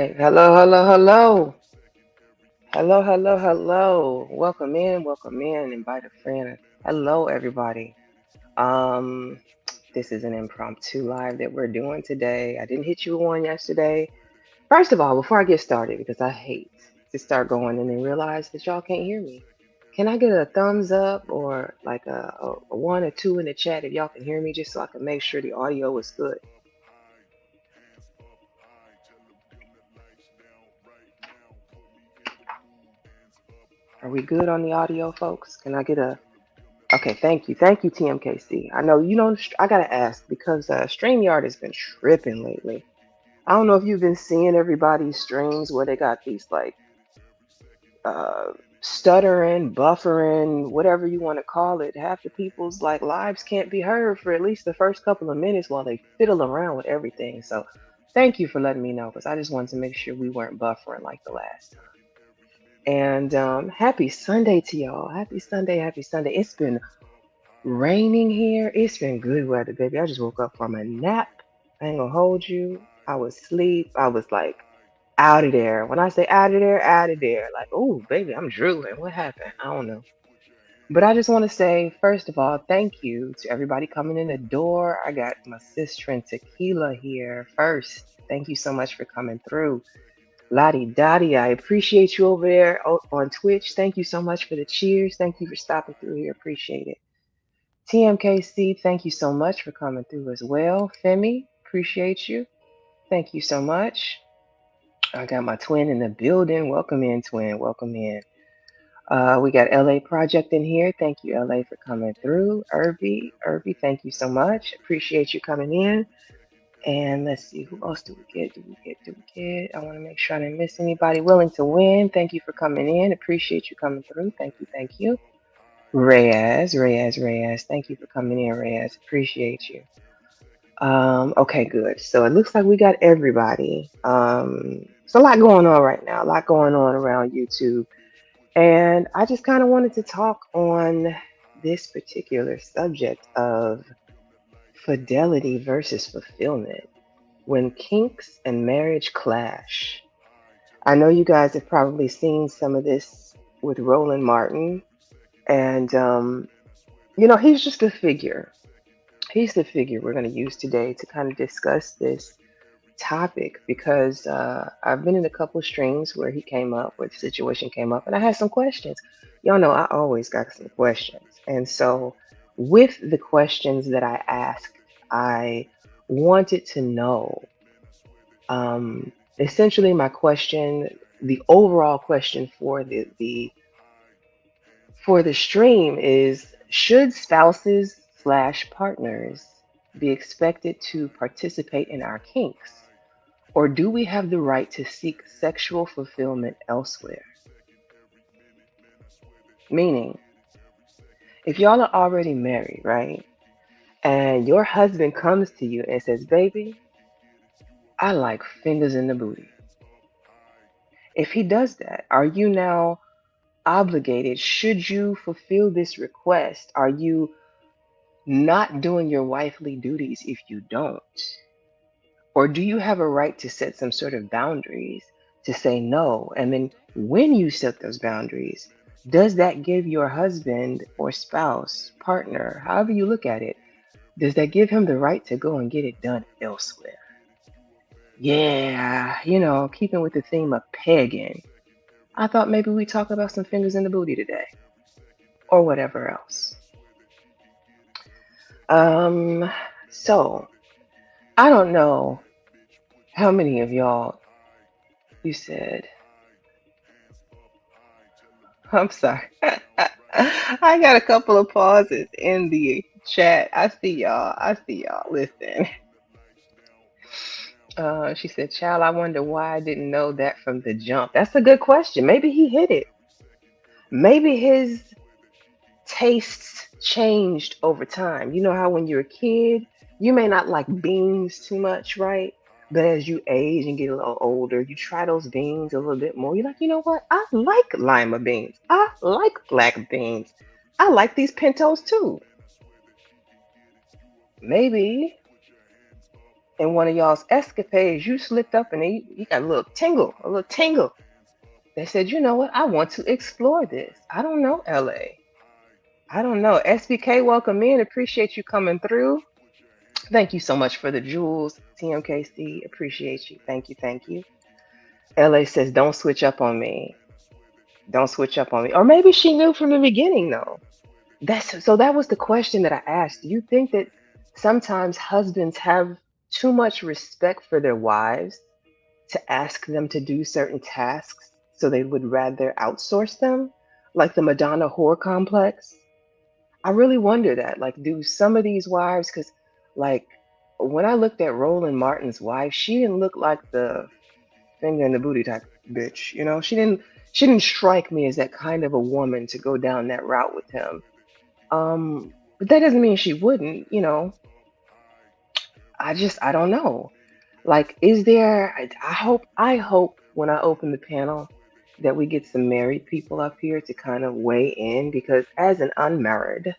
right. Hello, hello, hello. Hello, hello, hello. Welcome in, welcome in. Invite a friend. Hello, everybody. Um, this is an impromptu live that we're doing today. I didn't hit you one yesterday. First of all, before I get started, because I hate to start going and then realize that y'all can't hear me. Can I get a thumbs up or like a one or two in the chat if y'all can hear me, just so I can make sure the audio is good? Are we good on the audio, folks? Can I get a Okay, thank you, TMKC. I know I gotta ask because StreamYard has been tripping lately. I don't know if you've been seeing everybody's streams where they got these like uh, stuttering, buffering, whatever you want to call it. Half the people's like lives can't be heard for at least the first couple of minutes while they fiddle around with everything. So, thank you for letting me know because I just wanted to make sure we weren't buffering like the last time. And happy Sunday to y'all. Happy Sunday, happy Sunday. It's been raining here. It's been good weather, baby. I just woke up from a nap. I ain't gonna hold you. I was asleep. I was like out of there. When I say out of there, out of there. Like, oh, baby, I'm drooling. What happened? I don't know. But I just want to say, first of all, thank you to everybody coming in the door. I got my sister and Tequila here first. Thank you so much for coming through. Lottie Dottie, I appreciate you over there on Twitch. Thank you so much for the cheers. Thank you for stopping through here. Appreciate it. TMKC, thank you so much for coming through as well. Femi, appreciate you. Thank you so much. I got my twin in the building. Welcome in, twin. Welcome in. We got LA Project in here. Thank you, LA, for coming through. Irby, thank you so much. Appreciate you coming in. And let's see, who else do we get? I want to make sure I didn't miss anybody. Willing to win. Thank you for coming in. Appreciate you coming through. Thank you, thank you. Reyes. Thank you for coming in, Reyes. Appreciate you. Okay, good. So it looks like we got everybody. It's a lot going on right now, a lot going on around YouTube. And I just kind of wanted to talk on this particular subject of fidelity versus fulfillment when kinks and marriage clash. I know you guys have probably seen some of this with Roland Martin, and he's just a figure. He's the figure we're going to use today to kind of discuss this topic because I've been in a couple of streams where where the situation came up, and I had some questions. Y'all know I always got some questions. And so, with the questions that I asked, I wanted to know essentially my question, the overall question for the stream is, should spouses slash partners be expected to participate in our kinks? Or do we have the right to seek sexual fulfillment elsewhere? Meaning, if y'all are already married, right? And your husband comes to you and says, baby, I like fingers in the booty. If he does that, are you now obligated? Should you fulfill this request? Are you not doing your wifely duties if you don't? Or do you have a right to set some sort of boundaries to say no? And then when you set those boundaries, does that give your husband or spouse, partner, however you look at it, does that give him the right to go and get it done elsewhere? Yeah, keeping with the theme of pegging, I thought maybe we talk about some fingers in the booty today or whatever else. Um, so I don't know how many of y'all you said, I'm sorry. I got a couple of pauses in the chat. I see y'all. Listen. She said, child, I wonder why I didn't know that from the jump. That's a good question. Maybe he hit it. Maybe his tastes changed over time. You know how when you're a kid, you may not like beans too much, right? But as you age and get a little older, you try those beans a little bit more. You're like, you know what? I like lima beans. I like black beans. I like these pintos too. Maybe in one of y'all's escapades, you slipped up and you got a little tingle. They said, you know what? I want to explore this. I don't know, LA. I don't know. SBK, welcome in. Appreciate you coming through. Thank you so much for the jewels. TMKC, appreciate you. Thank you. Thank you. LA says, don't switch up on me. Don't switch up on me. Or maybe she knew from the beginning, though. That was the question that I asked. Do you think that sometimes husbands have too much respect for their wives to ask them to do certain tasks so they would rather outsource them? Like the Madonna whore complex? I really wonder that. Like, do some of these wives, because like when I looked at Roland Martin's wife, she didn't look like the finger in the booty type bitch. You know, she didn't strike me as that kind of a woman to go down that route with him. But that doesn't mean she wouldn't, you know. I don't know. Like, is there I hope when I open the panel that we get some married people up here to kind of weigh in because as an unmarried,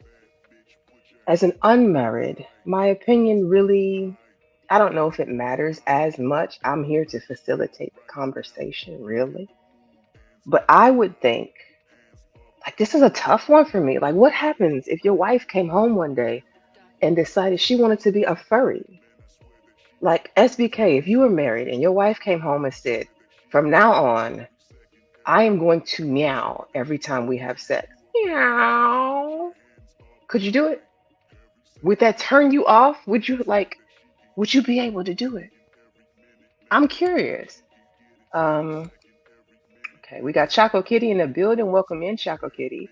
my opinion really, I don't know if it matters as much. I'm here to facilitate the conversation, really. But I would think, like, this is a tough one for me. Like, what happens if your wife came home one day and decided she wanted to be a furry? Like, SBK, if you were married and your wife came home and said, from now on, I am going to meow every time we have sex. Meow. Could you do it? Would that turn you off? Would you be able to do it? I'm curious. Um, okay, we got Choco Kitty in the building. Welcome in, Choco Kitty.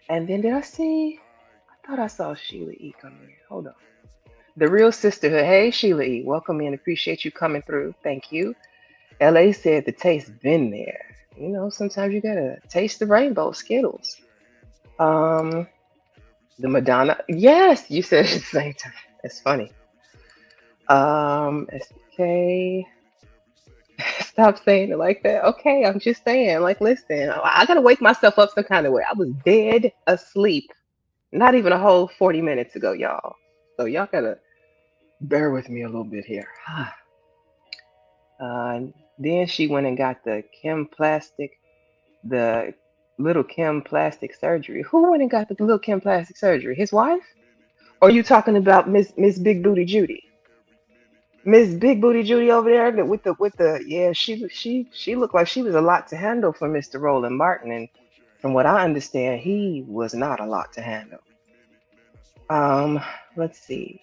And then did I see? I thought I saw Sheila E come in. Hold on. The real sisterhood. Hey, Sheila E. Welcome in. Appreciate you coming through. Thank you. LA said the taste been there. You know, sometimes you gotta taste the rainbow, Skittles. Um, the Madonna. Yes, you said it at the same time. That's funny. SK. Stop saying it like that. Okay, I'm just saying. Like, listen, I gotta wake myself up some kind of way. I was dead asleep, not even a whole 40 minutes ago, y'all. So y'all gotta bear with me a little bit here. Then she went and got the little Kim plastic surgery. Who went and got the little Kim plastic surgery? His wife? Or are you talking about Miss Big Booty Judy? Miss Big Booty Judy over there with the yeah, she looked like she was a lot to handle for Mr. Roland Martin, and from what I understand, he was not a lot to handle. Um, let's see.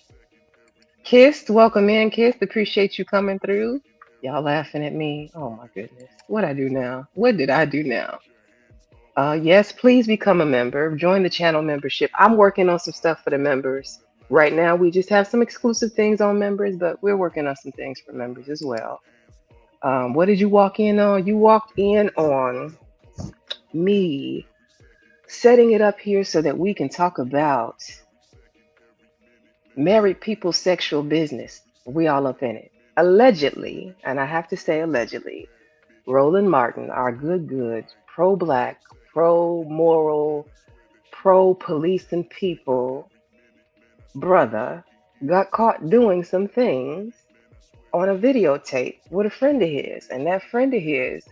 Kissed, welcome in, Kissed. Appreciate you coming through. Y'all laughing at me. Oh my goodness. What I do now? What did I do now? Yes, please become a member. Join the channel membership. I'm working on some stuff for the members. Right now, we just have some exclusive things on members, but we're working on some things for members as well. What did you walk in on? You walked in on me setting it up here so that we can talk about married people's sexual business. We all up in it. Allegedly, and I have to say allegedly, Roland Martin, our good, pro black, pro moral, pro police and people brother, got caught doing some things on a videotape with a friend of his, and that friend of his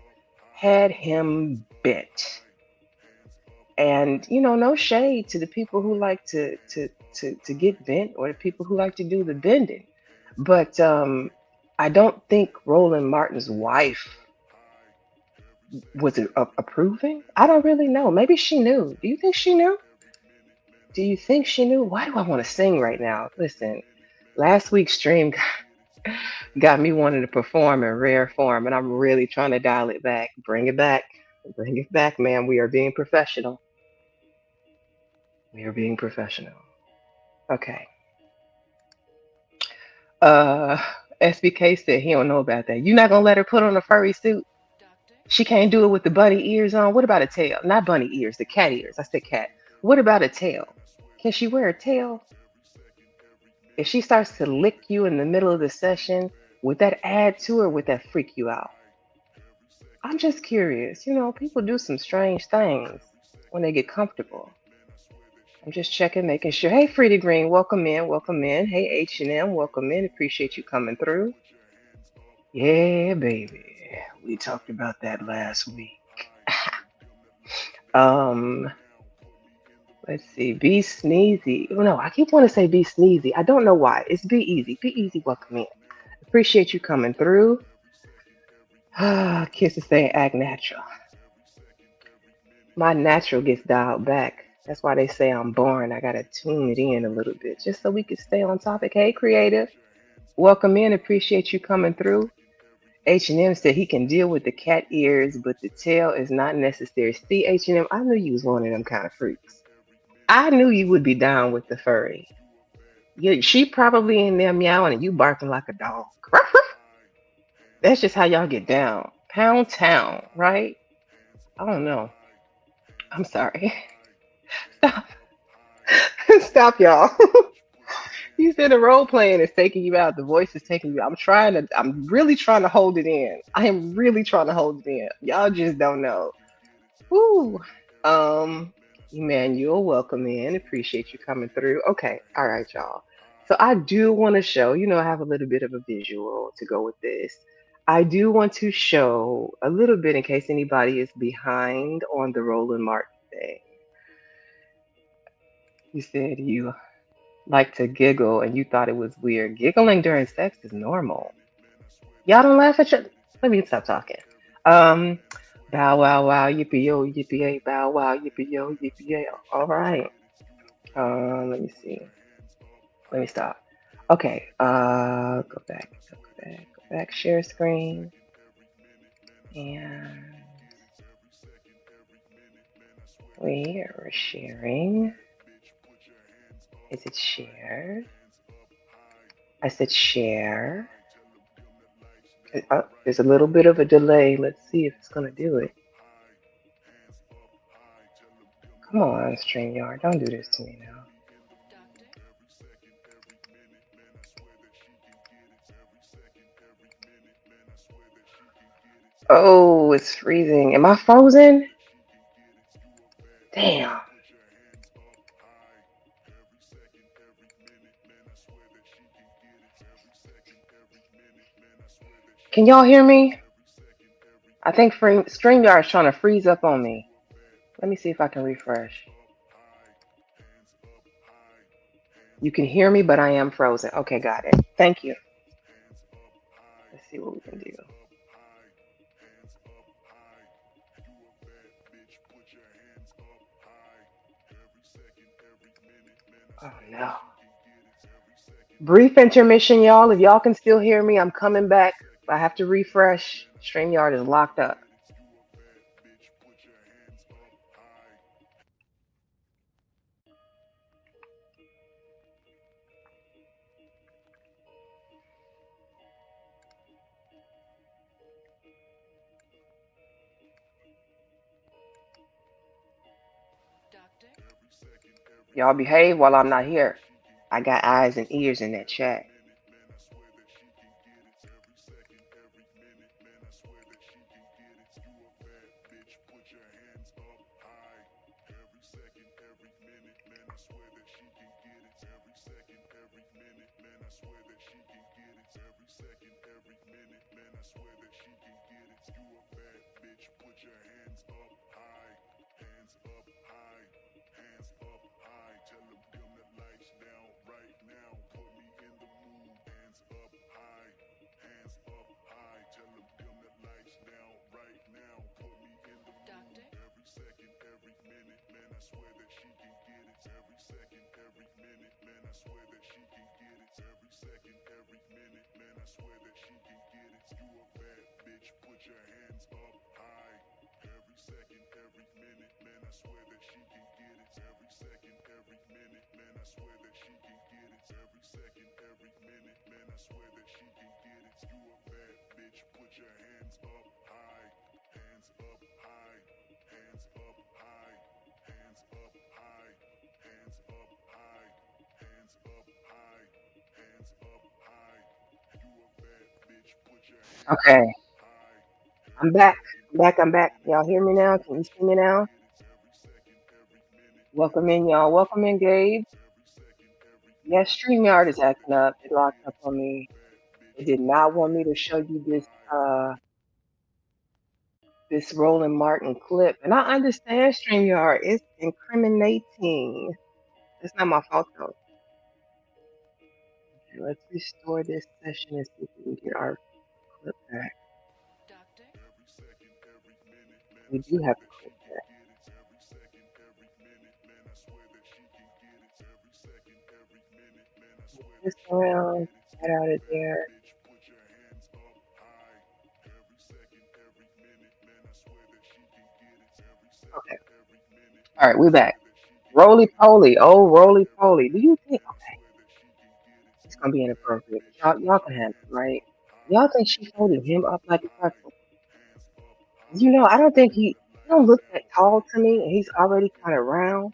had him bent. And you know, no shade to the people who like to get bent or the people who like to do the bending, but I don't think Roland Martin's wife was approving. I don't really know. Maybe she knew. Do you think she knew? Do you think she knew? Why do I want to sing right now? Listen, last week's stream got me wanting to perform in rare form, and I'm really trying to dial it back. Bring it back, man. We are being professional. We are being professional. Okay. Uh, SBK said he don't know about that. You not gonna let her put on a furry suit? She can't do it with the bunny ears on. What about a tail? Not bunny ears, the cat ears. I said cat. What about a tail? Can she wear a tail? If she starts to lick you in the middle of the session, would that add to or would that freak you out? I'm just curious. You know, people do some strange things when they get comfortable. I'm just checking, making sure. Hey, Freedy Green, welcome in, welcome in. Hey, H&M, welcome in. Appreciate you coming through. Yeah, baby. We talked about that last week. um, let's see. Be sneezy. Oh, no, I keep wanting to say be sneezy. I don't know why. It's be easy. Be easy, welcome in. Appreciate you coming through. Kisses say act natural. My natural gets dialed back. That's why they say I'm boring. I gotta tune it in a little bit just so we can stay on topic. Hey, creative. Welcome in. Appreciate you coming through. H&M said he can deal with the cat ears, but the tail is not necessary. See, H&M, I knew you was one of them kind of freaks. I knew you would be down with the furry. She probably in there meowing and you barking like a dog. That's just how y'all get down. Pound town, right? I don't know. I'm sorry. Stop. Stop, y'all. You said the role playing is taking you out. The voice is taking you out. I'm really trying to hold it in. I am really trying to hold it in. Y'all just don't know. Woo. Um, Emmanuel, welcome in. Appreciate you coming through. Okay. All right, y'all. So I do want to show, I have a little bit of a visual to go with this. I do want to show a little bit in case anybody is behind on the Roland Martin thing. You said you like to giggle and you thought it was weird. Giggling during sex is normal. Y'all don't laugh at you. Let me stop talking. Um, bow wow wow yippee yo yippee yay bow wow yippee yo yippee yay. All right. Let me see. Let me stop. Okay. Go back. Go back. Go back. Share screen. And we're sharing. Is it shared? I said share. There's a little bit of a delay. Let's see if it's gonna do it. Come on, StreamYard, don't do this to me now. Oh, it's freezing. Am I frozen? Damn. Can y'all hear me? I think StreamYard is trying to freeze up on me. Let me see if I can refresh. You can hear me, but I am frozen. Okay, got it. Thank you. Let's see what we can do. Oh no. Brief intermission, y'all. If y'all can still hear me, I'm coming back. I have to refresh. StreamYard is locked up. Y'all behave while I'm not here. I got eyes and ears in that chat. Okay, I'm back. I'm back. I'm back. Y'all hear me now? Can you see me now? Welcome in, y'all. Welcome in, Gabe. Yes, StreamYard is acting up. It locked up on me. It did not want me to show you this Roland Martin clip. And I understand StreamYard is incriminating. It's not my fault though. Okay, let's restore this session and see if we can get our clip back. We do have the clip back. Move this around, get out of there. Okay. All right, we're back. Roly poly. Oh, roly poly. Do you think it's gonna be inappropriate? But y'all can handle it, right? Y'all think she folded him up like a pretzel? I don't think he don't look that tall to me, and he's already kind of round.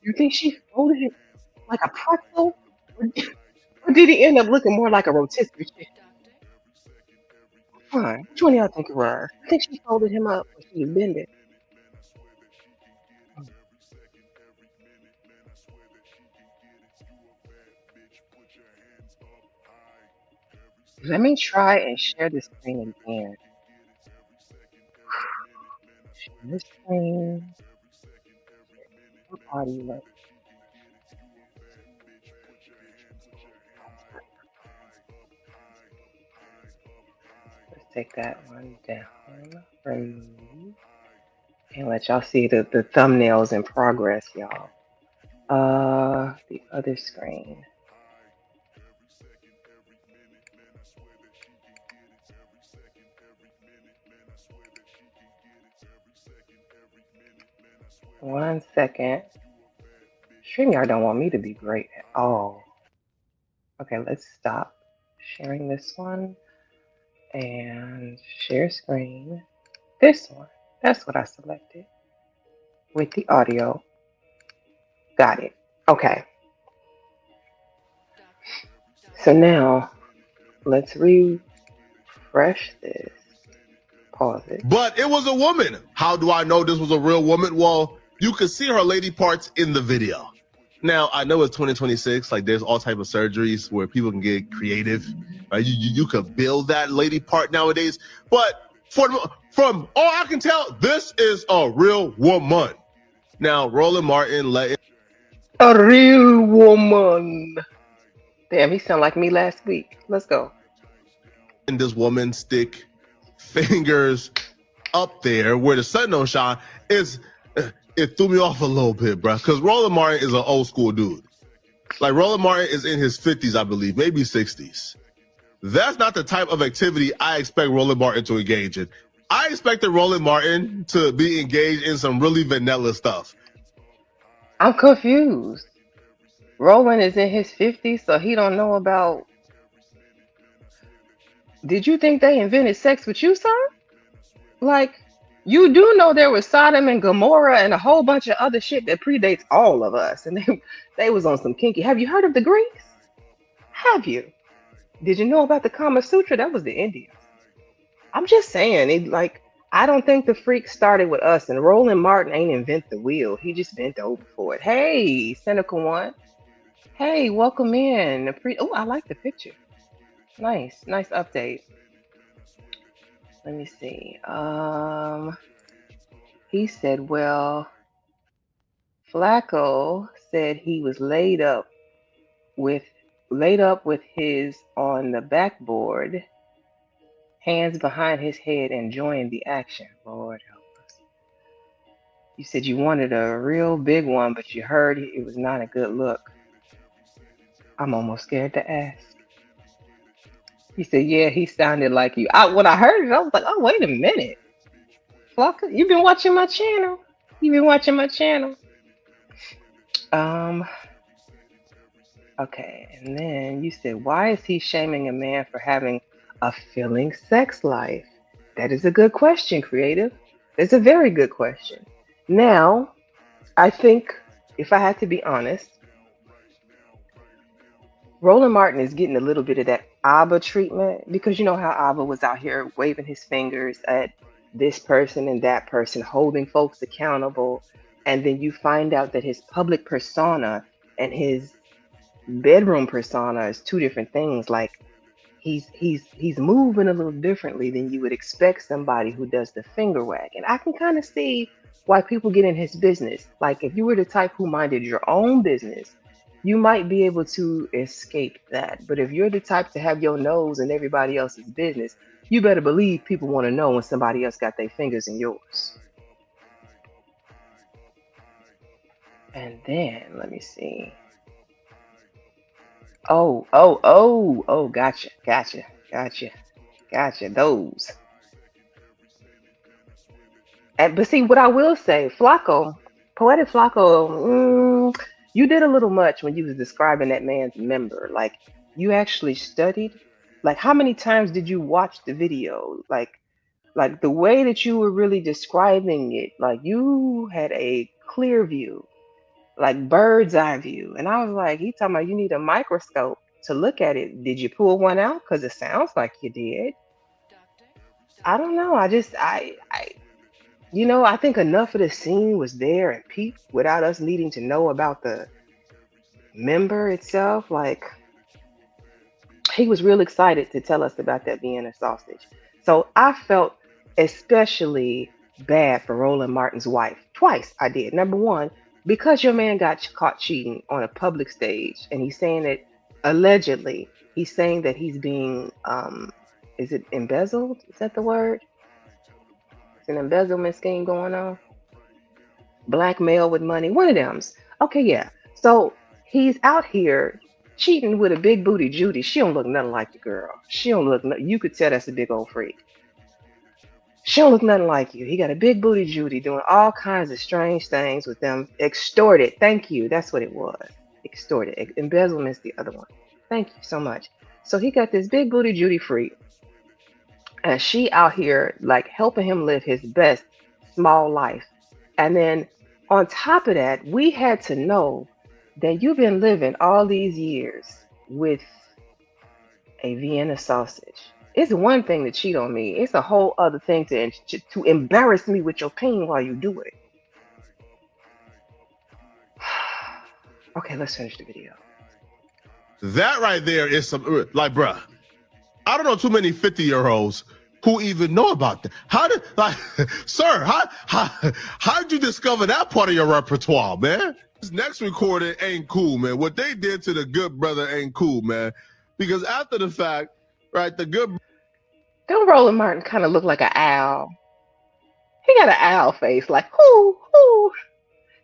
You think she folded him like a pretzel, or, or did he end up looking more like a rotisserie chicken? Fine. Which one of y'all think it was? I think she folded him up when she was bending. Let me try and share this screen again. Share this screen. What audio? Let's take that one down. Remove. And let y'all see the thumbnails in progress, y'all. The other screen. One second. StreamYard don't want me to be great at all. Okay, let's stop sharing this one and share screen. This one. That's what I selected with the audio. Got it. Okay. So now let's refresh this. Pause it. But it was a woman. How do I know this was a real woman? Well, you could see her lady parts in the video. Now, I know it's 2026, like there's all type of surgeries where people can get creative. Right? You could build that lady part nowadays. But from all I can tell, this is a real woman. Now, Roland Martin let a real woman. Damn, he sounded like me last week. Let's go. this woman stick fingers up there where the sun don't shine is it threw me off a little bit, bro. Because Roland Martin is an old school dude. Like Roland Martin is in his 50s, I believe, maybe 60s. That's not the type of activity I expect Roland Martin to engage in. I expected Roland Martin to be engaged in some really vanilla stuff. I'm confused. Roland is in his 50s, so he don't know about. Did you think they invented sex with you, sir? Like, you do know there was Sodom and Gomorrah and a whole bunch of other shit that predates all of us, and they was on some kinky. Have you heard of the Greeks? Have you? Did you know about the Kama Sutra? That was the Indians. I'm just saying, I don't think the freak started with us, and Roland Martin ain't invent the wheel. He just bent over for it. Hey, cynical one. Hey, welcome in. Oh, I like the picture. Nice update. Let me see. He said, well, Flacco said he was laid up with his on the backboard, hands behind his head, enjoying the action. Lord help us. You said you wanted a real big one, but you heard it was not a good look. I'm almost scared to ask. He said, yeah, he sounded like you. When I heard it, I was like, oh, wait a minute. Flocka, you've been watching my channel. Okay, and then you said, why is he shaming a man for having a filling sex life? That is a good question, creative. It's a very good question. Now, I think if I had to be honest, Roland Martin is getting a little bit of that ABBA treatment because you know how ABBA was out here waving his fingers at this person and that person, holding folks accountable. and then you find out that his public persona and his bedroom persona is two different things. Like he's moving a little differently than you would expect somebody who does the finger wag. And I can kind of see why people get in his business. Like if you were the type who minded your own business, you might be able to escape that. But if you're the type to have your nose in everybody else's business, you better believe people want to know when somebody else got their fingers in yours. And then let me see. Oh, gotcha. Those. And but see, what I will say, Flacco, poetic Flacco, you did a little much when you was describing that man's member. Like you actually studied. Like how many times did you watch the video? Like the way that you were really describing it, like you had a clear view, like bird's eye view. And I was like, he talking about you need a microscope to look at it. Did you pull one out? Because it sounds like you did. I don't know. I think enough of the scene was there and peep without us needing to know about the member itself. Like he was real excited to tell us about that Vienna sausage. So I felt especially bad for Roland Martin's wife. Twice I did. Number one, because your man got caught cheating on a public stage, and he's saying that allegedly he's saying that he's being is it embezzled? Is that the word? It's an embezzlement scheme going on. Blackmail with money. One of them's. Okay, yeah. So he's out here cheating with a big booty Judy. She don't look nothing like the girl. She don't look. You could tell that's a big old freak. She don't look nothing like you. He got a big booty Judy doing all kinds of strange things with them. Extorted. Thank you. That's what it was. Extorted. Embezzlement's the other one. Thank you so much. So he got this big booty Judy freak, and she out here like helping him live his best small life. And then on top of that, we had to know that you've been living all these years with a Vienna sausage. It's one thing to cheat on me. It's a whole other thing to embarrass me with your pain while you do it. Okay, let's finish the video. That right there is some like, bruh. I don't know too many 50-year-olds who even know about that. How did, like, sir, how did you discover that part of your repertoire, man? This next recording ain't cool, man. What they did to the good brother ain't cool, man. Because after the fact, right, the good. Don't Roland Martin kind of look like an owl? He got an owl face, like, whoo.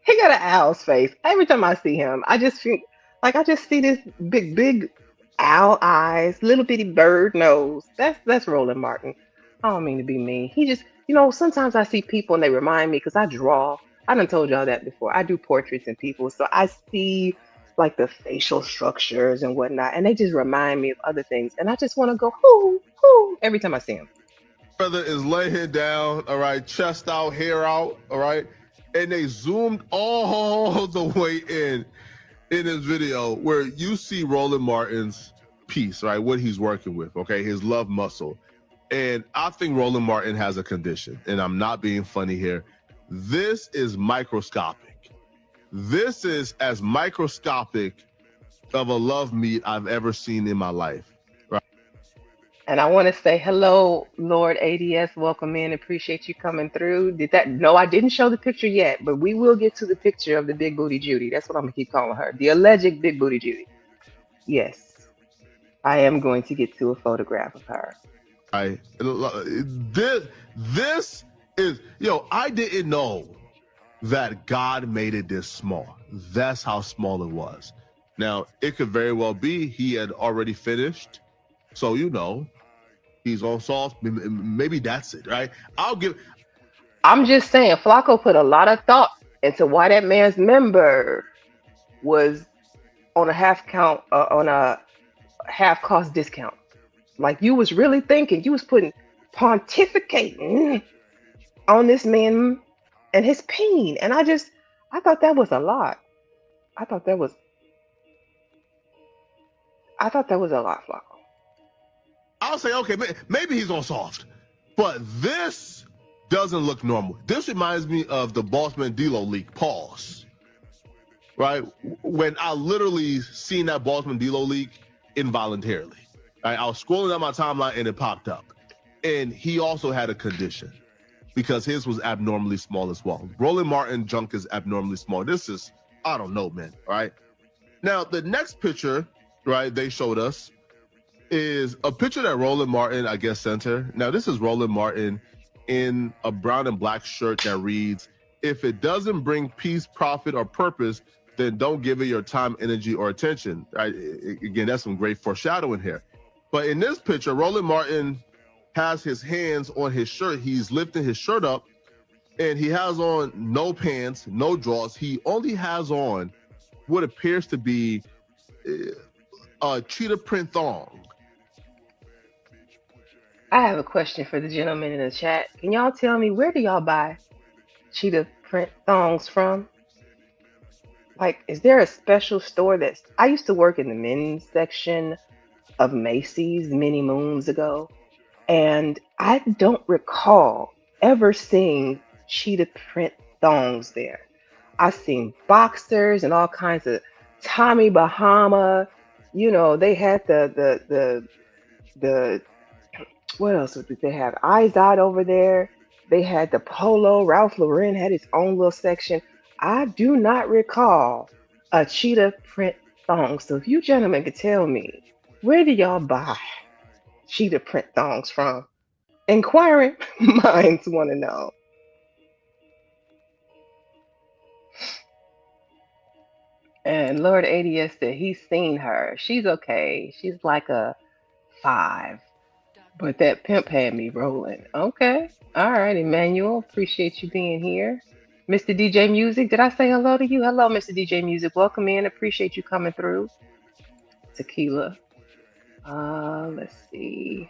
He got an owl's face. Every time I see him, I just feel like I just see this big owl eyes, little bitty bird nose. That's Roland Martin. I don't mean to be mean. He just, sometimes I see people and they remind me because I draw. I done told y'all that before. I do portraits and people, so I see like the facial structures and whatnot, and they just remind me of other things, and I just want to go whoo every time I see him. Brother is laying down, all right, chest out, hair out, all right, and they zoomed all the way in this video where you see Roland Martin's piece, right, what he's working with, okay, his love muscle. And I think Roland Martin has a condition, and I'm not being funny here. This is microscopic. This is as microscopic of a love meet I've ever seen in my life. And I want to say hello, Lord ADS. Welcome in. Appreciate you coming through. Did that? No, I didn't show the picture yet, but we will get to the picture of the big booty Judy. That's what I'm gonna keep calling her, the alleged big booty Judy. Yes, I am going to get to a photograph of her. This is, I didn't know that God made it this small. That's how small it was. Now, it could very well be he had already finished. So, he's on soft. Maybe that's it, right? I'm just saying, Flacco put a lot of thought into why that man's member was on a half cost discount. Like you was really thinking, you was pontificating on this man and his pain, and I thought that was a lot. I thought that was a lot, Flacco. I'll say, okay, maybe he's on soft, but this doesn't look normal. This reminds me of the Bossman D'Lo leak. Pause. Right? When I literally seen that Bossman D'Lo leak involuntarily. Right? I was scrolling down my timeline and it popped up. And he also had a condition because his was abnormally small as well. Roland Martin junk is abnormally small. This is, I don't know, man. All right. Now, the next picture, right, they showed us is a picture that Roland Martin, I guess, sent her. Now, this is Roland Martin in a brown and black shirt that reads, "If it doesn't bring peace, profit, or purpose, then don't give it your time, energy, or attention." Right? Again, that's some great foreshadowing here. But in this picture, Roland Martin has his hands on his shirt. He's lifting his shirt up, and he has on no pants, no drawers. He only has on what appears to be a cheetah print thong. I have a question for the gentleman in the chat. Can y'all tell me, where do y'all buy cheetah print thongs from? Like, is there a special store that's... I used to work in the men's section of Macy's many moons ago, and I don't recall ever seeing cheetah print thongs there. I've seen boxers and all kinds of Tommy Bahama. You know, they had the what else did they have? Izod over there. They had the polo. Ralph Lauren had his own little section. I do not recall a cheetah print thong. So if you gentlemen could tell me, where do y'all buy cheetah print thongs from? Inquiring minds want to know. And Lord ADS said he's seen her. She's okay. She's like a 5. But that pimp had me rolling. Okay. All right, Emmanuel. Appreciate you being here. Mr. DJ Music, did I say hello to you? Hello, Mr. DJ Music. Welcome in. Appreciate you coming through. Tequila. Let's see.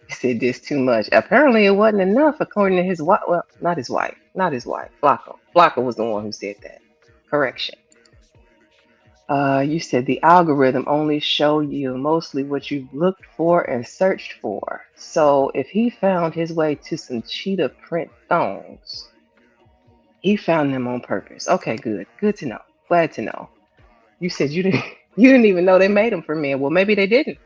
He said this too much. Apparently, it wasn't enough, according to his wife. Well, not his wife. Not his wife. Flacco. Flacco was the one who said that. Correction. You said the algorithm only show you mostly what you've looked for and searched for. So if he found his way to some cheetah print thongs, he found them on purpose. Okay, good. Good to know. Glad to know. You said you didn't even know they made them for men. Well, maybe they didn't.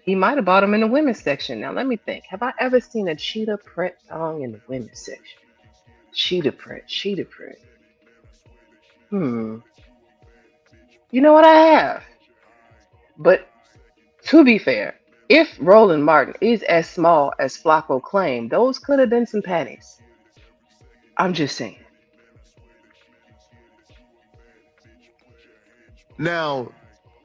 He might have bought them in the women's section. Now let me think. Have I ever seen a cheetah print thong in the women's section? Cheetah print. You know what, I have. But to be fair, if Roland Martin is as small as Flacco claimed, those could have been some panties. I'm just saying. Now,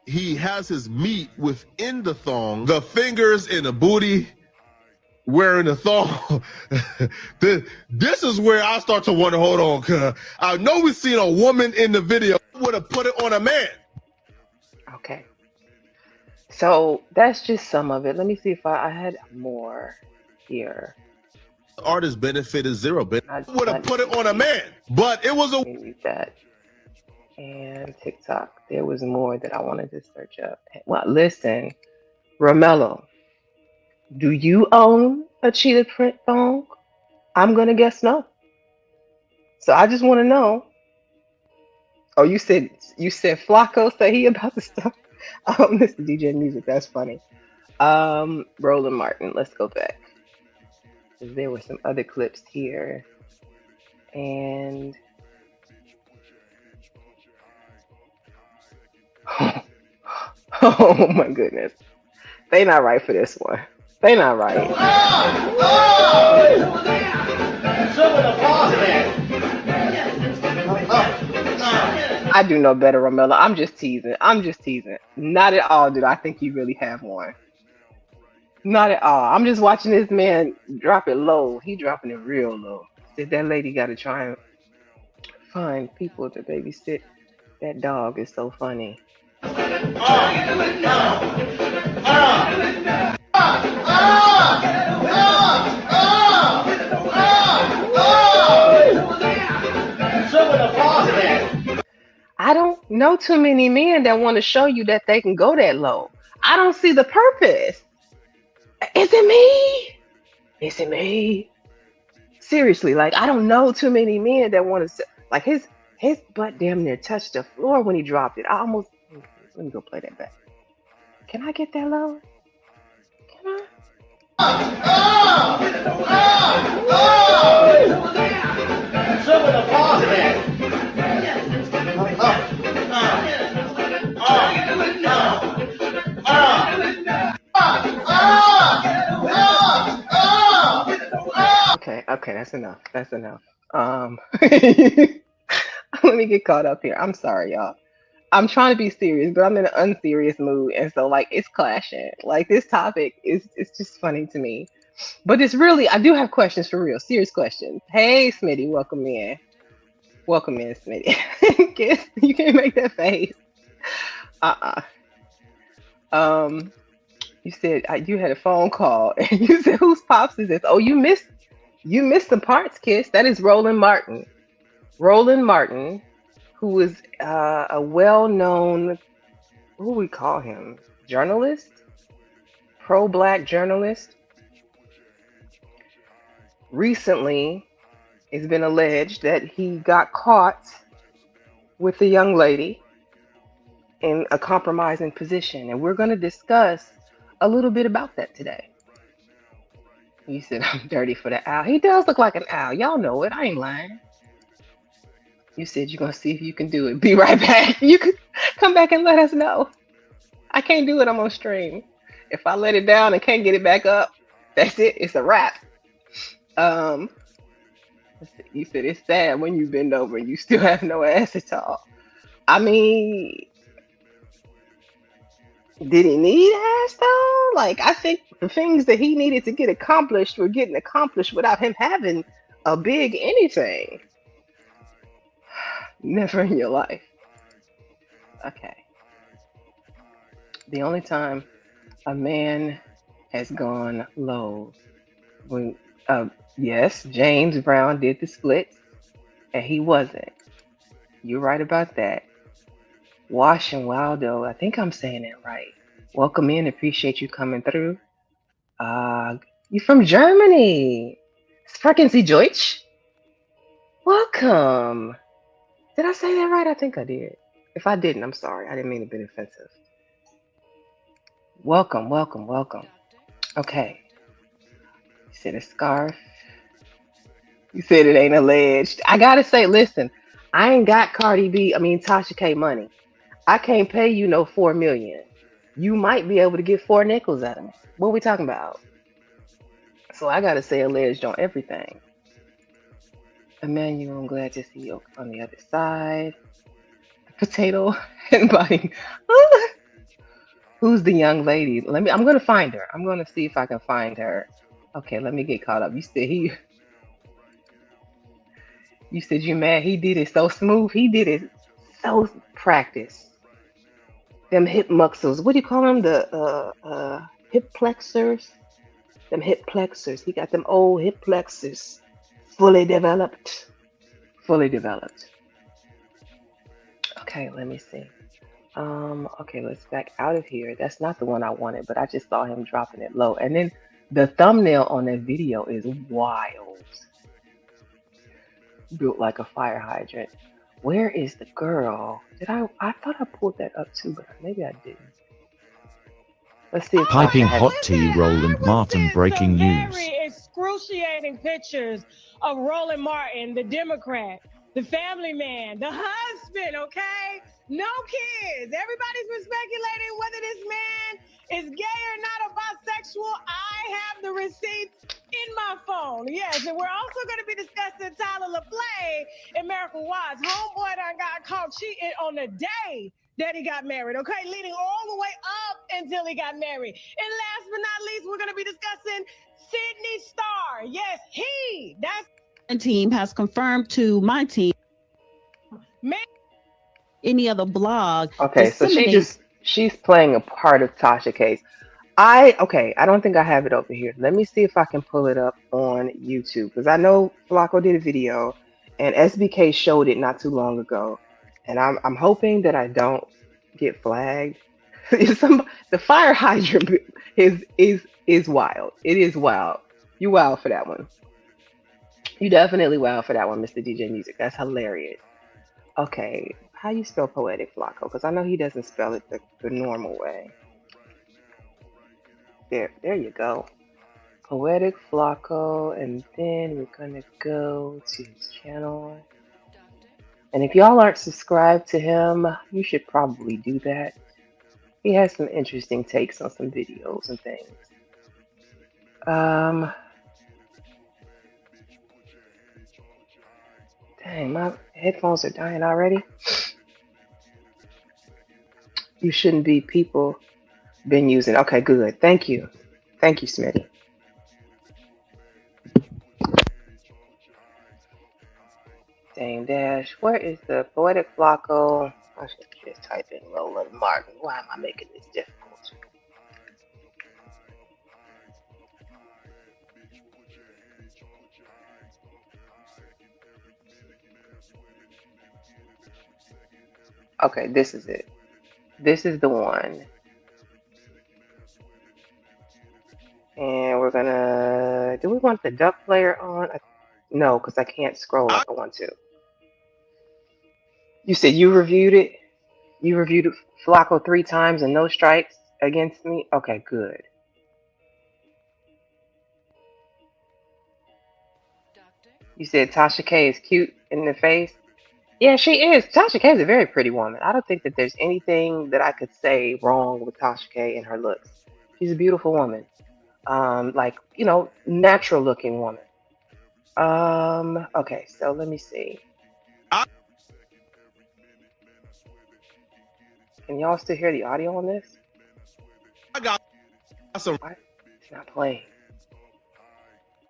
he has his meat within the thong, the fingers in the booty, wearing the thong. This is where I start to wonder, hold on, cuz I know we've seen a woman in the video would have put it on a man. Okay. So that's just some of it. Let me see if I had more here. The artist benefit is zero. But would have put it on a man, but it was a... that. And TikTok. There was more that I wanted to search up. Well, listen, Romello, do you own a cheetah print thong? I'm gonna guess no. So I just want to know. Oh, you said Flacco said he about to stop. Mr. DJ Music, that's funny. Roland Martin, let's go back. There were some other clips here. And oh my goodness. They not right for this one. They not right. I do know better, Romello. I'm just teasing. Not at all, dude. I think you really have one. Not at all. I'm just watching this man drop it low. He dropping it real low. Said that lady got to try and find people to babysit that dog. Is so funny. I don't know too many men that want to show you that they can go that low. I don't see the purpose. Is it me? Seriously, like I don't know too many men that want to like his butt damn near touched the floor when he dropped it. I almost let me go play that back. Can I get that low? Can I? Okay, okay, that's enough. That's enough. Let me get caught up here. I'm sorry, y'all. I'm trying to be serious, but I'm in an unserious mood, and so like it's clashing. Like this topic is it's just funny to me. But it's really I do have questions for real, serious questions. Hey Smitty, welcome in. Welcome in, Smitty. Guess you can't make that face. Uh-uh. Um, you said you had a phone call, and you said whose pops is this? Oh, you missed some parts, Kiss. That is Roland Martin. Roland Martin, who is a well-known, who we call him, journalist, pro-black journalist. Recently, it's been alleged that he got caught with a young lady in a compromising position, and we're going to discuss a little bit about that today. You said I'm dirty for the owl. He does look like an owl. Y'all know it. I ain't lying. You said you're gonna see if you can do it. Be right back. You could come back and let us know. I can't do it. I'm on stream. If I let it down and can't get it back up, that's it. It's a wrap. Um, you said it's sad when you bend over and you still have no ass at all. I mean, did he need ass though? Like, I think the things that he needed to get accomplished were getting accomplished without him having a big anything. Never in your life. Okay. The only time a man has gone low when, yes, James Brown did the splits, and he wasn't. You're right about that. Wash and Waldo, I think I'm saying it right. Welcome in. Appreciate you coming through. You from Germany? Sprechen Sie Deutsch? Welcome. Did I say that right? I think I did. If I didn't, I'm sorry. I didn't mean to be offensive. Welcome, welcome, welcome. Okay. You said a scarf. You said it ain't alleged. I gotta say, listen, I ain't got Tasha K money. I can't pay you no 4 million. You might be able to get 4 nickels out of me. What we talking about? So I gotta say alleged on everything. Emmanuel, I'm glad to see you on the other side. Potato and body. Who's the young lady? I'm gonna find her. I'm gonna see if I can find her. Okay, let me get caught up. You said you mad he did it so smooth. He did it so practice. Them hip muscles. What do you call them? The hip flexors. Them hip flexors. He got them old hip flexors. Fully developed. Fully developed. Okay, let me see. Okay, let's back out of here. That's not the one I wanted, but I just saw him dropping it low. And then the thumbnail on that video is wild. Built like a fire hydrant. Where is the girl? I thought I pulled that up too, but maybe I didn't. Let's see if Piping Tasha has hot tea, Roland Martin breaking news. Very excruciating pictures of Roland Martin, the Democrat, the family man, the husband, okay? No kids. Everybody's been speculating whether this man is gay or not, or bisexual. I have the receipts in my phone. Yes, and we're also going to be discussing Tyler LaPlay and Miracle Watts. Homeboy done got caught cheating on the day that he got married, okay? Leading all the way up until he got married. And last but not least, we're going to be discussing Sydney Starr. Yes, that's team has confirmed to my team. Man. Any other blog. Okay, so she's playing a part of Tasha Case. I don't think I have it over here. Let me see if I can pull it up on YouTube, because I know Flacco did a video and SBK showed it not too long ago, and I'm hoping that I don't get flagged. The fire hydrant is wild. It is wild. You wild for that one. You definitely wow for that one, Mr. DJ Music. That's hilarious. Okay, how you spell poetic Flacco? Because I know he doesn't spell it the normal way. There you go. Poetic Flacco, and then we're gonna go to his channel. And if y'all aren't subscribed to him, you should probably do that. He has some interesting takes on some videos and things. Um, Dang, my headphones are dying already. You shouldn't be people been using. Okay, good. Thank you. Thank you, Smitty. Dame Dash. Where is the Poetic Flacco? I should just type in Roland Martin. Why am I making this difficult? Okay, this is it. This is the one. And we're gonna. Do we want the duck player on? No, because I can't scroll like I want to. You said you reviewed it? You reviewed Flacco 3 times and no strikes against me? Okay, good. You said Tasha K is cute in the face? Yeah, she is. Tasha K is a very pretty woman. I don't think that there's anything that I could say wrong with Tasha K and her looks. She's a beautiful woman. Like, natural looking woman. Okay, so let me see. Can y'all still hear the audio on this? I got some. Why? It's not playing.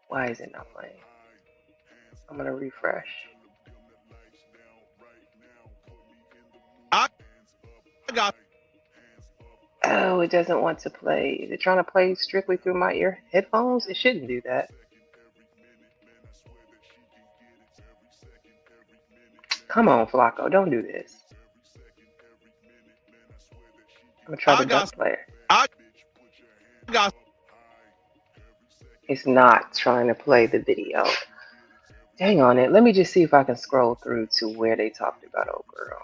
Why is it not playing? I'm gonna refresh. I got. Oh, it doesn't want to play. Is it trying to play strictly through my ear headphones? It shouldn't do that. Come on, Flacco, don't do this. I'm gonna try the duck player. I got. It's not trying to play the video. Dang on it. Let me just see if I can scroll through to where they talked about old girl.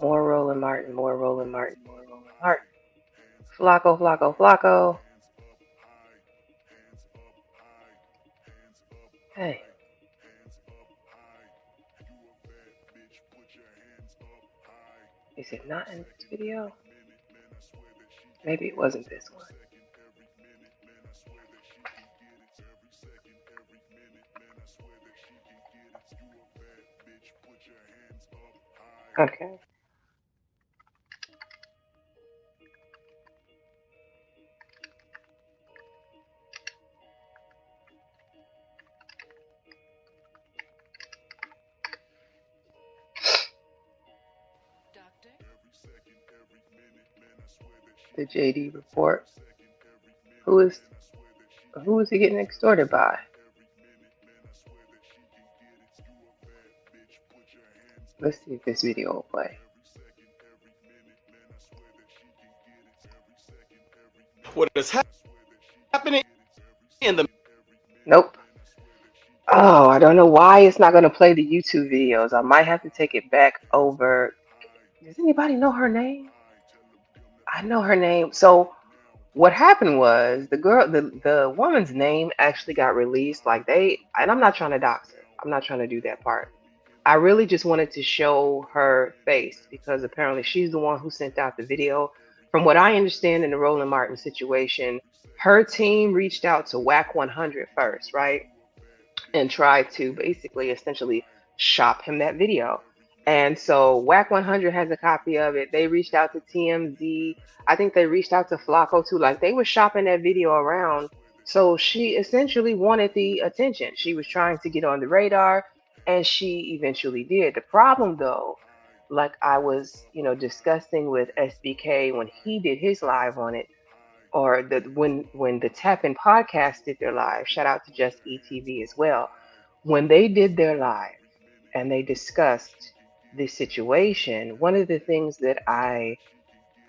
More Roland Martin, more Roland Martin, more Roland Martin. Flacco, Flacco, Flacco. Hey. Is it not in this video? Maybe it wasn't this one. Okay. The JD report. Who is he getting extorted by? Let's see if this video will play. What is happening in the... Nope. Oh, I don't know why it's not going to play the YouTube videos. I might have to take it back over. Does anybody know her name? I know her name. So what happened was the woman's name actually got released. And I'm not trying to dox her. I'm not trying to do that part. I really just wanted to show her face because apparently she's the one who sent out the video. From what I understand in the Roland Martin situation, her team reached out to WAC 100 first, right? And tried to basically essentially shop him that video. And so WAC 100 has a copy of it. They reached out to TMZ. I think they reached out to Flacco too. Like they were shopping that video around. So she essentially wanted the attention. She was trying to get on the radar and she eventually did. The problem though, like I was, discussing with SBK when he did his live on it, or when the Tappin podcast did their live, shout out to Just ETV as well. When they did their live and they discussed this situation, one of the things that I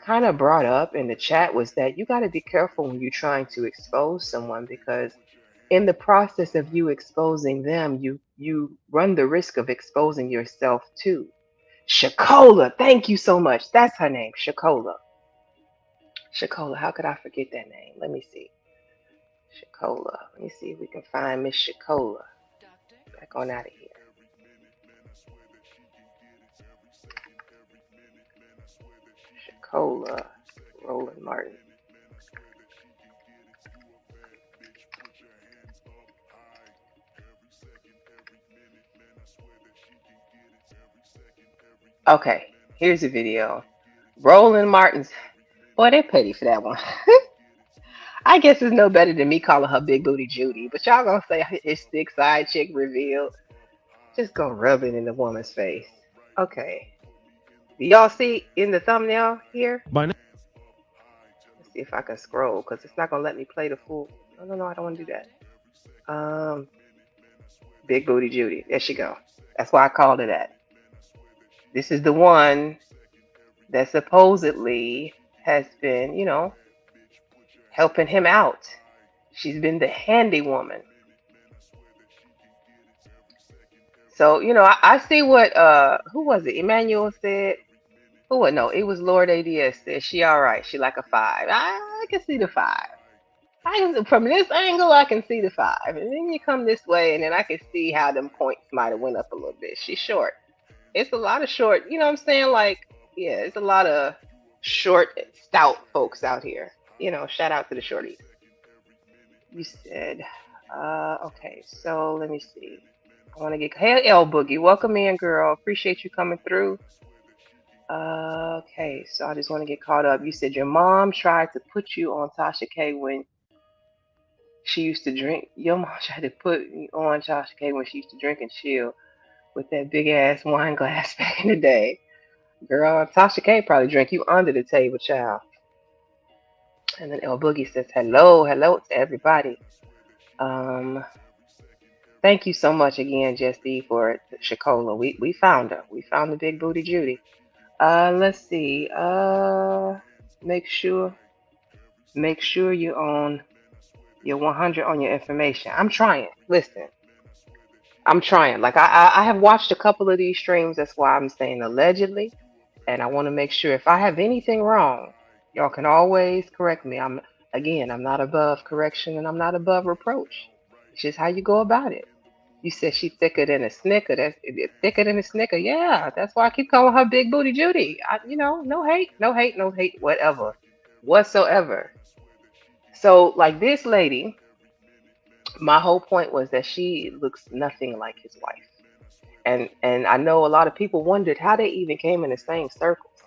kind of brought up in the chat was that you got to be careful when you're trying to expose someone, because in the process of you exposing them, you run the risk of exposing yourself too. Shakola, thank you so much. That's her name, Shakola. Shakola, how could I forget that name? Let me see. Shakola. Let me see if we can find Miss Shakola. Back on out of here. Shakola, Roland Martin. Okay, here's a video. Roland Martin's. Boy, they petty for that one. I guess it's no better than me calling her Big Booty Judy, but y'all gonna say his thick side chick revealed. Just go rub it in the woman's face. Okay. Do y'all see in the thumbnail here? By now, Let's see if I can scroll, because it's not gonna let me play the full. No, I don't want to do that. Big Booty Judy. There she go. That's why I called it that. This is the one that supposedly has been, helping him out. She's been the handy woman. So, I see what who was it? Emmanuel said. Who would know? It was Lord ADS said she all right. She like a 5. I can see the 5. From this angle I can see the 5. And then you come this way and then I can see how them points might have went up a little bit. She's short. It's a lot of short, you know what I'm saying? Like, yeah, it's a lot of short, stout folks out here. Shout out to the shorties. You said, okay, so let me see. I want to get, hey, L Boogie, welcome in, girl. Appreciate you coming through. Okay, so I just want to get caught up. You said your mom tried to put you on Tasha K when she used to drink. Your mom tried to put you on Tasha K when she used to drink and chill with that big ass wine glass back in the day. Girl, Tasha K probably drank you under the table, child. And then El Boogie says, hello to everybody. Thank you so much again, Jesse, for Shakola. We found her. We found the Big Booty Judy. Let's see. Make sure you own your 100 on your information. I'm trying. Listen, I'm trying. Like I have watched a couple of these streams. That's why I'm saying allegedly, and I want to make sure if I have anything wrong, y'all can always correct me. I'm not above correction and I'm not above reproach. It's just how you go about it. You said she thicker than a snicker. That's thicker than a snicker. Yeah, that's why I keep calling her Big Booty Judy. No hate, whatsoever. So, like this lady, my whole point was that she looks nothing like his wife, and I know a lot of people wondered how they even came in the same circles.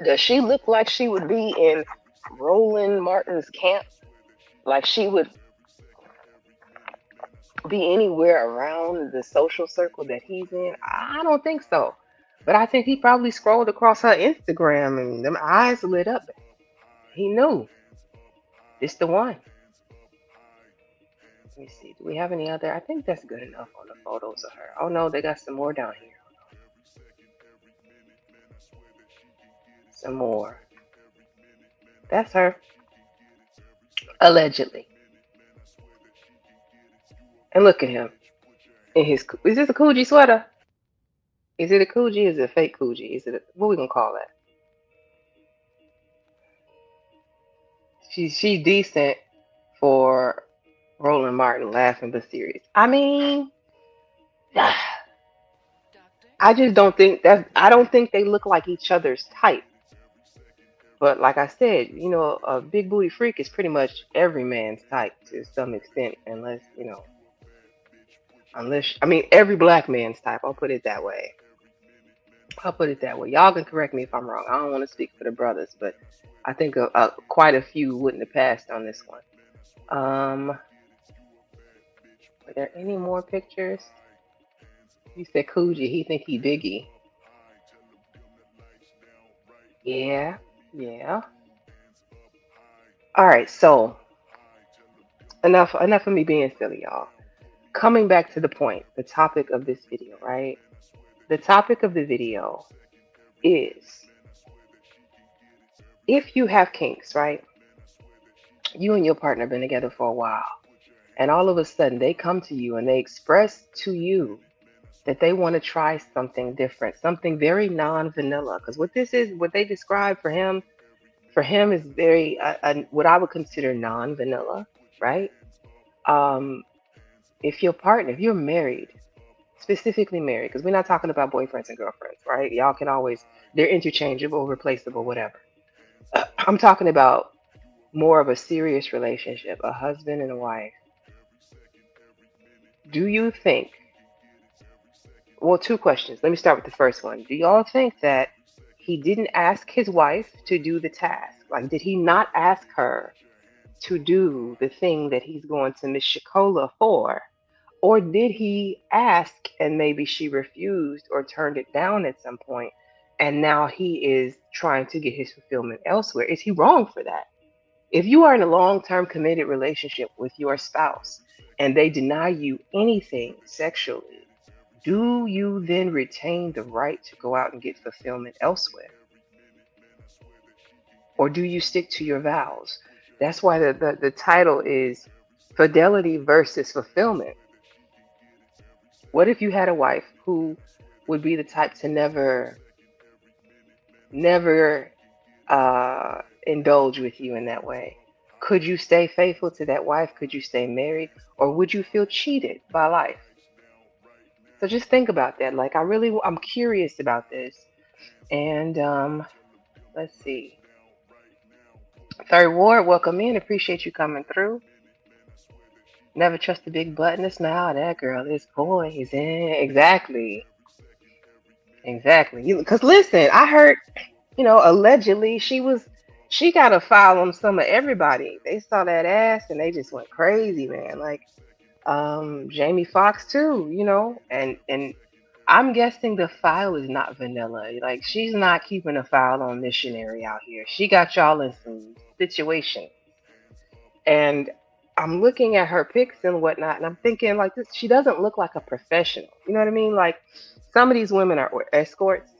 Does she look like she would be in Roland Martin's camp? Like she would be anywhere around the social circle that he's in? I don't think so. But I think he probably scrolled across her Instagram and them eyes lit up. He knew. It's the one. Let me see. Do we have any other? I think that's good enough on the photos of her. Oh no, they got some more down here. Some more. That's her. Allegedly. And look at him. In his, is this a Coogee sweater? Is it a Coogee? Is it a fake Coogee? Is it a, what we gonna call that? She's decent for Roland Martin, laughing but serious. I mean, I just don't think that. I don't think they look like each other's type. But like I said, a big booty freak is pretty much every man's type to some extent, unless I mean every black man's type. I'll put it that way. Y'all can correct me if I'm wrong. I don't want to speak for the brothers, but I think quite a few wouldn't have passed on this one. Are there any more pictures? You said Coogee. He think he Biggie. Yeah. All right. So enough of me being silly, y'all. Coming back to the point, the topic of this video, right? The topic of the video is If you have kinks, right? You and your partner been together for a while, and all of a sudden they come to you and they express to you that they want to try something different, something very non-vanilla. Because what this is, what they describe for him is very what I would consider non-vanilla, right? Um, if your partner, if you're married, specifically married, because we're not talking about boyfriends and girlfriends, right? Y'all can always, they're interchangeable, replaceable, whatever. I'm talking about more of a serious relationship, a husband and a wife. Do you think, well, two questions. Let me start with the first one. Do y'all think that he didn't ask his wife to do the task? Like, did he not ask her to do the thing that he's going to Miss Shakola for? Or did he ask and maybe she refused or turned it down at some point, and now he is trying to get his fulfillment elsewhere? Is he wrong for that? If you are in a long term committed relationship with your spouse and they deny you anything sexually, do you then retain the right to go out and get fulfillment elsewhere? Or do you stick to your vows? That's why the title is Fidelity versus Fulfillment. What if you had a wife who would be the type to never indulge with you in that way? Could you stay faithful to that wife? Could you stay married? Or would you feel cheated by life? So just think about that. Like, I'm curious about this. And let's see. Third Ward, welcome in. Appreciate you coming through. Never trust a big button to smile. That girl is poison. Exactly. Exactly. Because listen, I heard, allegedly she got a file on some of everybody. They saw that ass and they just went crazy, man. Like, Jamie Foxx too, and I'm guessing the file is not vanilla. Like, she's not keeping a file on missionary out here. She got y'all in some situations. And I'm looking at her pics and whatnot, and I'm thinking, like, this, she doesn't look like a professional. You know what I mean? Like, some of these women are escorts.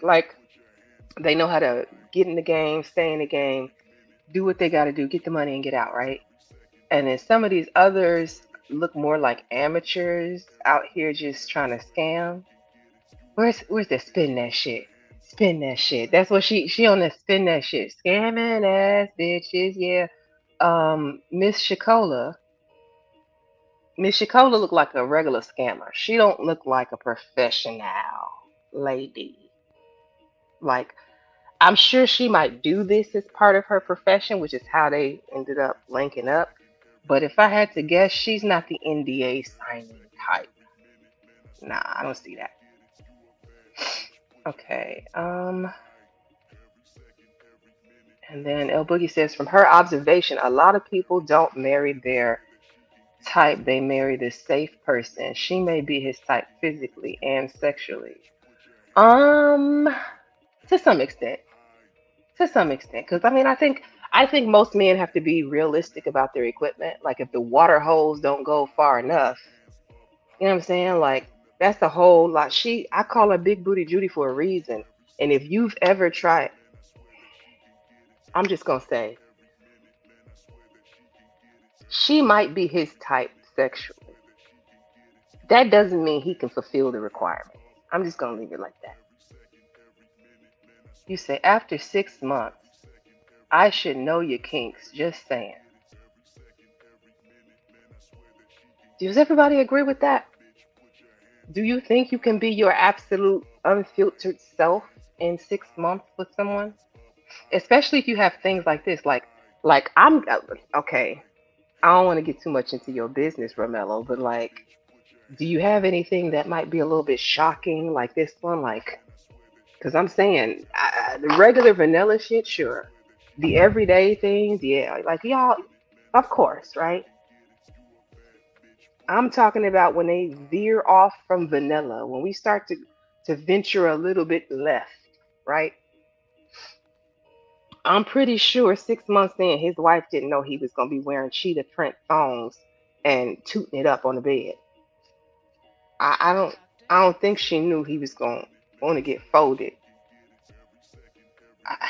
Like, they know how to get in the game, stay in the game, do what they got to do, get the money and get out, right? And then some of these others look more like amateurs out here just trying to scam. Where's the spin that shit? Spin that shit. That's what she on the spin that shit. Scamming ass bitches, yeah. Miss Shakola. Miss Shakola look like a regular scammer. She don't look like a professional lady. Like, I'm sure she might do this as part of her profession, which is how they ended up linking up. But if I had to guess, she's not the NDA signing type. Nah, I don't see that. Okay. And then El Boogie says, from her observation, a lot of people don't marry their type. They marry the safe person. She may be his type physically and sexually. Um, to some extent. To some extent, because I mean, I think most men have to be realistic about their equipment. Like, if the water hose don't go far enough, you know what I'm saying? Like, that's a whole lot. I call her Big Booty Judy for a reason. And if you've ever tried, I'm just gonna say she might be his type sexually. That doesn't mean he can fulfill the requirements. I'm just gonna leave it like that. You say after 6 months, I should know your kinks. Just saying. Does everybody agree with that? Do you think you can be your absolute unfiltered self in 6 months with someone? Especially if you have things like this, like I'm okay. I don't want to get too much into your business, Romello, but like, do you have anything that might be a little bit shocking, like this one? Like, because I'm saying the regular vanilla shit, sure. The everyday things, yeah. Like, y'all, of course, right? I'm talking about when they veer off from vanilla, when we start to venture a little bit left, right? I'm pretty sure 6 months in, his wife didn't know he was gonna be wearing cheetah print thongs and tooting it up on the bed. I don't I don't think she knew he was gonna want to get folded. I,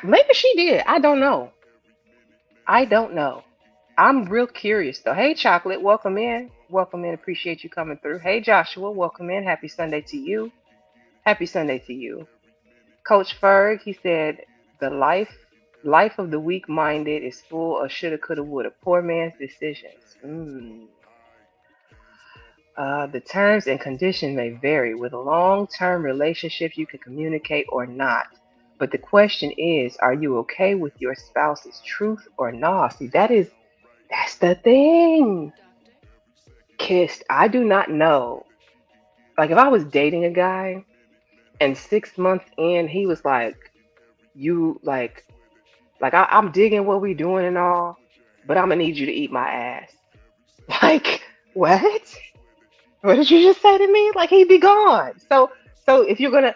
Maybe she did. I don't know. I don't know. I'm real curious though. Hey, Chocolate, welcome in. Welcome in. Appreciate you coming through. Hey, Joshua, welcome in. Happy Sunday to you. Happy Sunday to you. Coach Ferg, he said, the life of the weak minded is full of shoulda, coulda, woulda. Poor man's decisions. The terms and conditions may vary. With a long term relationship, you can communicate or not. But the question is, are you okay with your spouse's truth or not? See, that's the thing. Kissed. I do not know. Like if I was dating a guy and 6 months in, he was like, you I'm digging what we doing and all, but I'm gonna need you to eat my ass. Like, what? What did you just say to me? Like he'd be gone. So if you're gonna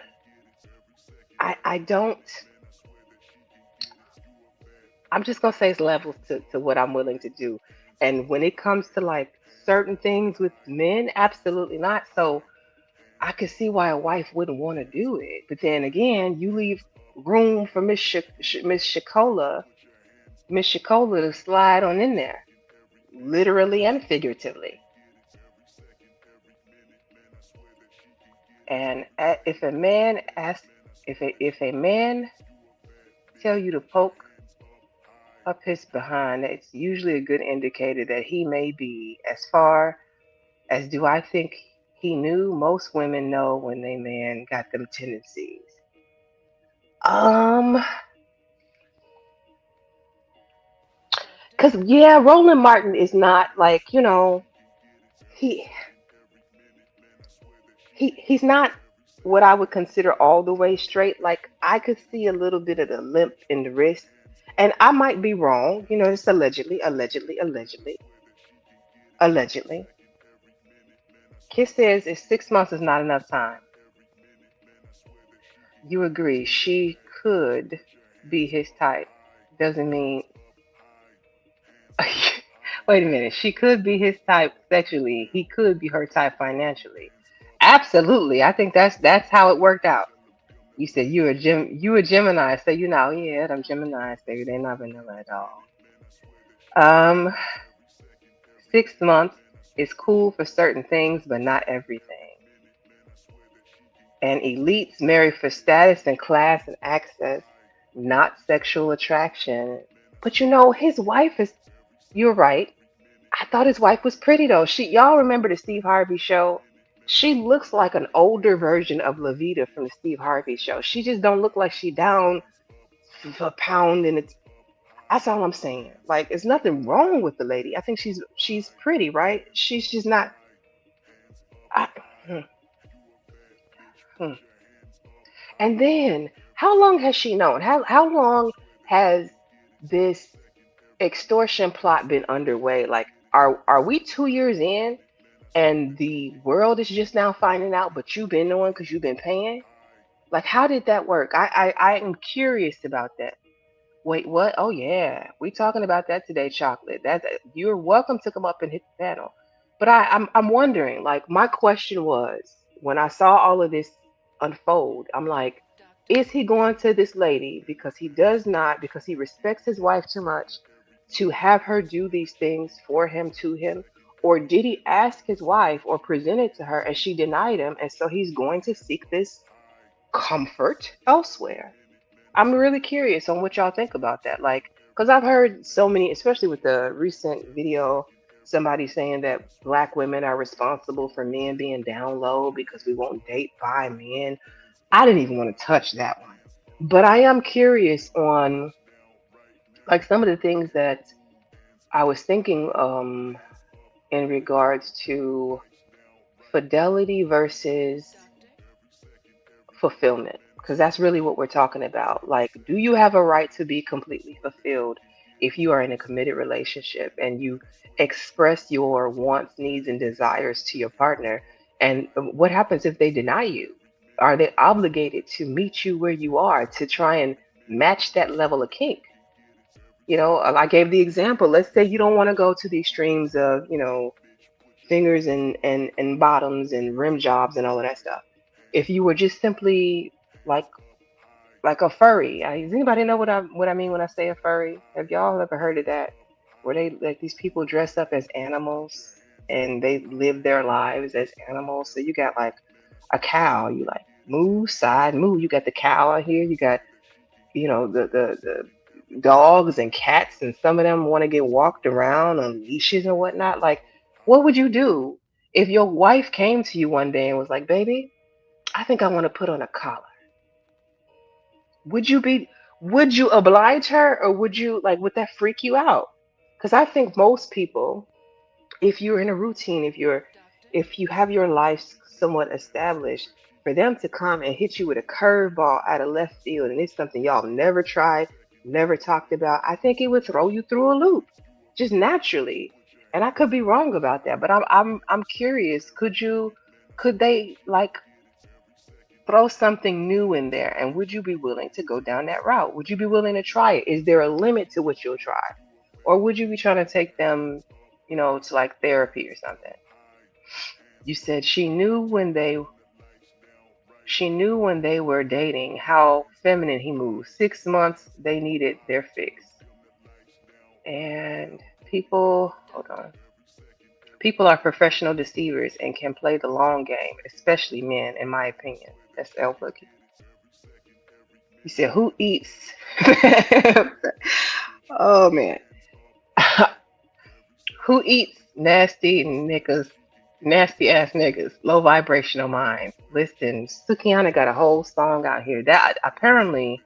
I don't I'm just gonna say it's levels to what I'm willing to do. And when it comes to like certain things with men, absolutely not. So I could see why a wife wouldn't want to do it. But then again, you leave room for Miss Shakola to slide on in there, literally and figuratively. And if a man asks, if a man tell you to poke up his behind, it's usually a good indicator that he may be. As far as do I think he knew, most women know when they man got them tendencies. Um, cause yeah, Roland Martin is not like he he's not what I would consider all the way straight. Like I could see a little bit of the limp in the wrist, and I might be wrong. It's allegedly. Kiss says if 6 months is not enough time. You agree? She could be his type. Doesn't mean. Wait a minute. She could be his type sexually. He could be her type financially. Absolutely. I think that's how it worked out. You said you a Gemini, so yeah, them Geminis, baby, they're not vanilla at all. Um, 6 months is cool for certain things, but not everything. And elites marry for status and class and access, not sexual attraction. But his wife is. You're right. I thought his wife was pretty though. Y'all remember the Steve Harvey show? She looks like an older version of Levita from the Steve Harvey show. She just don't look like she down a pound and it's. That's all I'm saying. Like, there's nothing wrong with the lady. I think she's pretty, right? She's just not. I, hmm, hmm. And then, how long has she known? How long has this extortion plot been underway? Like, are we 2 years in, and the world is just now finding out, but you've been knowing because you've been paying? Like, how did that work? I am curious about that. Wait, what? Oh yeah, we talking about that today, chocolate. You're welcome to come up and hit the panel. But I'm wondering. Like, my question was when I saw all of this unfold, I'm like, is he going to this lady because he does not because he respects his wife too much to have her do these things for him to him, or did he ask his wife or present it to her and she denied him, and so he's going to seek this comfort elsewhere? I'm really curious on what y'all think about that. Like, because I've heard so many, especially with the recent video, somebody saying that black women are responsible for men being down low because we won't date by men. I didn't even want to touch that one. But I am curious on like some of the things that I was thinking in regards to fidelity versus fulfillment, because that's really what we're talking about. Like, do you have a right to be completely fulfilled if you are in a committed relationship and you express your wants, needs, and desires to your partner? And what happens if they deny you? Are they obligated to meet you where you are to try and match that level of kink? I gave the example. Let's say you don't want to go to the extremes of, fingers and bottoms and rim jobs and all of that stuff. If you were just simply like like a furry. Does anybody know what I mean when I say a furry? Have y'all ever heard of that? Where they like these people dress up as animals and they live their lives as animals. So you got like a cow, you like move side move. You got the cow out here. You got the dogs and cats, and some of them want to get walked around on leashes and whatnot. Like, what would you do if your wife came to you one day and was like, "Baby, I think I want to put on a collar"? Would you be would you oblige her, or would that freak you out? Because I think most people, if you're in a routine, if you have your life somewhat established, for them to come and hit you with a curveball out of left field, and it's something y'all never tried, never talked about, I think it would throw you through a loop, just naturally. And I could be wrong about that, but I'm curious. Could they like throw something new in there, and would you be willing to go down that route? Would you be willing to try it? Is there a limit to what you'll try? Or would you be trying to take them, to like therapy or something? You said she knew when they were dating how feminine he moved. 6 months they needed their fix. And hold on. People are professional deceivers and can play the long game, especially men, in my opinion. That's L Boogie. You said who eats? Oh man. Who eats nasty ass niggas, low vibrational mind? Listen, Sukiana got a whole song out here. That apparently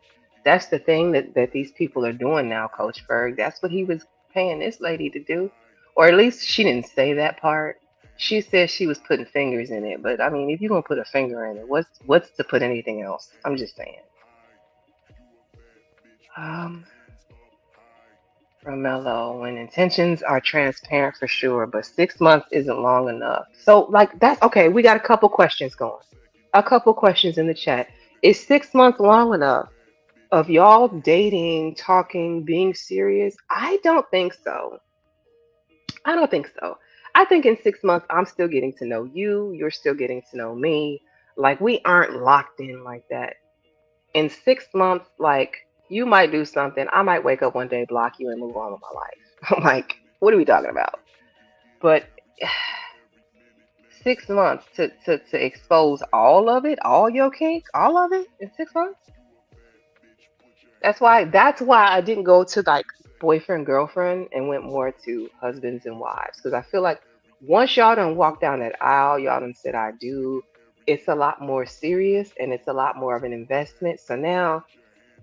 that's the thing that these people are doing now, Coach Berg. That's what he was paying this lady to do. Or at least she didn't say that part. She said she was putting fingers in it, but I mean, if you're gonna put a finger in it, what's to put anything else? I'm just saying. Um, Romello, when intentions are transparent for sure, but 6 months isn't long enough. So, like, that's okay. We got a couple questions going. A couple questions in the chat. Is 6 months long enough of y'all dating, talking, being serious? I don't think so. I don't think so. I think in 6 months, I'm still getting to know you. You're still getting to know me. Like, we aren't locked in like that. In 6 months, like, you might do something. I might wake up one day, block you, and move on with my life. I'm like, what are we talking about? But 6 months to expose all of it, all your kink, all of it in 6 months? That's why I didn't go to like boyfriend, girlfriend and went more to husbands and wives. Because I feel like once y'all done walk down that aisle, y'all done said I do, it's a lot more serious and it's a lot more of an investment. So now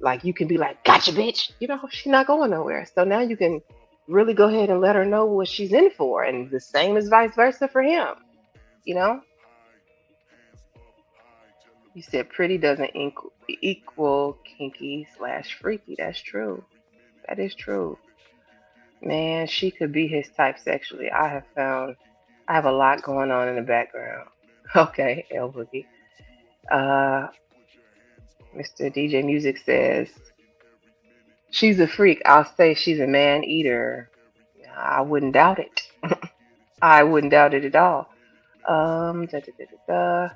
like you can be like, gotcha, bitch. She's not going nowhere. So now you can really go ahead and let her know what she's in for. And the same is vice versa for him. You know? You said pretty doesn't equal kinky slash freaky. That's true. That is true. Man, she could be his type sexually. I have a lot going on in the background. Okay, El Boogie. Uh, Mr. DJ Music says, she's a freak. I'll say she's a man eater. I wouldn't doubt it. I wouldn't doubt it at all. Da, da, da, da, da.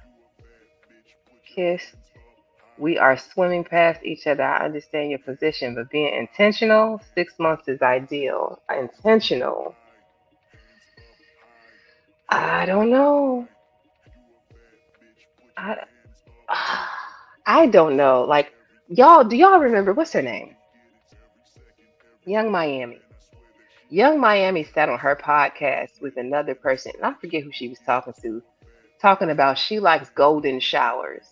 Kissed. We are swimming past each other. I understand your position, but being intentional, 6 months is ideal. Intentional. I don't know. I, I don't know. Like, do y'all remember what's her name? Young Miami. Young Miami sat on her podcast with another person, and I forget who she was talking to, talking about she likes golden showers.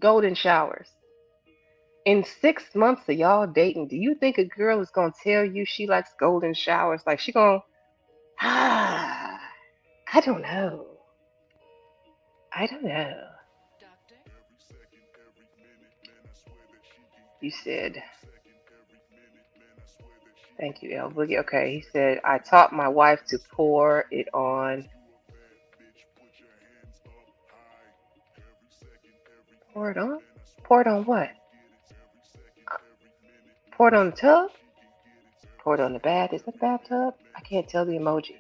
Golden showers. In 6 months of y'all dating, do you think a girl is gonna tell you she likes golden showers? Like she gonna, ah, I don't know. I don't know. You said, thank you, El Boogie. Okay, he said, I taught my wife to pour it on. Pour it on? Pour it on what? Pour it on the tub? Pour it on the bath? Is that a bathtub? I can't tell the emoji.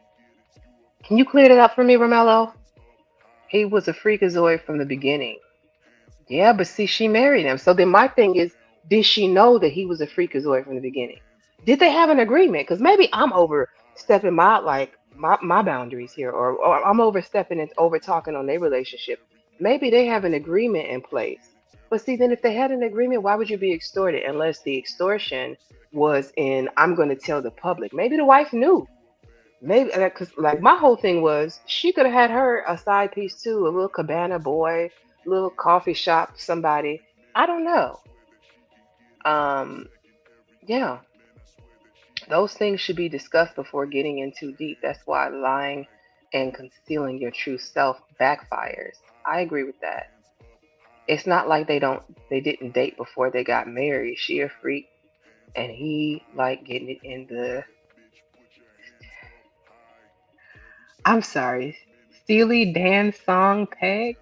Can you clear that up for me, Romello? He was a freakazoid from the beginning. Yeah, but see, she married him. So then my thing is, did she know that he was a freakazoid from the beginning? Did they have an agreement? Because maybe I'm overstepping my boundaries here, or I'm overstepping and over talking on their relationship. Maybe they have an agreement in place. But see, then if they had an agreement, why would you be extorted unless the extortion was in I'm going to tell the public? Maybe the wife knew. Maybe because like my whole thing was she could have had her a side piece too, a little cabana boy, little coffee shop, somebody. I don't know. Um, yeah, those things should be discussed before getting in too deep. That's why lying and concealing your true self backfires. I agree with that. It's not like they didn't date before they got married. She a freak and he like getting it in the I'm sorry, Steely Dan song peg.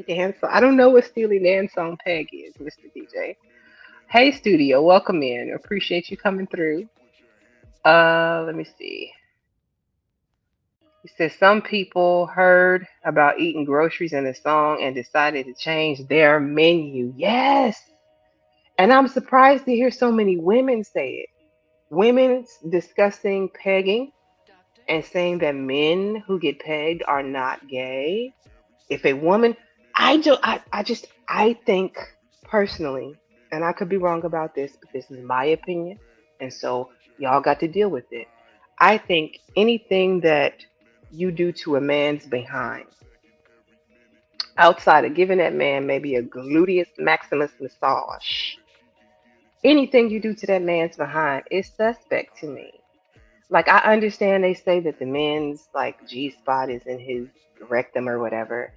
Dance. I don't know what Steely Dan song peg is, Mr. DJ. Hey, studio, welcome in. Appreciate you coming through. Let me see. He says some people heard about eating groceries in a song and decided to change their menu. Yes, and I'm surprised to hear so many women say it. Women discussing pegging and saying that men who get pegged are not gay. If a woman, I think personally, and I could be wrong about this, but this is my opinion, and so y'all got to deal with it. I think anything that you do to a man's behind, outside of giving that man maybe a gluteus maximus massage, anything you do to that man's behind is suspect to me. Like I understand they say that the men's like G spot is in his rectum or whatever.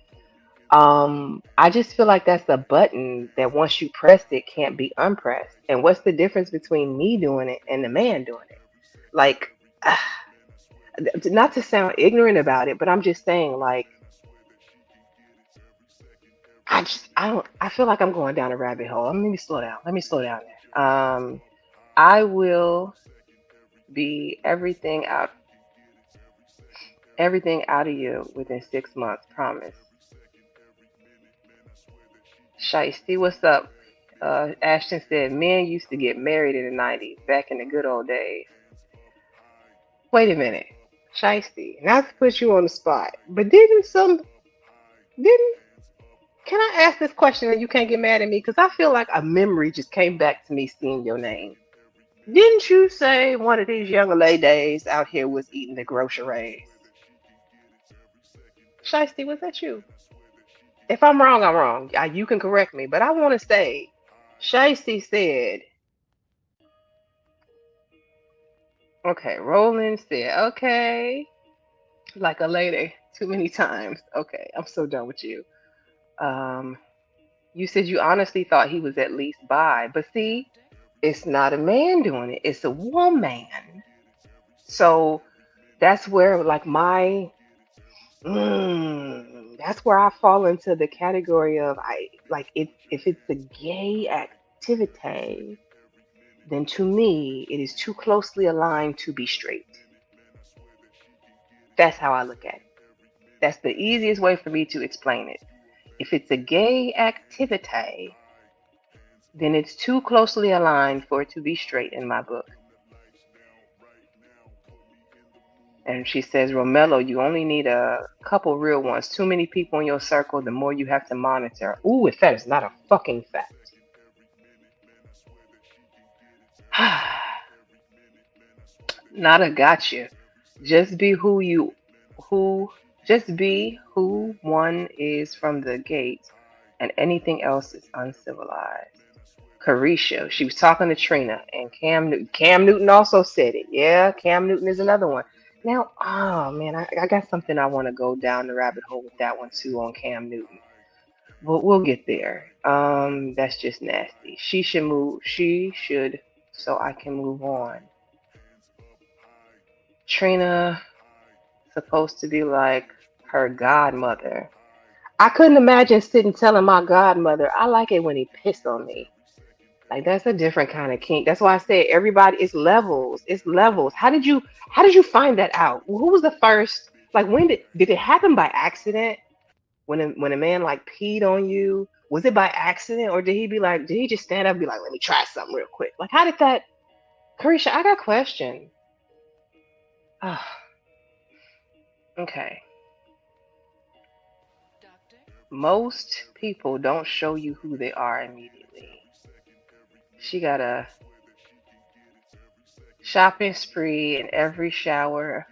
I just feel like that's a button that once you press it can't be unpressed. And what's the difference between me doing it and the man doing it? Like, not to sound ignorant about it, but I'm just saying, like, I feel like I'm going down a rabbit hole. Let me slow down. Let me slow down there. I will be everything out of you within 6 months, promise. Shiesty, what's up? Ashton said men used to get married in the 90s, back in the good old days. Wait a minute. Shiesty, not to put you on the spot, but didn't, can I ask this question and you can't get mad at me? Because I feel like a memory just came back to me seeing your name. Didn't you say one of these young ladies out here was eating the groceries? Shiesty, was that you? If I'm wrong, I'm wrong. You can correct me, but I want to say, Shiesty said, okay, Roland said, okay, like a lady too many times. Okay, I'm so done with you. Um, you said you honestly thought he was at least bi, but see, it's not a man doing it; it's a woman. So that's where like that's where I fall into the category of I like it. If it's a gay activity, then to me it is too closely aligned to be straight. That's how I look at it. That's the easiest way for me to explain it. If it's a gay activity, then it's too closely aligned for it to be straight in my book. And she says, Romello, you only need a couple real ones. Too many people in your circle, the more you have to monitor. Ooh, if that is not a fucking fact. Nada got you. Just be who, just be who one is from the gate, and anything else is uncivilized. Carisha. She was talking to Trina and Cam Newton. Cam Newton also said it. Yeah, Cam Newton is another one. Now, oh man, I got something I want to go down the rabbit hole with that one too on Cam Newton. We'll get there. That's just nasty. She should move. She should, so I can move on. Trina supposed to be like her godmother. I couldn't imagine sitting telling my godmother, I like it when he pissed on me. Like that's a different kind of kink. That's why I said everybody it's levels. It's levels. How did you find that out? Who was the first? Like when did it happen by accident? when a man like peed on you? Was it by accident, or did he be like, did he just stand up and be like, let me try something real quick? Like, how did that? Carisha, I got a question. Ah, okay. Most people don't show you who they are immediately. She got a shopping spree in every shower.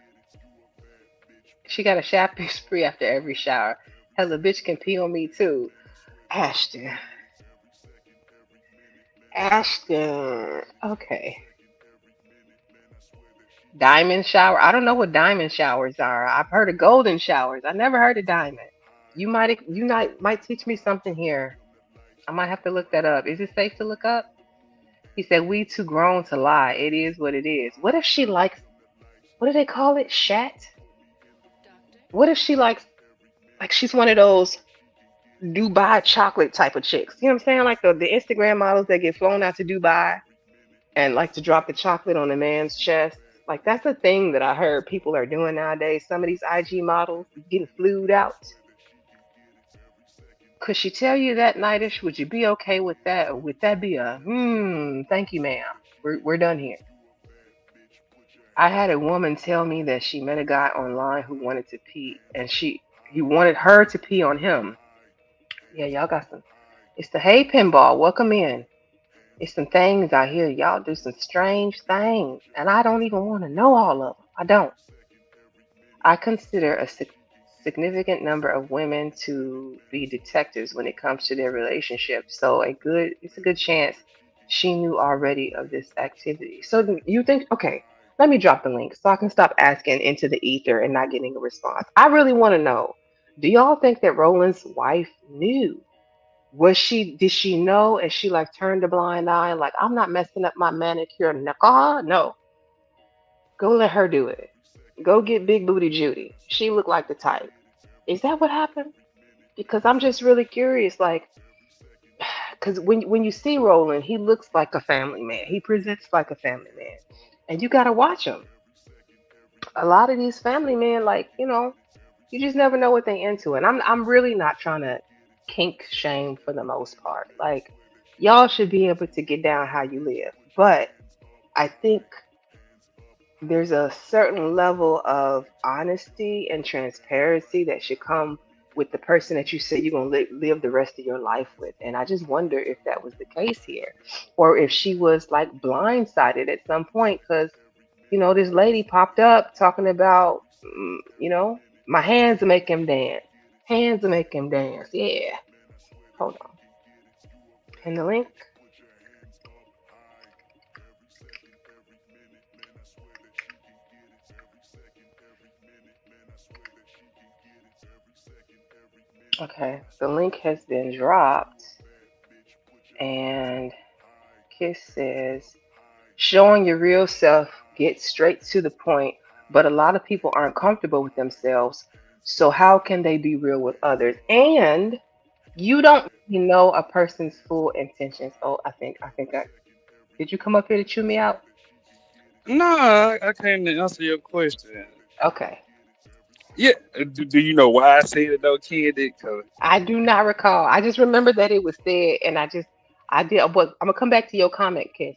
She got a shopping spree after every shower. Hell, a bitch can pee on me too. Ashton. Ashton. Okay. Diamond shower. I don't know what diamond showers are. I've heard of golden showers. I never heard of diamond. You might teach me something here. I might have to look that up. Is it safe to look up? He said we too grown to lie. It is what it is. What if she likes, what do they call it? Shat? What if she likes, like she's one of those Dubai chocolate type of chicks. You know what I'm saying? Like the Instagram models that get flown out to Dubai and like to drop the chocolate on a man's chest. Like that's a thing that I heard people are doing nowadays. Some of these IG models getting flued out. Could she tell you that nightish? Would you be okay with that? Or would that be a thank you, ma'am. We're done here. I had a woman tell me that she met a guy online who wanted to pee and he wanted her to pee on him. Yeah, y'all got some. It's the Hey Pinball. Welcome in. It's some things I hear y'all do some strange things, and I don't even want to know all of them. I don't. I consider a significant number of women to be detectives when it comes to their relationship. So it's a good chance she knew already of this activity. So you think, okay, let me drop the link so I can stop asking into the ether and not getting a response. I really want to know. Do y'all think that Roland's wife knew? Did she know and she like turned a blind eye like I'm not messing up my manicure? No. Go let her do it. Go get Big Booty Judy. She looked like the type. Is that what happened? Because I'm just really curious, like, because when you see Roland, he looks like a family man. He presents like a family man, and you gotta watch him. A lot of these family men, like you just never know what they into, and I'm really not trying to kink shame for the most part. Like, y'all should be able to get down how you live, but I think there's a certain level of honesty and transparency that should come with the person that you say you're going to live the rest of your life with. And I just wonder if that was the case here, or if she was like blindsided at some point because, this lady popped up talking about, my hands make him dance. Hands make him dance. Yeah. Hold on. And the link. Okay, the link has been dropped, and Kiss says, showing your real self, get straight to the point, but a lot of people aren't comfortable with themselves, so how can they be real with others? And you don't really know a person's full intentions. Oh, I did you come up here to chew me out? No, I can't answer your question. Okay. Yeah, do you know why I said it though, kid? Cause I do not recall. I just remember that it was said, and I did, but I'm gonna come back to your comment, Kiss.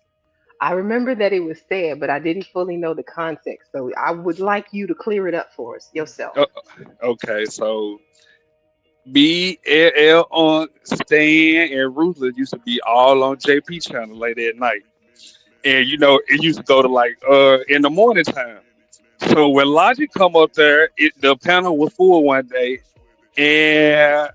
I remember that it was said, but I didn't fully know the context. So I would like you to clear it up for us yourself. uh, okay, so BLL on Stan and Ruthless used to be all on JP channel late at night, and it used to go to like in the morning time. So when Logic come up there, the panel was full one day, and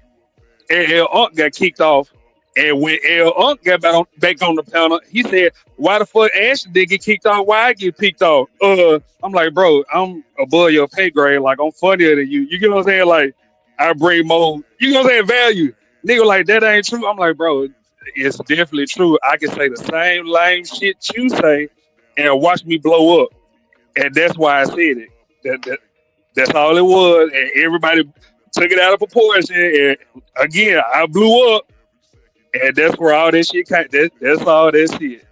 L Unk got kicked off. And when L Unk got back on the panel, he said, "Why the fuck Ashley did get kicked off? Why I get picked off?" I'm like, bro, I'm above your pay grade. Like, I'm funnier than you. You get what I'm saying? Like, I bring more. You know what I'm saying? Value. Nigga, like that ain't true. I'm like, bro, it's definitely true. I can say the same lame shit you say, and watch me blow up. And that's why I said it. That's all it was. And everybody took it out of proportion. And again, I blew up. And that's where all that shit came. That's all that shit.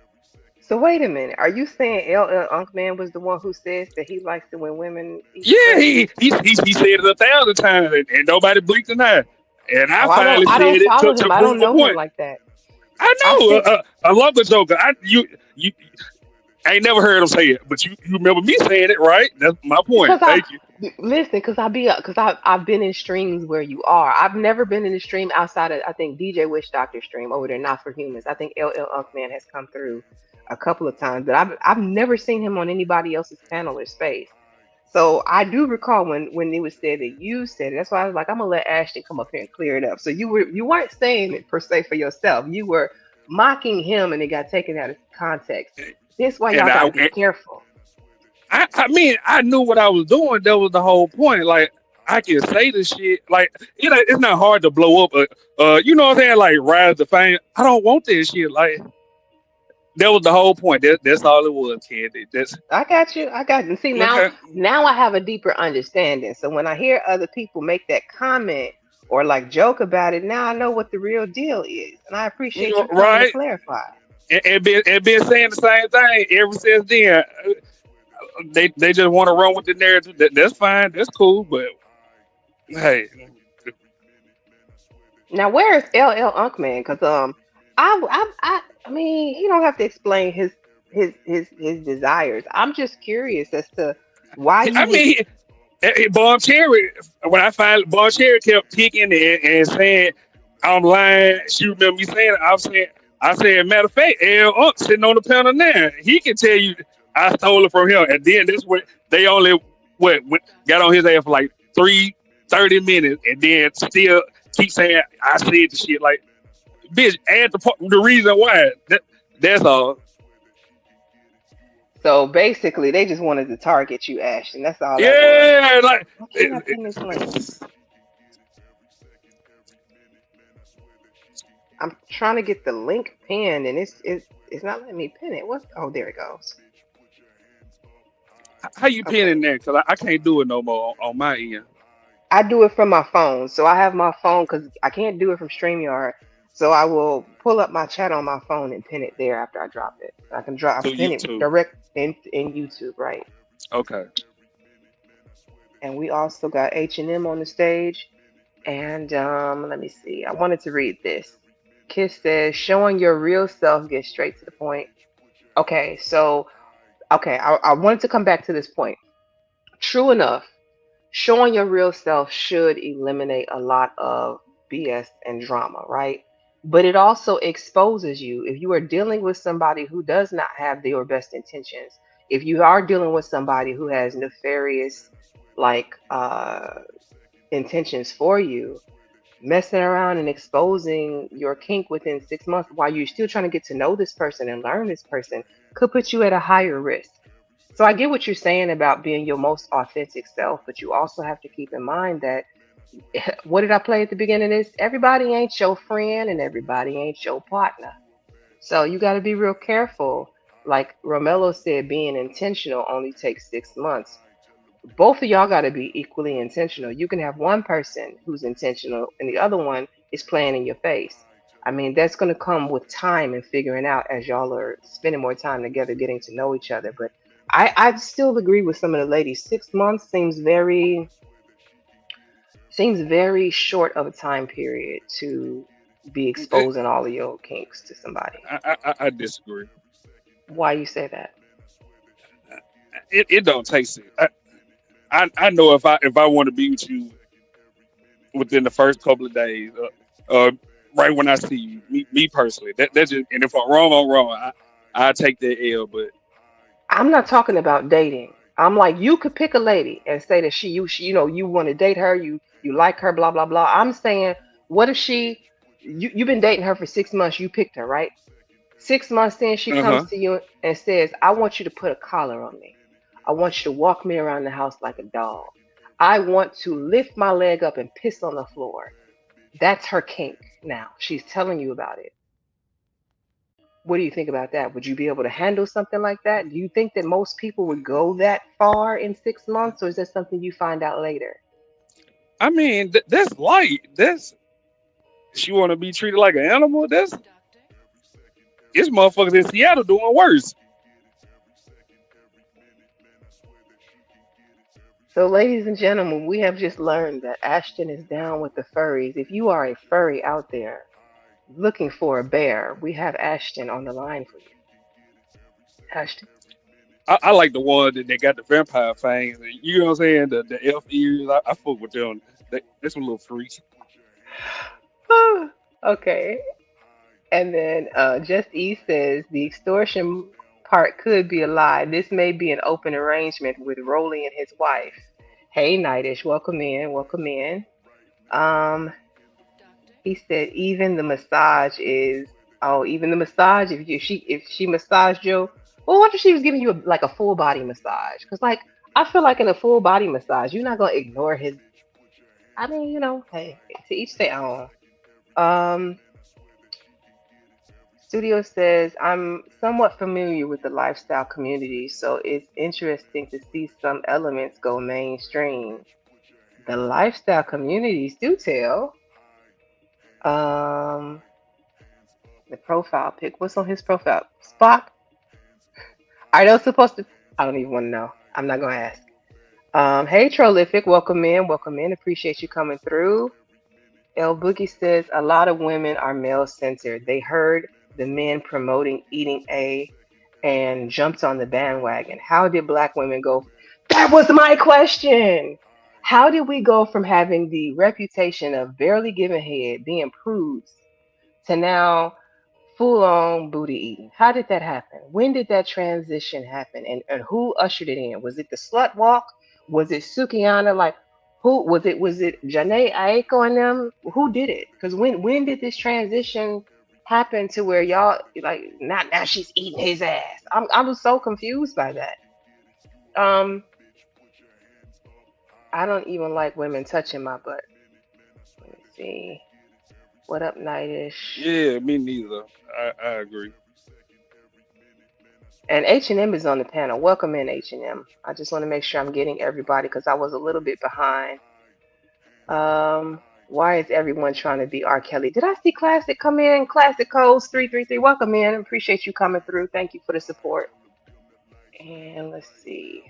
So wait a minute. Are you saying LL Unkman was the one who says that he likes it when women eat Yeah, crack? he said it 1,000 times, and nobody blinked an eye. And I Oh, I don't finally I don't said it follow to him. I prove don't a know him point. like that. I I know see. a local joker. You I ain't never heard him say it, but you remember me saying it, right? That's my point. Because I Thank you. listen, because I've been in streams where you are. I've never been in a stream outside of I think DJ Wish Doctor stream over there, not for humans. I think LL Unkman has come through a couple of times, but I've never seen him on anybody else's panel or space. So I do recall when it was said that you said it. That's why I was like, I'm gonna let Ashton come up here and clear it up. So you weren't saying it per se for yourself. You were mocking him, and it got taken out of context. That's why And y'all got to be careful. I mean, I knew what I was doing. That was the whole point. Like, I can say the shit. Like, it's not hard to blow up. You know what I'm saying? Like, rise to fame. I don't want that shit. Like, that was the whole point. That's all it was, kid. That's I got you. I got you. See now, okay. now I have a deeper understanding. So when I hear other people make that comment or like joke about it, now I know what the real deal is, and I appreciate you coming to Right? clarify. And been saying the same thing ever since then. They just want to run with the narrative. That's fine. That's cool. But hey, Now where is LL Unkman? Because I mean he don't have to explain his desires. I'm just curious as to why you I would. mean, Bob Cherry. When I find Bob Cherry kept picking and saying, "I'm lying." She remember me saying it. I said, matter of fact, L. Unk sitting on the panel now. He can tell you I stole it from him. And then that's what they only got on his ass for like 30 minutes, and then still keep saying I said the shit. Like, bitch, add the reason why. That's all. So basically, they just wanted to target you, Ashton. That's all that was. Yeah, like Why can't I pin this link? I'm trying to get the link pinned, and it's not letting me pin it. What? Oh, there it goes. how you pin Okay. in there? Cause I can't do it no more on my end. I do it from my phone. So I have my phone because I can't do it from StreamYard. So I will pull up my chat on my phone and pin it there after I drop it. I can drop, I Through pin it YouTube. direct in YouTube, right? Okay. And we also got H&M on the stage. And let me see. I wanted to read this. Kiss says, showing your real self, get straight to the point. Okay, so okay, I wanted to come back to this point. True enough, showing your real self should eliminate a lot of BS and drama, right? But it also exposes you if you are dealing with somebody who does not have your best intentions. If you are dealing with somebody who has nefarious, like, intentions for you, messing around and exposing your kink within 6 months while you're still trying to get to know this person and learn this person could put you at a higher risk. So I get what you're saying about being your most authentic self, but you also have to keep in mind that what did I play at the beginning of this? Everybody ain't your friend and everybody ain't your partner. So you got to be real careful. Like Romello said, being intentional only takes 6 months. Both of y'all got to be equally intentional. You can have one person who's intentional and the other one is playing in your face. I mean, that's going to come with time and figuring out as y'all are spending more time together, getting to know each other. But I still agree with some of the ladies. 6 months seems very short of a time period to be It, exposing all of your kinks to somebody. I disagree. Why you say that? It don't take it. I know if I want to be with you within the first couple of days, right when I see you, me personally, that's just. And if I'm wrong, I'm wrong. I take that L. But I'm not talking about dating. I'm like you could pick a lady and say that she you want to date her, you like her, blah blah blah. I'm saying, what if you've been dating her for 6 months, you picked her, right? 6 months in, she comes uh-huh. to you and says, I want you to put a collar on me. I want you to walk me around the house like a dog. I want to lift my leg up and piss on the floor. That's her kink now. She's telling you about it. What do you think about that? Would you be able to handle something like that? Do you think that most people would go that far in 6 months, or is that something you find out later? I mean, that's light. That's she want to be treated like an animal. It's motherfuckers in Seattle doing worse. So, ladies and gentlemen, we have just learned that Ashton is down with the furries. If you are a furry out there looking for a bear, we have Ashton on the line for you. Ashton. I like the one that they got the vampire fangs. You know what I'm saying? The elf ears. I fuck with them. That's some little freaks. Okay. And then Just E says the extortion part could be a lie. This may be an open arrangement with Rolly and his wife. Hey, Nightish, welcome in, welcome in. Um, he said even the massage is even the massage if she massaged you. Well, what if she was giving you like a full body massage? Because like I feel like in a full body massage, you're not gonna ignore his. I mean, hey, to each their own. Um, Studio says, I'm somewhat familiar with the lifestyle community, so it's interesting to see some elements go mainstream. The lifestyle communities do tell. Um, the profile pic. What's on his profile? Spock? Are those supposed to? I don't even want to know. I'm not going to ask. Hey, Trollific. Welcome in. Welcome in. Appreciate you coming through. El Boogie says, a lot of women are male centered. They heard the men promoting eating A and jumped on the bandwagon. How did black women go? That was my question. How did we go from having the reputation of barely giving head, being prudes, to now full on booty eating? How did that happen? When did that transition happen? And who ushered it in? Was it the slut walk? Was it Sukiana? Like who was it? Was it Janae Aiko and them? Who did it? Because when did this transition happen to where y'all like not now she's eating his ass? I was so confused by that. Um, I don't even like women touching my butt. Let me see. What up, Nightish? Yeah, me neither. I agree. And H&M is on the panel. Welcome in, H&M. I just want to make sure I'm getting everybody because I was a little bit behind. Why is everyone trying to be R. Kelly? Did I see Classic come in? Classic Codes 333. Welcome in. Appreciate you coming through. Thank you for the support. And let's see.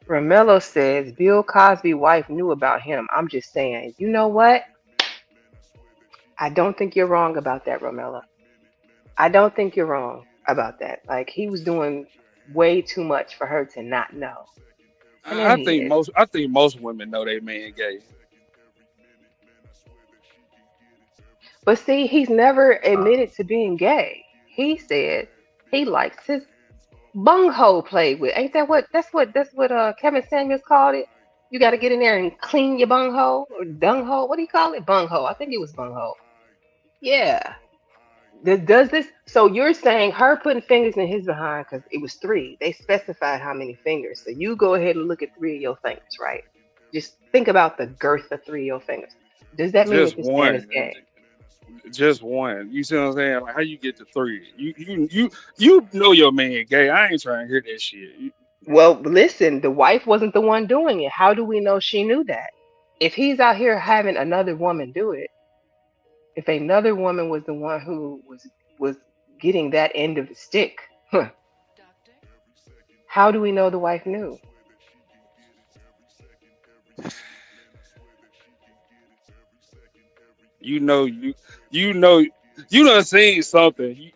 Romello says Bill Cosby's wife knew about him. I'm just saying. You know what? I don't think you're wrong about that, Romello. I don't think you're wrong about that. Like he was doing way too much for her to not know. And then I he think is. most women know they man gay. But see, he's never admitted to being gay. He said he likes his bunghole played with. Ain't that what that's what Kevin Samuels called it? You gotta get in there and clean your bunghole or dunghole. What do you call it? Bunghole. I think it was bunghole. Yeah. Does this so you're saying her putting fingers in his behind because it was three. They specified how many fingers. So you go ahead and look at three of your fingers, right? Just think about the girth of three of your fingers. Does that mean that Just this man is one. gay? Just one. You see what I'm saying? Like how you get to three? You know your man gay. I ain't trying to hear that shit. Well, listen, the wife wasn't the one doing it. How do we know she knew that? If he's out here having another woman do it, if another woman was the one who was getting that end of the stick, huh, how do we know the wife knew? You know you know you done seen something.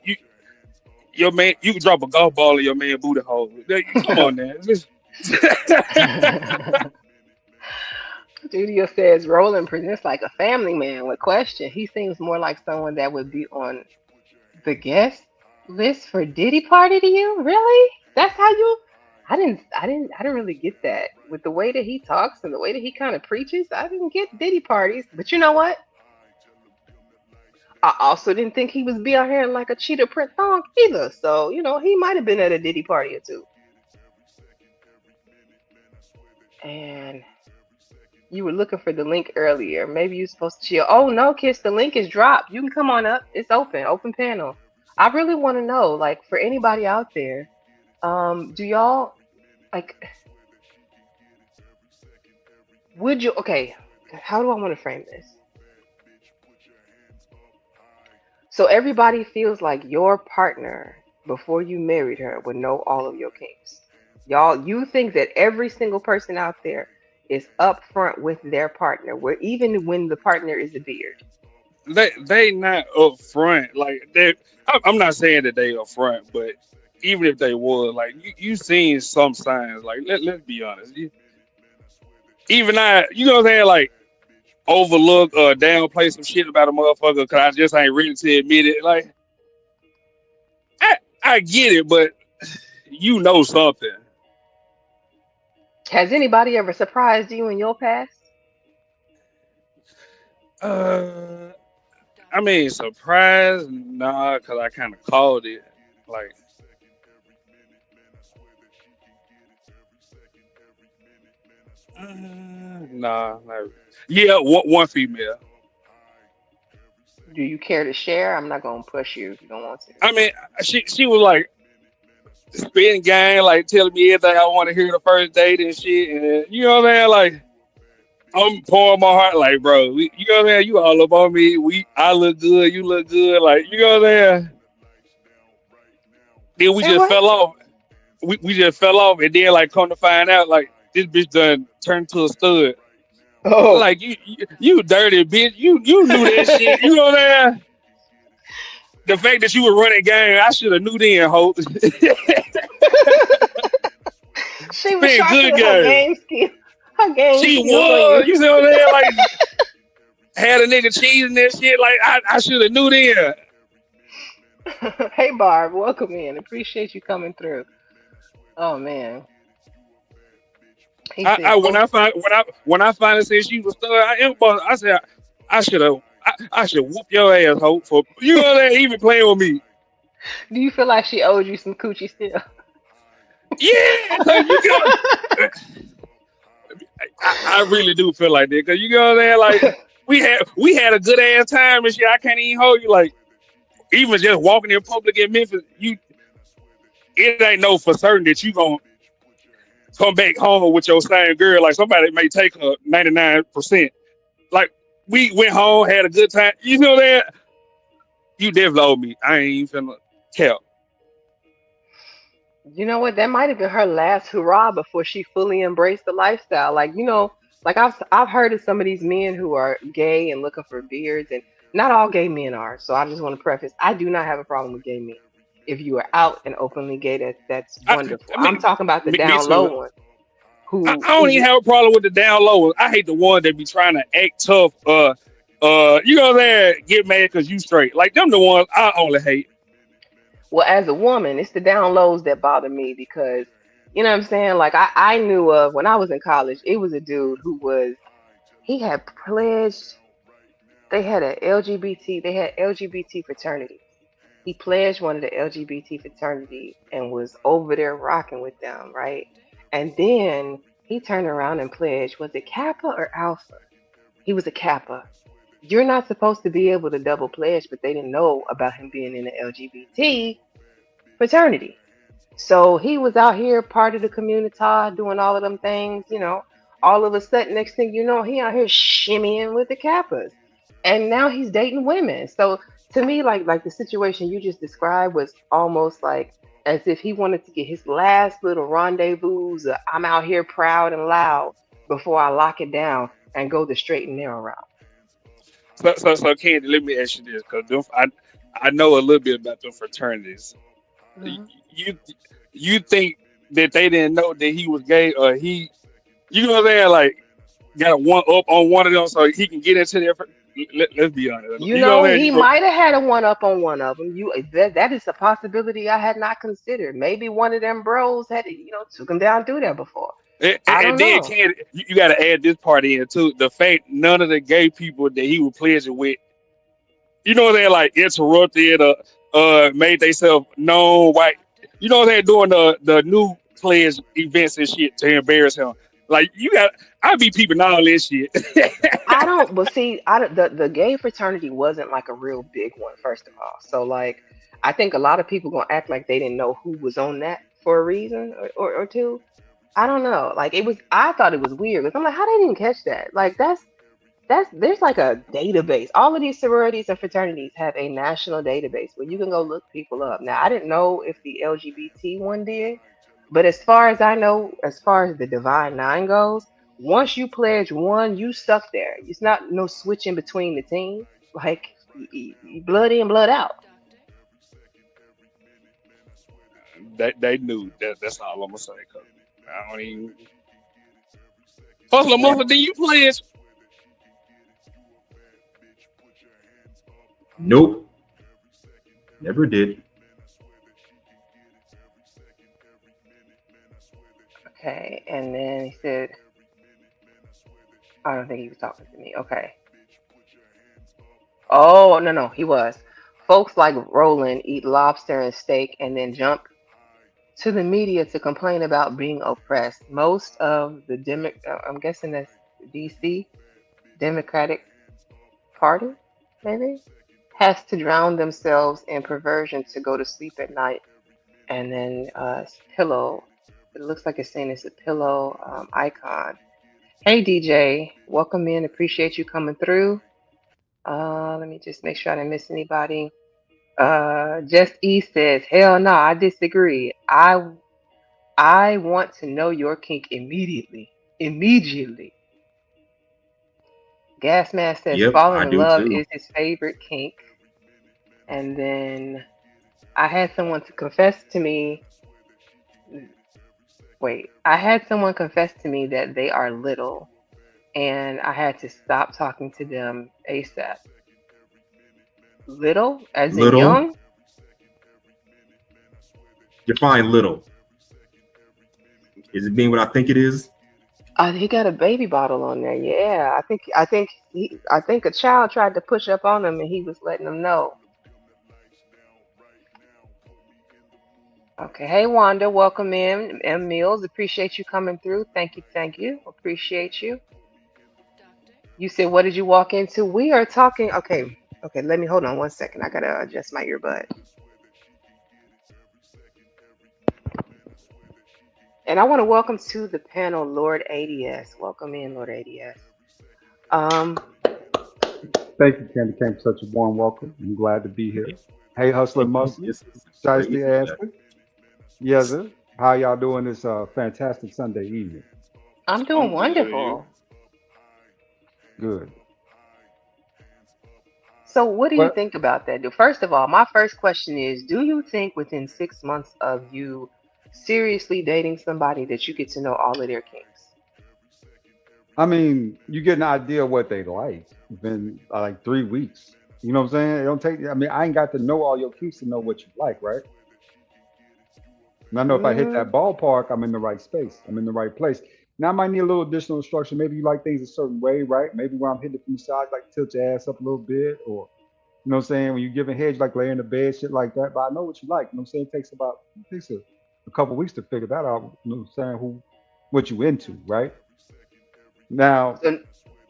Your man you can drop a golf ball in your man booty hole. Come on now. Studio says Roland presents like a family man with question. He seems more like someone that would be on the guest list for Diddy party to you. Really? That's how you I didn't really get that. With the way that he talks and the way that he kind of preaches, I didn't get Diddy parties. But you know what? I also didn't think he was be out here in like a cheetah print thong either. So, he might have been at a Diddy party or two. And you were looking for the link earlier. Maybe you're supposed to chill. Oh no, Kiss, the link is dropped. You can come on up. It's open panel. I really want to know, like, for anybody out there, do y'all like would you okay, how do I want to frame this? So everybody feels like your partner before you married her would know all of your kinks. Y'all, you think that every single person out there is upfront with their partner, where even when the partner is a beard. They not up front. Like they, I'm not saying that they up front, but even if they was, like you seen some signs. Like let's be honest. Even you know what I'm saying? Like overlook or downplay some shit about a motherfucker because I just ain't ready to admit it. Like I get it, but you know something. Has anybody ever surprised you in your past? Uh, I mean, surprise, nah, because I kind of called it. Like, nah, not, yeah, one female. Do you care to share? I'm not gonna push you if you don't want to. I mean, she was like spitting game, like telling me everything I want to hear the first date and shit, and you know what I'm saying? Like, I'm pouring my heart, like, bro, you know what I'm saying? You all up on me. I look good, you look good, like, you know what I'm saying? Then we And just what? fell off. We just fell off, and then like come to find out, like this bitch done turned to a stud. Oh. Like you dirty bitch. You knew that shit. You know what I'm saying? The fact that you were running game, I should have knew then, Hope. She was Been good sharpening game. her game She skills on was. you. You see what I'm saying? Like had a nigga cheating that shit. Like I should have knew then. Hey Barb, welcome in. Appreciate you coming through. Oh man. He I said, when oh, I finally said she was stud, I am. I said I should have. I should whoop your ass, Hope, for you know that even playing with me. do you feel like she owed you some coochie still? Yeah, cause you got. I really do feel like that, cause you know what I'm saying. Like we had a good ass time and shit. I can't even hold you. Like even just walking in public in Memphis, it ain't no for certain that you gonna come back home with your same girl. Like somebody may take her 99%. Like we went home, had a good time. You know that you definitely owe me. I ain't even finna count. You know what? That might have been her last hurrah before she fully embraced the lifestyle. Like, like I've heard of some of these men who are gay and looking for beards, and not all gay men are. So I just want to preface, I do not have a problem with gay men. If you are out and openly gay, that's I, wonderful. I I'm mean, talking about the me down too. low one I don't even who have a problem with the down low. I hate the one that be trying to act tough. You know what I'm saying? Get mad because you straight. Like them the ones I only hate. well, as a woman, it's the down lows that bother me because you know what I'm saying? Like I knew of when I was in college, it was a dude who was he had pledged they had LGBT fraternities. He pledged one of the LGBT fraternities and was over there rocking with them, right? And then he turned around and pledged, was it Kappa or Alpha? He was a Kappa. You're not supposed to be able to double pledge, but they didn't know about him being in the LGBT fraternity. So he was out here, part of the community, doing all of them things, All of a sudden, next thing you know, he out here shimmying with the Kappas. And now he's dating women. So to me, like the situation you just described was almost like as if he wanted to get his last little rendezvous. I'm out here proud and loud before I lock it down and go the straight and narrow route. So Candy, let me ask you this, because I know a little bit about them fraternities. Mhm. You you think that they didn't know that he was gay, or you know what I'm saying? Like got one up on one of them so he can get into there. Let's be honest. You You know what know, I'm saying? he might have had a one up on one of them. That is a possibility I had not considered. Maybe one of them bros had took him down through there before. I And don't then know. Candy, you got to add this part in too. The fact none of the gay people that he was pleasing with, you know, they like interrupted or made themselves known. White, you know, they're doing the new players events and shit to embarrass him. Like I be peeping all this shit. I don't. But see, the gay fraternity wasn't like a real big one. First of all, so like I think a lot of people gonna act like they didn't know who was on that for a reason or two. I don't know. Like it was. I thought it was weird because I'm like, how they didn't catch that? Like that's there's like a database. All of these sororities and fraternities have a national database where you can go look people up. Now, I didn't know if the LGBT one did, But as far as I know, as far as the Divine Nine goes, once you pledge one, you stuck there. It's not no switching between the teams. Like blood in, blood out. They knew that. That's all I'm gonna say. Cause I don't even. Hustler, mother, then you pledge. Nope, never did. Okay, and then he said, I don't think he was talking to me. Okay. Oh, no, no, he was. Folks like Roland eat lobster and steak and then jump to the media to complain about being oppressed. Most of the I'm guessing that's DC, Democratic Party, maybe, has to drown themselves in perversion to go to sleep at night. And then it's pillow. It looks like it's saying it's a pillow icon. Hey DJ, welcome in. Appreciate you coming through. Let me just make sure I didn't miss anybody. Just E says, hell no, I disagree. I want to know your kink immediately. Immediately. Gasman says Yep, falling I in do love too. is his favorite kink. And then I had someone to confess to me. Wait, I had someone confess to me that they are little, and I had to stop talking to them ASAP. Little, as in Little, young? define little. Is it being what I think it is? He got a baby bottle on there. Yeah, I think a child tried to push up on him, and he was letting them know. Okay, hey Wanda, welcome in. M Mills, appreciate you coming through. Thank you, appreciate you. You said, what did you walk into? We are talking. Okay, okay, let me hold on 1 second. I gotta adjust my earbud. And I want to welcome to the panel Lord ADS. Welcome in, Lord ADS. Um, Thank you, Candy Cane, for such a warm welcome. I'm glad to be here. Hey, Hustler Thank you. Muslim, Yes, it's Shiesty great. Ashton. Yes, sir. How y'all doing this fantastic Sunday evening? I'm doing I'm good. You? wonderful. Good. So, what do you Well, think about that? First of all, my first question is, do you think within 6 months of you seriously dating somebody that you get to know all of their kinks? I mean, you get an idea of what they like within like 3 weeks. You know what I'm saying? It don't take. I mean, I ain't got to know all your kinks to know what you like, right? And I know if I hit that Mm, ballpark, I'm in the right space. I'm in the right place. Now I might need a little additional instruction. Maybe you like things a certain way, right? Maybe when I'm hitting it from the side, like tilt your ass up a little bit, or you know what I'm saying? When you're giving head, you like laying in the bed, shit like that. But I know what you like. You know what I'm saying? It takes a couple weeks to figure that out. You know what I'm saying? What you into, right? Now, so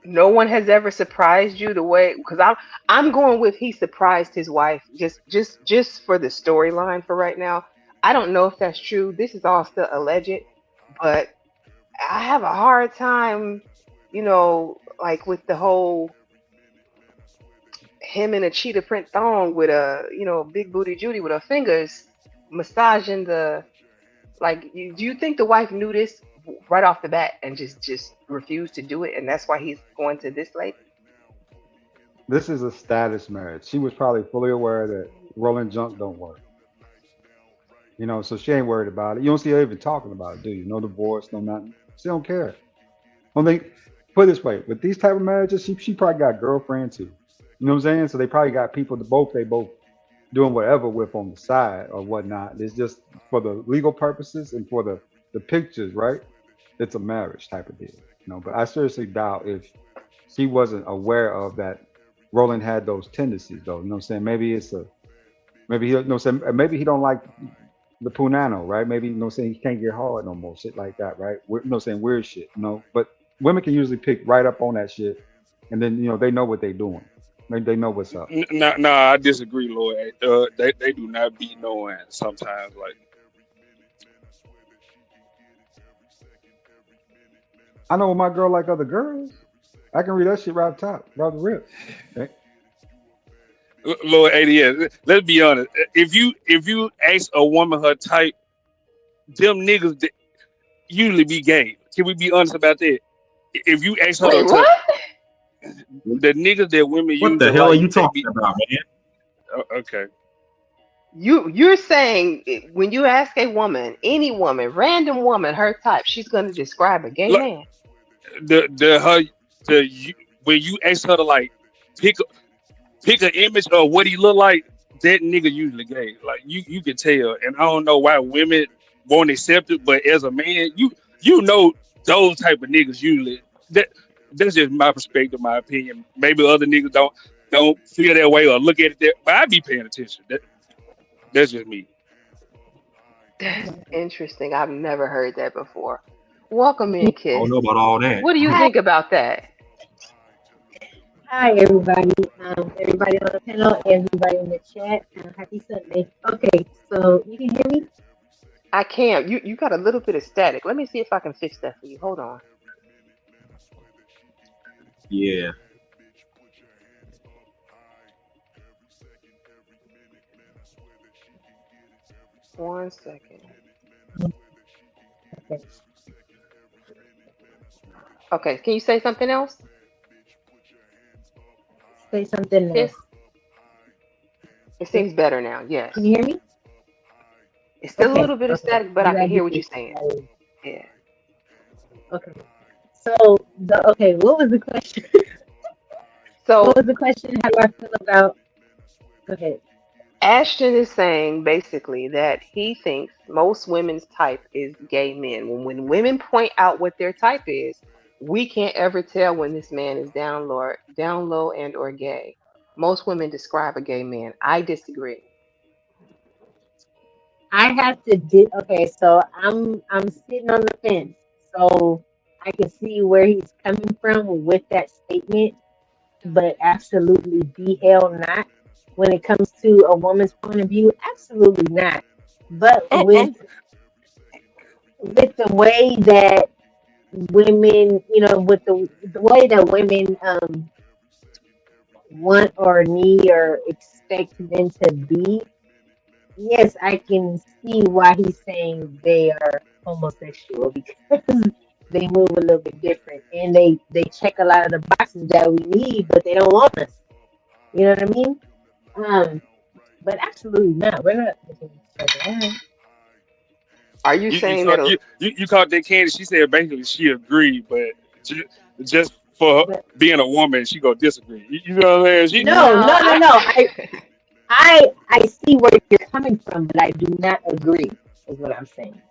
no one has ever surprised you the way because I'm going with he surprised his wife just for the storyline for right now. I don't know if that's true. This is all still alleged, but I have a hard time, like with the whole him in a cheetah print thong with a big booty Judy with her fingers massaging the like. Do you think the wife knew this right off the bat and just refused to do it, and that's why he's going to this lady? this is a status marriage. She was probably fully aware that rolling junk don't work. So she ain't worried about it. You don't see her even talking about it, do you? No divorce, no nothing. She don't care. I mean, put it this way, with these type of marriages, she probably got a girlfriend too. You know what I'm saying? So they probably got people that they both doing whatever with on the side or whatnot. It's just for the legal purposes and for the pictures, right? It's a marriage type of deal. But I seriously doubt if she wasn't aware of that Roland had those tendencies though. You know what I'm saying? Maybe he, you know what I'm saying, maybe he don't like the punano, right? Maybe saying he can't get hard no more, shit like that, right? Saying weird shit. But women can usually pick right up on that shit, and then they know what they're doing. They know what's up. No, I disagree, Lord. They do not be knowing sometimes. Like I know when my girl like other girls, I can read that shit right up top, right the rip. Okay? Lord ADS. Let's be honest. If you ask a woman her type, them niggas that usually be gay. Can we be honest about that? If you ask her Wait, to what? the niggas that women What the usually hell are like, you they talking be about, man? okay. You're saying when you ask a woman, any woman, random woman, her type, she's going to describe a gay Look, man. the her the you, when you ask her to like pick pick an image of what he look like, that nigga usually gay. Like you can tell, and I don't know why women won't accept it, but as a man, you know those type of niggas usually that that's just my perspective, my opinion. Maybe other niggas don't feel that way or look at it that, but I be paying attention. That's just me. That's interesting. I've never heard that before. Welcome in, I don't Kiss. know about all that. What do you Hi, think about that? hi everybody. Everybody on the panel, everybody in the chat. Happy Sunday. Okay, so you can hear me? I can't. You got a little bit of static. Let me see if I can fix that for you. Hold on. Yeah. One second. Okay. Okay, can you say something else? Say something Kiss? else. It seems better now. Yes. Can you hear me? It's still a Okay, little bit of okay. static, but You I can gotta hear get what you're this. saying. Yeah. Okay. So okay, what was the question? So What was the question? How do I feel about? Go ahead. Ashton is saying basically that he thinks most women's type is gay men. When women point out what their type is, we can't ever tell when this man is down low and or gay. Most women describe a gay man. I disagree. I have to okay, so I'm sitting on the fence. So I can see where he's coming from with that statement, but absolutely be hell not. When it comes to a woman's point of view, absolutely not. But Oh, with the way that women, with the way that women want or need or expect men to be, yes, I can see why he's saying they are homosexual because they move a little bit different and they check a lot of the boxes that we need, but they don't want us. You know what I mean? Um, but absolutely not. We're not looking at each other. Are you you saying caught that? you caught that Candy. She said basically she agreed, but just for But being a woman, she gonna disagree. You know what I'm saying? She No, no, no, no, I. no. I see where you're coming from, but I do not agree. Is what I'm saying.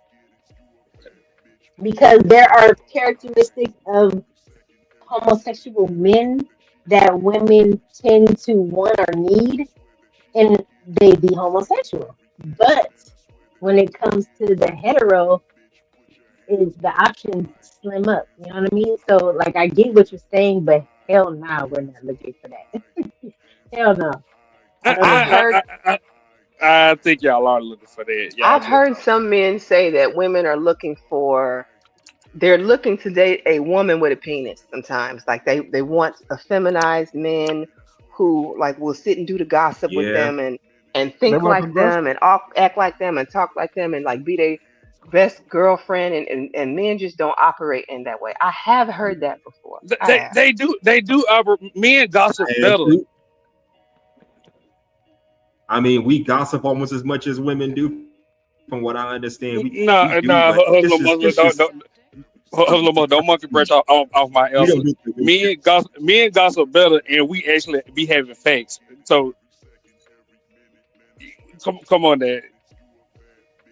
Because there are characteristics of homosexual men that women tend to want or need, and they be homosexual. But when it comes to the hetero, is the options slim up. You know what I mean? So like I get what you're saying, but hell no, we're not looking for that. Hell no. I don't I've agree. heard I think y'all are looking for that. Y'all I've just heard talking. some men say that women are they're looking to date a woman with a penis sometimes. Like they want a feminized man who like will sit and do the gossip with Yeah. them and They think want like them progressive. and act like them and talk like them and like be their best girlfriend and men just don't operate in that way. I have heard that before. I have. They do. Men gossip And better. I mean, we gossip almost as much as women do, from what I understand. We Nah, do, nah. but Hustle, muscle, don't monkey branch off my we answer. don't do Men gossip better, and we actually be having facts. So come on, there.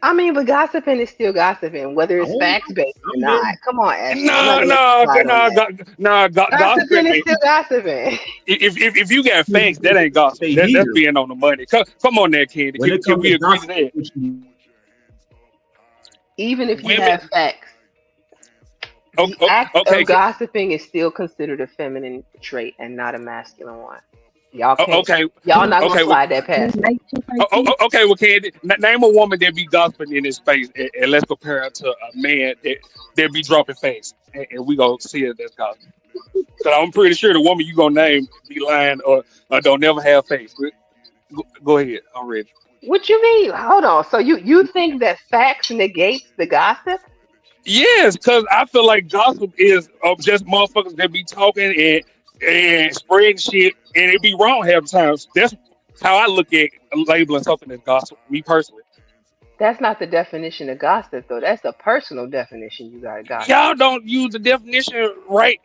I mean, but gossiping is still gossiping, whether I it's don't know. facts based or Some not. men, Come on, Ashton. I'm not No, gonna let you no, slide on no, that. gossiping. Gossiping is still gossiping. If you got facts, that ain't gossip. stay That's here. being on the money. Come on, there, Candy. When it Can comes we to agree to gossip, that? Even if you Women. have facts, the act Okay. of gossiping is still considered a feminine trait and not a masculine one. Y'all can't. Okay. Y'all not gonna Okay. slide that past me. Okay. Well, Candy, name a woman that be gossiping in this space, and let's compare her to a man that be dropping facts, and we gonna see if that's gossip. Cause I'm pretty sure the woman you gonna name be lying or don't never have facts. Go ahead. I'm ready. What you mean? Hold on. So you think that facts negates the gossip? Yes, because I feel like gossip is just motherfuckers that be talking and spreading shit, and it be wrong half the times. That's how I look at labeling something as gossip. Me personally, That's not the definition of gossip, though. That's the personal definition you got of gossip. y'all don't use the definition right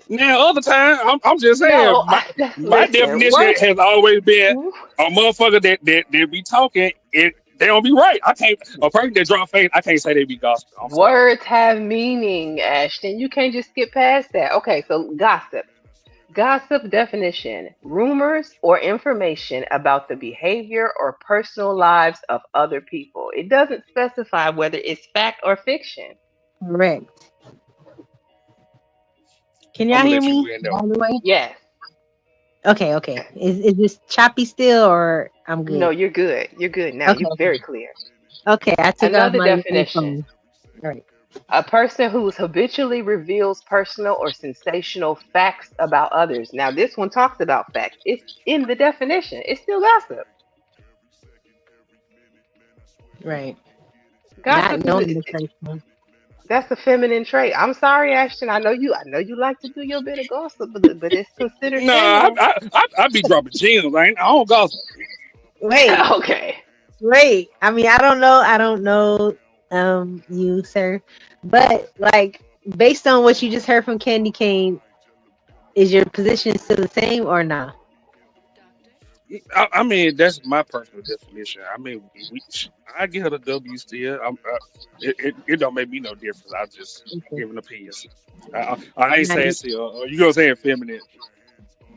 now. Other time, I'm just saying No, my listen. definition What? has always been a motherfucker that be talking and they don't be right. I can't a person that drop face. I can't say they be gossip. I'm sorry. Words have meaning, Ashton. You can't just skip past that. Okay, so gossip. Gossip definition: rumors or information about the behavior or personal lives of other people. It doesn't specify whether it's fact or fiction. Correct. Can I'm y'all gonna hear let you me? win though. By the way. Yes. Okay. Okay. Is this choppy still, or I'm No, good? you're good. You're good now. Okay. You're very clear. Okay. I took off Another my definition: earphone. All right. a person who habitually reveals personal or sensational facts about others. Now, this one talks about facts. It's in the definition. It's still gossip. Right. Not Gossip no is indication. that's a feminine trait. I'm sorry, Ashton. I know you like to do your bit of gossip, but it's considered No, feminine. I be dropping gems. I don't gossip. Wait. Okay. Wait. I mean, I don't know. I don't know. You, sir, but like based on what you just heard from Candy Cane, is your position still the same or not? I mean, that's my personal definition. I mean, I give her the W still. It don't make me no difference. I just Okay. give an opinion. I ain't Now you, sassy or you gonna say feminine.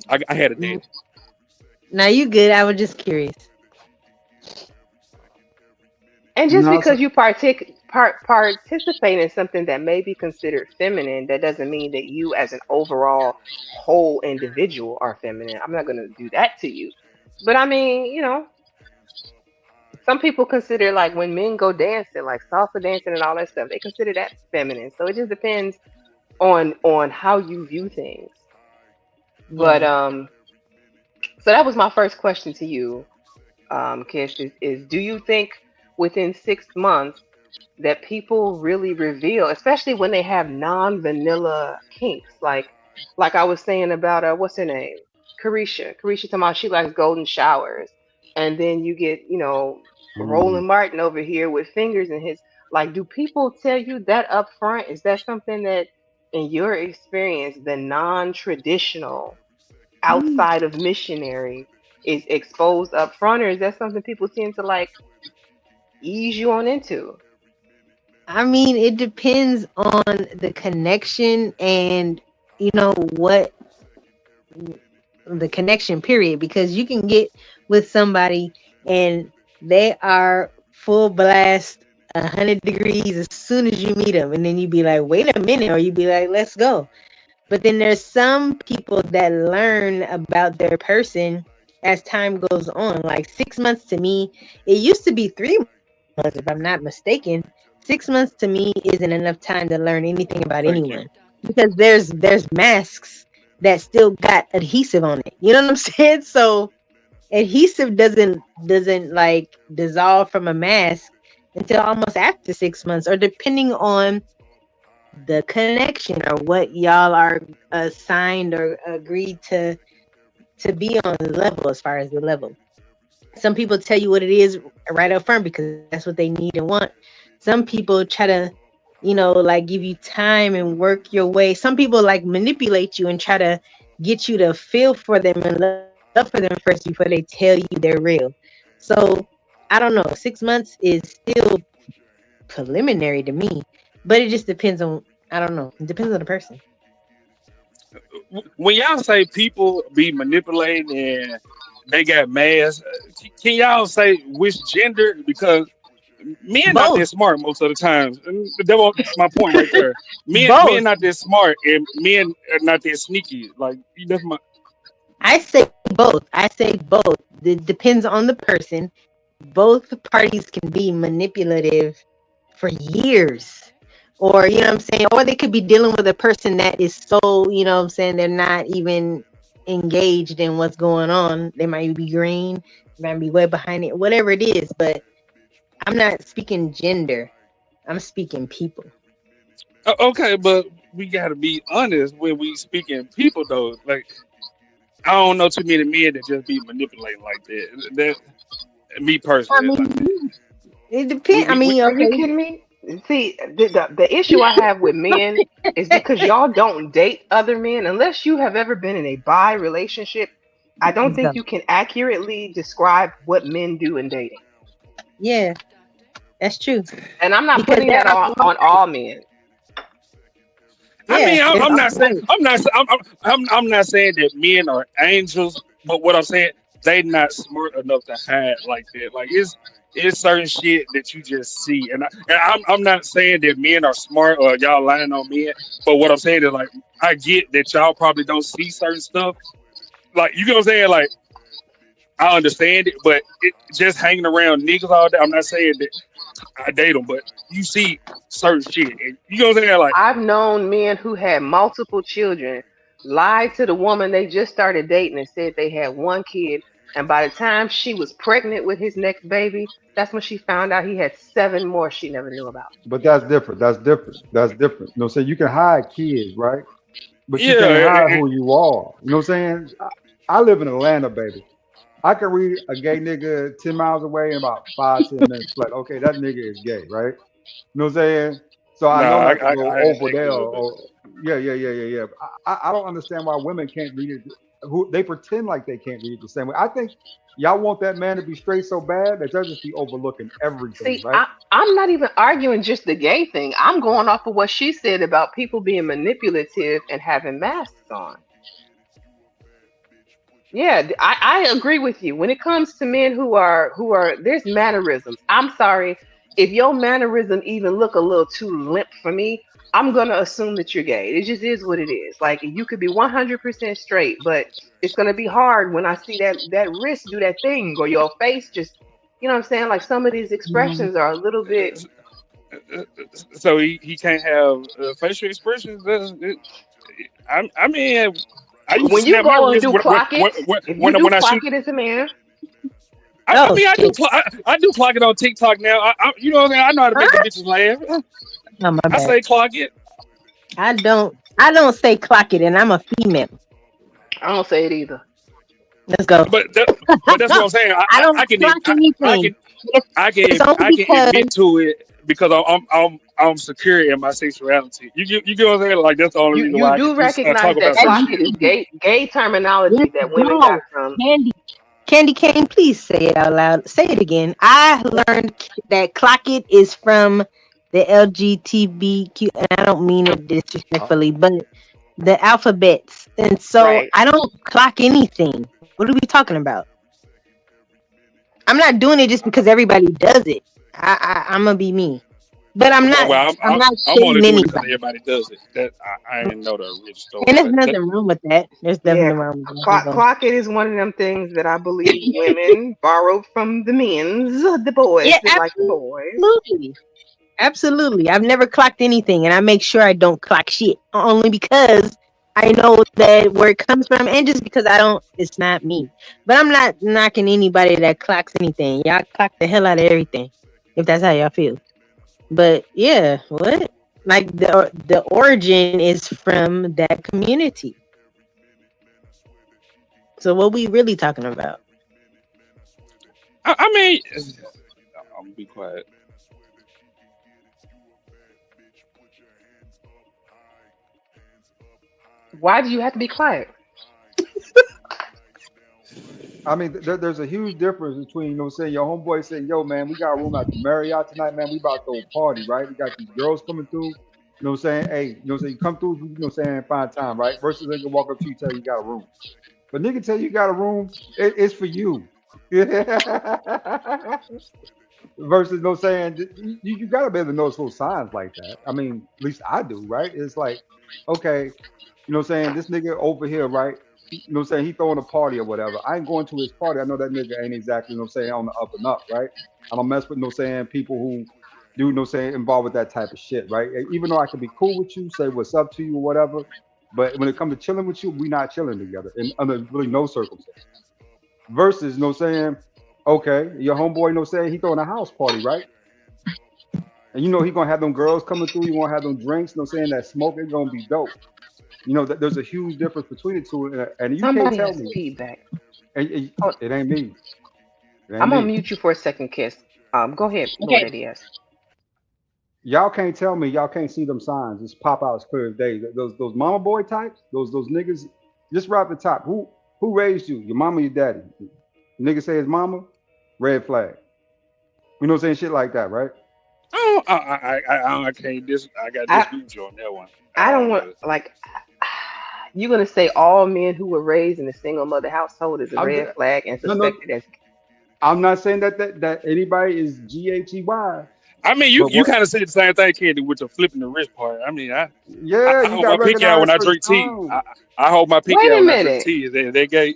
I had a now daddy. now you good. I was just curious. And just No, because so, you participate in something that may be considered feminine, that doesn't mean that you, as an overall whole individual, are feminine. I'm not going to do that to you. But I mean, some people consider like when men go dancing, like salsa dancing and all that stuff, they consider that feminine. So it just depends on how you view things. But Yeah. so that was my first question to you, Kiss, is do you think within 6 months that people really reveal, especially when they have non-vanilla kinks, like I was saying about what's her name, Carisha talking about she likes golden showers, and then you get mm, Roland Martin over here with fingers in his, like, do people tell you that up front? Is that something that in your experience the non-traditional outside of missionary is exposed up front, or is that something people tend to like ease you on into? I mean, it depends on the connection and what the connection period, because you can get with somebody and they are full blast 100 degrees as soon as you meet them, and then you be like, wait a minute, or you be like, let's go. But then there's some people that learn about their person as time goes on. Like 6 months to me, it used to be 3 months, if I'm not mistaken. 6 months to me isn't enough time to learn anything about Thank you. anyone, because there's masks that still got adhesive on it. You know what I'm saying? So adhesive doesn't like dissolve from a mask until almost after 6 months, or depending on the connection or what y'all are assigned or agreed to be on the level. As far as the level, some people tell you what it is right up front because that's what they need and want. Some people try to like give you time and work your way. Some people like manipulate you and try to get you to feel for them and love for them first before they tell you they're real. So I don't know, 6 months is still preliminary to me, but it just depends on, I don't know, it depends on the person. When y'all say people be manipulating and they got masks, can y'all say which gender? Because men not Both. that smart most of the times. And that was my point right there. Men Both. not that smart and men are not that sneaky. Like that's my I say both. I say both. It depends on the person. Both parties can be manipulative for years. Or, you know what I'm saying? Or they could be dealing with a person that is so, you know what I'm saying, they're not even engaged in what's going on. They might be green. might be way behind it, whatever it is. But I'm not speaking gender. I'm speaking people. Okay, but we gotta be honest when we speaking people though. Like I don't know too many men that just be manipulating like that. That me I personally, like mean, it we depends. I we, we mean, Are you okay, kidding me? See, the issue I have with men is because y'all don't date other men unless you have ever been in a bi relationship. I don't think so, you can accurately describe what men do in dating. yeah, that's true. And I'm not Because putting there that are on all men. I yeah, mean, there's I'm all not saying right. I'm not saying that men are angels, but what I'm saying they not smart enough to hide like that. Like it's certain shit that you just see, and I'm not saying that men are smart or y'all lying on men, but what I'm saying is like I get that y'all probably don't see certain stuff. Like you know what I'm saying? Like I understand it, but it just hanging around niggas all day. I'm not saying that I date them, but you see certain shit, and you know what I'm saying? Like I've known men who had multiple children lied to the woman they just started dating and said they had one kid. And by the time she was pregnant with his next baby, that's when she found out he had seven more she never knew about. But that's different. That's different. That's different. You know, so you can hide kids, right? But you can't yeah, hide who you are. You know what I'm saying? I live in Atlanta, baby. I can read a gay nigga 10 miles away in about 5, 10 minutes. Like, okay, that nigga is gay, right? You know what I'm saying? So I nah, know not to go I over agree there. with that. Yeah, yeah, yeah, yeah, yeah. I don't understand why women can't read it. Who they pretend like they can't read it the same way. I think y'all want that man to be straight so bad that they'll just be overlooking everything, See, right? I'm not even arguing just the gay thing. I'm going off of what she said about people being manipulative and having masks on. Yeah, I agree with you. When it comes to men who are there's mannerisms. I'm sorry if your mannerism even look a little too limp for me. I'm gonna assume that you're gay. It just is what it is. Like you could be 100% straight, but it's gonna be hard when I see that wrist do that thing or your face just, you know what I'm saying? Like some of these Mhm. expressions are a little bit. So he can't have facial expressions. I mean, I used to When you snap my go and wrist do clock it, if you do when I clock shoot. it as a man, I Oh mean, shit! I do clock it on TikTok now. You know what I mean? I know how to make the Huh? bitches laugh. Oh my I bad. say clock it, I don't. I don't say clock it, and I'm a female. I don't say it either. Let's go. but that, but that's what I'm saying. I don't clock I anything. can It's only I can because admit to it because I'm secure in my sexuality. You get what I'm saying? Like that's the only You reason you why I can do talk recognize that about certain clock it shit. is gay yes, terminology that women got no from. candy. Candy cane, please say it out loud. Say it again. I learned that clock it is from the LGBTQ, and I don't mean it disrespectfully, but the alphabets. And so Right. I don't clock anything. What are we talking about? I'm not doing it just because everybody does it. I'm gonna be me, but I'm not. Well, I'm not I'm only shading doing it because anybody. everybody does it. That I ain't know the rich story, And there's but nothing wrong with that. There's Yeah, definitely wrong with that. Let's clock go. clock it is one of them things that I believe women borrowed from the men's, the boys Yeah, that like the boys. absolutely. Absolutely. I've never clocked anything, and I make sure I don't clock shit only because I know that where it comes from, and just because I don't, it's not me. But I'm not knocking anybody that clocks anything. Y'all clock the hell out of everything, if that's how y'all feel. But yeah, what? Like the origin is from that community. So what we really talking about? I mean, I'm gonna be quiet. Why do you have to be quiet? I mean, there's a huge difference between, you know, saying your homeboy saying, "Yo, man, we got a room at the Marriott tonight, man. We about to throw a party, right? We got these girls coming through. You know what I'm saying? Hey, you know what I'm saying? You come through, you know what I'm saying? Find time, right? Versus they can walk up to you, tell you got a room. But nigga tell you got a room, it's for you. Versus, you know what I'm saying? You got to be able to notice little signs like that. I mean, at least I do, right? It's like, okay, you know what I'm saying? This nigga over here, right? You know what I'm saying? He throwing a party or whatever. I ain't going to his party. I know that nigga ain't exactly, you know what I'm saying, on the up and up, right? I don't mess with, you know what I'm saying, people who do, you know what I'm saying, involved with that type of shit, right? Even though I can be cool with you, say what's up to you or whatever. But when it comes to chilling with you, we not chilling together in under really no circumstance. Versus, you know what I'm saying? Okay, your homeboy no say he throwing a house party, right? And you know he gonna have them girls coming through. You gonna have them drinks. No saying that smoke is gonna be dope. You know that there's a huge difference between the two, and you can't Somebody tell has me feedback. it, Oh, it ain't me. It ain't I'm gonna me. mute you for a second, Kiss. Go ahead, Lord Okay. Diaz. Y'all can't tell me y'all can't see them signs. Just pop out as clear as day. Those mama boy types, those niggas. Just right at the top. Who raised you? Your mama, your daddy. Nigga say his mama. Red flag. You know what I'm saying? Shit like that, right? Oh, I can't I got I dispute you on that one. I don't want like you're gonna say all men who were raised in a single mother household is a I'm red flag and no. suspected as I'm not saying that anybody is GHEY, I mean, you but you what? kind of say the same thing, Candy, with the flipping the wrist part. I mean, Yeah, I you hold my got to pinky out when recognize I certain drink tea. signs. I hold my pinky wait out a when I drink minute. tea. They gay.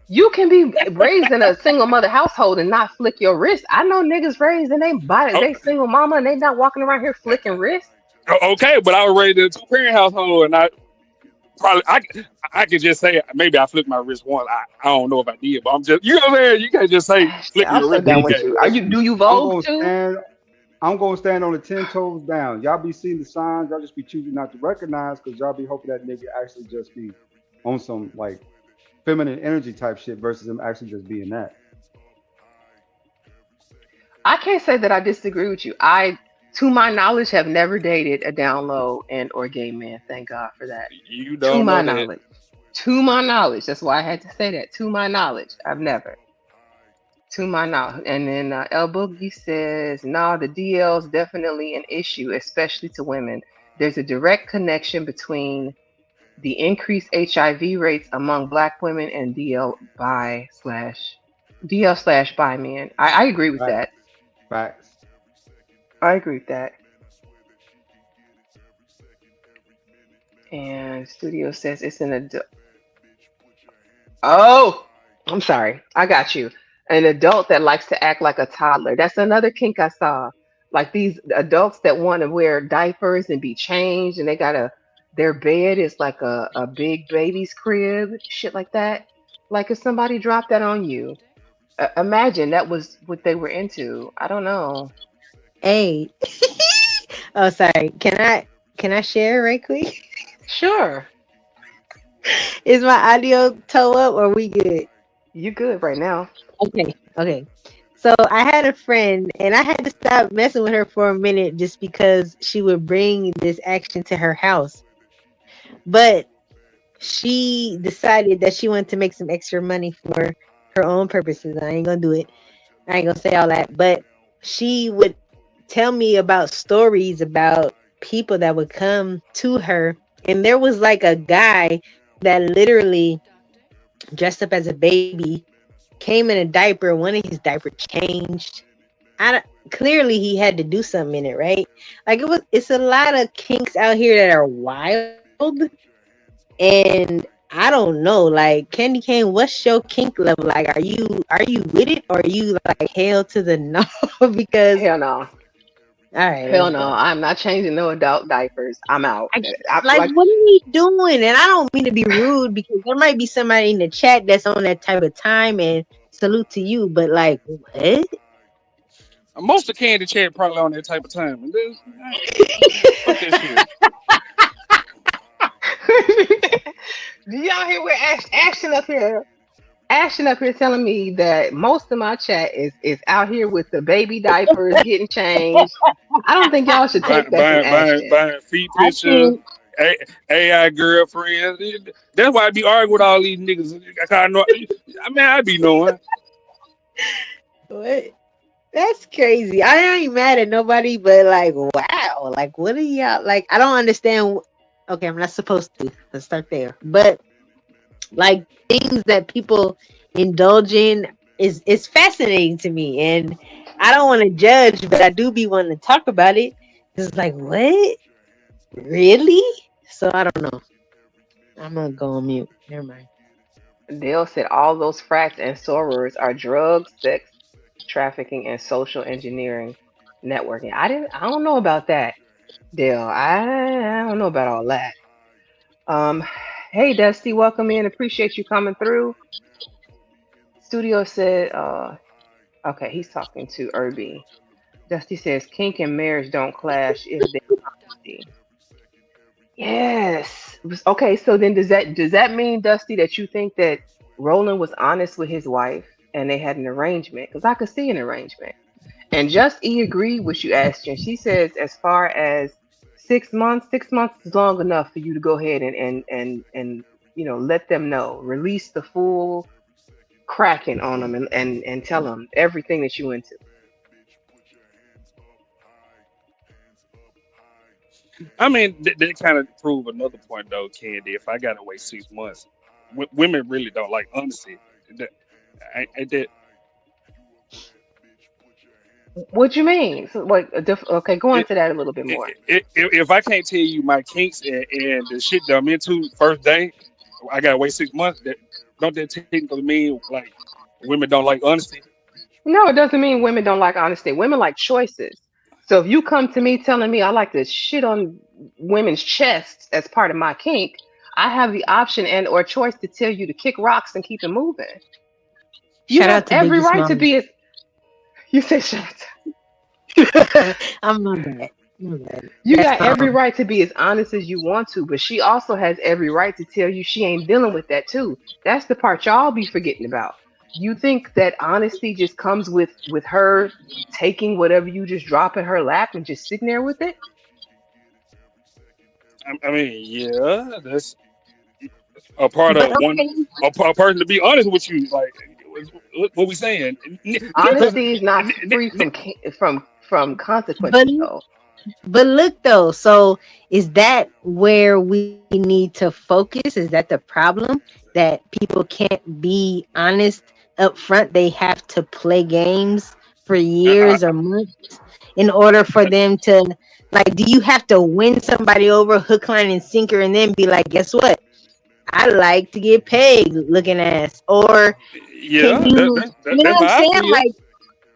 You can be raised in a single mother household and not flick your wrist. I know niggas raised and Oh, they single mama and they not walking around here flicking wrists. okay, but I was raised in a two-parent household, and probably I could just say maybe I flipped my wrist once. I don't know if I did, but I'm just you know what I'm saying. You can't just say Shit, flipping I'm your so wrist done is with gay. you. Are you do you I'm Vogue gonna too? stand. I'm gonna stand on the 10 toes down. Y'all be seeing the signs. Y'all just be choosing not to recognize because y'all be hoping that nigga actually just be on some like feminine energy type shit versus him actually just being that. I can't say that I disagree with you. I to my knowledge have never dated a down low and or gay man. Thank God for that. You To don't my know that. knowledge. To my knowledge. That's why I had to say that. To my knowledge. I've never. To my knowledge. And then El Boogie says, nah, the DL is definitely an issue, especially to women. There's a direct connection between the increased HIV rates among black women and DL slash bi men. I agree with Facts. that. Facts. I agree with that. And Studio says it's an adult. Oh, I'm sorry. I got you. An adult that likes to act like a toddler. That's another kink I saw. Like these adults that want to wear diapers and be changed, and they got their bed is like a big baby's crib, shit like that. Like if somebody dropped that on you, imagine that was what they were into. I don't know. Hey. Oh, sorry. Can I share right quick? Sure, Is my audio toe up or we good? you good right now. Okay. Okay. So I had a friend and I had to stop messing with her for a minute just because she would bring this action to her house. But she decided that she wanted to make some extra money for her own purposes. I ain't gonna do it. I ain't gonna say all that. But she would tell me about stories about people that would come to her. And there was like a guy that literally dressed up as a baby, came in a diaper, wanted his diaper changed. Clearly he had to do something in it, right? Like it's a lot of kinks out here that are wild, and I don't know. Like Candy Cane, what's your kink level? Like, are you with it or are you like hell to the no? Because Hell no. all right, Hell let's no. go. I'm not changing no adult diapers. I'm out. I, I, like, like what are we doing? And I don't mean to be rude because there might be somebody in the chat that's on that type of time. And salute to you, but like, what? Most of Candy chat probably on that type of time. And fuck that shit. do y'all hear where Ashton up here? Ashton up here telling me that most of my chat is out here with the baby diapers getting changed. I don't think y'all should take that from Ashton. Buying feet I pictures, think A- AI girlfriends. That's why I be arguing with all these niggas. I know. I mean, I be knowing. what? That's crazy. I ain't mad at nobody, but like, wow. Like, what are y'all like? I don't understand. Okay, I'm not supposed to. Let's start there. But like things that people indulge in is fascinating to me, and I don't want to judge, but I do be wanting to talk about it. It's like, what? Really? So I don't know. I'm gonna go on mute. Never mind. Dale said all those frats and sorors are drugs, sex trafficking, and social engineering networking. I don't know about that, Dale. I don't know about all that. Um, hey Dusty, welcome in. Appreciate you coming through. Studio said, Okay, he's talking to Irby. Dusty says kink and marriage don't clash if they honesty. Yes. Okay, so then does that mean, Dusty, that you think that Roland was honest with his wife and they had an arrangement? Because I could see an arrangement. And Just E agreed with you, Ashton. She says as far as 6 months, 6 months is long enough for you to go ahead and let them know, release the full cracking on them and tell them everything that you into. I mean, they kind of prove another point though, Candy. If I gotta wait 6 months, women really don't like honesty. That, that What you mean? So, what? Okay, go it, into that a little bit more. if I can't tell you my kinks and the shit that I'm into first day, I gotta wait 6 months. Don't that technically mean like women don't like honesty? No, it doesn't mean women don't like honesty. Women like choices. So if you come to me telling me I like to shit on women's chests as part of my kink, I have the option and or choice to tell you to kick rocks and keep it moving. You Shout have out to every Biggie right to Smalls. be as you say shut up. I'm not bad. My bad. You That's got every calm. right to be as honest as you want to, but she also has every right to tell you she ain't dealing with that too. That's the part y'all be forgetting about. You think that honesty just comes with her taking whatever you just drop in her lap and just sitting there with it? I mean, yeah, that's a part But of one okay, a person to be honest with you. Like what we saying? Because Honesty is not free from but consequences though. but look though. So is that where we need to focus? Is that the problem that people can't be honest up front? They have to play games for I, years or months in order for them to like. Do you have to win somebody over, hook, line, and sinker, and then be like, guess what? I like to get paid looking ass. Or can yeah, you, you know that's what I'm how I saying? feel. Like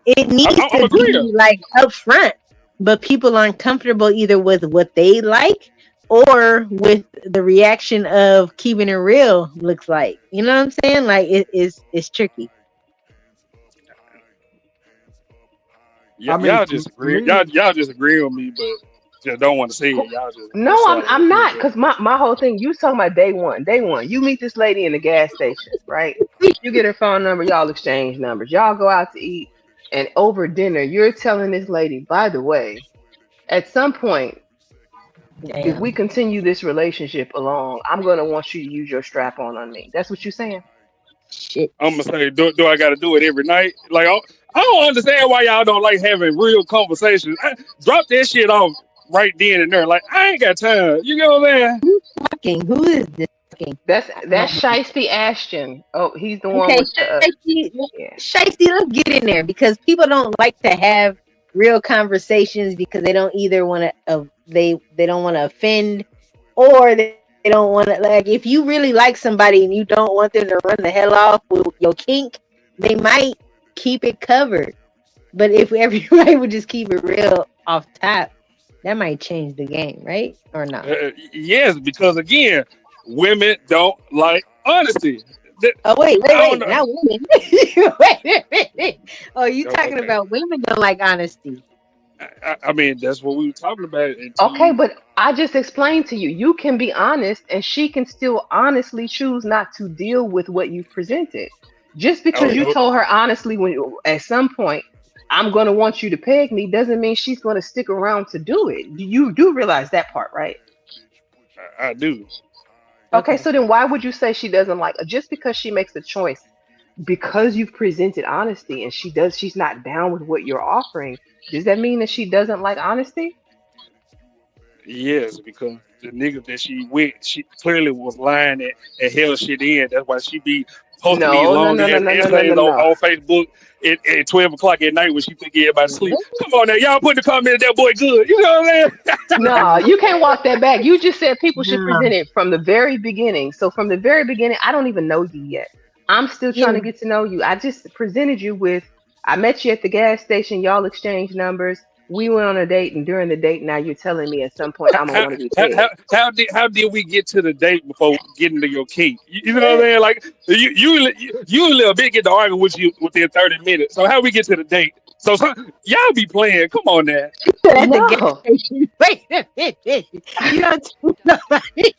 it needs I'm to agreeing. be like up front, but people aren't comfortable either with what they like or with the reaction of keeping it real looks like. You know what I'm saying? Like it's tricky. I mean, Y'all to just agree. me, Y'all just agree with me, but just don't want to say it. Who- Y'all just No, I'm sound like I'm agree not, with because my whole thing, you talking about day one. Day one. You meet this lady in the gas station, right? You get her phone number, y'all exchange numbers. Y'all go out to eat, and over dinner, you're telling this lady, by the way, at some point, if we Damn. continue this relationship along, I'm gonna want you to use your strap on me. That's what you're saying? Shit. I'm gonna say, do I got to do it every night? Like, I don't understand why y'all don't like having real conversations. Drop that shit off right then and there. Like, I ain't got time. You know what I'm saying? Who's talking? Who is this talking? I'm That's not Shiesty Ashton. Oh, he's the one okay. with the yeah. Shiesty, let's get in there because people don't like to have real conversations because they don't either want to they don't want to offend or they don't want to like if you really like somebody and you don't want them to run the hell off with your kink, they might keep it covered. But if everybody would just keep it real off top, that might change the game, right? Or not? Yes, because again, women don't like honesty. Oh I don't wait, know. not women. Wait. Oh, you talking Okay, about women don't like honesty? I mean that's what we were talking about Okay, until but I just explained to you. You can be honest, and she can still honestly choose not to deal with what you've presented. Just because oh, you oh, told her honestly, at some point, I'm going to want you to peg me, doesn't mean she's going to stick around to do it. You do realize that part, right? I do. Okay, Okay. so then why would you say she doesn't like, just because she makes a choice, because you've presented honesty and she's not down with what you're offering, does that mean that she doesn't like honesty? Yes, because the nigga that she with, she clearly was lying and held shit in. That's why she be posting these No, no, long no, no, ass no, no, no, essays no, no. on Facebook at 12 o'clock at night when she think everybody sleep. Come on now, y'all put the comment that boy good. You know what I'm saying? No, you can't walk that back. You just said people should No. present it from the very beginning. So from the very beginning, I don't even know you yet. I'm still trying Yeah. to get to know you. I just presented you with, I met you at the gas station, y'all exchanged numbers. we went on a date, and during the date, now you're telling me at some point I'm gonna How, want to be how, pegged. how, how did we get to the date before getting to your kink? You know what I'm saying? Like you a little bit get to argue with you within 30 minutes. So how we get to the date? So y'all be playing. Come on now. At the gas No, station. Wait a minute. You don't tell nobody.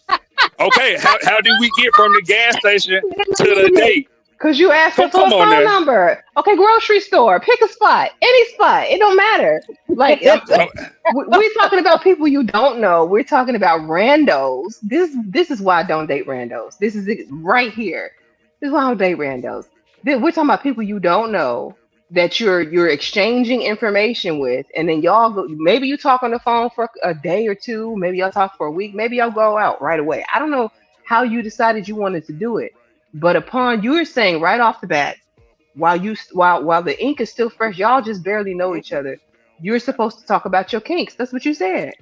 Okay, how did we get from the gas station to the date? because you asked her Come, for a come on phone now. number. Okay, grocery store. Pick a spot. Any spot. It don't matter. Like Oh, we're talking about people you don't know. We're talking about randos. This is why I don't date randos. This is it right here. This is why I don't date randos. We're talking about people you don't know that you're exchanging information with, and then y'all go, maybe you talk on the phone for a day or two, maybe y'all talk for a week, maybe y'all go out right away. I don't know how you decided you wanted to do it, but upon you were saying right off the bat, while the ink is still fresh, y'all just barely know each other. You're supposed to talk about your kinks. That's what you said.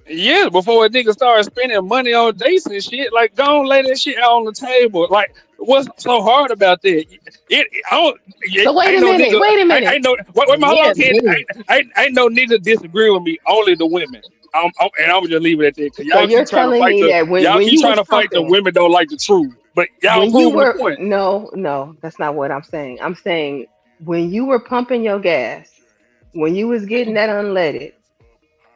yeah, before a nigga started spending money on dates and shit, like go on lay that shit out on the table. Like, what's so hard about that? I don't. So wait Ain't a no minute. nigga. Wait a Ain't minute. no. Wait, my hold Wait on, a kid. minute. Ain't no nigga disagree with me. Only the women. And I'm gonna just leave it at that because So you're telling me that y'all when keep you trying was to fight the pumping, women don't like the truth, but y'all when you proving the were point. no, that's not what I'm saying. I'm saying when you were pumping your gas, when you was getting that unleaded,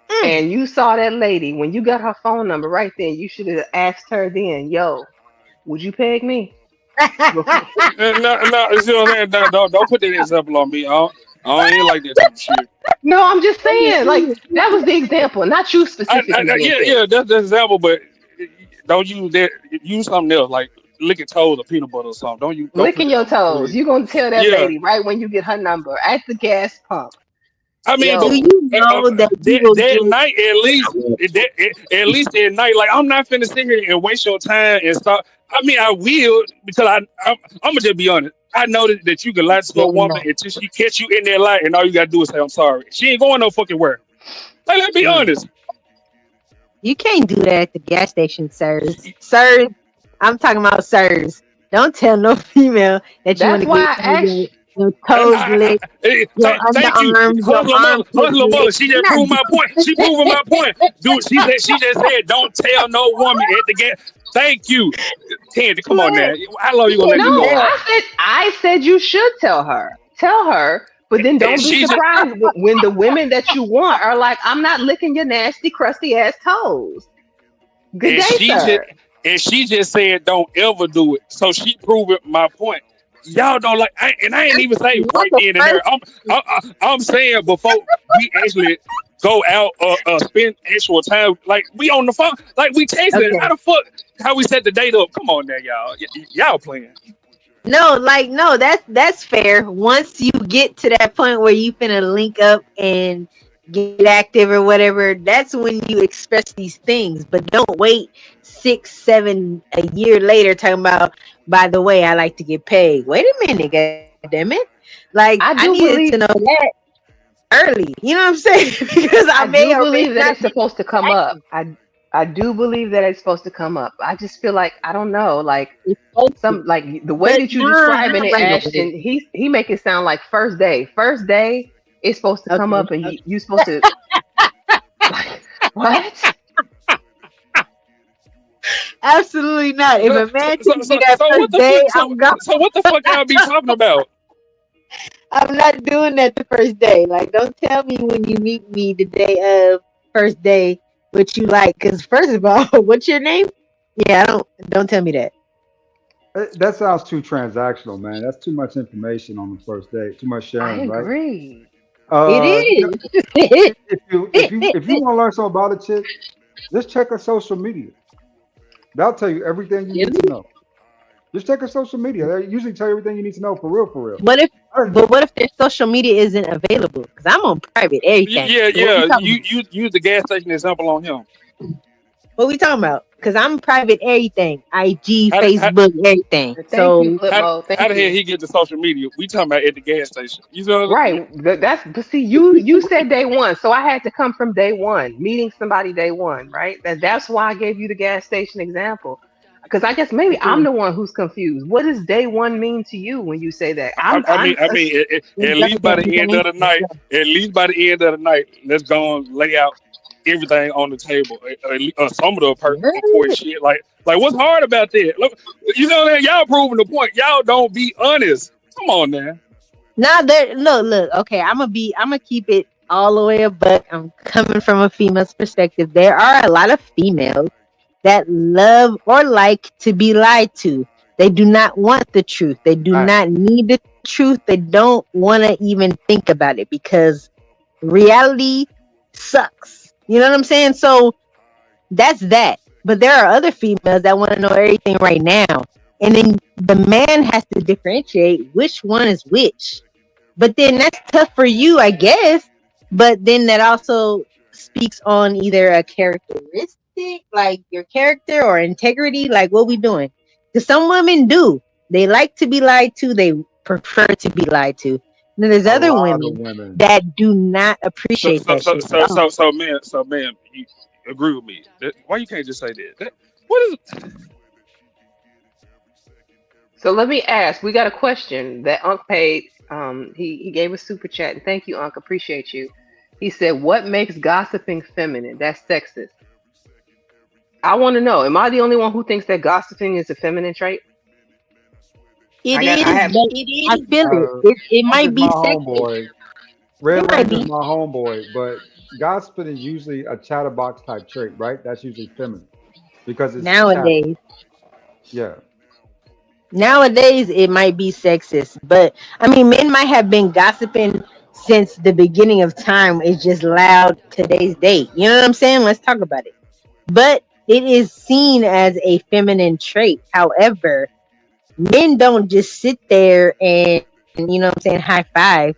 Mm. and you saw that lady, when you got her phone number right then, you should have asked her then, yo, would you peg me? Before. No, you see what I'm saying? Don't put that example on me. I don't even like that type of shit. No, I'm just saying, like that was the example, not you specifically being pegged. Yeah, that's the example, but don't use that. Use something else, like licking toes or peanut butter or something. Don't put Licking that your on my toes. plate. You gonna tell that Yeah, lady right when you get her number at the gas pump. I mean, but Do Yo, you know that you will that get night at least that night, like I'm not finna sit here and waste your time and stop. I mean, I will because I'm gonna just be honest. I know that you can lie to a woman no? until she catch you in that lie, and all you gotta do is say I'm sorry. She ain't going no fucking where. Like, let's be mm. honest. You can't do that at the gas station, sirs. Sirs, I'm talking about sirs. Don't tell no female that you want That's to why get I asked. your toes licked, your Thank you, underarms, your armpits Hustler Muller. licked. She You're just not proved my point. She proving my point, dude. She just said, don't tell no woman at the game. Thank you, Tandy. Come on now. doing How long you gonna it. let No, me go on? I said you should tell her. Tell her, but then And don't be surprised when the women that you want are like, I'm not licking your nasty, crusty ass toes. Good and day, she just sir. and she just said, don't ever do it. So she proving my point. Y'all don't like, and I ain't even say Not right the then and there. first. I'm saying before we actually go out spend actual time, like we on the phone, like we texting. Okay. How the fuck? How we set the date up? Come on now, y'all. Y'all playing. No, like no, that's fair. Once you get to that point where you finna link up and get active or whatever, that's when you express these things. But don't wait 6, 7 a year later talking about. By the way, I like to get paid. Wait a minute, goddammit! Like I I needed do to know believe that early. You know what I'm saying? Because I I may do or may believe that not it's be supposed to come up. active. I do believe that it's supposed to come up. I just feel like I don't know, like It's supposed to. some like the way But that you nah, describing not it, right away. Ashton. He make it sound like first day. First day, it's supposed to come Okay. up, and you supposed to like what? Absolutely not. If So a man so takes me so, that so what first the day, fuck? I'm gone. So what the fuck y'all be talking about? I'm not doing that the first day. Like, don't tell me when you meet me the day of first day what you like. Because first of all, what's your name? Yeah, don't tell me that. That sounds too transactional, man. That's too much information on the first date. Too much I sharing, right? agree. It You know, is. if you want to learn something about a chick, just check her social media. That'll tell you everything you need to know. Just check her social media. They usually tell you everything you need to know for real, for real. What if? I- But what if their social media isn't available? Because I'm on private everything. So what we Yeah. talking You about? use the gas station example on him. What we talking about? Because I'm private everything. IG, How did- how Facebook, everything. Thank you, So how, Flipmo. how Thank the hell you. he get to social media? We talking about at the gas station. You know, Right. That's but see, you said day one, so I had to come from day one, meeting somebody day one, right? That's why I gave you the gas station example. Because I guess maybe I'm the one who's confused. What does day one mean to you when you say that? At least by the end of the night, let's go and lay out everything on the table. Some of the important shit. Like what's hard about that? Look, you know that y'all proving the point. Y'all don't be honest. Come on now. Now there, look. Okay, I'm gonna keep it all the way a buck. I'm coming from a female's perspective. There are a lot of females that love or like to be lied to. They do not want the truth. They do not need the truth. They don't want to even think about it because reality sucks. You know what I'm saying? So that's that. But there are other females that want to know everything right now. And then the man has to differentiate which one is which. But then that's tough for you, I guess. But then that also speaks on either a characteristic, like your character, or integrity, like what we doing. Because some women do. They like to be lied to. They prefer to be lied to. And then there's A other lot of women women. that do not appreciate that shit at all. Man, you agree with me? Why you can't just say that? What is it? So let me ask. We got a question that Unc paid. He gave a super chat, and thank you, Unc. Appreciate you. He said, "What makes gossiping feminine? That's sexist." I want to know. Am I the only one who thinks that gossiping is a feminine trait? It I got. I is, have. but I feel it. It Unc might is be my sexist. homeboy. Red It might Lantern is be. my homeboy, but gossiping is usually a chatterbox type trait, right? That's usually feminine because it's chatter. Nowadays. Yeah. Nowadays, it might be sexist, but I mean, men might have been gossiping since the beginning of time. It's just loud today's date. You know what I'm saying? Let's talk about it. But it is seen as a feminine trait. However, men don't just sit there and, you know what I'm saying, high five.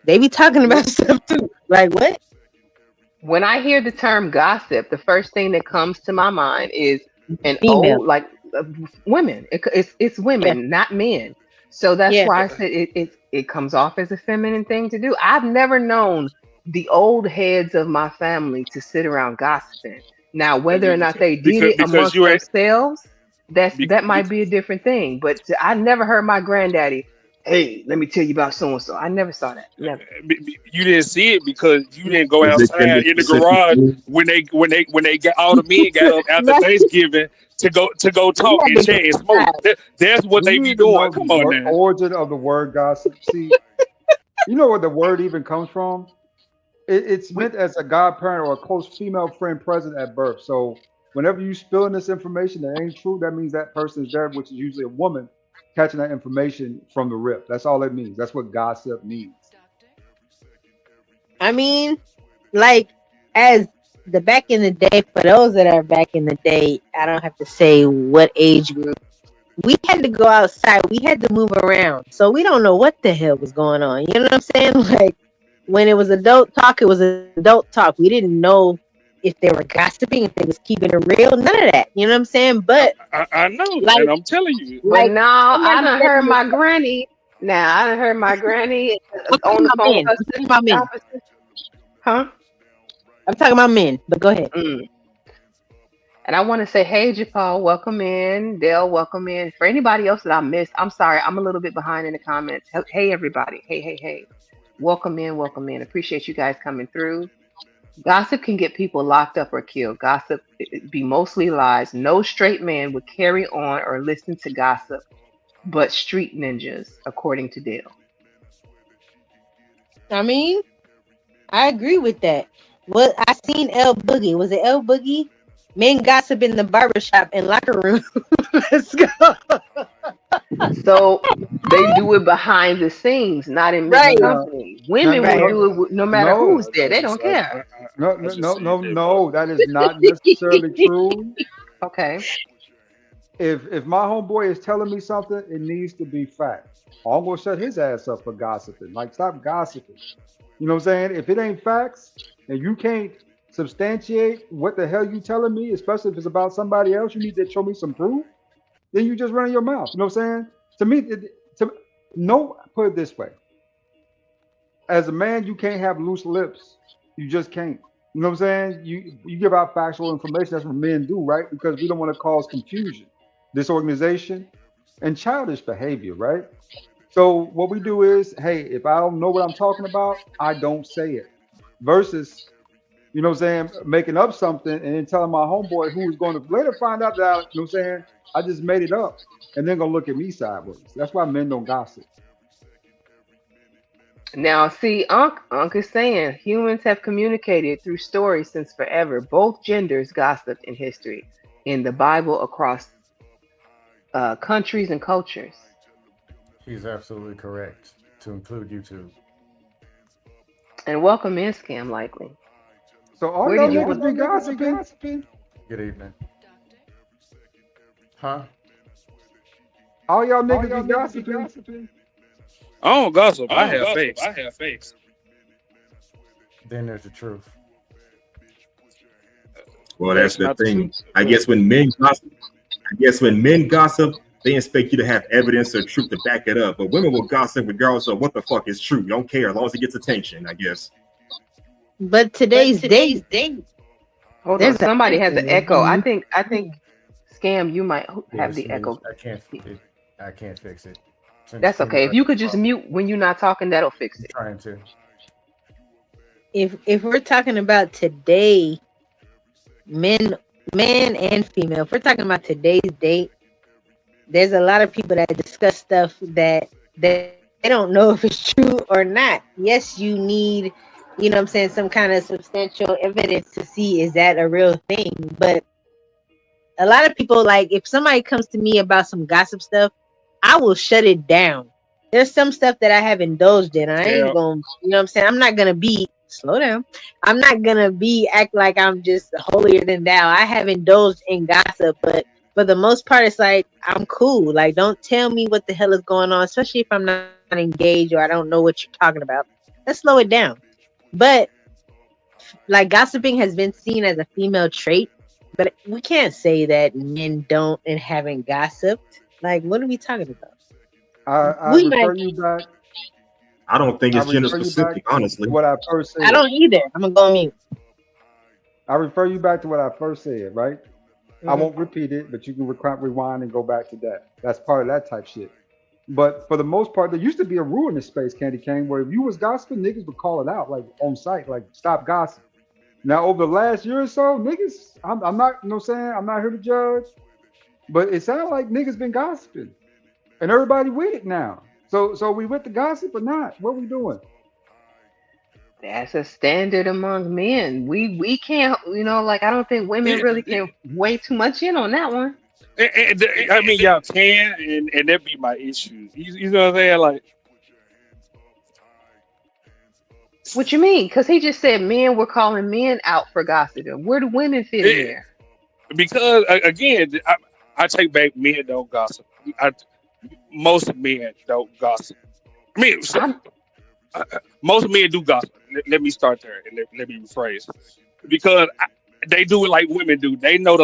They be talking about stuff too. Like what? When I hear the term gossip, the first thing that comes to my mind is an Female. old, like women. It's Yeah. women, not men. So that's Yeah. why I said it comes off as a feminine thing to do. I've never known the old heads of my family to sit around gossiping. Now, whether or not they did it Because amongst you ain't. themselves, Be, that be, might be a different thing. But I never heard my granddaddy, "Hey, let me tell you about so and so." I never saw that. Never. you didn't see it because you didn't go Is it in outside in the specific garage group? when they got all the men got up after Right. Thanksgiving to go We talk had and to go chat and smoke. outside. That's what Do they you be even doing. know Come the on now. origin of the word gossip? See, you know where the word even comes from? It's We meant as a godparent or a close female friend present at birth. So whenever you spilling this information that ain't true, that means that person is there, which is usually a woman catching that information from the rip. That's all it means. That's what gossip means. I mean, like as the back in the day, for those that are back in the day, I don't have to say what age group. We had to go outside. We had to move around. So we don't know what the hell was going on. You know what I'm saying? Like when it was adult talk, it was adult talk. We didn't know if they were gossiping, if they was keeping it real, none of that. You know what I'm saying? But I know, like and I'm telling you. But like now I somebody done said heard in the my granny. Now I done heard my granny I'm talking on the about phone with men. her I'm talking sister about men. opposite. Huh? I'm talking about men. But go ahead. Mm. And I want to say, hey, Japal, welcome in. Dale, welcome in. For anybody else that I missed, I'm sorry. I'm a little bit behind in the comments. Hey, everybody. Hey, hey, hey. Welcome in. Welcome in. Appreciate you guys coming through. Gossip can get people locked up or killed. Gossip it be mostly lies. No straight man would carry on or listen to gossip, but street ninjas, according to Dale. I mean, I agree with that. What I seen L Boogie. Was it L Boogie? Men gossip in the barbershop and locker room. Let's go. So they do it behind the scenes, not in No, Right. mixed no, company. no, Women no, will Right. no, do it no matter no, who's there. They don't care. no, I no, just no, said no, that, bro. no. That is not necessarily true. Okay. If my homeboy is telling me something, it needs to be fact. Or I'm gonna shut his ass up for gossiping. Like, stop gossiping. You know what I'm saying? If it ain't facts and you can't substantiate what the hell you telling me, especially if it's about somebody else, you need to show me some proof. Then you just running your mouth. You know what I'm saying? To me, to no, put it this way: as a man, you can't have loose lips. You just can't. You know what I'm saying? You give out factual information. That's what men do, right? Because we don't want to cause confusion, disorganization, and childish behavior, right? So what we do is, hey, if I don't know what I'm talking about, I don't say it. Versus, you know what I'm saying, making up something and then telling my homeboy who is going to later find out that you know what I'm saying, I just made it up and then gonna look at me sideways. That's why men don't gossip. Now, see, Unc is saying humans have communicated through stories since forever. Both genders gossiped in history, in the Bible, across countries and cultures. He's absolutely correct to include YouTube. And welcome in, Scam Likely. So all Where y'all did you niggas be gossiping? Good evening. Huh? All y'all niggas be gossiping? I don't gossip. I have faith. Then there's the truth. Well, that's the not the thing. truth. I guess when men gossip, they expect you to have evidence or truth to back it up. But women will gossip regardless of what the fuck is true. You don't care as long as it gets attention, I guess. But today's date, Hold there's on, somebody has an echo. I think Scam, you might have the echo. I can't fix it. That's okay. If you could just mute when you're not talking, that'll fix it. I'm trying to. if we're talking about today, man and female, if we're talking about today's date, there's a lot of people that discuss stuff that they don't know if it's true or not. Yes, you need, you know what I'm saying, some kind of substantial evidence to see is that a real thing. But a lot of people, like, if somebody comes to me about some gossip stuff, I will shut it down. There's some stuff that I have indulged in. I ain't gonna, you know what I'm saying? I'm not gonna be, slow down. I'm not gonna be act like I'm just holier than thou. I have indulged in gossip, but for the most part, it's like, I'm cool. Like, don't tell me what the hell is going on, especially if I'm not engaged or I don't know what you're talking about. Let's slow it down. But like, gossiping has been seen as a female trait, but we can't say that men don't and haven't gossiped. Like, what are we talking about? I We refer might, you back. I don't think I it's gender refer you back specific, to honestly. what I first I said. don't either. I'm gonna go on mute. I refer you back to what I first said, right? I Mhm. won't repeat it, but you can rewind and go back to that. That's part of that type shit. But for the most part, there used to be a rule in this space, Candy Cane, where if you was gossiping, niggas would call it out, like on site, like stop gossiping. Now, over the last year or so, niggas, I'm not, you know what I'm saying? I'm not here to judge, but it sounds like niggas been gossiping. And everybody with it now. So we with the gossip or not? What we doing? That's a standard among men. We can't, like, I don't think women really can weigh too much in on that one. I mean, y'all can, and that be my issue. You know what I'm saying? Like, What you mean? Because he just said men were calling men out for gossiping. Where do women fit in there? because again, I take back men don't gossip. Most men don't gossip. I mean, most men do gossip. Let me start there and let me rephrase, because they do it like women do. They know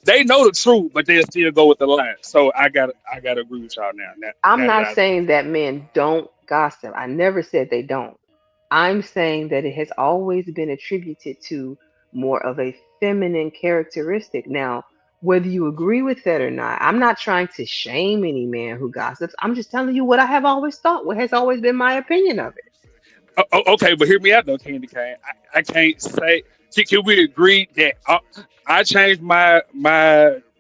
they know the truth, but they still go with the lie. So I gotta agree with y'all now. I'm not saying that men don't gossip. I never said they don't. I'm saying that it has always been attributed to more of a feminine characteristic. Now, whether you agree with that or not, I'm not trying to shame any man who gossips. I'm just telling you what I have always thought, what has always been my opinion of it. Okay, but hear me out though, Candy Cane. I can't say. Can we agree that I changed my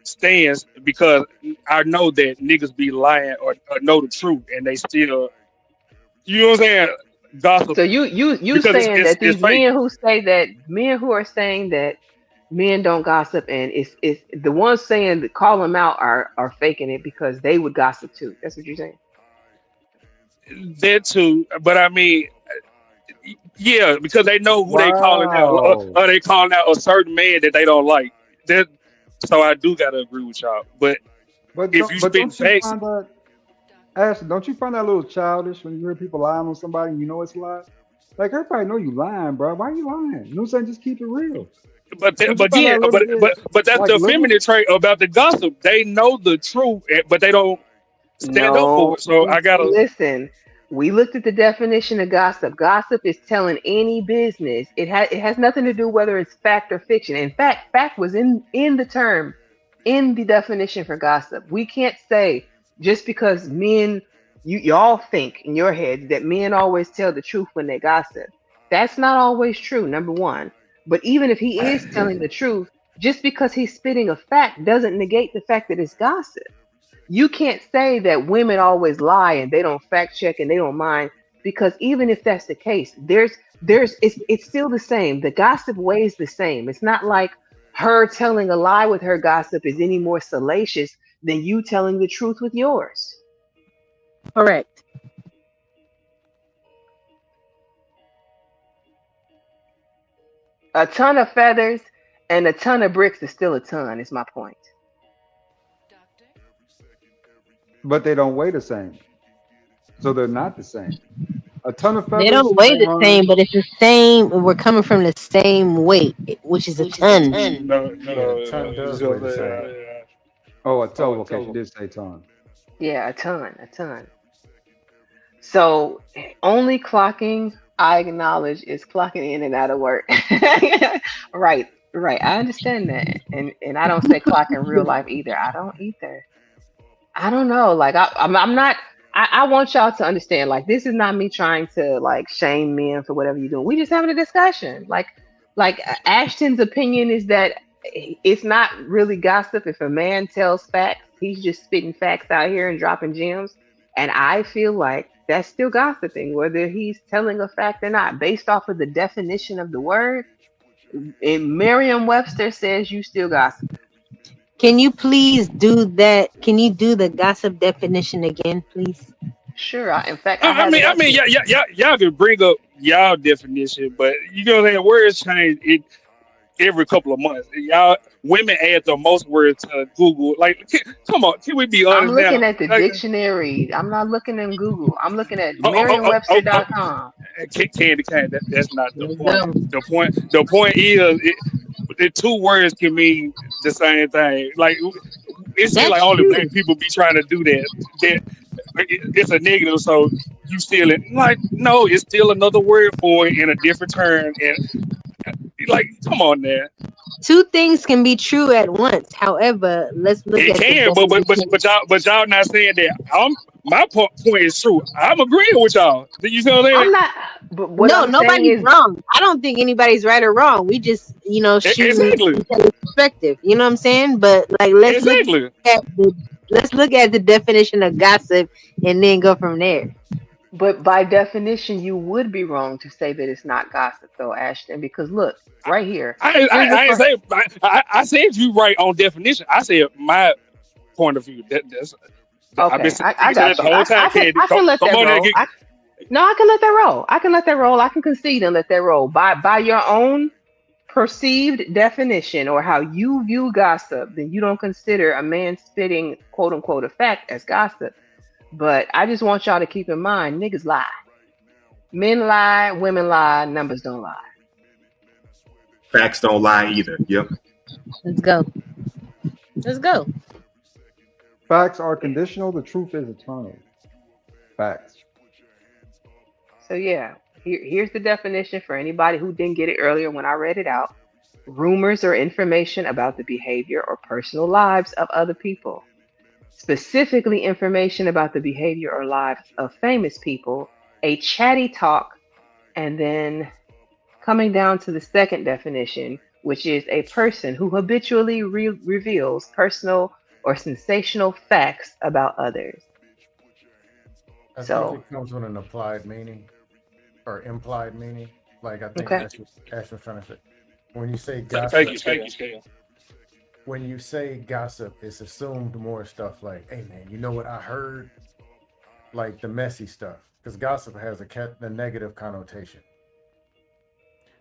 stance because I know that niggas be lying or know the truth and they still, you know what I'm saying, gossip. So you because saying that these it's fake. men who are saying that men don't gossip, and it's the ones saying that call them out are faking it because they would gossip too. That's what you're saying. That too, but I mean, yeah, because they know who they calling out, Wow. or they calling out a certain man that they don't like. That, so I do gotta agree with y'all. But But if you spit don't you facts, find that, Ashley, don't you find that a little childish when you hear people lying on somebody and you know it's a lie? Like, everybody know you lying, bro. Why you lying? You know what I'm saying? Just keep it real. but Don't you find again, that a little bit but that's like the little? feminine trait about the gossip. They know the truth, but they don't stand up for No, it. So I gotta. listen. We looked at the definition of gossip. Gossip is telling any business. It has nothing to do whether it's fact or fiction. In fact, fact was in the term, in the definition for gossip. We can't say just because men, y'all think in your head that men always tell the truth when they gossip. That's not always true, number one. But even if he is telling the truth, just because he's spitting a fact doesn't negate the fact that it's gossip. You can't say that women always lie and they don't fact check and they don't mind, because even if that's the case, it's still the same. The gossip weighs the same. It's not like her telling a lie with her gossip is any more salacious than you telling the truth with yours. Correct. A ton of feathers and a ton of bricks is still a ton, is my point. But they don't weigh the same, so they're not the same. A ton of They feathers don't weigh might the same, harm. but it's the same. We're coming from the same weight, which is a ton. No, Yeah, ton does weigh the same. Oh, a ton. Okay, she did say ton. Yeah, a ton, a ton. So only clocking, I acknowledge, is clocking in and out of work. Right, right. I understand that. And I don't say clock in real life either. I don't either. I don't know. Like I'm not. I want y'all to understand. Like this is not me trying to like shame men for whatever you're doing. We just having a discussion. Like Ashton's opinion is that it's not really gossip if a man tells facts. He's just spitting facts out here and dropping gems. And I feel like that's still gossiping, whether he's telling a fact or not, based off of the definition of the word. And Merriam-Webster says you still gossiping. Can you please do that? Can you do the gossip definition again, please? Sure. In fact, I I have mean, it I up mean, here. y'all can bring up y'all definition, but you know that words change it every couple of months. Y'all women add the most words to Google. Like, come on, can we be I'm honest now? looking at the Like, dictionary. I'm not looking in Google. I'm looking at oh, oh, oh, oh, oh, merriam-webster.com. candy cane. That's not the Let's point. go. The point is, the two words can mean the same thing. Like, it seems like That's only true. black people be trying to do that. That it's a negative, so you steal it. Like, no, it's still another word for it in a different term. And like, come on, there. Two things can be true at once. However, let's look It at the can, definition. but y'all not saying that. My point is true. I'm agreeing with y'all. Do you see what I'm I'm saying? not, but what No, I'm saying nobody's is, wrong. I don't think anybody's right or wrong. We just, shooting Exactly, each other's perspective. You know what I'm saying? But like, exactly. let's look at the definition of gossip and then go from there. but by definition, you would be wrong to say that it's not gossip, though, Ashton, because look, right here. Here's the I ain't first. say I said you right on definition. I said my point of view. I've been Okay, I sticking to that got the you. whole time, Candy. I Come, can let come that on there, roll. No, I can let that roll. I can let that roll. I can concede and let that roll. By your own perceived definition or how you view gossip, then you don't consider a man spitting quote unquote a fact as gossip. But I just want y'all to keep in mind, niggas lie. Men lie, women lie, numbers don't lie. Facts don't lie either. Yep. Let's go. Let's go. Facts are conditional. The truth is eternal. Facts. So yeah, here's the definition for anybody who didn't get it earlier when I read it out. Rumors or information about the behavior or personal lives of other people. Specifically, information about the behavior or lives of famous people, a chatty talk, and then coming down to the second definition, which is a person who habitually reveals personal or sensational facts about others. I think So, it comes with an applied meaning or implied meaning. Like I think okay. Ash was trying to say. When you say Thank gossip, you, Scale. when you say gossip, it's assumed more stuff like, "Hey man, you know what I heard?" Like the messy stuff, because gossip has a negative connotation.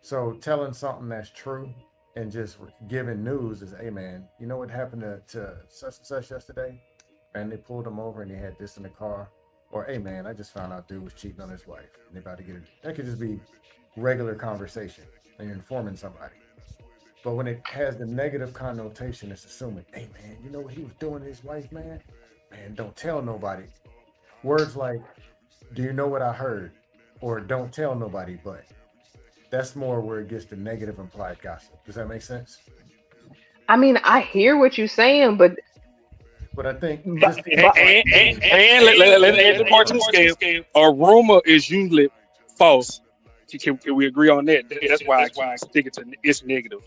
So telling something that's true and just giving news is, "Hey man, you know what happened to such and such yesterday?" And they pulled him over and they had this in the car. Or, "Hey man, I just found out dude was cheating on his wife and they about to get it." That could just be regular conversation and you're informing somebody. But when it has the negative connotation, it's assuming, "Hey man, you know what he was doing to his wife, man? Man, don't tell nobody." Words like, Do you know what I heard? Or don't tell nobody, but that's more where it gets the negative implied gossip. Does that make sense? I mean, I hear what you're saying, but But I think but, just And, but and, and, and let's add the part to the scale. A rumor is usually false. Can we agree on that? That's why I keep sticking to it's negative.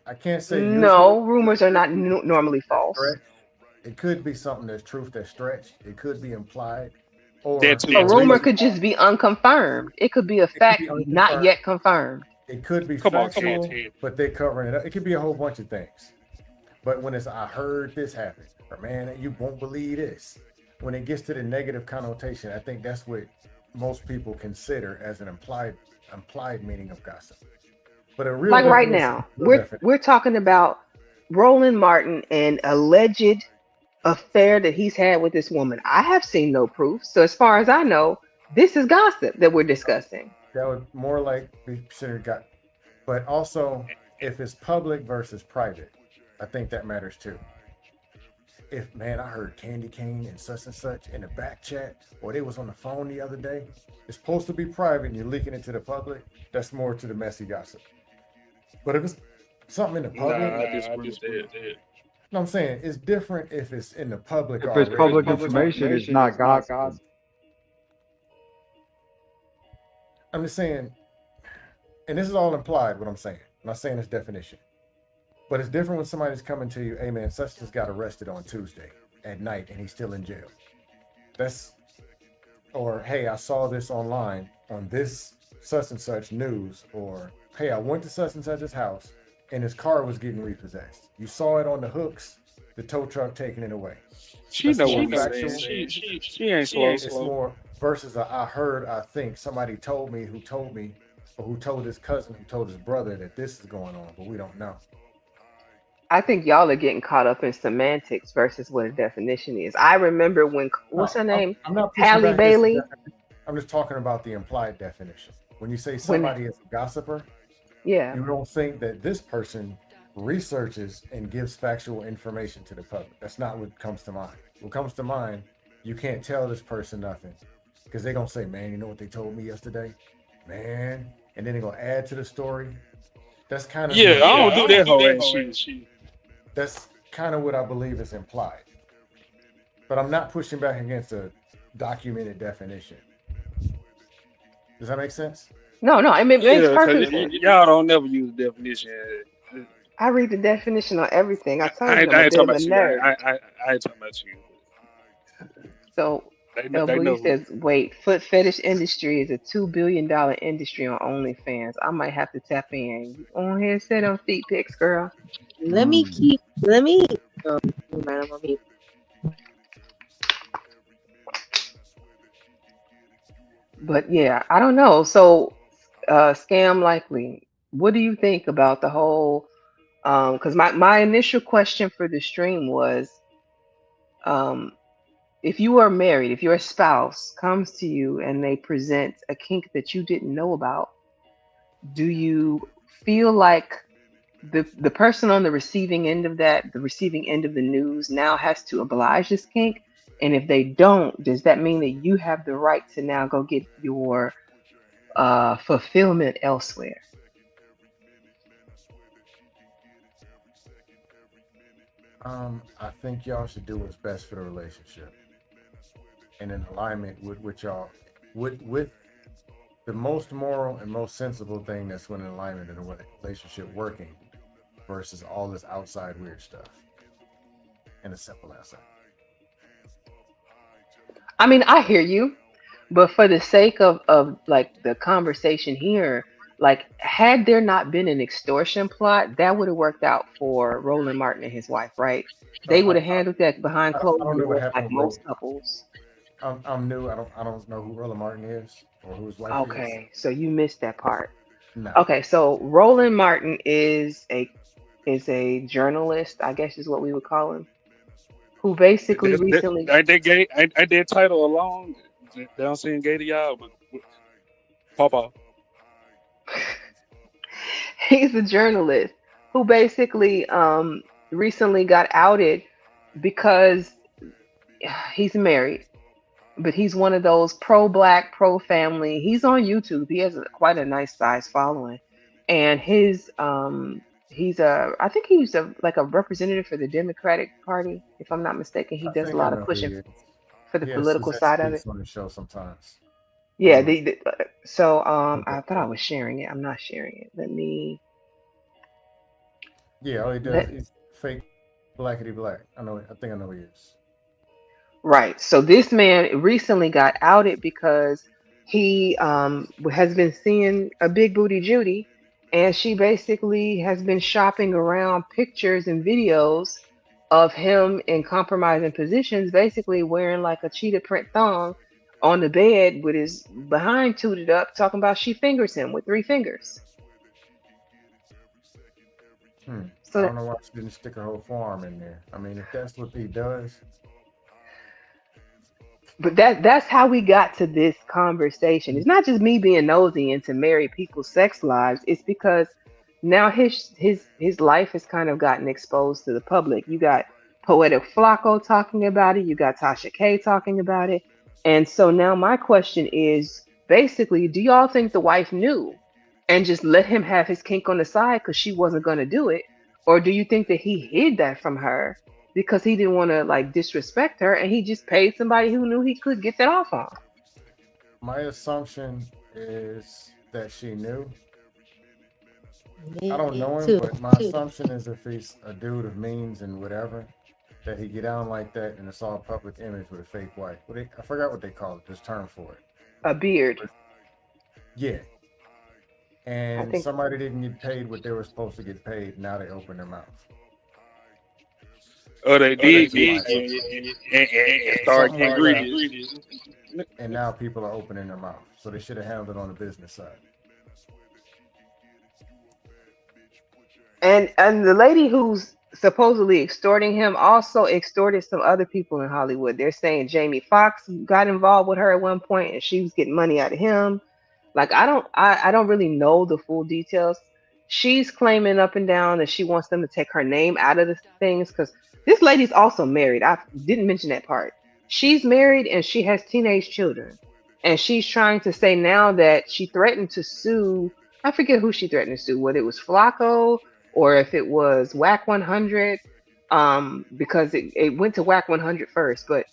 I can't say usually no, rumors are not normally false. correct. It could be something that's truth that's stretched. It could be implied, That or too. A a rumor reason. could just be unconfirmed. It could be a It could fact be not unconfirmed. yet confirmed. It could be Come on, factual, Ted. but they're covering it up. It could be a whole bunch of things. But when it's I heard this happen, or man, you won't believe this. When it gets to the negative connotation, I think that's what most people consider as an implied meaning of gossip. But a real Like right definition, now, real definition. we're talking about Roland Martin and alleged affair that he's had with this woman. I have seen no proof. So as far as I know, this is gossip that we're discussing. That would more like be considered got. But also, if it's public versus private, I think that matters too. If man, I heard Candy Cane and such in the back chat, or they was on the phone the other day. It's supposed to be private, and you're leaking it to the public. That's more to the messy gossip. But if it's something in the public, I disagree with that. no, I'm saying it's different if it's in the public If it's already. public information, it's not gossip. I'm just saying, and this is all implied. What I'm saying, I'm not saying it's definition, but it's different when somebody's coming to you. Hey man, such just got arrested on Tuesday at night, and he's still in jail. That's or hey, I saw this online on this such and such news, or hey, I went to such and such's house and his car was getting repossessed. You saw it on the hooks, the tow truck taking it away. She That's know more what I'm factual. saying. She ain't slow. It's more versus a, I heard, I think somebody told me, or who told his cousin, who told his brother that this is going on, but we don't know. I think y'all are getting caught up in semantics versus what a definition is. I remember when what's her name? I'm not pushing Halle back against the Bailey. definition. I'm just talking about the implied definition. When you say When somebody is a gossiper, yeah. you don't think that this person researches and gives factual information to the public. That's not what comes to mind. What comes to mind, you can't tell this person nothing because they're going to say, man, you know what they told me yesterday? Man. And then they're going to add to the story. That's kind of, Yeah, I don't do that whole ass shit. that's kind of what I believe is implied. But I'm not pushing back against a documented definition. Does that make sense? No, it makes Yeah, perfect because sense. y'all don't never use the definition. I read the definition on everything. I told I you I'm a ain't bit talking of a about you. nerd. I ain't talking about you. So They El know Boogie who. says, wait, foot fetish industry is a $2 billion industry on OnlyFans. I might have to tap in. You go ahead and set on feet pics, girl. Let me remind him of me. But yeah, I don't know. So scam likely. What do you think about the whole because my initial question for the stream was um if you are married, if your spouse comes to you and they present a kink that you didn't know about, do you feel like the person on the receiving end of that, the receiving end of the news now has to oblige this kink? And if they don't, does that mean that you have the right to now go get your fulfillment elsewhere? I think y'all should do what's best for the relationship and in alignment with y'all, with the most moral and most sensible thing that's when in alignment in a relationship working versus all this outside weird stuff. And a simple answer. I mean, I hear you, but for the sake of like the conversation here, like had there not been an extortion plot, that would have worked out for Roland Martin and his wife, right? They would have handled that behind I closed don't know what doors happened like with most Roland. couples. I'm new. I don't know who Roland Martin is or who his wife is. Okay, so you missed that part. No. Okay, so Roland Martin is a journalist, I guess is what we would call him, who basically recently Ain't that gay? Ain't that title alone? They don't seem gay to y'all, but Papa. he's a journalist who basically recently got outed because he's married but he's one of those pro-black, pro-family. He's on YouTube. He has quite a nice size following, and he's a I think he's a like a representative for the Democratic Party, if I'm not mistaken. He I does a think I lot of know who he pushing is. for the He has political Suzette side of it. Speaks on the show sometimes. Yeah, Um, so I thought I was sharing it. I'm not sharing it. Let me yeah, all he does let is fake blackity black. I know. I think I know who he is. Right. So this man recently got outed because he has been seeing a big booty Judy, and she basically has been shopping around pictures and videos of him in compromising positions, basically wearing like a cheetah print thong on the bed with his behind tooted up, talking about she fingers him with 3 fingers. I So don't know why she didn't stick her whole forearm in there. I mean, if that's what he does, but that's how we got to this conversation. It's not just me being nosy into married people's sex lives. It's because now his life has kind of gotten exposed to the public. You got Poetic Flacco talking about it. You got Tasha K talking about it. And so now my question is basically, do y'all think the wife knew and just let him have his kink on the side because she wasn't going to do it? Or do you think that he hid that from her because he didn't want to like disrespect her and he just paid somebody who knew he could get that off on? my assumption is that she knew. Me I don't know him, too. but my assumption is if he's a dude of means and whatever, that he get down like that and it's all public image with a fake wife. I forgot what they call it. This term for it. A beard. Yeah. I And think somebody didn't get paid what they were supposed to get paid. Now they open their mouth. Oh, they That's did, just my did, assumption. and start Something getting like that. greedy. And now people are opening their mouth. So they should have handled it on the business side. and the lady who's supposedly extorting him also extorted some other people in Hollywood. They're saying Jamie Foxx got involved with her at one point and she was getting money out of him. Like I don't really know the full details. She's claiming up and down that she wants them to take her name out of the things because this lady's also married. I didn't mention that part. She's married and she has teenage children. And she's trying to say now that she threatened to sue. I forget who she threatened to sue, whether it was Flacco or if it was Whack 100, because it went to Whack 100 first. But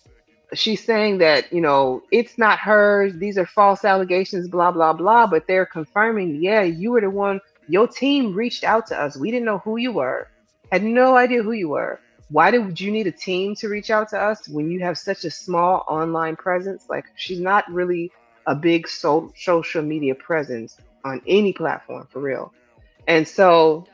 she's saying that it's not hers, these are false allegations, blah blah blah, but they're confirming, yeah, you were the one, your team reached out to us, we didn't know who you were, had no idea who you were. Why did you need a team to reach out to us when you have such a small online presence? Like, she's not really a big social media presence on any platform for real. And so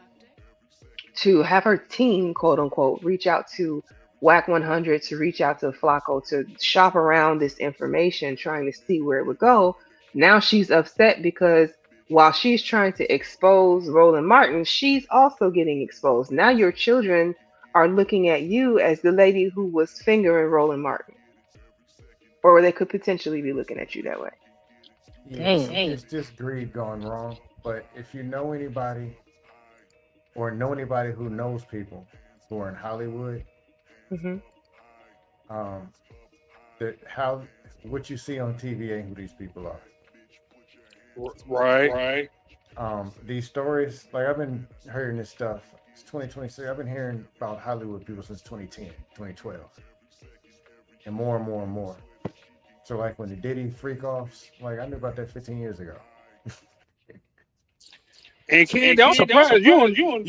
to have her team, quote unquote, reach out to Whack 100, to reach out to Flacco, to shop around this information, trying to see where it would go. Now she's upset because while she's trying to expose Roland Martin, she's also getting exposed. Now your children are looking at you as the lady who was fingering Roland Martin, or they could potentially be looking at you that way. Yeah, Damn. it's just greed gone wrong. But if you know anybody or know anybody who knows people who are in Hollywood, Hmm. um, that how what you see on TV ain't who these people are. Right. These stories, like I've been hearing this stuff. It's 2026. I've been hearing about Hollywood people since 2010, 2012, and more and more and more. So like when the Diddy freak offs, like I knew about that 15 years ago. And Candy, I'm surprised you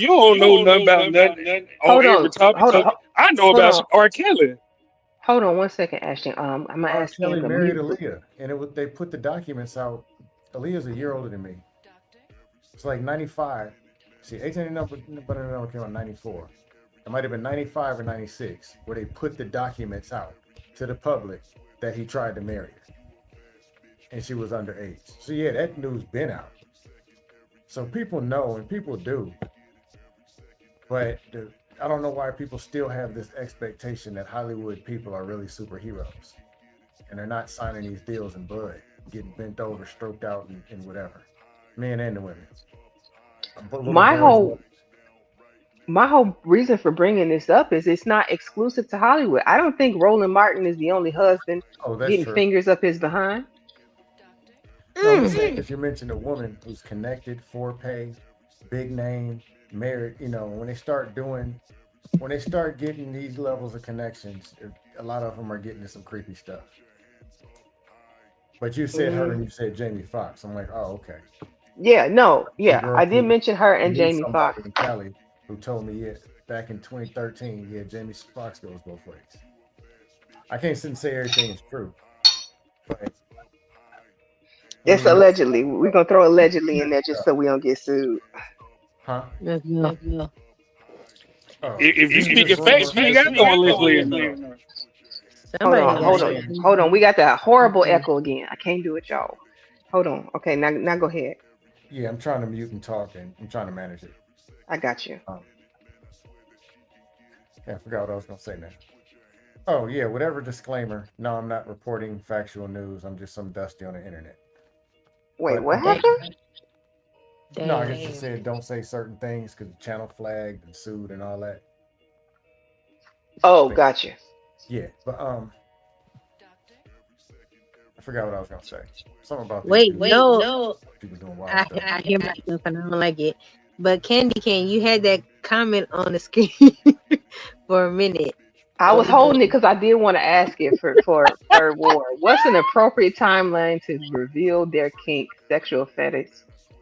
don't know nothing about nothing on Hold every on, topic. hold 'Cause on, I know hold about on, R. Kelly. hold on one second, Ashton. I'm gonna R. ask Cam Kelly to married mute. Aaliyah, and they put the documents out. Aaliyah's a year older than me. It's like 95. See, 18 number came out in 94. It might have been 95 or 96, where they put the documents out to the public that he tried to marry her, and she was underage. So yeah, that news been out. So people know and people do, but I don't know why people still have this expectation that Hollywood people are really superheroes, and they're not signing these deals in blood, getting bent over, stroked out, and whatever, men and the women. But little My boys, whole my whole reason for bringing this up is it's not exclusive to Hollywood. I don't think Roland Martin is the only husband Oh, that's getting true. fingers up his behind. No, I'm just saying because you mentioned a woman who's connected, for pay, big name, married. You know, when they start getting these levels of connections, a lot of them are getting into some creepy stuff. But you said her and you said Jamie Foxx. I'm like, oh, okay. Yeah, no, The yeah, girl I did who mention her and knew Jamie somebody Foxx. in Cali who told me, yeah, back in 2013, yeah, Jamie Foxx goes both ways. I can't sit and say everything is true, but when It's you know, allegedly. We're gonna throw allegedly in there just so we don't get sued. huh? No. Oh, If you this is speaking just facts, you rumor. ain't got no allegedly in there. Hold Somebody on, got hold to on, hold on. We got that horrible echo again. I can't do it, y'all. Hold on. Okay, now go ahead. Yeah, I'm trying to mute and talk, and I'm trying to manage it. I got you. Yeah, I forgot what I was gonna say now. Oh yeah, whatever disclaimer. No, I'm not reporting factual news. I'm just some dusty on the internet. Wait, But what I'm happened? no, I guess you said don't say certain things because the channel flagged and sued and all that. Oh, But gotcha. yeah, but I forgot what I was gonna say. Something about these Wait, people, no, people doing wild I, stuff. I hear myself and I don't like it. But Candy Cane, you had that comment on the screen for a minute. I What was was holding it it? because I did want to ask it for third war. What's an appropriate timeline to reveal their kink, sexual fetish,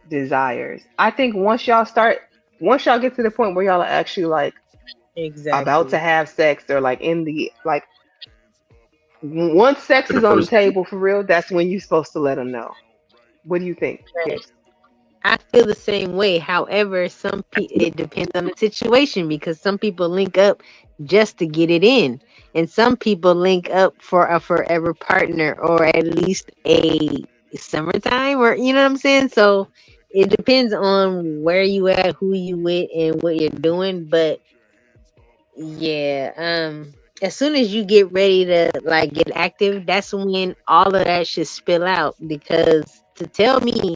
desires? I think once y'all get to the point where y'all are actually like about to Exactly. have sex or like in the like once sex The is on the first table for real, that's when you're supposed to let them know. What do you think, Right. Pierce? I feel the same way. However, it depends on the situation because some people link up just to get it in, and some people link up for a forever partner or at least a summertime, or you know what I'm saying. So it depends on where you at, who you with, and what you're doing. But yeah, as soon as you get ready to like get active, that's when all of that should spill out. Because to tell me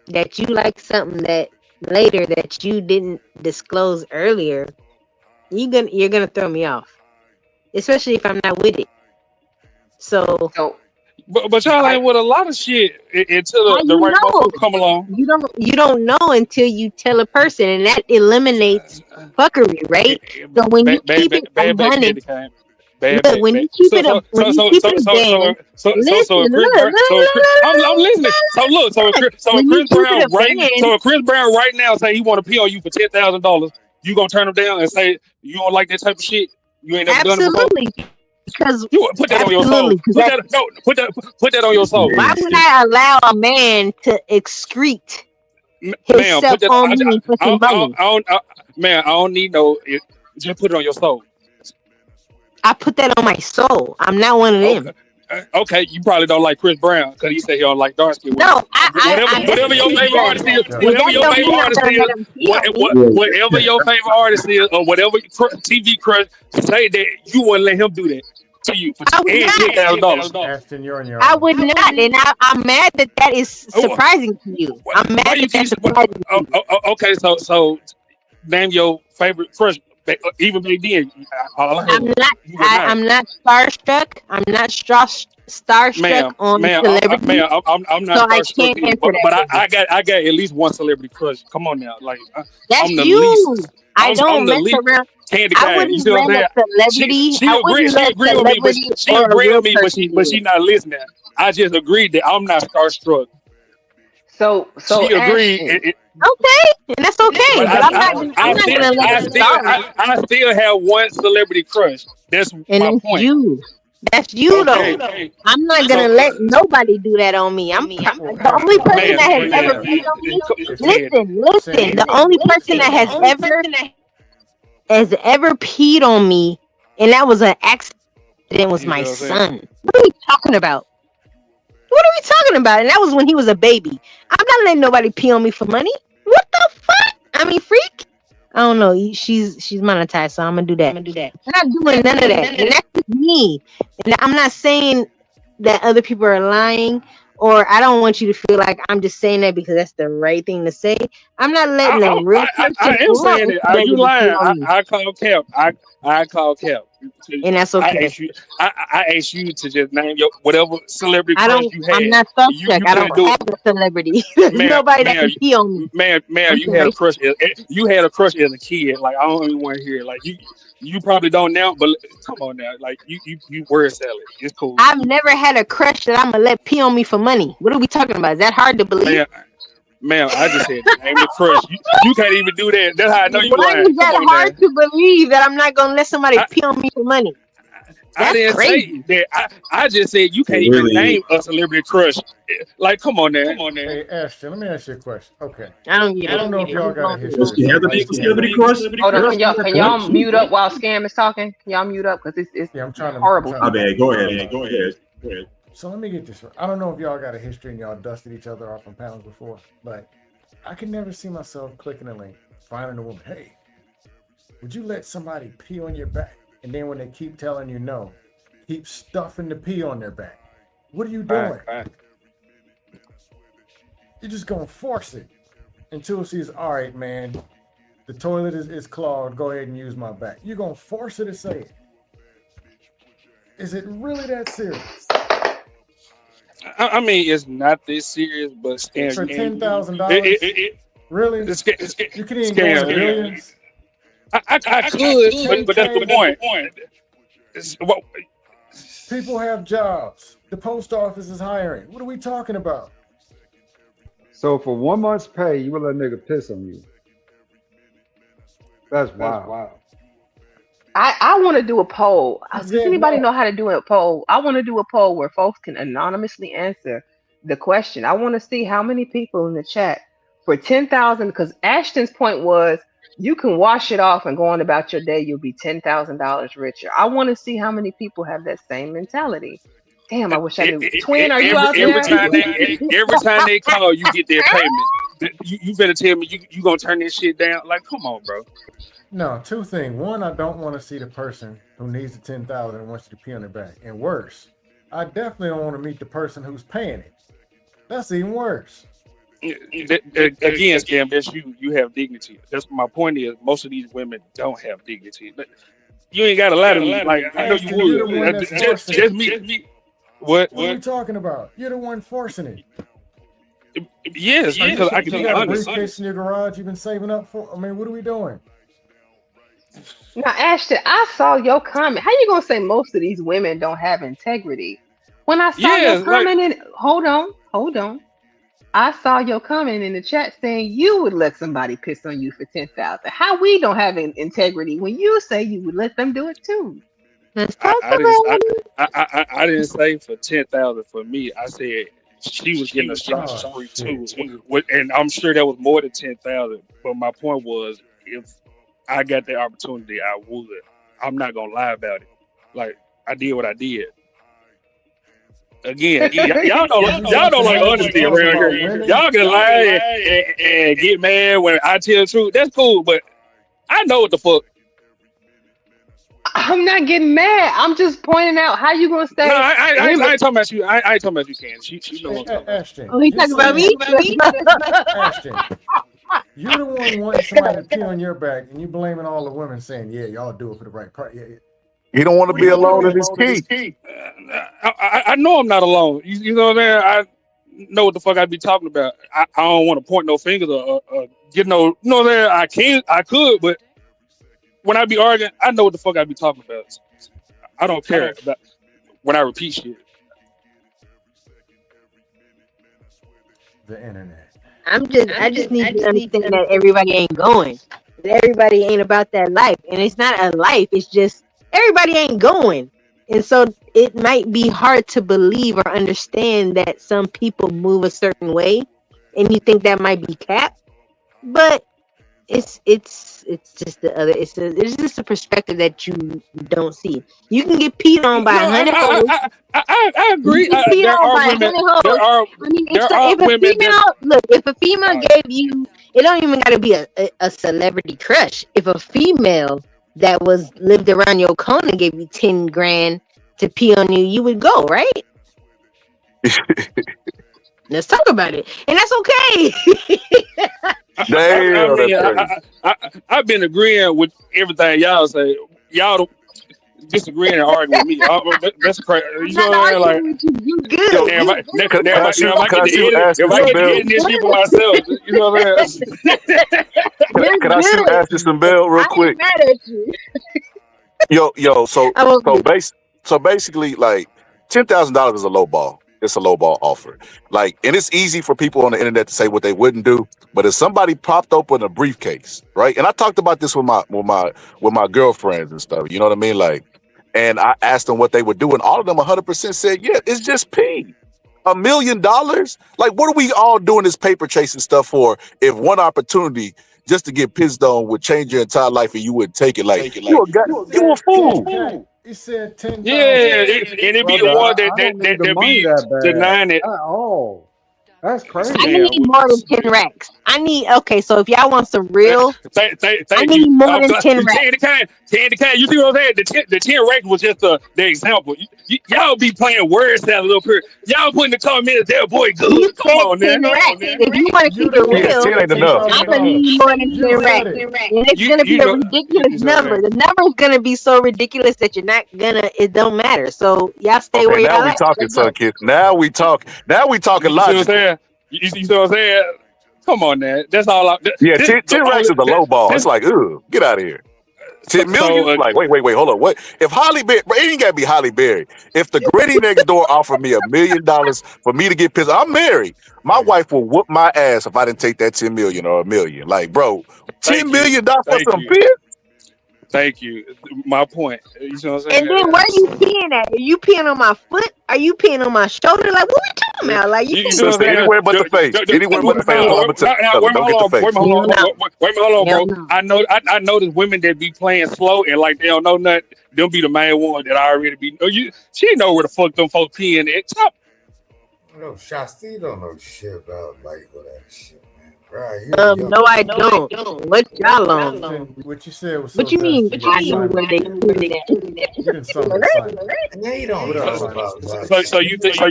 that you like something that later that you didn't disclose earlier, you're gonna throw me off, especially if I'm not with it. So So But y'all I ain't with a lot of shit until how the you right know? motherfucker come along. You don't know until you tell a person, and that eliminates fuckery, right? So when you Bad, bad, keep bad, it bad, bad 100, candy cane. Bad, look, bad, when bad. you keep it a when you keep it a band, So listen, if Chris look, Brown, look, look, look, I'm look, listening. look, So look, look. So if When you Chris keep it Brown a band, right now say he want to pee on you for $10,000, you gonna turn him down and say you don't like that type of shit? You ain't never done it before. absolutely, because You put that on your soul. absolutely, because Put that no, put that on your soul, why would I allow a man to excrete ma'am. himself Put that. on me for some money? Man, I don't need no. Just put it on your soul. I put that on my soul. I'm not one of Okay. them. Okay, you probably don't like Chris Brown because he said he don't like dark skinned women. No, I mess Whatever with your Chris favorite Brown, artist is, but that don't mean I'm gonna let him pee on me. whatever your favorite artist is, or whatever TV crush, say that you wouldn't let him do that to you for I would and not. $10,000. Ashton, you're on your I own. would not, and I'm mad that that is surprising to you. I'm Why mad you that keep? that's surprising to you. Okay, so name your favorite crush. Even back then, all I heard I'm was not. you were not. I'm not starstruck. I'm not starstruck Ma'am, on celebrities, I'm not so I starstruck can't either. answer that But for you. I got at least one celebrity crush. Come on now, like That's I'm the you. least. I I'm don't the mess least around. candy I cane. You wouldn't see what I'm let a saying? celebrity. I wouldn't She let a agreed with me, but celebrity she or a agreed real with me, person but do she it. not listening. I just agreed that I'm not starstruck. so She agreed, Ashton, Okay, and that's okay. but But I'm not. I'm not gonna let a star. I still have one celebrity crush. That's And my that's point. you. That's you Okay, though. I'm not so gonna let nobody do that on me. Well, The only Ashton, person man, that has before ever you, peed on me. Candy. Listen. The only person that has ever peed on me, and that was an accident, was You see my what I'm saying? son. What are we talking about? What are we talking about? And that was when he was a baby. I'm not letting nobody pee on me for money. What the fuck? I mean, freak. I don't know. She's monetized, so I'm gonna do that. I'm not doing none of that. And that's just me. And I'm not saying that other people are lying or I don't want you to feel like I'm just saying that because that's the right thing to say. I'm not letting a real person I am want saying it. Are you celebrity pee lying? on me, I call Cap. I call Cap. and that's I okay. ask you. I ask you to just name your whatever celebrity I crush don't. you I'm had. not You suspect. I couldn't don't do have it, a celebrity. There's man. nobody that can pee on me. Man. I'm You had a sorry. crush. You had a crush as a kid. Like I don't even want to hear it. Like you probably don't now. But come on now. Like you word salad. It's cool. I've never had a crush that I'm gonna let pee on me for money. What are we talking about? Is that hard to believe? Man, I just said name the crush. You can't even do that. That's how I know you Why lying. is Come that on now. hard to believe that I'm not gonna let somebody I, pee on me for money? I That's didn't crazy. say that. I just said you It can't even really, name a celebrity crush. Like, come on now. Hey, Ashton, let me ask you a question. Okay. I don't get I it. don't know if I'm y'all just got a going through history does this. with she have the somebody name for peeing on celebrity you. crush? Hold on, Girl, she got can that. y'all mute up while Scam is talking? Can y'all mute up because it's Yeah, I'm trying horrible to. My feedback. bad. Go ahead. Go ahead. So let me get this right. I don't know if y'all got a history and y'all dusted each other off on panels before, but I can never see myself clicking a link, finding a woman. Hey, would you let somebody pee on your back? And then when they keep telling you no, keep stuffing the pee on their back. What are you doing? You're just gonna force it until she's all right, man. The toilet is clogged. Go ahead and use my back. You're gonna force her to say it. Is it really that serious? I mean, it's not this serious, but For scam. $10,000, really? You could even go in the Scam. billions. I could, but that's the 10K. point. What, People have jobs. The post office is hiring. What are we talking about? So for 1 month's pay, you will let a nigga piss on you. That's wild. I want to do a poll. He Does said anybody no. know how to do a poll? I want to do a poll where folks can anonymously answer the question. I want to see how many people in the chat for 10,000. Because Ashton's point was you can wash it off and go on about your day. You'll be $10,000 richer. I want to see how many people have that same mentality. Damn, I wish I knew. Twin, are you out every there? time they call, you get their payment. You better tell me you gonna turn this shit down. Like, come on, bro. No, two things. One, I don't want to see the person who needs the 10,000 and wants you to pee on their back. And worse, I definitely don't want to meet the person who's paying it. That's even worse. Again, Scam, that's you. You have dignity. That's my point. Is most of these women don't have dignity. You ain't gotta lie to me. Like I know you Ashton, you're the one would. that's forcing it. Just me. What? What are we talking about? You're the one forcing it. Yes, because I can You be got a honest. briefcase in your garage you've been saving up for? I mean, what are we doing? Now, Ashton, I saw your comment. How you gonna say most of these women don't have integrity? When I saw your Yes, like comment in, hold on. I saw your comment in the chat saying you would let somebody piss on you for 10,000. How we don't have integrity when you say you would let them do it too? Let's I, talk I about didn't. it. I didn't say for 10,000 for me. I said she was getting a shot Oh, spree shit. too, and I'm sure that was more than 10,000. But my point was, if I got the opportunity, I would. I'm not gonna lie about it. Like I did what I did. Again, y'all So you want don't the like man to honesty talk around about here. women? Y'all can lie and get mad when I tell the truth. That's cool, but I know what the fuck. I'm not getting mad. I'm just pointing out how you gonna No, say I women. ain't talking about you. I ain't talking about you, Can. She know what I'm talking about. Ashton, Oh, he you're talking about saying, me? Ashton, you're the one wanting somebody to pee on your back, and you blaming all the women saying, yeah, y'all do it for the right price. Yeah. He don't want to What are be you alone in doing? his key. I know I'm not alone. You know what I mean? I know what the fuck I be talking about. I don't want to point no fingers or get no. You know that I could, but when I be arguing, I know what the fuck I be talking about. I don't care about when I repeat shit. The internet. I just need you to understand that everybody ain't going. That everybody ain't about that life. And it's not a life, it's just everybody ain't going. And so it might be hard to believe or understand that some people move a certain way and you think that might be cap, but it's just the other it's just a perspective that you don't see. You can get peed on by No, 100 hoes. I You agree. get peed There on are by women. 100 hoes. I mean, There are if a women that. female look, if a female gave you, it don't even got to be a celebrity crush. If a female that was lived around your corner gave you 10 grand to pee on you, you would go, right? Let's talk about it, and that's okay. I Damn, that's mean, crazy. I've been agreeing with everything y'all say. Y'all don't disagreeing and arguing with me. That's crazy. I'm You not know what I'm saying? Like, arguing with you. You Yo, good. now if You I, now, good. can I now shoot? if I Can get I to shoot edit, Ashley if I some get to bell? edit this shit for myself, you know what I'm saying? You're Can I shoot good. Ashley some bell real I ain't quick? mad at you. Yo. I'm So okay. base. So basically, like $10,000 is a low ball. It's a low ball offer. Like, and it's easy for people on the internet to say what they wouldn't do. But if somebody popped open a briefcase, right? And I talked about this with my girlfriends and stuff. You know what I mean? Like, and I asked them what they would do, and all of them 100% said, "Yeah, it's just P." $1 million? Like, what are we all doing this paper chasing stuff for? If one opportunity just to get pissed on would change your entire life and you wouldn't take it, like you a fool. 10K. He said 10,000. Yeah, and it be the Brother, one I don't need the that money be that denying it. bad at all. That's I crazy. need Damn. more than 10 racks. I need okay. So if y'all want some Uh, real, I thank need you. more than 10 racks. Candy Cane. You see what I'm saying? The 10 racks was just the example. Y'all be playing word salad up here. Y'all putting the comments there, boy, You good. Come said on, 10 man. racks. If you want to You keep the it one Yeah, real, 10 said ain't ten enough. I'm thousand gonna dollars. need more than You 10 said racks, it. and it's gonna be You a know ridiculous what I'm number. saying? The number is gonna be so ridiculous that you're not gonna. It don't matter. So y'all stay Okay, where now y'all we at. talking, Let's son, go. kid. Now we talk. Now we talking You see what I'm logical. saying? You see what I'm saying? Come on, man. That's all. Yeah, This 10 the racks only is the low ball. It's this. like, get out of here. So, 10 so million? Like, wait, hold on. What? If Holly Berry, but it ain't gotta be Holly Berry. If the gritty next door offered me $1 million for me to get pissed, I'm married. My wife will whoop my ass if I didn't take that 10 million or a million. Like, bro, $10 thank you, million for thank some you, piss? thank you. My point. You see what I'm And saying? then where you peeing at? Are you peeing on my foot? Are you peeing on my shoulder? Like what we talking about? Like you You can't see what just Sister, I'm say saying? anywhere but the face. Anywhere but the face. That's yeah. all I'm gonna Now, tell her. wait a Don't minute, get the hold on, wait a face. minute, Hell hold no. on, wait a minute, hold on, Hell bro. no. I know there's women that be playing slow and like they don't know nothing. Them be the main one that I already be. Oh, she know where the fuck them folks peeing at. Stop. No, Shasti don't know shit about like all that shit, man. Right, you're young. No, I don't. What y'all on? What you said was What so you mean? dusty. I know where Simon, they put it at. you didn't summon Simon. And they don't What up, know So, Simon? about that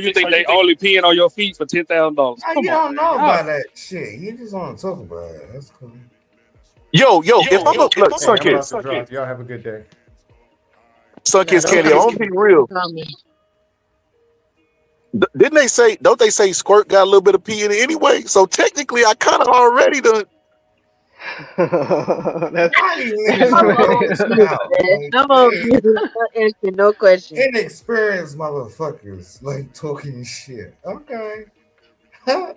you think they only peeing on your feet for $10,000? Nah, Come you on, don't man. know Y'all, about that shit. You just want to talk about it. That's cool. Yo, if I'm a look, Hey, son, I'm about kids, to drop. Y'all have a good day. Candy, I'm gonna be real. Didn't they say? Don't they say squirt got a little bit of pee in it anyway? So technically, I kind of already done. That's Why these niggas I'm so on that's close mute, out? man. Like, I'm on hey, mute. I'm not answering no question. inexperienced motherfuckers like talking shit. Okay.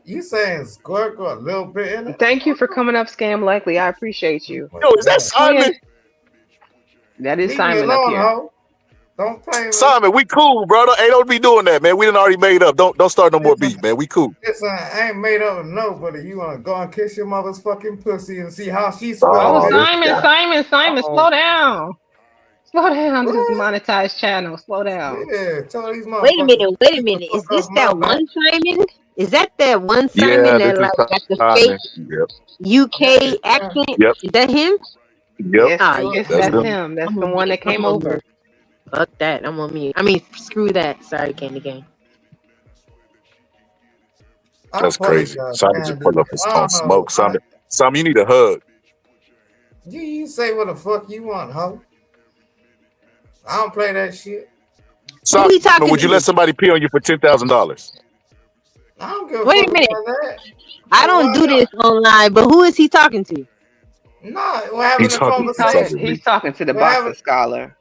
You saying squirt got a little bit in it? Thank you for coming up, Scam Likely. I appreciate you. Oh my Yo, is that God. Simon? Twin, that is Leave me Simon up alone, here. ho. Don't play with me. Simon, we cool, brother. Hey, don't be doing that, man. We done already made up. Don't start no more beef, man. We cool. Listen, I ain't made up with nobody. You wanna go and kiss your mother's fucking pussy and see how she Oh, smells, Oh, bitch? this Simon, guy. Simon, Uh-oh. slow down. Slow down. This is a What? monetized channel. Slow down. Yeah, tell these Wait a motherfuckers minute. Wait a get the minute. Is fuck this off my that back. one Simon? Is that one Simon Yeah, this that is like got the fake Simon. Yep, Yeah, UK yeah. accent? yep, Is that him? yep. Yes, Ah, yeah. yes, That's that's I'm him. him. That's the on one mute. that I'm came on over. mute. Fuck that. I'm on mute. I mean, screw that. Sorry, Candy Gang. I That's crazy. apologize, Simon just Candy. pulled up I on don't know. smoke. Simon, you need a hug. You say what the fuck you want, ho. I don't play that shit. Who Simon, we talking would you let to? somebody pee on you for $10,000? I don't give a Wait fuck a minute. about that. I Well, don't why do not? this online, but who is he talking to? No, we're having He's a talking He's to talking. conversation. something. He's talking to the We're having boxer scholar.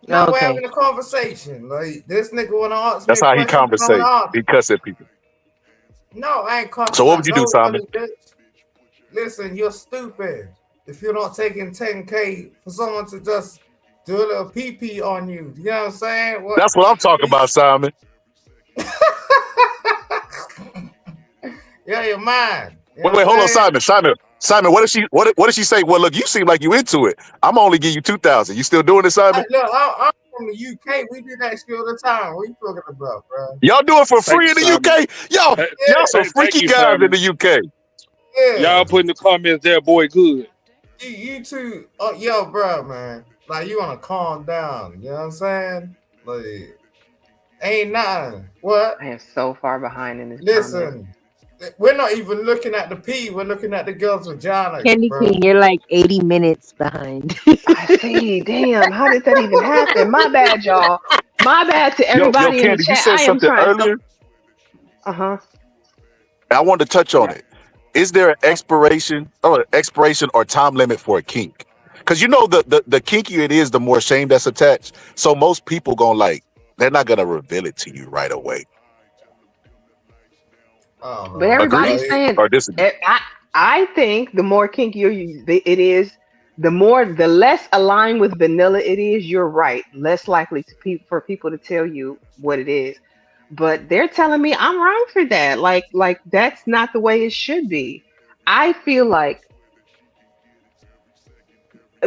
no, we're Okay. having a conversation. Like this nigga wanna ask me That's a how he question, I wanna conversate. answer. He cuss at people. No, I ain't So cussing what at would you do, Simon? nobody, bitch. Listen, you're stupid. If you're not taking 10K for someone to just do a little pee pee on you. You know what I'm saying? What That's what I'm talking about, Simon. yeah, you're mine. You know what I'm Wait, hold on, saying? Simon. What did she say? Well, look, you seem like you into it. I'm only give you 2,000. You still doing it, Simon? Look, I'm from the UK. We do that shit all the time. What you talking about, bro? Y'all do it for thank free you, in the Simon. UK? Y'all some Thank freaky you, guys in Simon. the UK. Yeah. Y'all putting the comments there, boy. Good. You two, yo, bro, man. Like, you want to calm down. You know what I'm saying? Like, ain't nothing. What? I am so far behind in this comment. Listen, we're not even looking at the P. We're looking at the girl's vagina, Candy bro. King, you're like 80 minutes behind. I see. Damn, how did that even happen? My bad, y'all. My bad to Yo, everybody in the Candy, you chat. said I am something trying so. earlier. Uh-huh. I wanted to touch on Yeah. it. Is there an expiration or time limit for a kink? Because you know the kinkier it is, the more shame that's attached. So most people they're not gonna reveal it to you right away. Oh But no. Agree everybody's saying or disagree? I think the more kinkier it is, the less aligned with vanilla it is. You're right. Less likely for people to tell you what it is. But they're telling me I'm wrong for that. Like that's not the way it should be. I feel like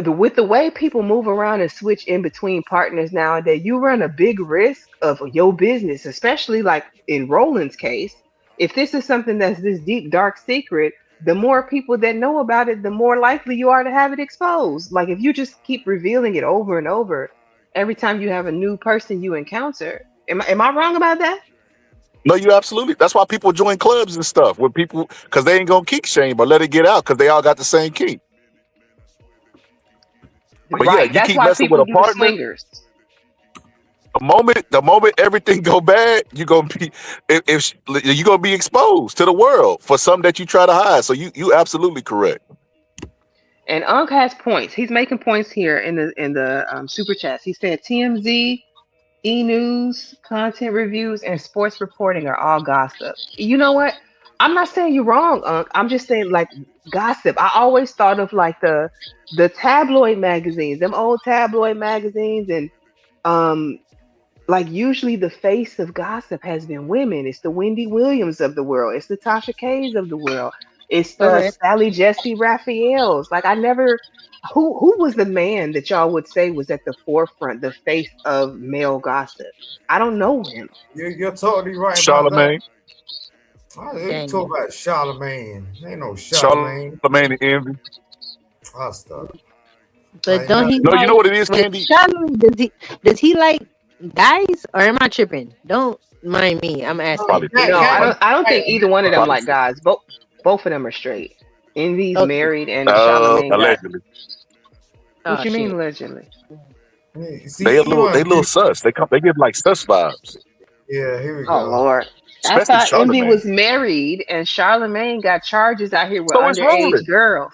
with the way people move around and switch in between partners nowadays, you run a big risk of your business, especially like in Roland's case. If this is something that's this deep, dark secret, the more people that know about it, the more likely you are to have it exposed. Like if you just keep revealing it over and over every time you have a new person you encounter. Am I wrong about that? No, you absolutely. That's why people join clubs and stuff with people because they ain't gonna kink shame, but let it get out because they all got the same kink. But yeah, Right. you That's keep why messing with people a do the partner. swingers. The moment everything go bad, you gonna be if you gonna be exposed to the world for something that you try to hide. So you absolutely correct. And Unc has points. He's making points here in the super chats. He said TMZ, e-news, content reviews, and sports reporting are all gossip. You know what? I'm not saying you're wrong, Unc. I'm just saying like gossip. I always thought of like the tabloid magazines, them old tabloid magazines, and um like usually the face of gossip has been women. It's the Wendy Williams of the world. It's the Tasha Kays of the world. It's the Correct. Sally Jesse Raphaels. Like I never who was the man that y'all would say was at the forefront, the face of male gossip? I don't know him. You're totally right about that. Charlemagne, You talk about Charlemagne. Ain't no Charlemagne. Charlemagne and Envy. I stop. But don't he No, you like know what it is, wait, Candy. Charlamagne, does he like guys or am I tripping? Don't mind me. I'm asking. Probably, No, probably, I don't think either one of them probably. like guys. Both of them are straight. Envy's Okay. married and Charlemagne got Allegedly, what Oh you mean shit. allegedly? See, they a you want little sus. They give like sus vibes, yeah, here we Oh go. Lord. I especially thought Envy Charlemagne. was married and Charlemagne got charges out here with So is Roland. underage girls.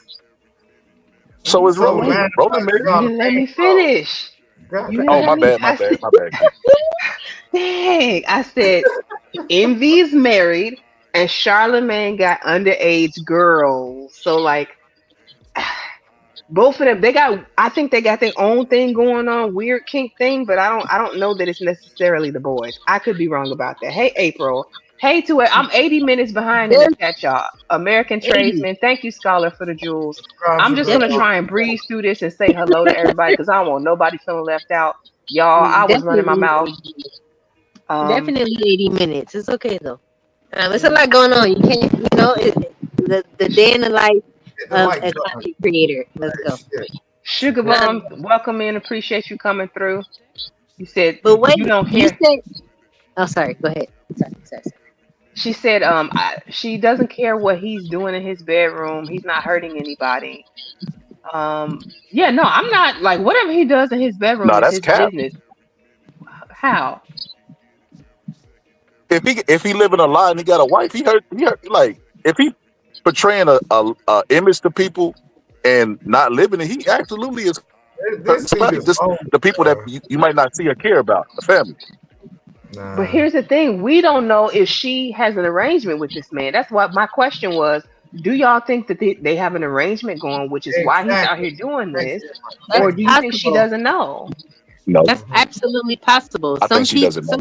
So is So Roland. mad Roland about married. You didn't let me Charlemagne, bro. finish. You didn't Oh, let my me. bad, my I bad, said, my bad. dang. I said, Envy's married and Charlemagne got underage girls. So, like, both of them, I think they got their own thing going on, weird kink thing, but I don't know that it's necessarily the boys. I could be wrong about that. Hey, April. Hey, to it. I'm 80 minutes behind in the There's chat, y'all. American 80. tradesman. Thank you, Scholar, for the jewels. I'm just There's gonna try and breeze through this and say hello to everybody because I don't want nobody feeling left out. Y'all, I was running my definitely mouth. Um, definitely 80 minutes. It's okay though. There's a lot going on. You can't, the day in the life Hit the of mic a button. content creator. Let's go. Sugar Bomb, welcome in. Appreciate you coming through. You said But wait, you don't you care. said. Oh, sorry. Go ahead. Sorry. She said, she doesn't care what he's doing in his bedroom. He's not hurting anybody. Yeah, no, I'm not like whatever he does in his bedroom No, is that's his cap. business. How? If he living a lie and he got a wife, he hurt like if he portraying a image to people and not living it, he absolutely is This dude hurting is just old, the people that bro. you might not see or care about, the family. But here's the thing: we don't know if she has an arrangement with this man. That's what my question was. Do y'all think that they have an arrangement going, which is why he's out Exactly. here doing this, That's or do you think she possible. doesn't know? No, That's absolutely possible. I think she doesn't know.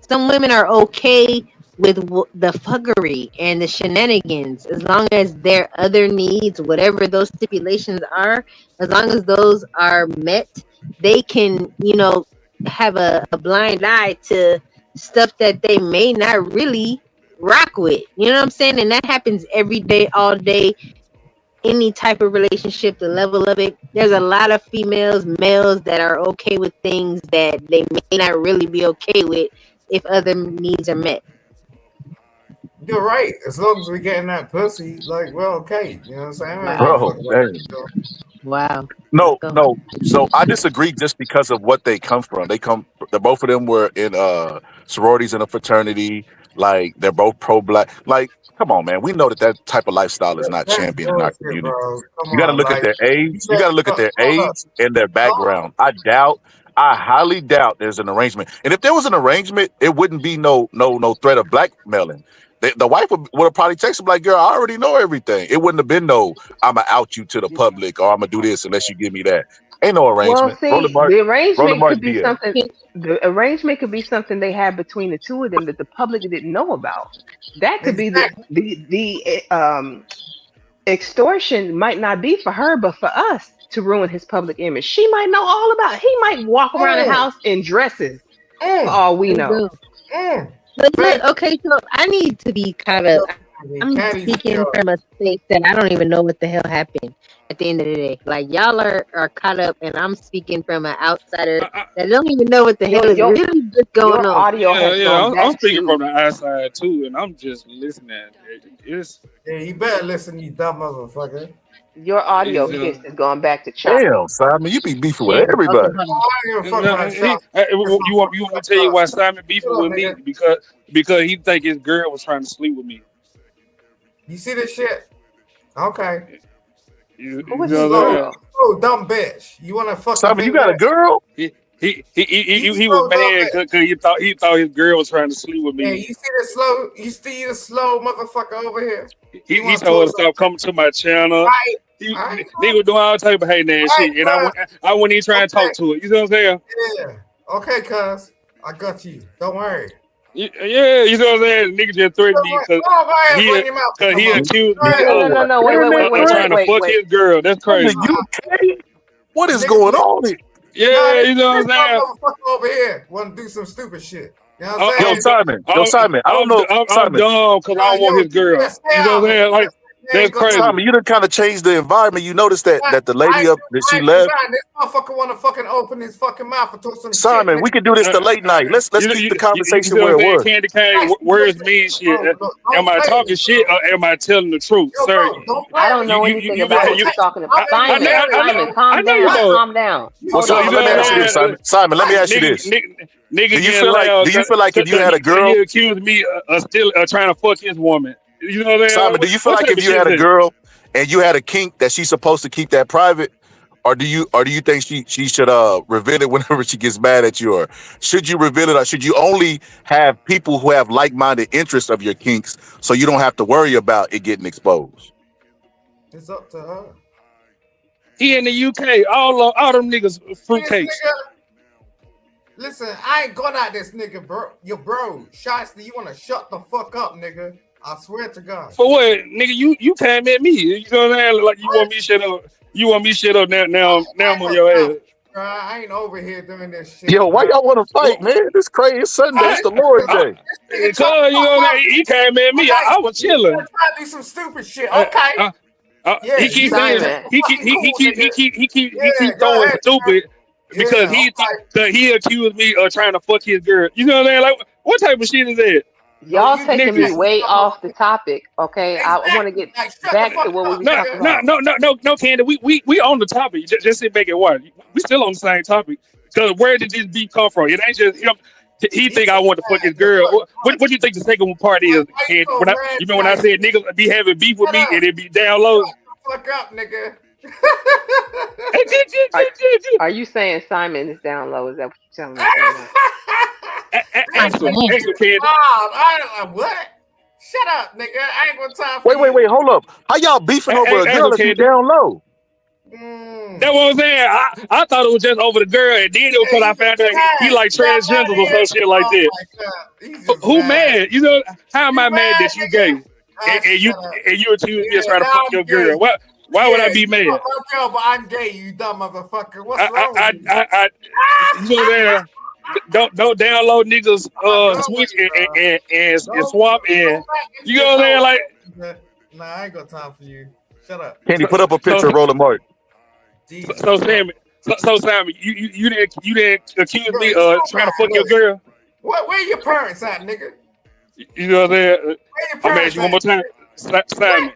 Some women are okay with the fuggery and the shenanigans as long as their other needs, whatever those stipulations are, as long as those are met, they can, have a blind eye to stuff that they may not really rock with. You know what I'm saying? And that happens every day, all day, any type of relationship, the level of it, there's a lot of males that are okay with things that they may not really be okay with if other needs are met. You're right. As long as we're getting that pussy, like, we're okay. You know what I'm saying? I ain't Wow. gonna Bro, fuck about man. it, though. Wow. No, no. So I disagree just because of what they come from. Both of them were in sororities and a fraternity. Like they're both pro-black. Like, come on, man. We know that type of lifestyle is not That's champion in our bullshit, community. bro. Come You got to on, look at like, their age. You got to look at their hold up. age and their background. I highly doubt there's an arrangement. And if there was an arrangement, it wouldn't be no threat of blackmailing. The wife would have probably texted him like, "Girl, I already know everything." It wouldn't have been no, "I'ma out you to the public" or "I'ma do this unless you give me that." Ain't no Well, arrangement. see, Roland Martin BS. The arrangement could be something they had between the two of them that the public didn't know about. That could be the extortion might not be for her, but for us to ruin his public image. She might know all about it. He might walk around the house in dresses for all we know. But look, okay, so I need to be kind of. I'm speaking from a space that I don't even know what the hell happened at the end of the day. Like y'all are caught up, and I'm speaking from an outsider that don't even know what the hell is really just going on. Audio has gone I'm back speaking to from the outside too, and I'm just listening. It's Yeah, you better listen, you dumb motherfucker. your audio It's, has gone back to choppy. Damn, Simon, you be beefing with everybody. you want me to tell you why Simon beefing with me? Because he think his girl was trying to sleep with me. You see this shit? Okay. Who is this girl? Oh, dumb bitch. You wanna fucking Simon, you got a girl? He was mad because he thought his girl was trying to sleep with me. Yeah, you see the slow motherfucker over here. He told her to stop coming to my channel. He was doing all type of hating ass shit, and I wouldn't even try and talk to it. You know what I'm saying? Yeah. Okay, cuz. I got you. Don't worry. Yeah, you know what I'm saying? Nigga just threatened me because he accused me of trying to fuck his girl. That's crazy. UK? What is going on here? Yeah, you know what I'm saying? Motherfucker over here want to do some stupid shit. You know what I'm saying? Yo, Simon. I don't know. I'm Simon. dumb because I don't want his girl. You know what I'm saying? Like, that's crazy. Simon, you done kind of changed the environment. You noticed that the lady up that she left. This motherfucker want to fucking open his fucking mouth and talk some Simon, shit. we can do this to late night. Let's keep the conversation where it was. Candy cane, words mean shit. Am I talking shit or am I telling the truth, sir? I don't know anything about what you're talking about. Simon, calm down. Calm down. Well, Simon, let me ask you this, Simon. Simon, let me ask you this. Nigga, do you feel like if you had a girl, he accused me of still trying to fuck his woman? You know what I'm saying? Simon, do you feel like if you had a girl and you had a kink that she's supposed to keep that private, or do you think she should reveal it whenever she gets mad at you, or should you reveal it, or should you only have people who have like-minded interests of your kinks so you don't have to worry about it getting exposed? It's up to her. He in the UK, all them niggas fruitcakes. Listen, I ain't going at this nigga, bro. Yo, bro, Shiesty, you wanna shut the fuck up, nigga? I swear to God. For what, nigga? You came at me. You know what I'm saying? Like you want me shut up. You want me shut up now? I'm on your ass. Bro, I ain't over here doing this shit. Yo, why y'all want to fight, man? This crazy. It's Sunday. It's the Lord's Day. Because you know what I mean? He came at me. I was chilling. Try to do some stupid shit, okay? He keeps saying he keep throwing stupid because he accused me of trying to fuck his girl. You know what I mean? Like what type of shit is that? Y'all taking me way off the topic, okay? I want to get back to what we were talking about. No, Candy. We on the topic. Just sit back and watch. We still on the same topic. Because where did this beef come from? It ain't just him. He think I want to fuck his girl. What do you think the second part is? Candy? When I said niggas be having beef with me and it be down low. Fuck up, nigga. Are you saying Simon is down low? Is that what you're telling me? Answer, Candy. What? Shut up, nigga. I ain't got time for Wait, hold up. How y'all beefing over a girl if you down low? That's what I'm saying. I thought it was just over the girl, and then it was because I found out he like transgenders or some shit like that. Who mad? You know, how am I mad that you gay? And you accuse me of trying to fuck your girl? Why would I be mad? Girl, but I'm gay, you dumb motherfucker. What's wrong with you? You know that. Don't download niggas switch and swap and you know what I'm saying? Like nah, I ain't got time for you. Shut up. Can you put up a picture of Roland Martin? Jesus So Christ. Sammy, you didn't accuse Bro, me you of so trying to bad. fuck your Look, girl? where your parents at, nigga? You know what I'm saying? Where your I'm gonna parents ask you one at? more time, Simon.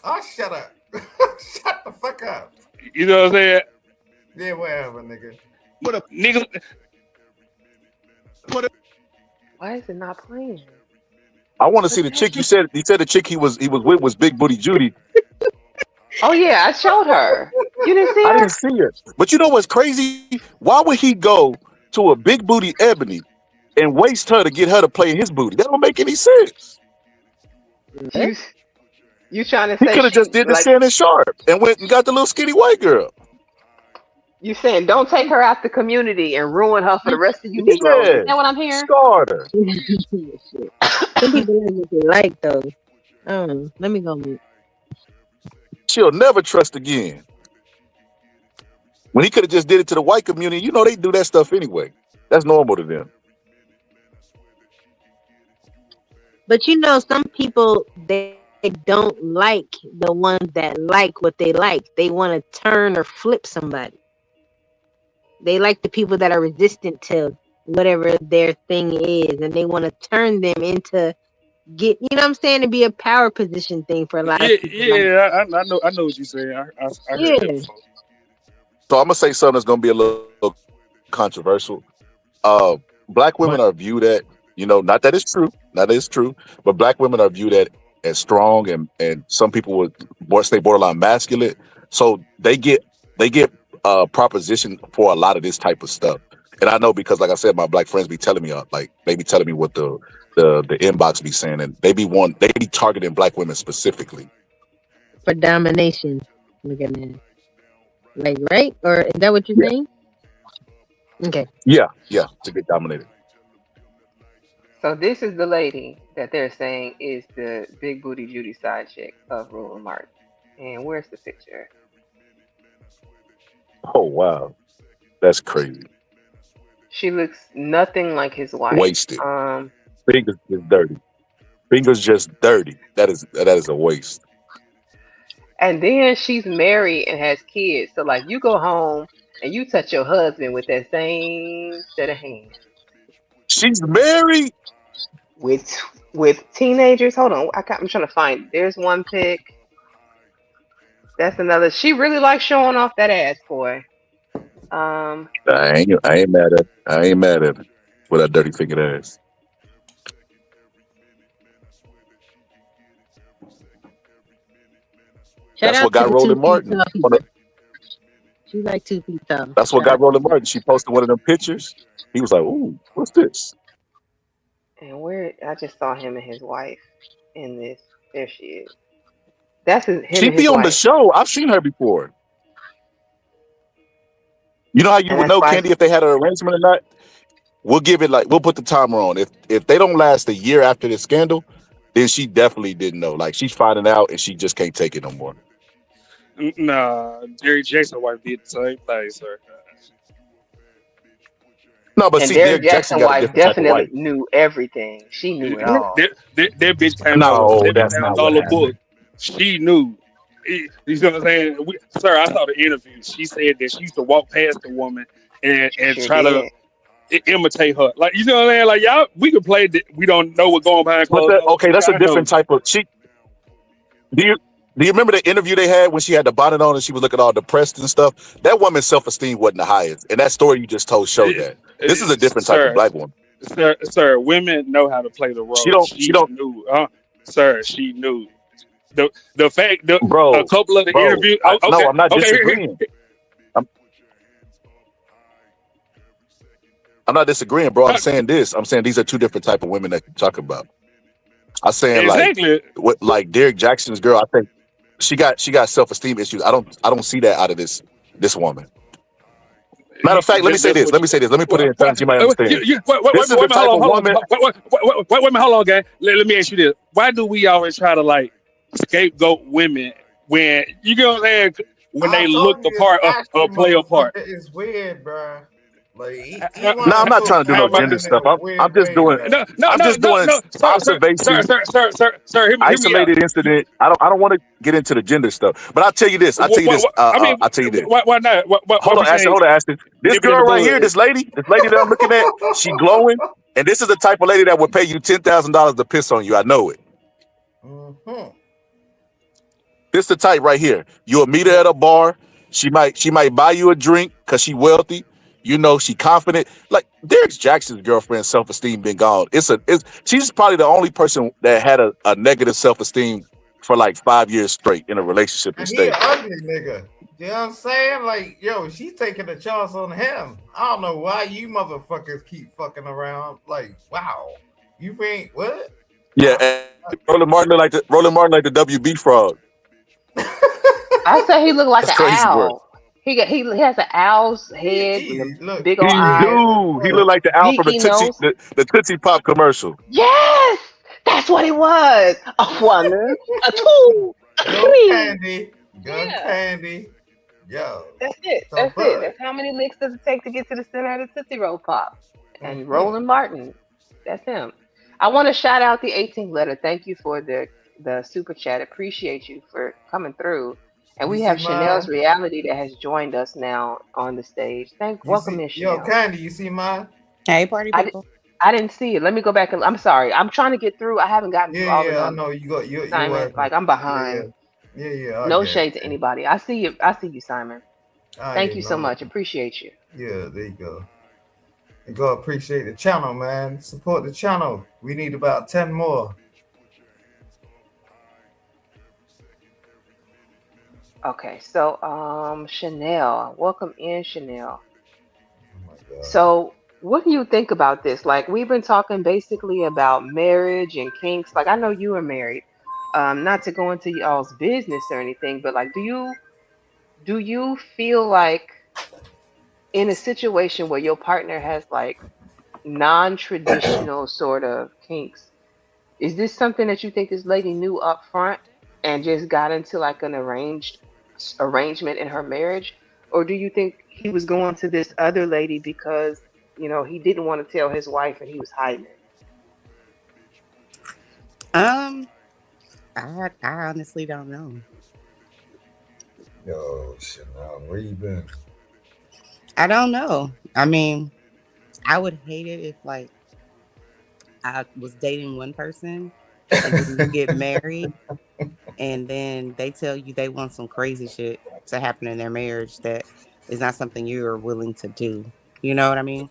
Oh, shut up. Shut the fuck up. You know what I'm saying? Yeah, whatever, nigga. Niggas, Why is it not playing? I want to see the chick. He said the chick he was with was Big Booty Judy. Oh yeah, I showed her. You didn't see I her? didn't see it. But you know what's crazy? Why would he go to a Big Booty Ebony and waste her to get her to play his booty? That don't make any sense. You trying to He say could have just she did the like Shannon Sharp and went and got the little skinny white girl. you saying don't take her out the community and ruin her for the rest of you Negroes? Is Yeah, that what I'm hearing? scarred her. Some people like what they like though. Let me go mute. She'll never trust again. When he could have just did it to the white community, you know they do that stuff anyway. That's normal to them. But you know, some people they don't like the ones that like what they like. They want to turn or flip somebody. They like the people that are resistant to whatever their thing is, and they want to turn them into you know what I'm saying, to be a power position thing for a lot of people. yeah, I know what you're saying. I heard that before. So I'm gonna say something that's gonna be a little controversial. Black women are viewed at, not that it's true, but black women are viewed at as strong, and some people would say borderline masculine. So they get proposition for a lot of this type of stuff. And I know because, like I said, my black friends be telling me, they be telling me what the inbox be saying, and they be targeting black women specifically for domination. Look at that. Like, right? Or is that what you're saying? Okay. Yeah, to get dominated. So this is the lady that they're saying is the Big Booty Judy side chick of Roland Martin. And where's the picture? Oh wow, that's crazy. She looks nothing like his wife. Wasted. Fingers just dirty. Fingers just dirty. That is a waste. And then she's married and has kids. So like you go home and you touch your husband with that same set of hands. She's married with teenagers. Hold on, I'm trying to find. There's one pic. That's another. She really likes showing off that ass, boy. I ain't mad at her with that dirty fingered ass. That's what got Roland Martin. She's like 2 feet tall. That's what got Roland Martin. She posted one of them pictures. He was like, "Ooh, what's this?" And I just saw him and his wife in this. There she is. That's him. She be on the show. I've seen her before. You know how you would know, Candy, if they had an arrangement or not? We'll put the timer on. If they don't last a year after this scandal, then she definitely didn't know. Like she's finding out and she just can't take it no more. Nah, Jerry Jackson's wife did the same thing, sir. No, but and see, Derrick Jackson's wife definitely knew everything. She knew it all. That bitch came out with a $7,000 book. She knew. You know what I'm saying? Sir, I saw the interview. She said that she used to walk past the woman and try to imitate her. Like, you know what I'm saying? Like, y'all, we can play. We don't know what's going behind closed doors. Okay, that's a different type of. Do you remember the interview they had when she had the bonnet on and she was looking all depressed and stuff? That woman's self-esteem wasn't the highest, and that story you just told showed that. This is a different type of black woman. Sir, women know how to play the role. She knew. Sir, she knew. The fact, a couple of the interviews. No, I'm not disagreeing. I'm not disagreeing, bro. I'm saying this. I'm saying these are two different type of women that you talk about. I'm saying like Derrick Jackson's girl. I think she got self-esteem issues. I don't see that out of this woman. Matter of fact, let me say this. Let me put it in terms you might understand. This is the type of woman. Wait a minute, hold on, gang. Let me ask you this: why do we always try to like scapegoat women when you know what I'm saying? When they look the part or play a part? It's weird, bro. Like he No, wanna I'm not put trying to do no women gender in stuff. a I'm weird just way, doing man. I'm just doing observation, Sir, hear me out. isolated incident. I don't want to get into the gender stuff. But I'll tell you this. I'll tell you this. I mean, I'll tell you this. why not? Why Hold we on, Ashton. can't Hold on, Ashton. This nip it in the girl right here, bud? this lady that I'm looking at, she glowing, and this is the type of lady that would pay you $10,000 to piss on you. I know it. Mhm. This the type right here. You'll meet her at a bar. She might buy you a drink because she wealthy. You know, she confident. Like Derek Jackson's girlfriend's self-esteem been gone. She's probably the only person that had a negative self-esteem for like 5 years straight in a relationship and And he an stayed. ugly nigga. You know what I'm saying? Like, yo, she's taking a chance on him. I don't know why you motherfuckers keep fucking around. Like, wow. You think what? Yeah, and Roland Martin like the WB frog. I say he look like That's an crazy work. owl. He has an owl's head and the big He old eyes, do. He look like the owl from geeky nose. the Tootsie Pop commercial. Yes, that's what it was. A 1, a 2, a Go 3. Candy. Go Yeah. Candy. Yo. That's it. So That's it. bud. That's how many licks does it take to get to the center of the Tootsie Roll Pop? And Mhm. Roland Martin, that's him. I want to shout out the 18th letter. Thank you for the super chat. Appreciate you for coming through. And You we see have Chanel's mine? Reality that has joined us now on the stage. You Welcome see, in, yo, Chanel. Candy, you see mine? Hey, party I, di- people. I didn't see it. Let me go back and I'm sorry. I'm trying to get through. I haven't gotten through all of Yeah, I them. know you got you're Simon, working. like I'm Yeah, behind. I No get it. shade to anybody. I see you. I see you, Simon. Thank Yeah, you so no. much. Appreciate you. Yeah, there you go. You gotta appreciate the channel, man. Support the channel. We need about 10 more. Okay, so Chanel, welcome in, Chanel. Oh my God. So what do you think about this? Like we've been talking basically about marriage and kinks. Like I know you are married. Not to go into y'all's business or anything, but like do you feel like in a situation where your partner has like non-traditional sort of kinks, is this something that you think this lady knew up front and just got into like an arrangement in her marriage? Or do you think he was going to this other lady because, he didn't want to tell his wife and he was hiding it? I honestly don't know. Yo, Chanel, where you been? I don't know. I mean, I would hate it if like I was dating one person and then you get married and then they tell you they want some crazy shit to happen in their marriage that is not something you're willing to do. You know what I mean?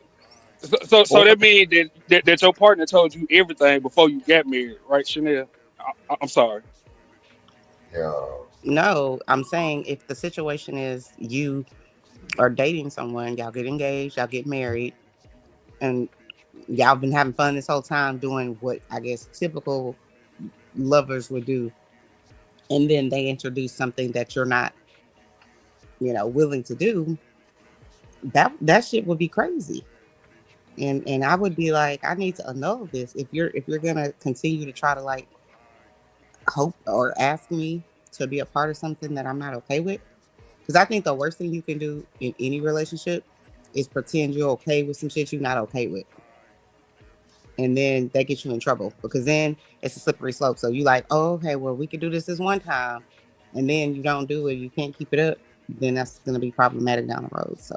So Or that means that your partner told you everything before you got married, right, Chanel? I'm sorry. Yo. no, I'm saying if the situation is you are dating someone, y'all get engaged, y'all get married, and y'all been having fun this whole time doing what I guess typical lovers would do, and then they introduce something that you're not, willing to do. That shit would be crazy. And I would be like, I need to annul this. If you're gonna continue to try to like hope or ask me to be a part of something that I'm not okay with, because I think the worst thing you can do in any relationship is pretend you're okay with some shit you're not okay with. And then that gets you in trouble because then it's a slippery slope. So you like, oh, okay, well, we could do this one time, and then you don't do it, you can't keep it up, then that's going to be problematic down the road. So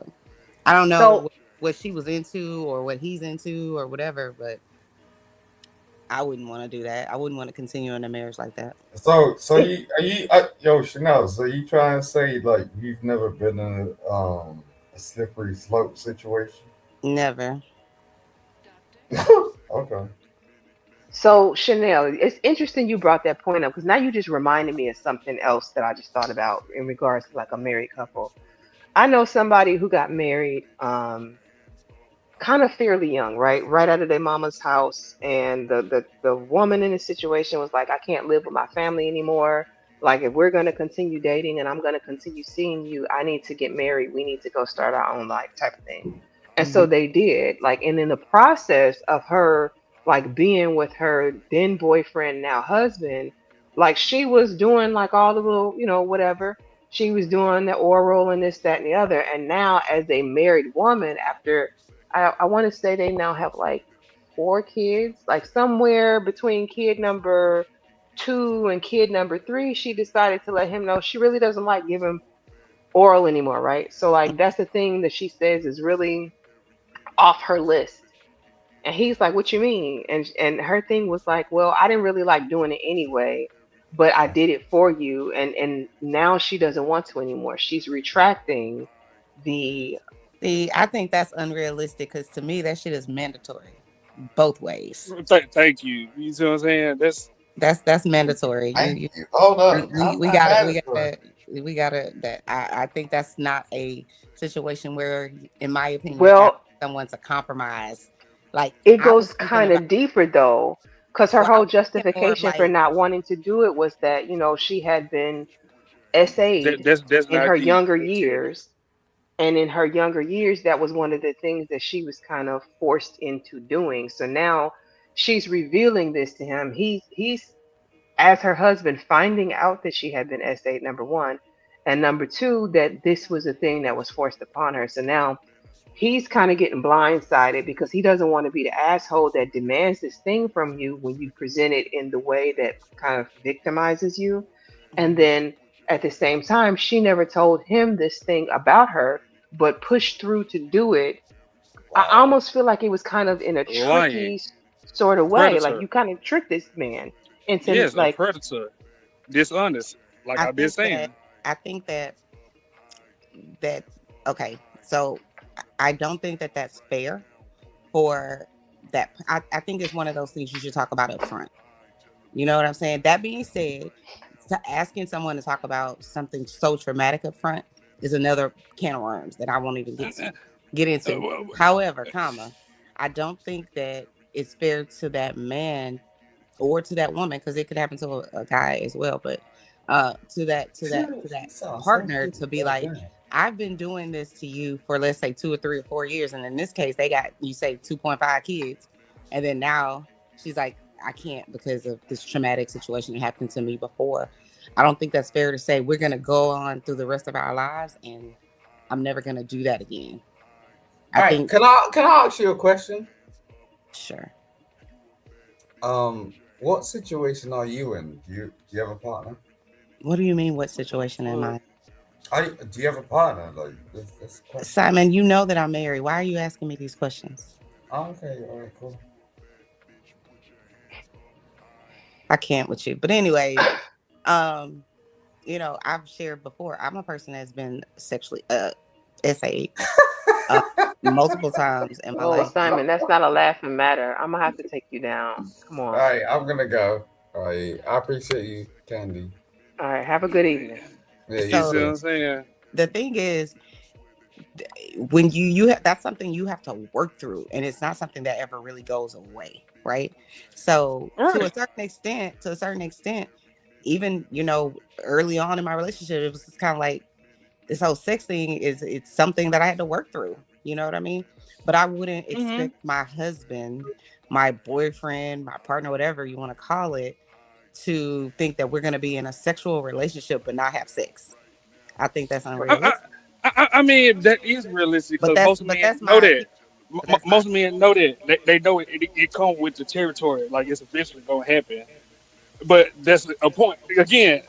I don't know So what she was into or what he's into or whatever, but I wouldn't want to do that. I wouldn't want to continue in a marriage like that. So yo, Chanel, so you trying to say like you've never been in a slippery slope situation? Never. Okay. So Chanel, it's interesting you brought that point up because now you just reminded me of something else that I just thought about in regards to like a married couple. I know somebody who got married kind of fairly young, right? Right out of their mama's house. And the woman in the situation was like, I can't live with my family anymore. Like, if we're going to continue dating and I'm going to continue seeing you, I need to get married. We need to go start our own life type of thing. And so they did. Like, and in the process of her, like, being with her then boyfriend, now husband, like, she was doing like all the little, whatever. she was doing the oral and this, that, and the other. And now, as a married woman, after I want to say they now have like 4 kids, like somewhere between kid number 2 and kid number 3, she decided to let him know she really doesn't like giving oral anymore, right? So, like, that's the thing that she says is really off her list. And he's like, "What you mean?" And her thing was like, "Well, I didn't really like doing it anyway, but I did it for you." And now she doesn't want to anymore. She's retracting the. See, I think that's unrealistic because to me that shit is mandatory, both ways. Thank you. You see what I'm saying? That's mandatory. Thank you. Hold up. I'm We not gotta mad at her. that. I think that's not a situation where, in my opinion, you got Well, someone to compromise. Like it I was goes thinking kind about, of deeper though, because her well, I whole was thinking more of justification for like not wanting to do it was that she had been essayed that's in not her deep. younger But yeah. years. And in her younger years, that was one of the things that she was kind of forced into doing. So now she's revealing this to him. He's as her husband finding out that she had been essayed, number one, and number two, that this was a thing that was forced upon her. So now he's kind of getting blindsided because he doesn't want to be the asshole that demands this thing from you when you present it in the way that kind of victimizes you. And then at the same time, she never told him this thing about her, but pushed through to do it. I Wow. almost feel like it was kind of in a Lying. tricky sort of way. Like Predator. you kind of tricked this man into Yes, a like, predator. Dishonest. Like I I've been think that saying. I think that that okay. So I don't think that that's fair for that. I think it's one of those things you should talk about up front. You know what I'm saying? That being said, asking someone to talk about something so traumatic up front is another can of worms that I won't even get into. Well, However, I don't think that it's fair to that man or to that woman, because it could happen to a guy as well, but to that Sounds so partner stupid. to be like, Goddamn. I've been doing this to you for, let's say, 2 or 3 or 4 years, and in this case they got, you say, 2.5 kids, and then now she's like, I can't because of this traumatic situation that happened to me before. I don't think that's fair to say we're gonna go on through the rest of our lives and I'm never gonna do that again. I All right. think Can I ask you a question? sure. What situation are you in? Do you have a partner? What do you mean? What situation am I? Do you have a partner? Like that's a question. Simon, you know that I'm married. Why are you asking me these questions? Oh, okay. All right. Cool. I can't with you. But anyways, um, I've shared before. I'm a person that's been sexually essayed uh multiple times in my "Oh, life. Simon, that's not a laughing matter. I'm gonna have to take you down. Come All on. right. I'm gonna go. All right. I appreciate you, Candy. All right, have a good evening." Yeah. You You see what So too. I'm saying? the thing is, when you have, that's something you have to work through, and it's not something that ever really goes away, right? So to a Right. certain extent, even early on in my relationship, it was just kind of like this whole sex thing it's something that I had to work through. You know what I mean? But I wouldn't Mm-hmm. expect my husband, my boyfriend, my partner, whatever you want to call it, to think that we're going to be in a sexual relationship but not have sex. I think that's I, unrealistic. I mean, that is realistic But because that's most but men that's know my that. opinion. But that's my Most men know that. They know it comes with the territory. Like it's eventually going to happen. But that's a point. Again,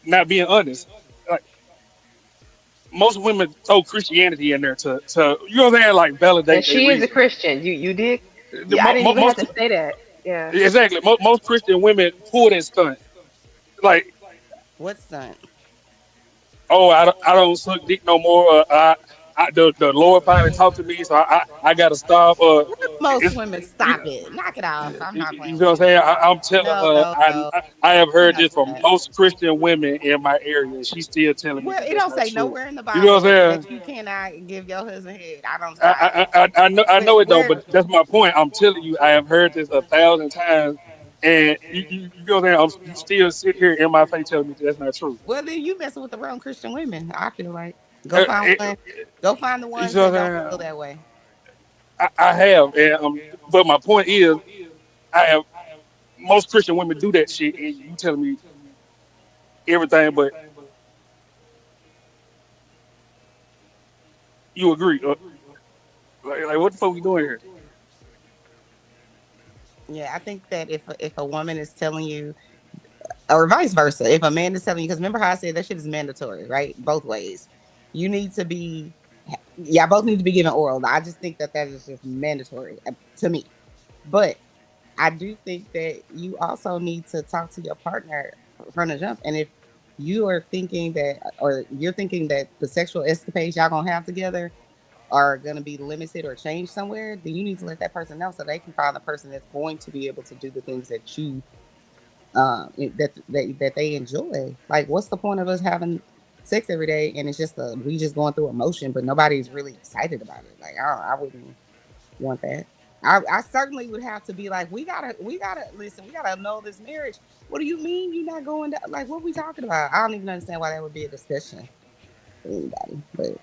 not being honest. Like most women throw Christianity in there to you know what I'm saying, like And validate their she is a reason. Christian. You did. Yeah, I didn't even have Most to say that. Yeah. exactly. Most Christian women pull that stunt. Like, what stunt. oh, I don't suck dick no more. The Lord finally talked to me, so I got to stop. Most It's, women you, stop it. Knock it off. I'm not you playing know with what I'm you. saying? I'm telling No, her no, no. I have We're heard not this doing from that. most Christian women in my area, and she's still telling me Well, that it that's don't not say true. nowhere in the You know what Bible I'm saying? that you cannot give your husband head. I don't. I, I where, know it though, where but that's my point. I'm telling you, I have heard this 1,000 times, and you know what I'm saying? You still sit here in my face telling me that's not true. Well, then you messing with the wrong Christian women. I feel like go Uh, find it, one. Go find the you ones know that what don't I'm feel saying? that way. I have, and but my point is, I have most Christian women do that shit, and you telling me everything, but You agree? Like what the fuck we doing here? Yeah, I think that if a woman is telling you, or vice versa, if a man is telling you, because remember how I said that shit is mandatory, right? Both ways. You need to be, yeah, both need to be given oral. I just think that that is just mandatory to me. But I do think that you also need to talk to your partner from the jump. And if you are thinking that, or you're thinking that the sexual escapades y'all gonna have together are gonna be limited or changed somewhere, then you need to let that person know so they can find the person that's going to be able to do the things that you that they enjoy. Like, what's the point of us having sex every day and it's just we just going through emotion, but nobody's really excited about it? Like, I wouldn't want that. I certainly would have to be like, we gotta listen, we gotta annul this marriage. What do you mean you're not going down? Like, what are we talking about? I don't even understand why that would be a discussion for anybody, but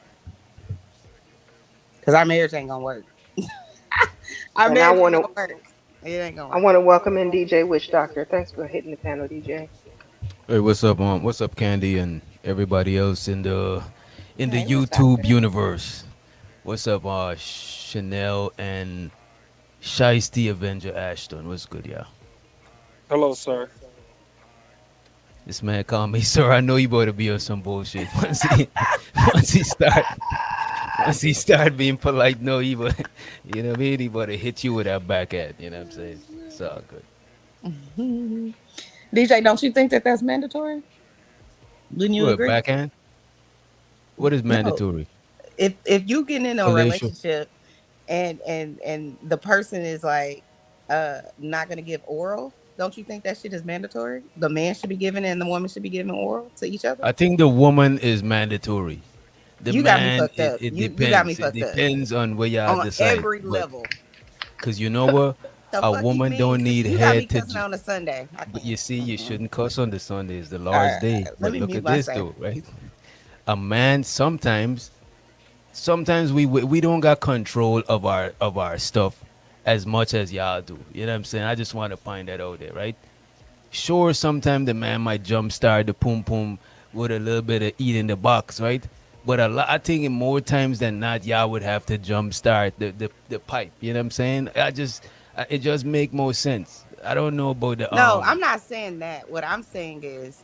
because our marriage ain't gonna work. Our And I marriage want ain't to gonna work. It ain't gonna I work. want to welcome in DJ Witch Doctor. Thanks for hitting the panel, DJ. Hey, what's up, Candy, and everybody else in the Hey, what's YouTube doctor? universe? What's up, Chanel and Shiesty Avenger Ashton? What's good, y'all? Hello, sir. This man called me, sir. I know you better be on some bullshit. Once he start once he start being polite, no, he but you know what I mean. He better hit you with that back at. You know what I'm saying? It's all good. DJ, don't you think that that's mandatory? Wouldn't you What agree? backhand? What is No. mandatory? If you get into a Fellatio. relationship and the person is like not gonna give oral, don't you think that shit is mandatory? The man should be giving and the woman should be giving oral to each other. I think the woman is mandatory. The You got me man, fucked it, up. it You got me depends. It fucked up depends on where y'all on decide. every But level. because you know what, The a fuck you woman mean? don't Cause need you got me head to. cussing on a Sunday. I But can't. you see, you Mm-mm. shouldn't cuss on the Sunday. It's the All Lord's right, day. let But me look mute at this myself. though, right? A man sometimes we don't got control of our stuff as much as y'all do. You know what I'm saying? I just want to point that out there, right? Sure, sometimes the man might jumpstart the pum pum with a little bit of eat in the box, right? But I think in more times than not, y'all would have to jumpstart the pipe. You know what I'm saying? It just make more sense. I don't know about the No, I'm not saying that. What I'm saying is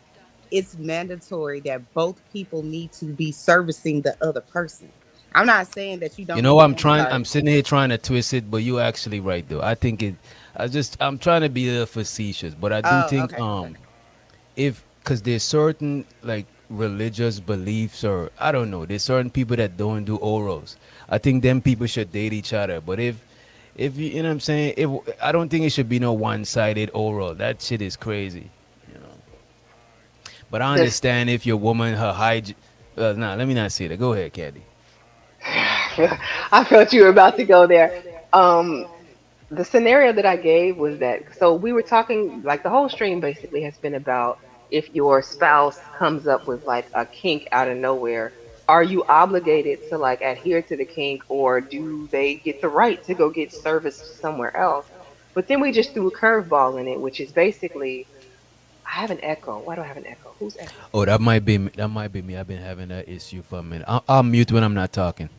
it's mandatory that both people need to be servicing the other person. I'm not saying that you You don't know, need to jumpstart. I'm sitting here trying to twist it, but you actually right though. I'm trying to be a little facetious, but I do Oh, think okay, okay. if because there's certain like religious beliefs, or I don't know, there's certain people that don't do orals. I think them people should date each other. But if you know what I'm saying, if I don't think it should be no one-sided oral. That shit is crazy. You know. But I This understand if your woman her hygiene. Nah, let me not say that. Go ahead, Candy. I felt you were about to go there. Um, the scenario that I gave was that so we were talking like the whole stream basically has been about if your spouse comes up with like a kink out of nowhere, are you obligated to like adhere to the kink or do they get the right to go get serviced somewhere else? But then we just threw a curveball in it, which is basically I have an echo. Why do I have an echo? Who's echoing? Oh, that might be me. I've been having that issue for a minute. I'll mute when I'm not talking.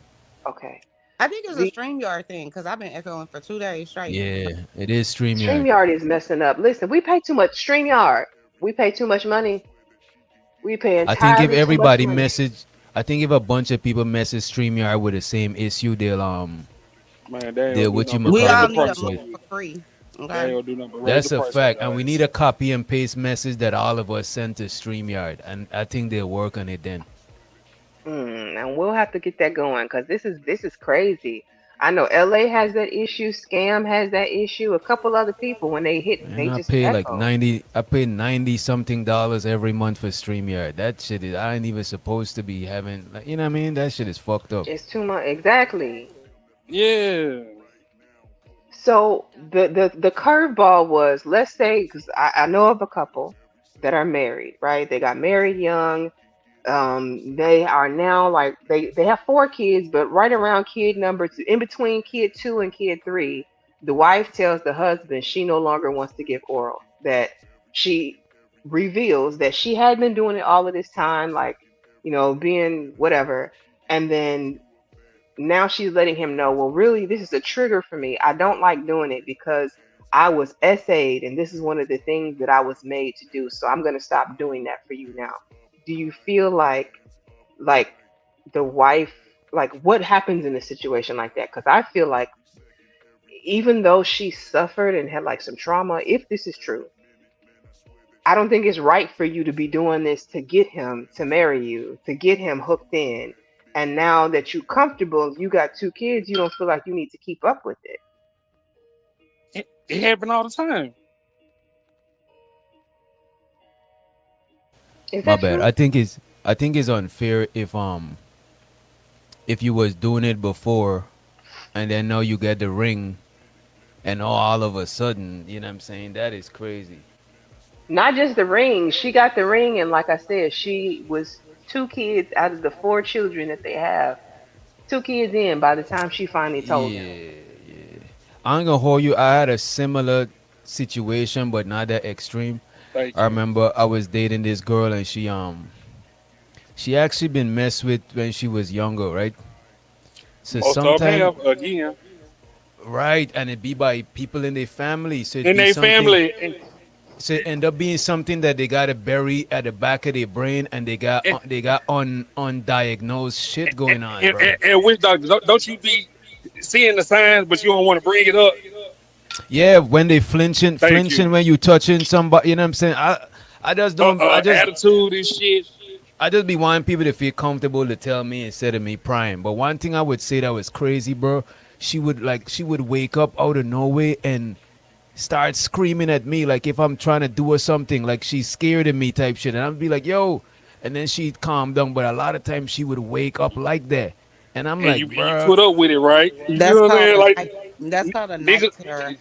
Okay. I think it's a The StreamYard thing because I've been echoing for 2 days straight. Yeah, it is StreamYard. StreamYard is messing up. Listen, we pay too much. StreamYard, we pay too much money. We pay I think if entirely too much everybody money. message, I think if a bunch of people message StreamYard with the same issue, Man, they ain't gonna they'll do what you nothing but We raise call the all it. need a price month on you. for free. They ain't Okay. gonna do nothing but raise the That's a price on fact, your and we need ass. a copy and paste message that all of us send to StreamYard, and I think they'll work on it then. And we'll have to get that going because this is crazy. I know LA has that issue. Scam has that issue. A couple other people when they hit, And they just echo. I pay 90 something dollars every month for StreamYard. That shit is I ain't even supposed to be having, like, you know what I mean? That shit is fucked up. It's too much. Exactly. Yeah. So the curveball was, let's say, because I know of a couple that are married, right? They got married young. They are now like they have 4 kids, but right around kid number 2, in between kid 2 and kid 3, the wife tells the husband she no longer wants to give oral. That she reveals that she had been doing it all of this time, like being whatever, and then now she's letting him know, well, really, this is a trigger for me. I don't like doing it because I was SA'd and this is one of the things that I was made to do. So I'm going to stop doing that for you now. Do you feel like the wife, like what happens in a situation like that? Because I feel like even though she suffered and had like some trauma, if this is true, I don't think it's right for you to be doing this to get him to marry you, to get him hooked in. And now that you're comfortable, you got two kids, you don't feel like you need to keep up with it. It happen all the time. Is My that bad. true? I think it's unfair if you was doing it before and then now you get the ring and all of a sudden, you know what I'm saying? That is crazy. Not just the ring. She got the ring, and like I said, she was two kids out of the four children that they have. Two kids in by the time she finally told him. Yeah, yeah. I ain't gonna hold you. I had a similar situation, but not that extreme. Thank I you. remember I was dating this girl and she actually been messed with when she was younger, right? So Most of them sometime have again right, and it be by people in their family. So it in be their something family, and, so it end up being something that they gotta bury at the back of their brain and and, they got undiagnosed shit going on, and, bro. and witch doctor, don't you be seeing the signs, but you don't want to bring it up? Yeah, when they Thank flinching you. when you touching somebody, you know what I'm saying? I just don't Attitude and shit. I just be wanting people to feel comfortable to tell me instead of me prying. But one thing I would say that was crazy, bro, she would wake up out of nowhere and start screaming at me like if I'm trying to do her something, like she's scared of me type shit. And I'd be like, yo, and then she'd calm down. But a lot of times she would wake up like that. And I'm And like, you bruh, put up with it, right? You know That's what I'm called saying? a Like night. That's called a nigga, night terror.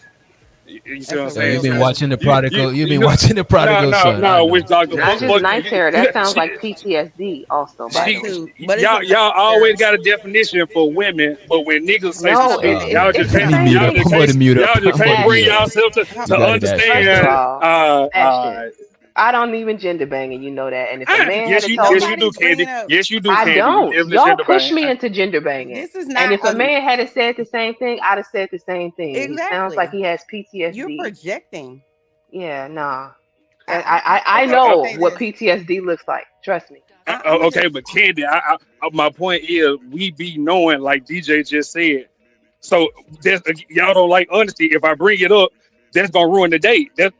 you see what That's I'm a yo, you've real saying? been thing. watching the You prodigal. You've you been know, watching the no prodigal no son. I no, witch know. doctor, Not just fuck night terror. you know, That sounds she, like PTSD also, by That the way. too, but it's a night y'all terror. always got a definition for women, but when niggas say some No, shit, it's Man, y'all just the let can't me same mute up. thing. I'm about to mute up. y'all just I'm about can't to bring mute up. Ashton, yourself Huh. You to got it, Ashton. first of understand. all, Ashton, Uh, I don't even gender bang, and you know that. And if a man had yes told you me, do, Nobody's Candy. bringing up. Yes you do, I Candy. You don't. definitely Y'all should have push bang. me into gender banging. This is And not if a a man had said the same thing, I'd have said the same thing. He sounds like exactly. he has You're PTSD. projecting. Yeah, nah. I Okay, let me know say what this. PTSD looks like. Trust me. I'm gonna Okay, just but Candy, my point is, we be knowing, like DJ just said. So y'all don't like honesty. If I bring it up, that's gonna ruin the date. That's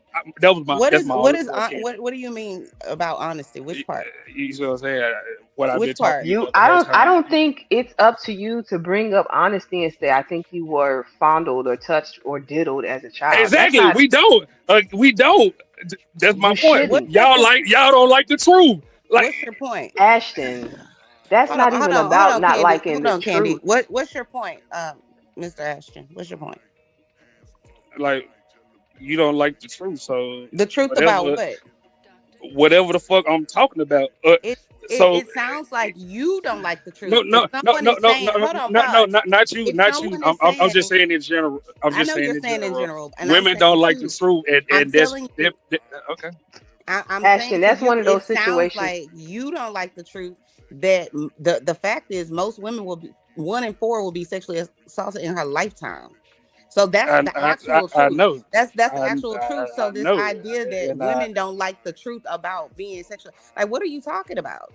my what only is point, Candy. what do you mean about honesty? Which part? You see what I'm saying? What I've been Which talking part? You about the whole I time. don't think it's up to you to bring up honesty and say I think you were fondled or touched or diddled as a child. That's Exactly. not, We don't. We don't. That's my you point. What shouldn't. Y'all don't like the truth. Like what's your point? Ashton, that's not even Hold about on, not Candy. liking Hold the on, Candy. truth. What's your point, Mr. Ashton? What's your point? like you don't like the truth. So The truth about whatever what? whatever the fuck I'm talking about. It So it sounds like you don't like the no truth. If no no someone no is no saying, no no hold on, no no pause. not you, If not you. someone is I'm saying, just saying in general. I'm I just know saying you're in saying in general. general, and I'm Women saying don't like the too. truth, I'm and that's telling that, you, okay. I'm saying Ashton, to that's you, one of it those sounds situations. like you don't like the truth. That the fact is, most women will be 1 in 4 will be sexually assaulted in her lifetime. So that's the actual I truth. know. That's the actual truth. So I this know. idea that And women don't like the truth about being sexual, like, what are you talking about?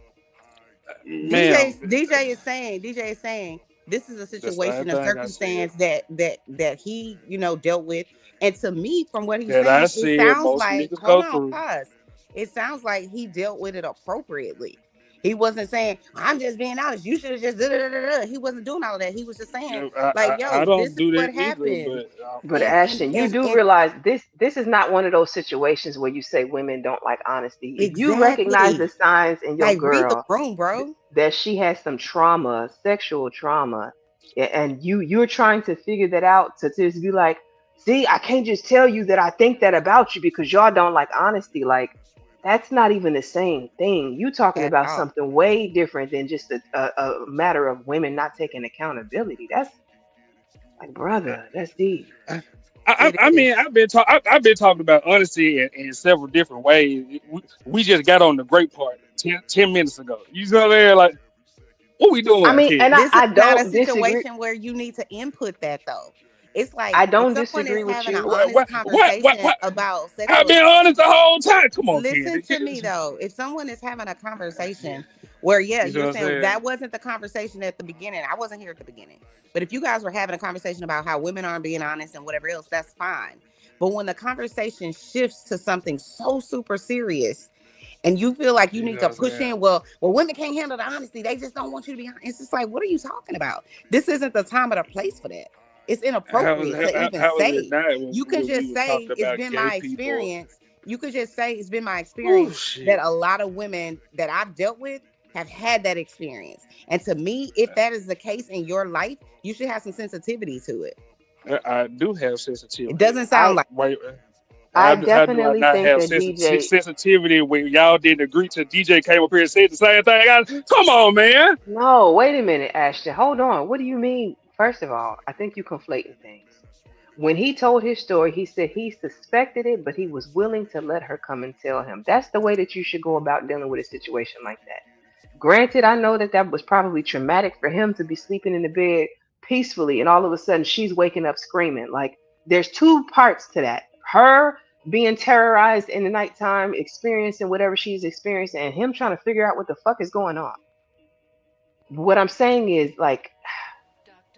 ma'am, DJ is saying this is a the same situation, a thing I said. circumstance that he, dealt with. And to me, from what he's That I saying, it said sounds most like, niggas hold go on, through. pause. It sounds like he dealt with it appropriately. He wasn't saying, I'm just being honest, you should have just He wasn't doing all of that. He was just saying, like, I yo, this don't is do what that either, happened. but But And and Ashton, you and, do and realize this is not one of those situations where you say women don't like honesty. If you recognize the exactly. signs in your Like, read the girl room, bro. that she has some trauma, sexual trauma, and you're trying to figure that out to just be like, see, I can't just tell you that I think that about you because y'all don't like honesty. Like that's not even the same thing. You talking At about all. something way different than just a matter of women not taking accountability. That's like, brother, that's deep. It I mean, is. I've been talking about honesty in several different ways. We just got on the great part 10 minutes ago. You know what I'm saying? Like, What we I doing, mean, kid? and This is I not a don't disagree. situation where you need to input that though. It's like I if don't someone is disagree with having an you. honest conversation What? about I've sexual been honest the whole time. Come on, kid. listen to me though. If someone is having a conversation where, yeah, You know you're what I'm saying saying? that wasn't the conversation at the beginning. I wasn't here at the beginning. But if you guys were having a conversation about how women aren't being honest and whatever else, that's fine. But when the conversation shifts to something so super serious and you feel like you You need know to what I'm push saying? in, well, women can't handle the honesty. They just don't want you to be honest. It's just like, what are you talking about? This isn't the time or the place for that. It's inappropriate to even How was it say. not You can when we just were say talking it's about been gay my people? experience. You could just say it's been my Oh experience that shit. a lot of women that I've dealt with have had that experience. And to me, if that is the case in your life, you should have some sensitivity to it. I do have It sensitivity. doesn't sound like Wait, I how do I definitely not think have that DJ. sensitivity when y'all didn't agree to DJ came up here and said the same thing? Come on, man. No, wait a minute, Ashton. Hold on. What do you mean? First of all, I think you conflating things. When he told his story, he said he suspected it, but he was willing to let her come and tell him. That's the way that you should go about dealing with a situation like that. Granted, I know that that was probably traumatic for him to be sleeping in the bed peacefully, and all of a sudden she's waking up screaming. Like, there's two parts to that. Her being terrorized in the nighttime, experiencing whatever she's experiencing, and him trying to figure out what the fuck is going on. What I'm saying is, like,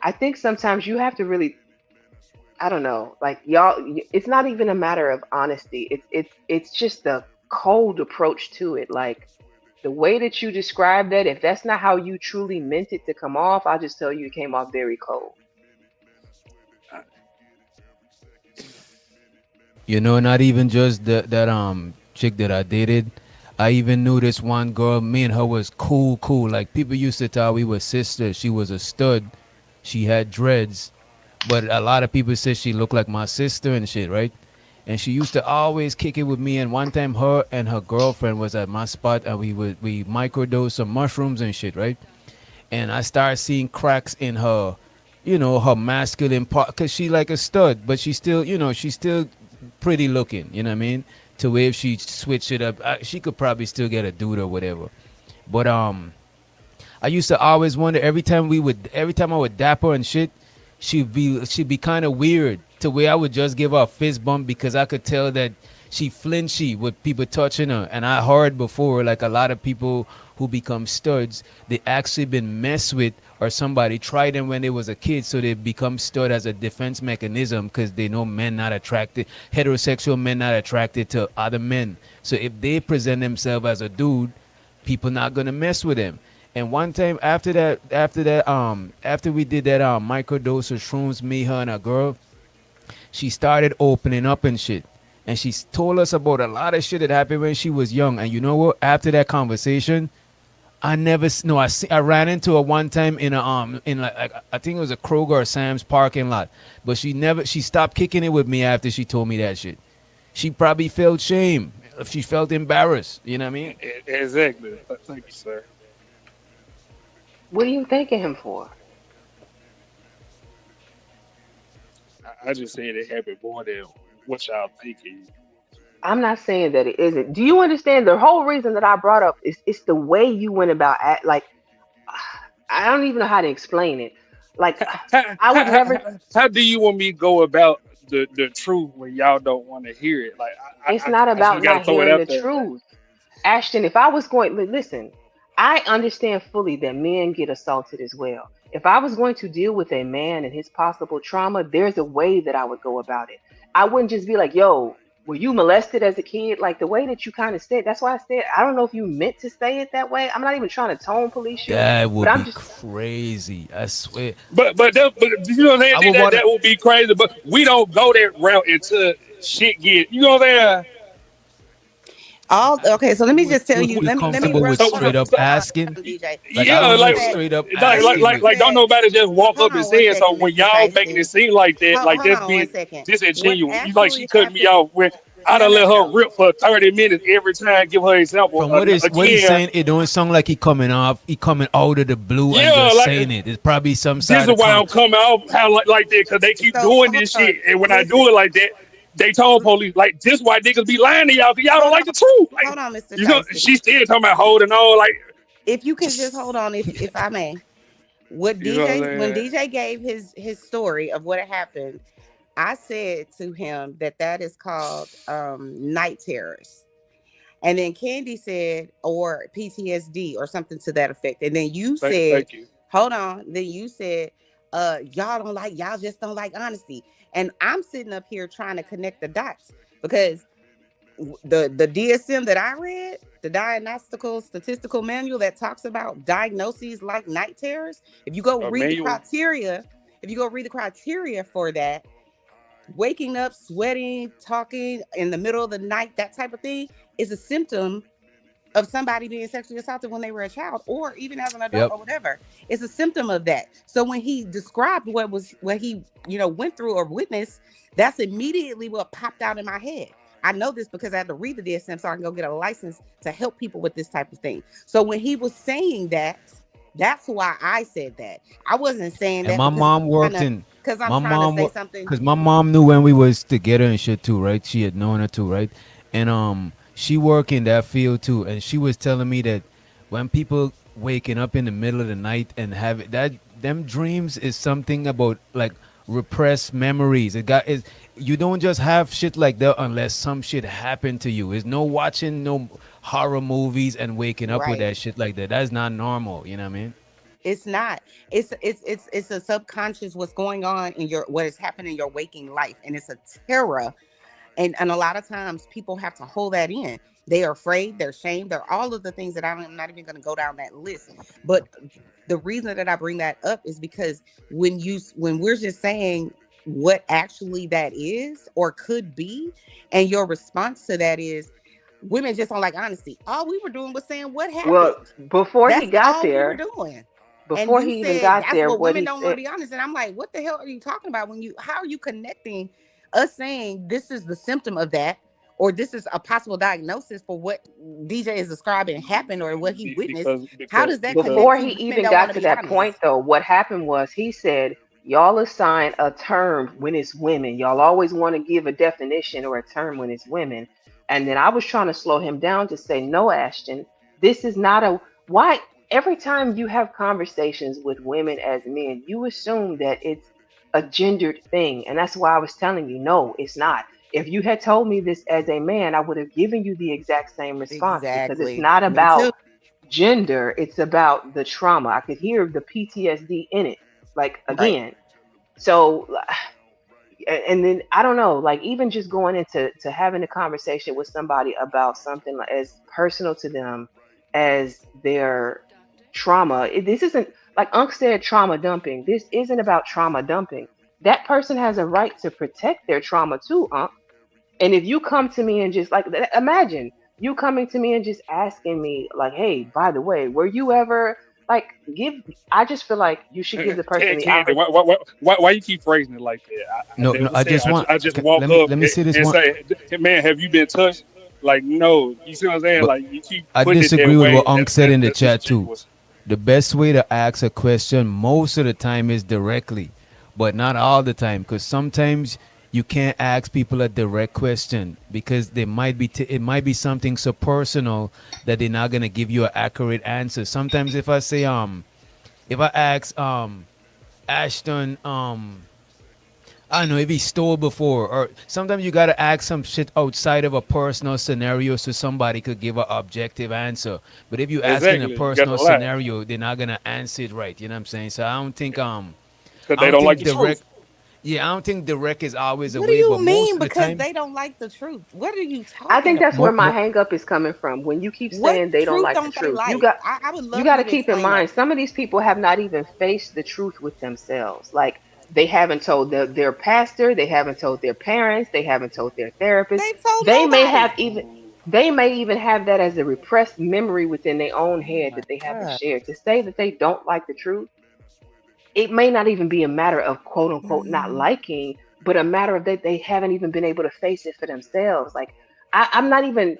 I think sometimes you have to really, I don't know, like y'all, it's not even a matter of honesty. It's just the cold approach to it. Like, the way that you describe that, if that's not how you truly meant it to come off, I'll just tell you it came off very cold. You know, not even just that chick that I dated. I even knew this one girl. Me and her was cool. Like people used to tell we were sisters. She was a stud. She had dreads, but a lot of people said she looked like my sister and shit, right? And she used to always kick it with me. And one time, her and her girlfriend was at my spot, and we microdosed some mushrooms and shit, right? And I started seeing cracks in her, her masculine part, cause she like a stud, but she still, she's still pretty looking. You know what I mean? To where if she switch it up, she could probably still get a dude or whatever. But I used to always wonder every time I would dap her and shit, she'd be kind of weird to where I would just give her a fist bump because I could tell that she flinchy with people touching her. And I heard before, like a lot of people who become studs, they actually been messed with or somebody tried them when they was a kid, so they become stud as a defense mechanism because they know men not attracted, heterosexual men not attracted to other men. So if they present themselves as a dude, people not gonna mess with them. And one time after we did that microdose of shrooms, me, her, and a girl, she started opening up and shit. And she told us about a lot of shit that happened when she was young. And you know what? After that conversation, I never no I ran into her one time in a in like I think it was a Kroger or Sam's parking lot. But she stopped kicking it with me after she told me that shit. She probably felt shame. She felt embarrassed. You know what I mean? Exactly. Thank you, sir. What are you thanking him for? I just said it happened more than what y'all thinking. I'm not saying that it isn't. Do you understand the whole reason that I brought up is it's the way you went about like I don't even know how to explain it. Like How, I would how, never. how, how do you want me to go about the truth when y'all don't want to hear it? Like It's not I just about got to not throw it hearing out the there. truth. Ashton, if I was going, listen, I understand fully that men get assaulted as well. If I was going to deal with a man and his possible trauma, there's a way that I would go about it. I wouldn't just be like, yo, were you molested as a kid? Like the way that you kind of said, that's why I said, I don't know if you meant to say it that way. I'm not even trying to tone police you, That but would I'm be just, Mm. crazy. I swear. But you know what I'm I saying? would want to. That would be crazy. But we don't go that route until shit get. You know what I'm saying? all okay. So let me just tell Would you. you be Let me comfortable with run. So, Hold on, straight up so asking? DJ. Like I Let yeah, me don't know, just like say. straight up Let me asking with. just don't say. nobody just walk Hold up and on one say it. So second, when Mr. y'all making it Tasty. seem like that, like Hold that's on one being second. What disingenuous. You like she actually cut me happened? off when I No, done no, let no, her no. rip for 30 minutes every time. Give her example From what he's again. saying, it don't sound like he coming out of the blue and Yeah, just like saying it. It's probably some this side is of why I'm coming off how like that because they keep So doing hold this on. shit, and when I Listen. do it like that, they told police like this why niggas be lying to y'all because y'all don't Hold like on. the truth. Like Hold on, Mr. you know, Tasty. she still talking about holding on like. if you can just hold on, if I may, what You know what I'm when saying? DJ gave his story of what had happened, I said to him that is called night terrors. And then Candy said, or PTSD or something to that effect. And then you said, Thank you. hold on. Then you said, y'all just don't like honesty. And I'm sitting up here trying to connect the dots because the DSM that I read, the diagnostical statistical manual that talks about diagnoses like night terrors, if you go read the Manual. criteria, for that, waking up, sweating, talking in the middle of the night, that type of thing is a symptom of somebody being sexually assaulted when they were a child or even as an adult Yep. or whatever. It's a symptom of that. So when he described what he went through or witnessed, that's immediately what popped out in my head. I know this because I had to read the DSM so I can go get a license to help people with this type of thing. So when he was saying that, that's why I said that. I wasn't saying And that my because mom worked in I'm my trying to mom say something. because my mom knew when we was together and shit too, right? She had known her too, right? And she worked in that field too, and she was telling me that when people waking up in the middle of the night and have that them dreams is something about like repressed memories. You don't just have shit like that unless some shit happened to you. It's no watching no horror movies and waking up with Right. that shit like that. That's not normal, you know what I mean? It's not. It's a subconscious what's going on in what is happening in your waking life, and it's a terror. And a lot of times people have to hold that in. They are afraid, they're ashamed, they're all of the things that I'm not even going to go down that list. But the reason that I bring that up is because when we're just saying what actually that is or could be, and your response to that is women just don't like honesty. All we were doing was saying what Well, happened. before he That's got all we were there, doing. And before you he even said got that's there, what what women he don't want to said. be honest. And I'm like, what the hell are you talking about how are you connecting us saying this is the symptom of that, or this is a possible diagnosis for what DJ is describing happened or what he witnessed? How does that Before connect to he women even don't want got to to be that honest? point, though, what happened was he said, y'all assign a term when it's women. Y'all always want to give a definition or a term when it's women. And then I was trying to slow him down to say, no, Ashton, this is not a. Why? Every time you have conversations with women as men, you assume that it's a gendered thing. And that's why I was telling you, no, it's not. If you had told me this as a man, I would have given you the exact same response because it's Exactly. not Me about too. gender, it's about the trauma. I could hear the PTSD in it. Like Right. again. So and then I don't know, like even just going into having a conversation with somebody about something as personal to them as their trauma. This isn't like Unc said trauma dumping. This isn't about trauma dumping. That person has a right to protect their trauma too, Unc. And if you come to me and just like imagine you coming to me and just asking me like, "Hey, by the way, were you ever like give?" I just feel like you should give the person the Candy, opportunity. why you keep phrasing it like that? I No, no. never I said. just want. I just walk Let up me say this and one. say, "Hey, man, have you been touched?" Like, no, you see what I'm saying? But Like, you keep I putting it disagree that with what way Unc said in the that's chat too. disingenuous. The best way to ask a question most of the time is directly, but not all the time. Because sometimes you can't ask people a direct question because they might be it might be something so personal that they're not gonna give you an accurate answer. Sometimes if I say if I ask Ashton I don't know if he stole before, or sometimes you gotta ask some shit outside of a personal scenario so somebody could give an objective answer. But if you ask in a Exactly. You got to personal lie scenario, they're not gonna answer it right. You know what I'm saying? So because I they don't don't like think the direct. truth. Yeah, I don't think direct is always a What do way, but you most mean of the because time, they don't like the truth? What are you I talking think that's about? where more, my more hang up is coming from. When you keep What saying they don't truth like the don't they truth, like? I would you love got for to you to keep in explain that. mind some of these people have not even faced the truth with themselves. Like they haven't told their pastor, they haven't told their parents, they haven't told their therapist. They told They may have nobody. even they may even have that as a repressed memory within their own Oh head my that they haven't God. shared. To say that they don't like the truth, it may not even be a matter of quote unquote not Mm. liking, but a matter of that they haven't even been able to face it for themselves. Like I'm not even.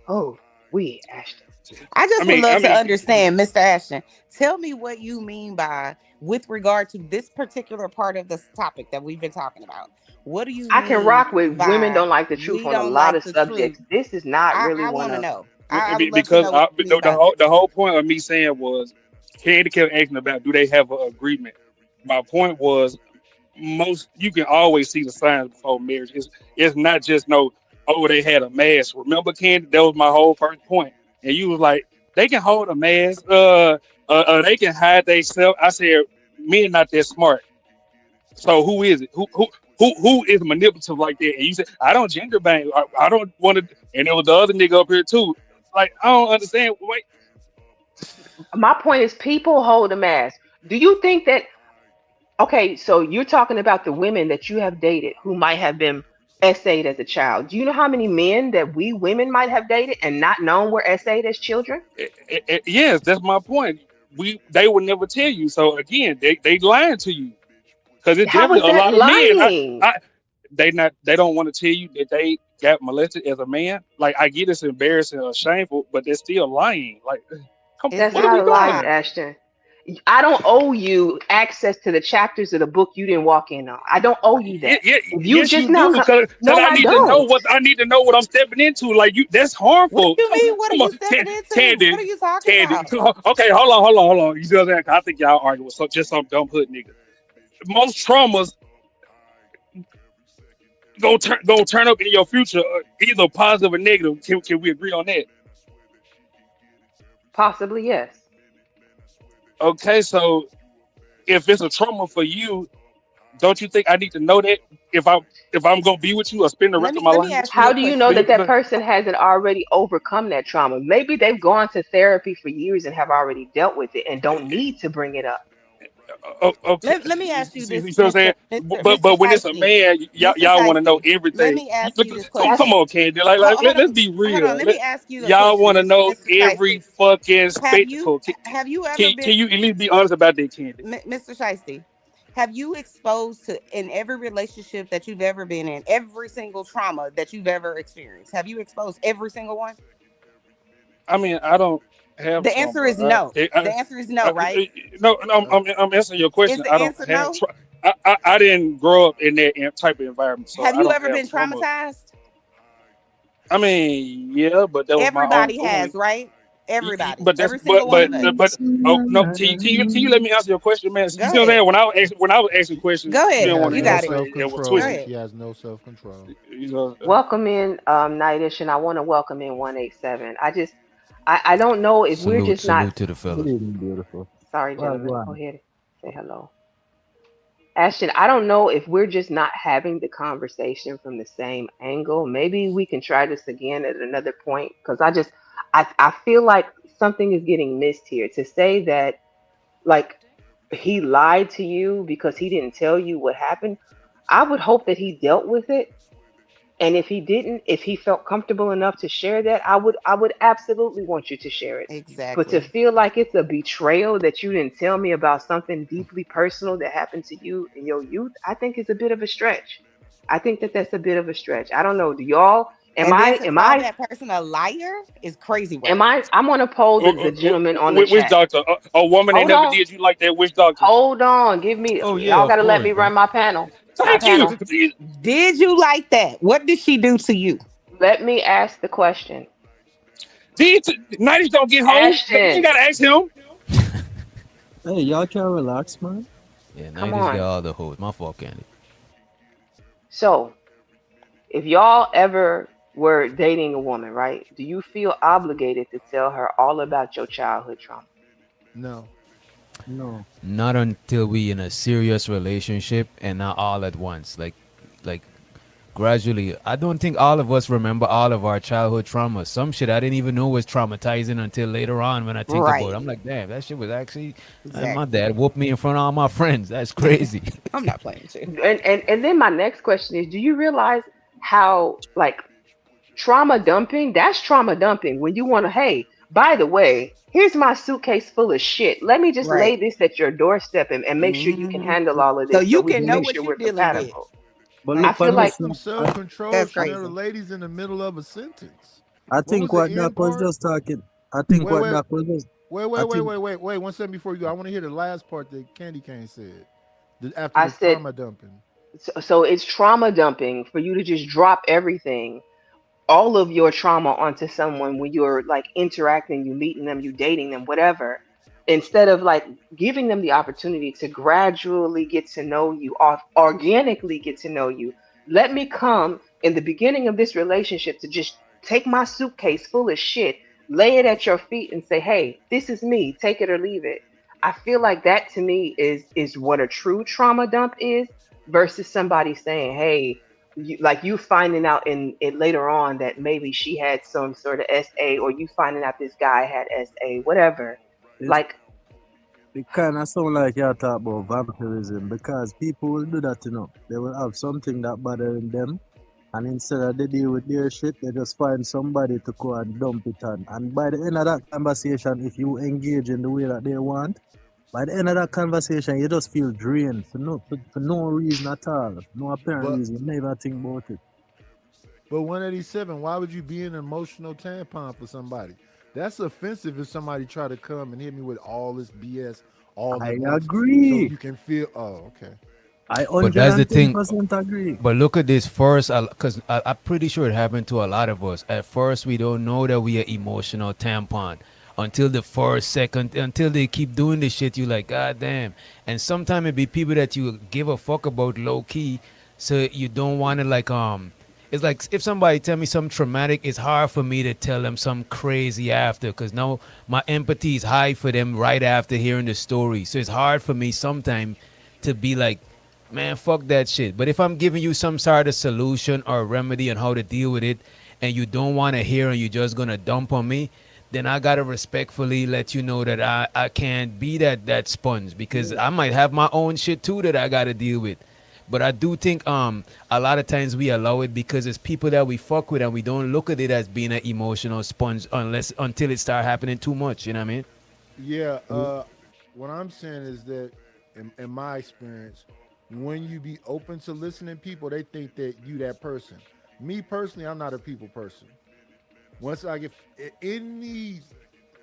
Oh, we Ashton. I I just would mean, love I to mean, understand, Mr. Ashton. Tell me what you mean by with regard to this particular part of this topic that we've been talking about. What do you I can mean rock with women by don't like the truth we on a don't lot like of the truth? subjects. This is not really I one want to of. know. I would love to because know what you mean by that. the whole point of me saying was, Candy kept asking about do they have an agreement. My point was, most you can always see the signs before marriage. It's not just no, oh, they had a mask. Remember, Candy? That was my whole first point. And you was like, they can hold a mask. They can hide themselves. I said, men not that smart. So who is it? Who is manipulative like that? And you said, I don't gender bang. I don't want to. And there was the other nigga up here too. Like, I don't understand. Wait, My point is, people hold a mask. Do you think that? Okay, so you're talking about the women that you have dated who might have been SA'd as a child. Do you know how many men that we women might have dated and not known were SA'd as children? yes, that's my point. They would never tell you. So again, they lying to you because it's How is definitely a that lot of men. lying? They don't want to tell you that they got molested as a man. Like, I get it's embarrassing or shameful, but they're still lying. Like, come, It's That's what are not we a lie, doing? not. Ashton. I don't owe you access to the chapters of the book you didn't walk in on. I don't owe you that. If you Yes, just you now, do, because no, I I need to know don't. what I'm stepping into. Like, you, that's What harmful. you mean? What are Come you on, stepping into? What Candy, are you talking Candy. about? Come on. Okay, hold on. You see what I'm saying? I think y'all arguing with just some dumb hood nigga. Most traumas gonna turn up in your future, either positive or negative. Can we agree on that? Possibly, yes. Okay, so if it's a trauma for you, don't you think I need to know that if I'm gonna be with you or spend the rest of my Let me life with ask you? you How a do you know Do question. that you, that person hasn't already overcome that trauma? Maybe they've gone to therapy for years and have already dealt with it and don't need to bring it up. okay, Let me you ask you see this, what I'm saying? Mr. But when it's a Shiesty. man, Mr. y'all want to know Shiesty. Let everything. me ask Look, you this That's come question. on, Candy. Like, Hold let's on. be Hold on. real. Let me ask you a Y'all question, want to know Mr. every Shiesty. fucking Have you spectacle. have you ever Can been you at least be honest about that, Candy? Mr. Shiesty? Have you exposed to in every relationship that you've ever been in, every single trauma that you've ever experienced? Have you exposed every single one? I mean, I don't have The answer is trauma. no. The answer is no, right? No, I'm answering your Is question. the I don't answer have no? trauma. I didn't grow up in that type of environment, so Have I you don't ever have been trauma. traumatized? I mean, yeah, but that was my own Everybody doing. has, right? Everybody. But that's Every single one of us. but oh no, can you let me answer your question, man? You Go see what I'm ahead. saying? When I was asking questions, Go you He ahead. didn't has want to You you know no got it. say self it was Go control. twisted. ahead. He has no self control. You know, welcome in, Nightish, and I want to welcome in 187. I don't know if we're Salute, just not. salute to the Good fellas. evening, beautiful. Sorry, Well, gentlemen. go Go on. ahead. Say hello. Ashton, I don't know if we're just not having the conversation from the same angle. Maybe we can try this again at another point because I feel like something is getting missed here. To say that like he lied to you because he didn't tell you what happened, I would hope that he dealt with it. And if he didn't, if he felt comfortable enough to share that, I would absolutely want you to share it. But to Exactly. feel like it's a betrayal that you didn't tell me about something deeply personal that happened to you in your youth, I think is a bit of a stretch. I think that that's a bit of a stretch. I don't know. Do y'all? Am And then I? to Am call I? that person a liar is crazy Am work. I? I'm gonna poll the gentleman on the which chat. doctor? A woman ain't Hold never on. did you like that. Which doctor? Hold on. Give me. Oh yeah, Y'all of gotta let course, me bro. run my panel. My Thank you. panel. Did you like that? What did she do to you? Let me ask the question. Did 90s don't get home? You ain't Ashton, gotta ask him. Hey, y'all can relax, man. Yeah, come 90s got on. all the hoes. My fault, Candy. So, if y'all ever were dating a woman, right? Do you feel obligated to tell her all about your childhood trauma? No. No. Not until we in a serious relationship and not all at once. Like gradually. I don't think all of us remember all of our childhood trauma. Some shit I didn't even know was traumatizing until later on when I think about it. Right. I'm like, damn, that shit was actually my Exactly. dad whooped me in front of all my friends. That's crazy. I'm not playing with you. And then my next question is, do you realize how like trauma dumping, that's trauma dumping when you want to, hey, by the way, here's my suitcase full of shit. Let me just Right. lay this at your doorstep and make sure you can Hmm. handle all of So this so you we can can know make what sure you're we're dealing with. compatible. But I look, Like, feel on show like this, some self I, control. That's She know the crazy. ladies in the middle of a sentence. I What think was the what Doc end was part? just talking. I think Wait, what wait, Doc was just. wait, I wait, wait, think wait, wait, wait. 1 second before you go. I want to hear the last part that Candy Cane said. After I the said, trauma dumping. so it's trauma dumping for you to just drop everything all of your trauma onto someone when you're like interacting, you meeting them, you dating them, whatever, instead of like giving them the opportunity to gradually get to know you, organically get to know you. Let me come in the beginning of this relationship to just take my suitcase full of shit, lay it at your feet, and say, "Hey, this is me. Take it or leave it." I feel like that to me is what a true trauma dump is, versus somebody saying, "Hey," like you finding out in it later on that maybe she had some sort of SA, or you finding out this guy had SA, whatever. It's, Like, it kind of sound like you talk about vampirism because people will do that, you know. They will have something that bothering them, and instead of they deal with their shit, they just find somebody to go and dump it on. And by the end of that conversation, if you engage in the way that they want, by the end of that conversation, you just feel drained for no reason at all, no apparent But reason. You never think about it. but 187, why would you be an emotional tampon for somebody? That's offensive if somebody try to come and hit me with all this BS all I at once so agree. you can feel okay. I But that's the thing. 110% agree. But look at this first, because I'm pretty sure it happened to a lot of us. At first, we don't know that we are emotional tampon until the first second, until they keep doing this shit. You like, God damn. And sometimes it be people that you give a fuck about low key, so you don't want to like. It's like if somebody tell me something traumatic, it's hard for me to tell them something crazy after, because now my empathy is high for them right after hearing the story. So it's hard for me sometimes to be like, man, fuck that shit. But if I'm giving you some sort of solution or remedy on how to deal with it, and you don't want to hear and you're just gonna dump on me, then I gotta respectfully let you know that I can't be that sponge, because I might have my own shit too that I gotta deal with. But I do think a lot of times we allow it because it's people that we fuck with and we don't look at it as being an emotional sponge until it start happening too much. You know what I mean? Yeah, what I'm saying is that in my experience, when you be open to listening people, they think that you that person. Me personally, I'm not a people person. Once I get any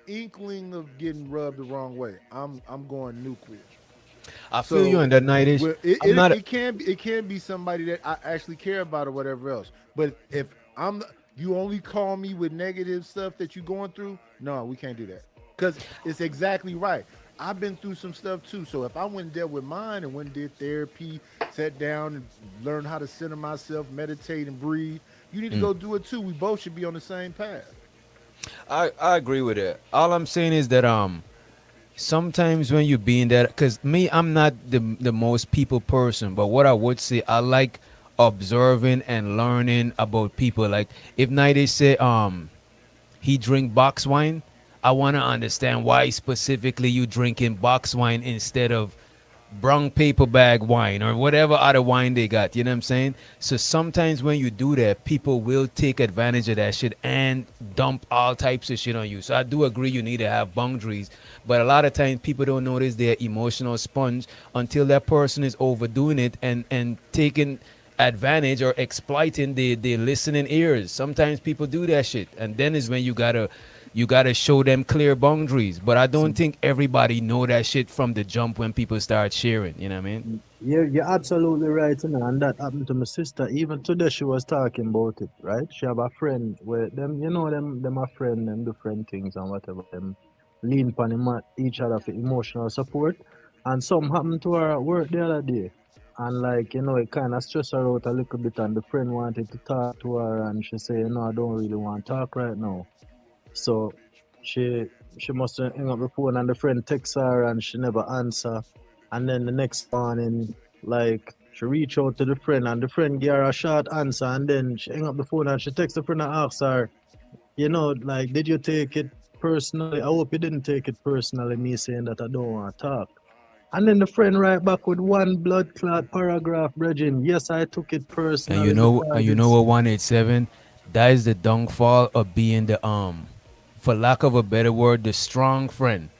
inkling of getting rubbed the wrong way, I'm going nuclear. I feel you So, on that night ish. well, I'm not. it can be somebody that I actually care about or whatever else. But if you only call me with negative stuff that you're going through, no, we can't do that because it's exactly right. I've been through some stuff too. So if I went and dealt with mine and went and did therapy, sat down and learned how to center myself, meditate and breathe, you need to go do it too. We both should be on the same path. I agree with it. All I'm saying is that sometimes when you be in that, because me, I'm not the most people person, but what I would say, I like observing and learning about people. Like if Night say he drink box wine, I want to understand why specifically you drinking box wine instead of brown paper bag wine or whatever other wine they got. You know what I'm saying? So sometimes when you do that, people will take advantage of that shit and dump all types of shit on you. So I do agree you need to have boundaries. But a lot of times people don't notice their emotional sponge until that person is overdoing it and taking advantage or exploiting the listening ears. Sometimes people do that shit. And then is when you gotta show them clear boundaries. But I don't think everybody know that shit from the jump when people start sharing. You know what I mean? You're absolutely right, you know, and that happened to my sister. Even today, she was talking about it, right? She have a friend where them, you know, them a friend, them do friend things and whatever. Them lean upon each other for emotional support. And something happened to her at work the other day. And like, you know, it kind of stressed her out a little bit. And the friend wanted to talk to her, and she said, "No, I don't really want to talk right now." So she she must have hung up the phone, and the friend texts her and she never answer. And then the next morning, like she reach out to the friend and the friend gave her a short answer, and then she hang up the phone and she texts the friend and asks her, you know, like, did you take it personally? I hope you didn't take it personally, me saying that I don't want to talk. And then the friend write back with one blood clot paragraph, Bridging. Yes, I took it And personally because you know it's what 187, that is the downfall of being the for lack of a better word, the strong friend.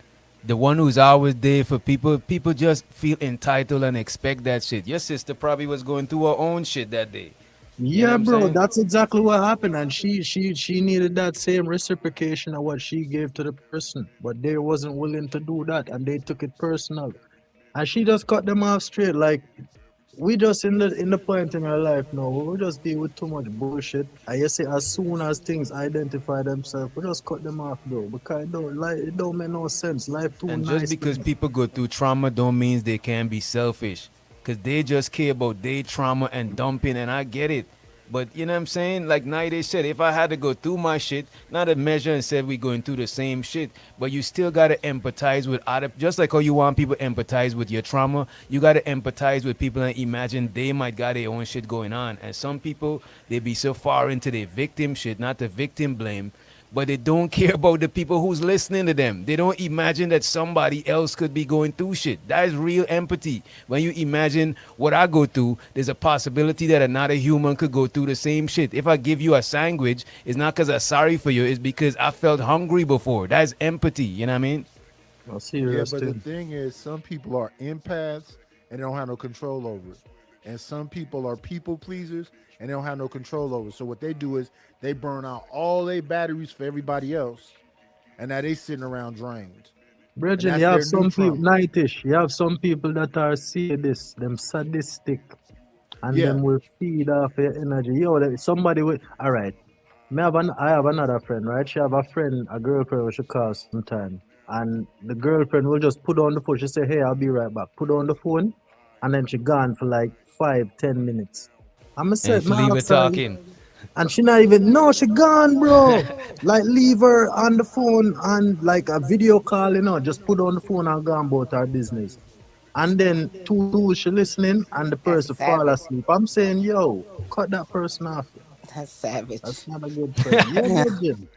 The one who's always there for people. People just feel entitled and expect that shit. Your sister probably was going through her own shit that day. You know what yeah, I'm bro, saying? that's exactly what happened, and she needed that same reciprocation of what she gave to the person, but they wasn't willing to do that, and they took it personal, and she just cut them off straight. Like we just in the point in our life now. We just deal with too much bullshit. I just say as soon as things identify themselves, we just cut them off though. Because it don't make no sense. Life too And just nice because now. people go through trauma don't mean they can be selfish. Cause they just care about their trauma and dumping, and I get it. But you know what I'm saying? Like Naide said, if I had to go through my shit, not a measure and said we going through the same shit, but you still gotta empathize with other, just like how you want people to empathize with your trauma, you gotta empathize with people and imagine they might got their own shit going on. And some people, they be so far into their victim shit, not the victim blame, but they don't care about the people who's listening to them. They don't imagine that somebody else could be going through shit. That is real empathy. When you imagine what I go through, there's a possibility that another human could go through the same shit. If I give you a sandwich, it's not because I'm sorry for you, it's because I felt hungry before. That's empathy, you know what I mean? A Yeah, serious but the thing. thing is, some people are empaths and they don't have no control over it. And some people are people pleasers and they don't have no control over it. So what they do is they burn out all their batteries for everybody else, and now they sitting around drained. And Brethren, you that's have their new some people, trauma. nightish, you have some people that are this, them sadistic, and Yeah. them will feed off your energy. Somebody will, all right. I have another friend, right? She have a friend, a girlfriend, which she calls sometime. And the girlfriend will just put on the phone. She say, hey, I'll be right back. Put on the phone, and then she gone for like 5, 10 minutes. I'm And said, she man, leave I'm it sorry. talking. And she not even, no, she gone, bro. Like, leave her on the phone and like a video call, just put on the phone and go about her business. And then two, she listening and the That's person fall savage. asleep. I'm saying, yo, cut that person off. That's That's savage. not a good friend. Yeah, good, Jim.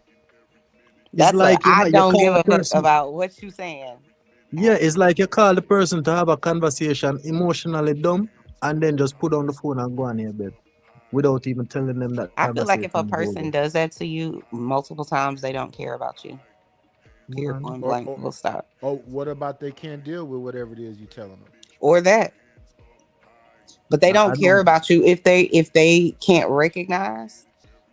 It's That's a like I you don't call give the a fuck person. about what you saying. Yeah, it's like you call the person to have a conversation emotionally dumb and then just put on the phone and go on your bed without even telling them that the I feel like if a conversation is over. person does that to you multiple times, they don't care about you. Period. Man. Point Or, blank. or, We'll stop. or what about they can't deal with whatever it is you telling them? Or that. But they I don't care don't. about you if they can't recognize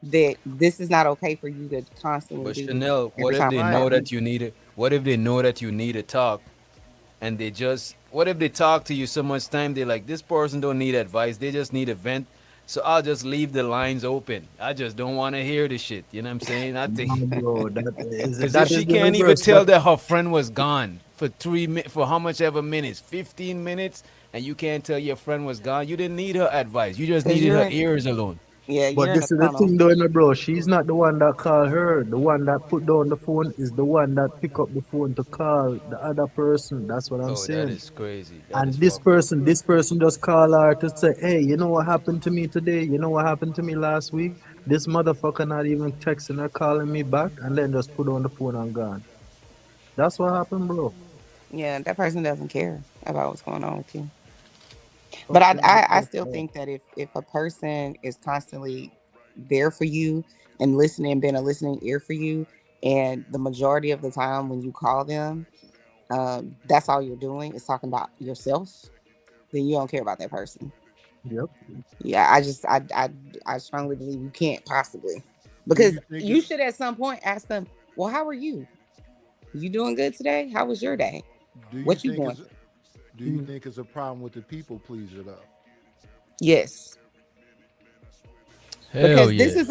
that this is not okay for you to constantly But do this Chanel, every what if time they we know talk. that you need it? What if they know that you need to talk and they just, what if they talk to you so much time they're like, this person don't need advice, they just need a vent, so I'll just leave the lines open, I just don't want to hear the shit, you know what I'm saying? I think, No, bro. because if That is she the can't even reverse. tell that her friend was gone for for how much ever minutes, 15 minutes, and you can't tell your friend was gone, you didn't need her advice, you just Because needed you're her in ears alone. yeah, But you're in a this is the tunnel. thing, though, bro. She's not the one that call her. The one that put down the phone is the one that pick up the phone to call the other person. That's what I'm Oh, that saying. is crazy, that is And fucked up. this person just call her to say, hey, you know what happened to me today? You know what happened to me last week? This motherfucker not even texting or calling me back, and then just put on the phone and gone. That's what happened, bro. Yeah, that person doesn't care about what's going on with you. But Fuck them, I fuck still her. think that if a person is constantly there for you and listening, being a listening ear for you, and the majority of the time when you call them, that's all you're doing is talking about yourself, then you don't care about that person. Yep. Yeah, I strongly believe you can't possibly, Do because you think you it? should at some point ask them, well, how are you? You doing good today? How was your day? Do you What you think going it's? through? Do you think it's a problem with the people pleaser though? Yes. Hell Because yeah. this is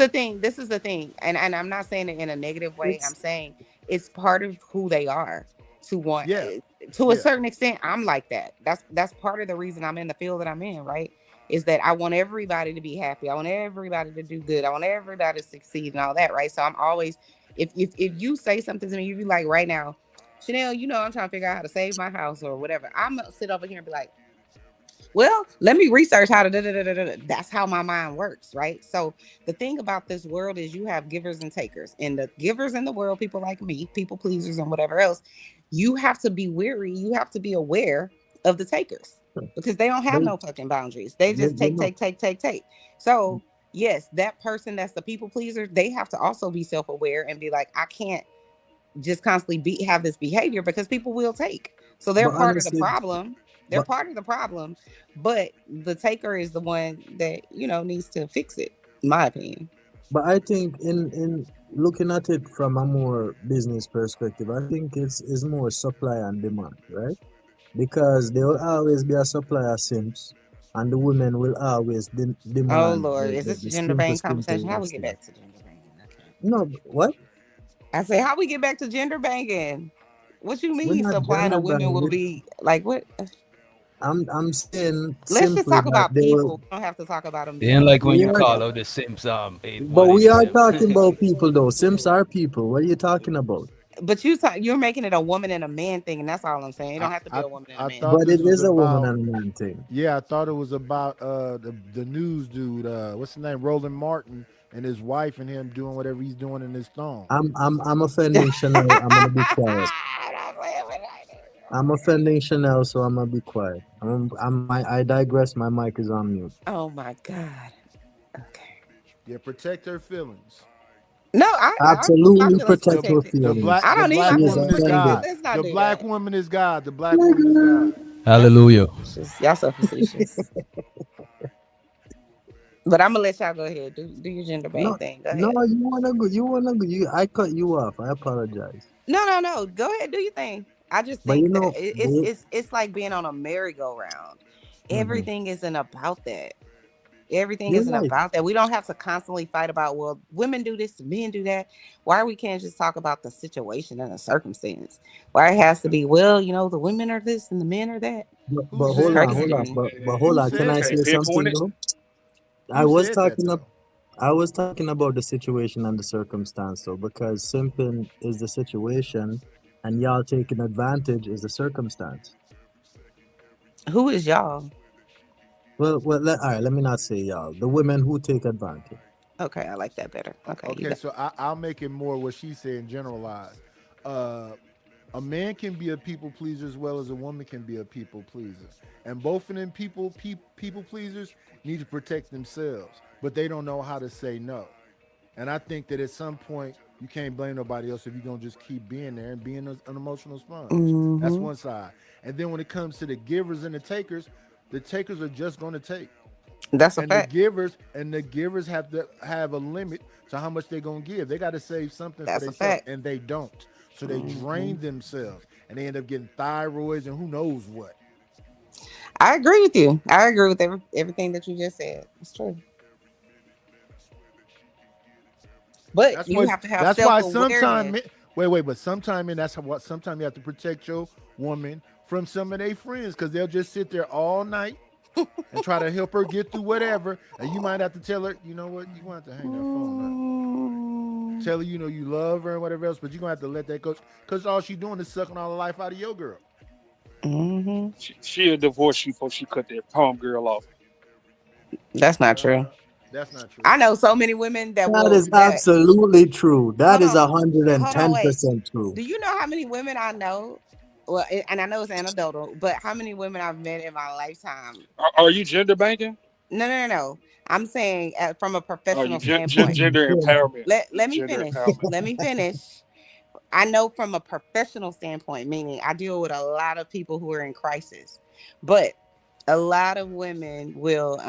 the thing, and I'm not saying it in a negative way. I'm It's saying it's part of who they are to want Yeah, to a yeah. certain extent. I'm like that. That's part of the reason I'm in the field that I'm in, right? Is that I want everybody to be happy, I want everybody to do good, I want everybody to succeed and all that, right? So I'm always, if you say something to me, you be like, right now, Chanel, I'm trying to figure out how to save my house or whatever, I'm gonna sit over here and be like, well, let me research how to da, da, da, da, da, da. That's how my mind works, right? So the thing about this world is you have givers and takers. And the givers in the world, people like me, people pleasers and whatever else, you have to be weary, you have to be aware of the takers because they don't have they no fucking boundaries. They just they take, know. take, take, take, take. So yes, that person that's the people pleaser, they have to also be self-aware and be like, I can't just constantly have this behavior because people will take. So they're But part of the honestly, problem. They're but part of the problem, but the taker is the one that needs to fix it. In my opinion. But I think in looking at it from a more business perspective, I think it's more supply and demand, right? Because there will always be a supply of simps, and the women will always Oh demand Lord, is this a the gender bang simple conversation? How we get lifestyle. back to gender banging? No, what? I say, how we get back to gender banging? What you We're mean not supplying gender of women will banging. be like what? I'm saying Let's just simply talk that about they will. people. We don't have to talk about them They ain't being like when We you are, call together. out the Sims but one we in are them. talking about people though. Sims are people. What are you talking about? But you're making it a woman and a man thing, and that's all I'm saying. It don't have to be I a woman and a I man. thought But it this was is a woman about. and a man thing. Yeah, I thought it was about the news dude. What's his name? Roland Martin and his wife and him doing whatever he's doing in his thong. I'm offending Chanel. I'm gonna be quiet. I'm offending Chanel, so I'm gonna be quiet. I digress. My mic is on mute. Oh my god. Yeah, protect her feelings. No, I need my Absolutely feelings protect her protected. feelings. I The don't need She my black is feelings woman is protected. offended. God. Let's not The do black that. woman is God. The black woman is God. Hallelujah. Y'all so facetious. But I'm gonna let y'all go ahead. Do your gender bang No, thing. Go no, ahead. you wanna go. You wanna go. I cut you off. I apologize. No. Go ahead. Do your thing. I just But you think that know, it's like being on a merry-go-round. mhm. Everything isn't about that. Everything You're isn't right. about that. We don't have to constantly fight about, well, women do this, men do that. Why we can't just talk about the situation and the circumstance? Why it has to be, well, the women are this and the men are that. Who But It's said that? hold crazy to on. me. But hold Who on. Can said I that? say something though? I Who was said that talking up. though? I was talking about the situation and the circumstance though, because simping is the situation, and y'all taking advantage is the circumstance. Who is y'all? All right. Let me not say y'all. The women who take advantage. Okay, I like that better. Okay, you Okay, got so I'll make it more what she said and generalize. Uh, a man can be a people pleaser as well as a woman can be a people pleaser, and both of them people pleasers need to protect themselves, but they don't know how to say no. And I think that at some point you can't blame nobody else if you're gonna just keep being there and being an emotional sponge. That's hmm one side. And then when it comes to the givers and the takers are just gonna take. That's a And the fact. givers have to have a limit to how much they're gonna give. They got to save something for That's a themselves, fact. and they don't. So they hmm drain themselves, and they end up getting thyroids and who knows what. I agree with you. I agree with everything that you just said. It's true. But That's you why. have to have That's self why awareness. sometimes. Wait. But sometimes, and that's what. Sometimes you have to protect your woman from some of their friends because they'll just sit there all night and try to help her get through whatever. And you might have to tell her, you know what, you want to hang that phone up. Tell her, you love her and whatever else, but you're gonna have to let that go because all she doing is sucking all the life out of your girl. hmm She'll divorce you before she cut that palm girl off. That's not true. That's not true. I know so many women that That will is that absolutely true. That hold is on, a hundred and hold on, ten wait. percent true. Do you know how many women I know? Well, and I know it's anecdotal, but how many women I've met in my lifetime? Are you gender banking? No. I'm saying from a Are you professional standpoint. gender empowerment? Let me Gender finish. empowerment. Let me finish. I know from a professional standpoint, meaning I deal with a lot of people who are in crisis, but a lot of women will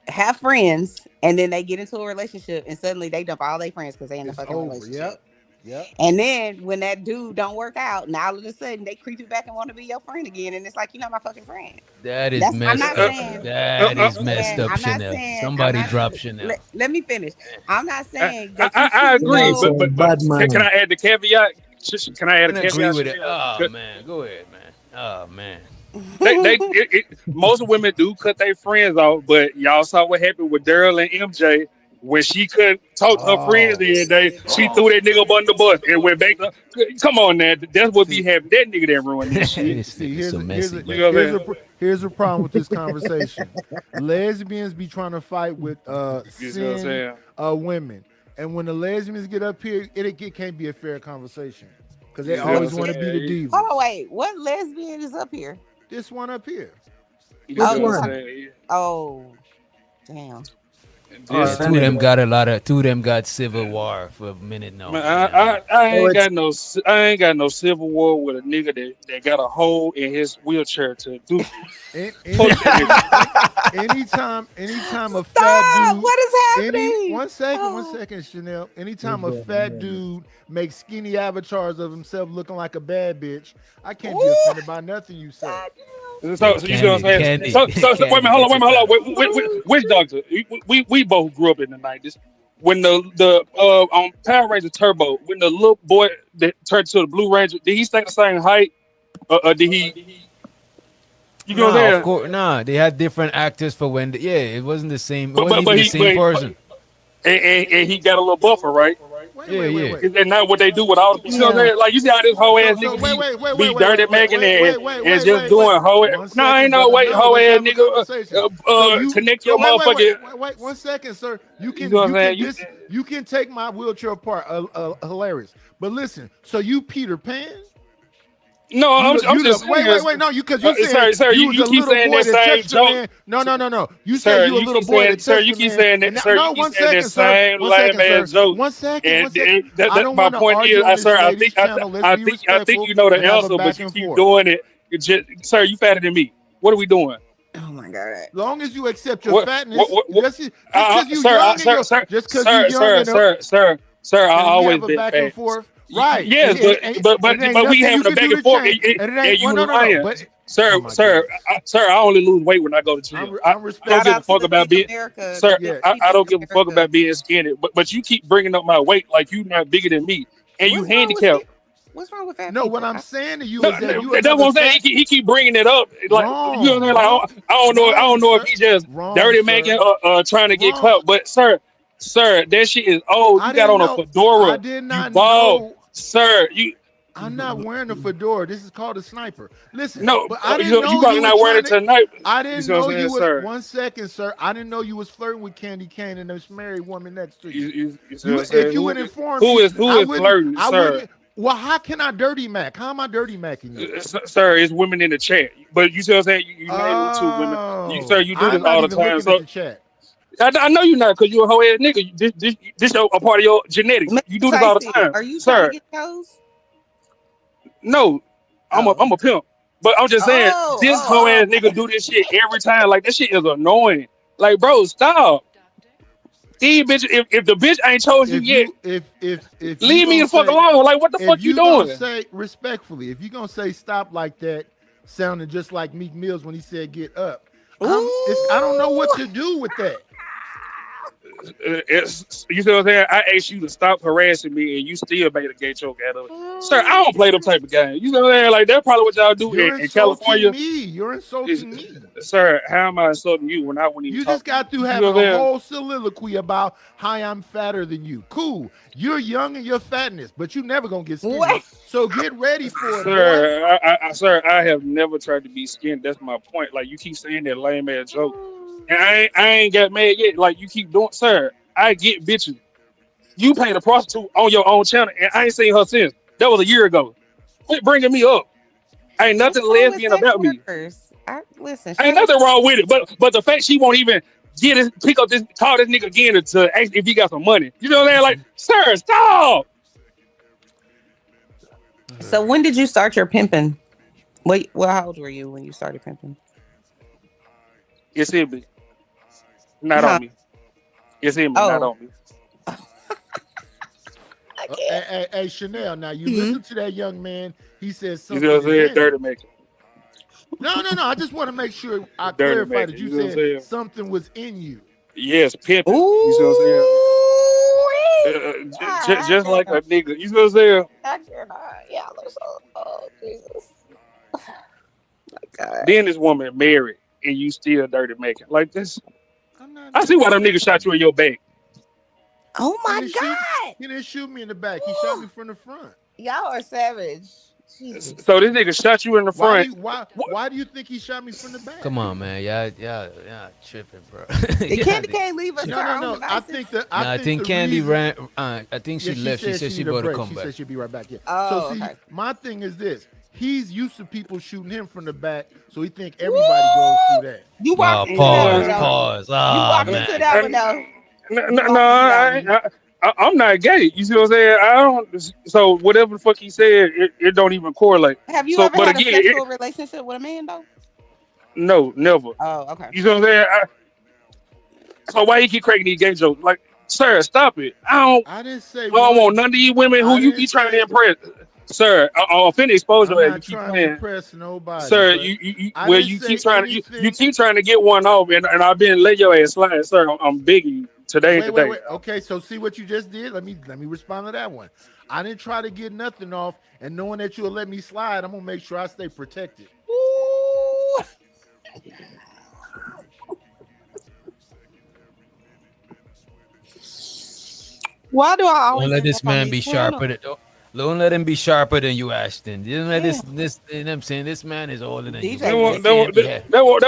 have friends and then they get into a relationship and suddenly they dump all their friends because they in a It's fucking over. relationship. Yep. Yep. And then when that dude don't work out, now all of a sudden they creep you back and want to be your friend again, and it's like you're not my fucking friend. That is That's I'm messed not up. saying. That I'm not is messed saying. up, I'm not Chanel. saying. I'm Somebody not. drop Chanel. Let me finish. I'm not I, saying I, that you I shouldn't agree, Somebody go. but saying bad can mind. I add the caveat? Can I add a I agree caveat, with it. Chanel? Oh man, go ahead, man. Oh man. Most women do cut their friends off, but y'all saw what happened with Daryl and MJ when she couldn't talk to her friends Oh, the other day. She threw that nigga up under the bus and went back. Come on, now, that's what be see, happening. That nigga that ruined this shit. This see. nigga's so messy, bro. You know what I'm saying? Here's a problem with this conversation. Lesbians be trying to fight with You see what I'm sin saying? women, and when the lesbians get up here, it can't be a fair conversation because they You see what I'm always want to be the saying? Hold on, divas. wait. What lesbian is up here? This one up here. You Which Oh, see what you I'm one? talking? saying? Oh, damn. And Yeah, this And two of Anyway, them got a lot of. Two of them got civil war for a minute now. man, You know what I mean? so it's I ain't got no civil war with a nigga that got a hole in his wheelchair to do shit. Fuck that nigga. anytime a fat Stop! dude, What is any happening? one Oh. second, Chanel. we Anytime a go. fat dude makes skinny avatars of himself looking like a bad bitch, I can't be Ooh, offended by nothing you say. goddamn. So you see what I'm saying? Candy, So wait a minute, hold Candy on, gets it Which doctor? We both grew up in the 90s. When the on Power Ranger Turbo, when the little boy that turned to the Blue Ranger, did he stay the same height, or did he? You know what Nah, I'm of saying? course, nah. They had different actors for when. Yeah, it wasn't the same. It But wasn't but even but the he same person. and he got a little buffer, right? Wait, Yeah, wait, wait, yeah. wait. And not what they do with all the, you know what I'm Yeah. saying? Like you see how this whole ass So nigga wait, wait, wait, wait, be wait, dirty wait, wait, making wait, and, wait, wait, and wait, just wait, wait. doing hoe. One No, I ain't second, no brother. wait, No, hoe let's ass have a nigga. conversation. So you Connect so your motherfucking. wait, 1 second, sir. You You know what I'm saying? you can take my wheelchair apart. Hilarious. But listen, so you Peter Pan? No, I'm just saying. Wait, no, because you saying Sir, you was you a keep little saying boy that that same touched a joke. man. No. You said Sir, you a little boy that sir, touched you a keep man. saying And that, sir, you no, keep one saying that second, sir. same One lame second, sir. ass joke. One second. And One second. I that don't my want to point is, argue on this sir, lady's channel. Let's be I think respectful you know the and have a answer, but back you and keep forth. doing it. Sir, you fatter than me. What are we doing? Oh my god. Long as you accept your What? fatness, just because you Sir, young and you just because you young and sir, I can we always have a been back and fat. forth? Right. Yes, And it ain't but we nothing you having a can back do and to forth, change. And it ain't and you no. lying, But sir, oh my sir, goodness. sir. I only lose weight when I go to gym. I'm I Shout don't give a out to fuck the about Think being, America, the sir. Fit I People don't of give a fuck America. about being skinny, but you keep bringing up my weight like you not bigger than me, and you What's wrong with handicapped. what's wrong with fat No, what people? I'm saying to you No, is that you that's what another I'm saying. fat. He keep bringing it up, like you know what I'm saying. Like I don't know if Sir. he just Wrong, dirty sir. making, trying to get Wrong. clout. But sir, that shit is old. I You got didn't on a know. I fedora. did You not bald, know. sir. You I'm not wearing a fedora. This is called a sniper. Listen, no, but I didn't you know probably you was not wearing trying it to. tonight. I You didn't see what know I'm saying, you was. sir? 1 second, sir. I didn't know you was flirting with Candy Cane and this married woman next to you. You see what I'm If saying? you would inform me, Who is flirting, I sir? wouldn't. Well, how can I dirty mac? How am I dirty macking you? Sir, it's women in the chat. But you see what I'm saying? You married with two women. Sir, you do this I'm not all the even time. looking So at the chat. I know you're not, because you're a whole ass nigga. This a part of your genetics. Mr. You do this all the Tyson, time, are you trying to sir. get those? No, I'm a pimp. But I'm just saying, this whole ass nigga do this shit every time. Like, this shit is annoying. Like, bro, stop. These bitch, if the bitch ain't chose you yet, If you leave me gonna the fuck say, alone. Like, what the fuck if you you gonna doing? say respectfully, if you gonna say stop like that, sounding just like Meek Mills when he said get up, I don't know what to do with that. You see what I'm saying? I asked you to stop harassing me, and you still made a gay joke out of it. Sir, I don't play them type of games. You know what I'm saying? Like, that's probably what y'all do You're in insulting California. me. You're insulting me. Sir, how am I insulting you when I wouldn't even You talk just to you? got through You having know what a I'm saying? whole soliloquy about how I'm fatter than you. Cool. You're young in your fatness, but you never gonna get skinny. What? So get ready for it, Sir, boy. sir, I have never tried to be skinned. That's my point. Like, you keep saying that lame ass joke, and I ain't got mad yet. Like, you keep doing, sir. I get bitches. You paid a prostitute on your own channel, and I ain't seen her since. That was a year ago. Quit bringing me up. Ain't What's nothing wrong with lesbian sex about me. workers? Listen, Ain't shout out. nothing wrong with it. But the fact she won't even pick up this, call this nigga again to ask if he got some money. You know what I'm saying? Like, sir, stop. So when did you start your pimping? Wait, well, how old were you when you started pimping? It's in me, not Huh? on me. It's in me, not Oh, on me. I can't. Hey, Chanel, now you Hmm? listen to that young man. He says You know something what I'm is saying? in Dirty you. maker. No. I just want to make sure I Dirty clarify maker. that You you know what I'm said saying? something was in you. Yes, pimping. Ooh, You see what I'm saying? Just like damn. a nigga. You see what I'm saying? I cannot. Y'all are so. Oh, Jesus. My God. Then this woman married, and you still dirty making. Like this. I'm not I see dirty why them niggas shot macking. you in your back. Oh He my didn't shoot. God. He didn't shoot me in the back. He shot me from the front. Y'all are savage. Jesus. So this nigga shot you in the Why do front. you why do you think he shot me from the back? Come on, man. Y'all tripping, bro. The Candy Yeah, can't leave us to our own No. I devices. think that I think the Candy reason, ran. I think she left. She said she need a about to break. come She back. said she'll be right back. Yeah. Oh, So see, okay. my thing is this: he's used to people shooting him from the back, so he think everybody goes through that. You Oh, walked into that one though. pause. You Ah, walked man. into that one though. You No, walked into that one. I'm not gay. You see what I'm saying? I don't. So whatever the fuck he said, it don't even correlate. Have you So, ever but had a again, sexual relationship with a man though? no, never. Oh, okay. You see what I'm saying? So why he keep cracking these gay jokes? Like, sir, stop it. I didn't say I don't one. want none of these women who I you didn't be trying to say. impress. Sir, I'm finna expose I'm your ass. You not keep trying to playing. impress nobody, Sir, but I well, didn't you keep say trying to you anything. keep trying to get one off, and I've been letting your ass slide, sir. I'm begging you. Today ain't the day. Wait. Okay, so see what you just did. Let me respond to that one. I didn't try to get nothing off, and knowing that you'll let me slide, I'm gonna make sure I stay protected. Ooh. Why do I Don't always let end this up on man be these sharper panels? don't let him be sharper than you, Ashton. You know Yeah. this you know what I'm saying? This man is older than you, DJ bro. You just can't be here. That what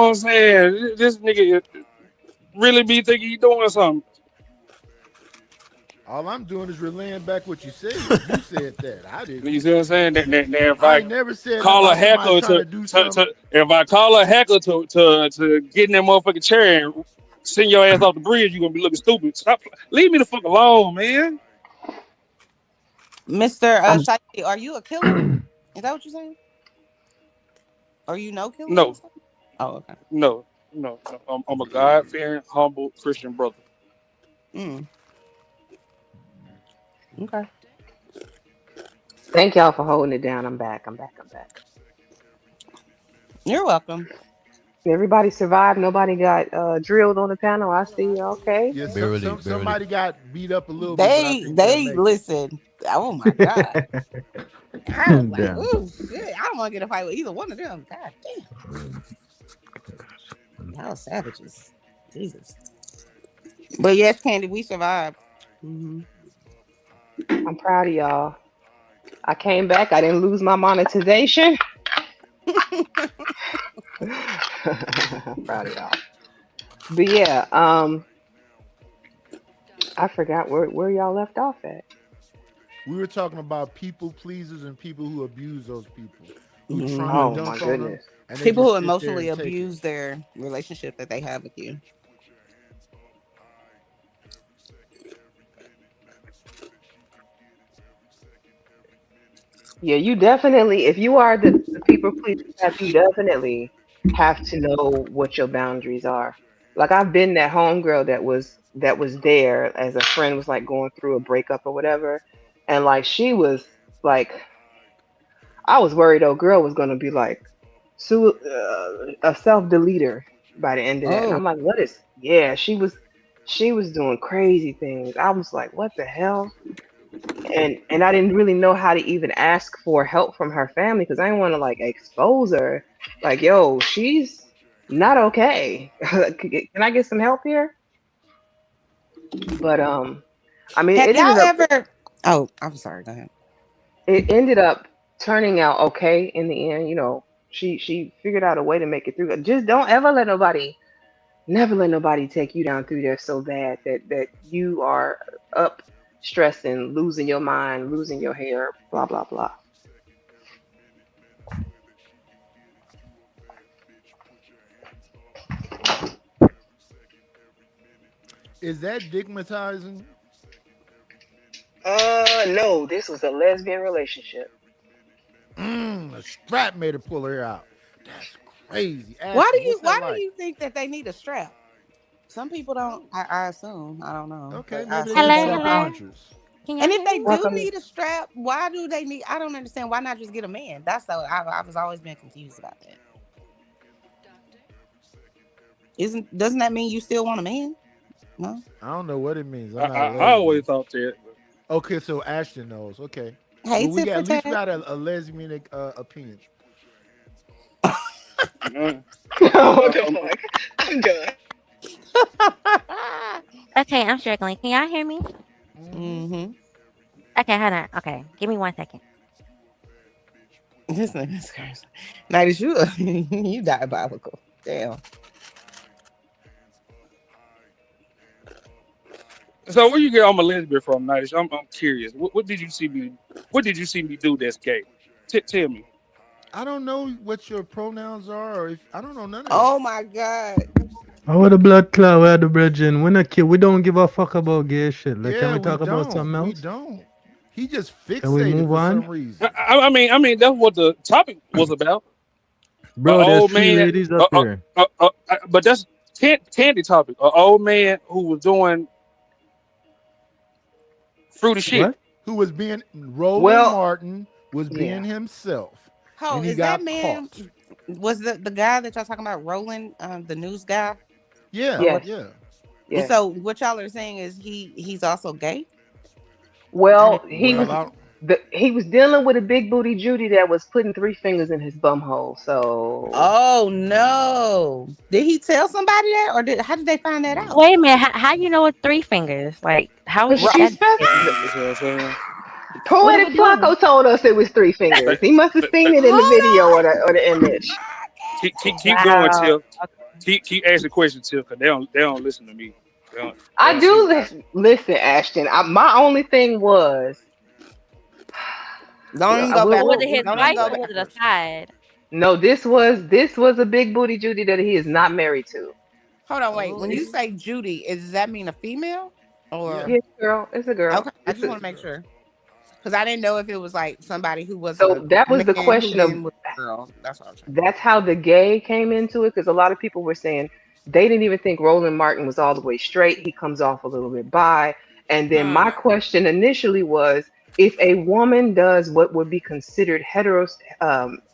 I'm saying. This nigga really be thinking he doing something. All I'm doing is relaying back what you said. You said that. I You didn't. see what I'm saying? That if I I ain't never said nothing call a about somebody heckler trying to do something. if I call a heckler to get in that motherfucking chair and send your ass off the bridge, you're gonna be looking stupid. Stop. Leave me the fuck alone, man. Mr. I'm Shifty, are you a killer? Is that what you're saying? Are you no killer? No, Oh, okay. no. I'm a God fearing, humble Christian brother. Mm, okay. Thank y'all for holding it down. I'm back. I'm back. I'm back. You're welcome. Everybody survived. Nobody got drilled on the panel. I see. Okay. Yeah, Barely. somebody got beat up a little bit, but I think they'll They make it. listen. Oh my god. I was like, Damn. ooh, shit. I don't want to get a fight with either one of them. God damn. Y'all savages. Jesus. But yes, Candy, we survived. Hmm. I'm proud of y'all. I came back. I didn't lose my monetization. I'm proud of y'all. But yeah, I forgot where y'all left off at. We were talking about people pleasers and people who abuse those people, who trauma Oh my dump on them, goodness. and they People who just sit there emotionally and take it. abuse their relationship that they have with you. Yeah, you definitely, if you are the people pleaser type, you definitely have to know what your boundaries are. Like I've been that homegirl that was there as a friend was like going through a breakup or whatever, and like she was like, I was worried old girl was gonna be like, a self deleter by the end of that, and Oh, I'm like, what is? Yeah, she was doing crazy things. I was like, what the hell? And I didn't really know how to even ask for help from her family because I didn't want to like expose her. Like, yo, she's not okay. Can I get some help here? But I mean, have it y'all ended up ever? Oh, I'm sorry. Go ahead. it ended up turning out okay in the end. She figured out a way to make it through. Just don't ever let nobody, never let nobody take you down through there so bad that you are up stressing, losing your mind, losing your hair, blah blah blah. Is that stigmatizing? No, this was a lesbian relationship. A strap made her pull her out. That's crazy. Why do Ashton, you? what's that Why do like? you think that they need a strap? Some people don't. I assume. I don't know, Okay, but I maybe they assume just they Hello, strap don't. hello. punchers. Can And y'all if hear they me? do Welcome. need a strap, why do they need? I don't understand. Why not just get a man? That's so. I was always been confused about that. Doesn't that mean you still want a man? No. I don't know what it means. I'm not a I always lesbian. thought that. Okay, so Ashton knows. Okay, Hey, well we tit got for at least we tat. got a lesbian opinion. Uh, What uh, the um, fuck? I'm done. Okay, I'm struggling. Can y'all hear me? Mm-hmm. Mm-hmm. Okay, hold on. Okay, give me 1 second. This name is crazy. Night is you. You diabolical. Damn. so where you get all my lesbian from, Night? I'm curious. What did you see me? What did you see me do that's gay? Tell me. I don't know what your pronouns are, or if I don't know none of that. Oh my god. Our the blood clot, where the brethren. We not we don't give a fuck about gay shit. Like, can Yeah, we we talk about don't. something We else? don't. He just Can we fixated move for on? some reason. I mean that's what the topic was about. An Bro, there's old three man. ladies up here. But that's candy topic. An old man who was doing fruity shit. What? who was being Roland Well, Martin was yeah. being himself, Oh, and he is that got man caught. was the guy that y'all talking about, Roland, the news guy? Yeah, Or what? Yes. yeah. Yes. So what y'all are saying is he's also gay? I Well, didn't Well, I, he was dealing with a big booty Judy that was putting 3 fingers in his bum hole. So Oh no. Did he tell somebody that, or how did they find that out? Wait a minute. How you know it's 3 fingers? Like, how but is she that said detected? You see what I'm saying? What he Poetic was doing? Flacco told us it was 3 fingers. They, He must have they, seen they, it in the Hold video on. or the image. keep going, Wow. Tiff. Keep asking questions, Tiff, because they don't listen to me. They I don't see do what I see. listen, Ashton. My only thing was, Don't even I go will. Was it backwards. his Don't even wife go or was it a backwards. side? No, this was a big booty Judy that he is not married to. Hold on, wait. When you It's, oh say Judy, does that mean a female? yeah. Or yes, girl. It's a girl. okay, I It's just a, want to make sure. Because I didn't know if it was like somebody who was so a that was the man who question of then was a girl. That's what I'm trying that's how the gay came into it because a lot of people were saying they didn't even think Roland Martin was all the way straight. He comes off a little bit bi. And then my to. question initially was if a woman does what would be considered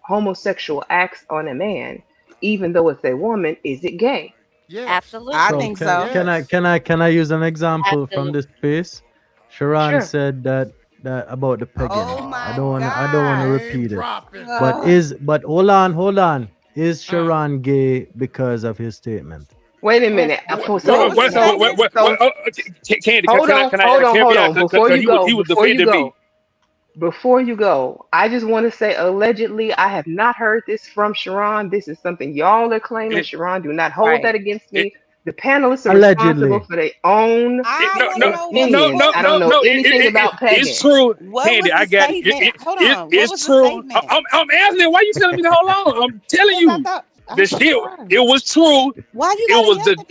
homosexual acts on a man, even though it's a woman, is it gay? Yes. I So Absolutely. think so. Yes. can I use an example from this Absolutely. space? Sharon Sure. said that about the pegging. Oh my I don't wanna God. Name repeat it. dropping. But hold on. Is Mm. Sharon gay because of his statement? Wait a What, minute. what was the statement? Candy, Hold on, can I hold on, hold caveat? on. Before Because you go, he was before you defending me. go, before you go, I just want to say allegedly, I have not heard this from Sharon. This is something y'all are claiming. It, Sharon, do not hold that Right. against it, me. The panelists are responsible Allegedly. for their own I no, want to no, know what's no, opinions. no, I what don't no, know no. anything about It's pegging. true, what Candy. was I the got it. statement? Hold on. What It's was the true. statement? I'm asking. Why you telling me to hold on? I'm telling Because I you, thought the I'm shit. sorry. It was true. Why you It gotta was yell at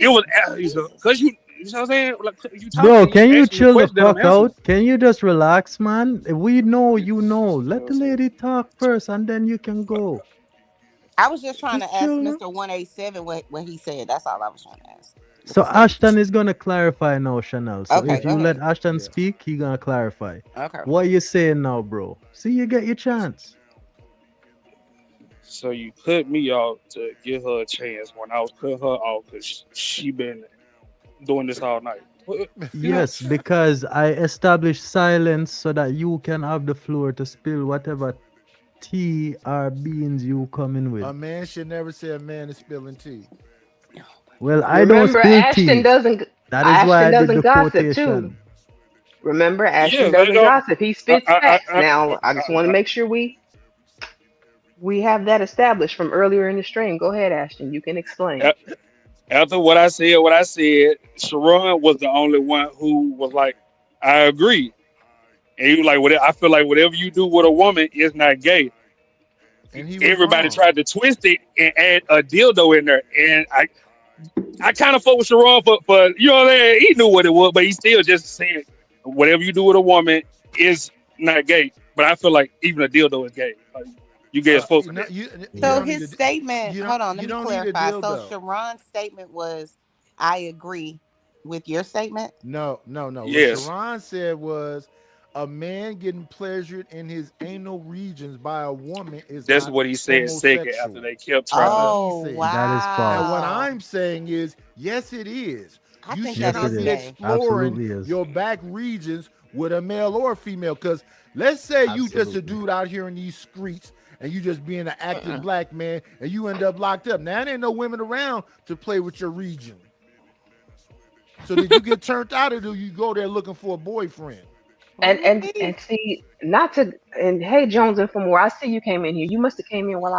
me? because you know what I'm saying. Like you Bro, talking, you can you asking the chill the question that I'm fuck answering. out? Can you just relax, man? We know you know. Let the lady talk first and then you can go. I was just trying Just to ask chill now. Mr. 187 what he said. That's all I was trying to ask. What So he said. Ashton is gonna clarify now, Chanel. So Okay, if go you let ahead. Ashton Yeah. speak, he gonna clarify. Okay. What you saying now, bro? See, you get your chance. So you cut me off to give her a chance when I was cutting her off because she been doing this all night. You know, Yes, because I established silence so that you can have the floor to spill whatever tea or beans you coming with. A man should never say a man is spilling tea. Well, I don't Remember, spill tea. That is why Ashton I did doesn't the gossip too. quotation. Remember, Ashton yeah, they doesn't don't. gossip. He I, spits I, facts. I, I, Now, I just want to I, make sure we have that established from earlier in the stream. Go ahead, Ashton. You can explain. After what I said, Sharon was the only one who was like, I agree. And he was like, I feel like whatever you do with a woman is not gay. And he was Everybody wrong. tried to twist it and add a dildo in there. And I kind of fuck with Sharon for you know what I mean? He knew what it was, but he still just said whatever you do with a woman is not gay. But I feel like even a dildo is gay. Like, you gay as fuck You for know, that. you So don't need his to. statement, hold on, let You me don't need a clarify. So dildo. Sharon's statement was, I agree with your statement. No. What Yes, Sharon said was a man getting pleasured in his anal regions by a woman is that's not what he said second after homosexual. they kept That's trying what to. he Oh, said. That is Now, what false. wow. I'm saying is, yes, it is. I You think should that Yes, it not is be is. gay. exploring Absolutely is. your back regions with a male or a female. Because let's say you just a Absolutely. dude out here in these streets and you just being an active Mm-mm. black man and you end up locked up. Now, there ain't no women around to play with your region. So did you get turned out or do you go there looking for a boyfriend? And see, not to and hey Jones and from where I see you came in here. You must have came in while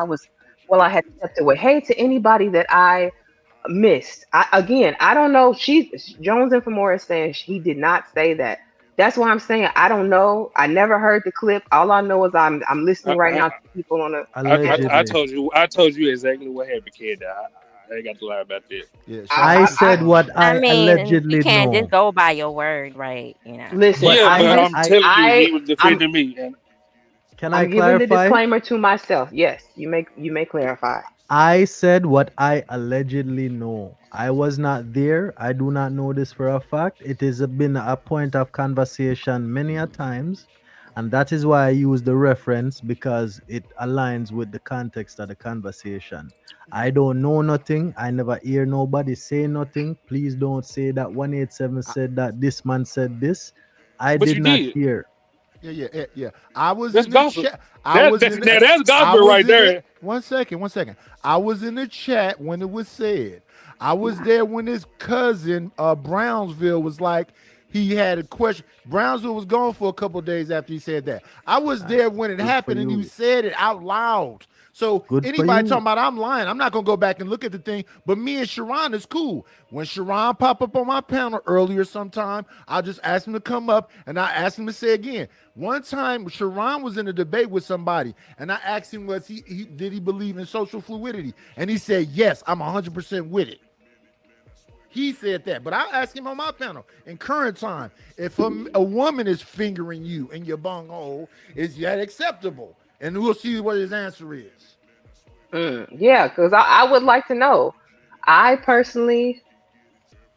I had stepped away. Hey to anybody that I missed. I don't know. Jones and Femora is saying he did not say that. That's why I'm saying I don't know. I never heard the clip. All I know is I'm listening I, right I, now to people on the panel. I Allegedly. told you exactly what happened, kid. I ain't got to lie about that. Yeah, I Sharon. I said what I I mean, you allegedly can't just know. go by your word, right? listen. But Yeah, I'm but just I'm telling you, he was I'm defending me, and can I I'm giving the clarify? disclaimer to myself. Yes, you may clarify. I said what I allegedly know. I was not there. I do not know this for a fact. It has been a point of conversation many a times, and that is why I use the reference because it aligns with the context of the conversation. I don't know nothing. I never hear nobody say nothing. Please don't say that 187 said that this man said this. I But did you not did. hear. Yeah. I was That's in the gossip. chat. I was in. Now that's I gossip was right in it. there. 1 second. I was in the chat when it was said. I was there when his cousin Brownsville was like, he had a question. Brownsville was gone for a couple of days after he said that. I was there when it Good for happened, and you you. said it out loud. So Good for anybody you. talking about I'm lying, I'm not gonna go back and look at the thing. But me and Sharon is cool. When Sharon pop up on my panel earlier sometime, I'll just ask him to come up and I ask him to say again. One time, Sharon was in a debate with somebody, and I asked him, was he did he believe in social fluidity? And he said, yes, I'm 100% with it. He said that, but I asked him on my panel in current time, if a woman is fingering you in your bunghole, is that acceptable? And we'll see what his answer is. Yeah, because I would like to know. I personally,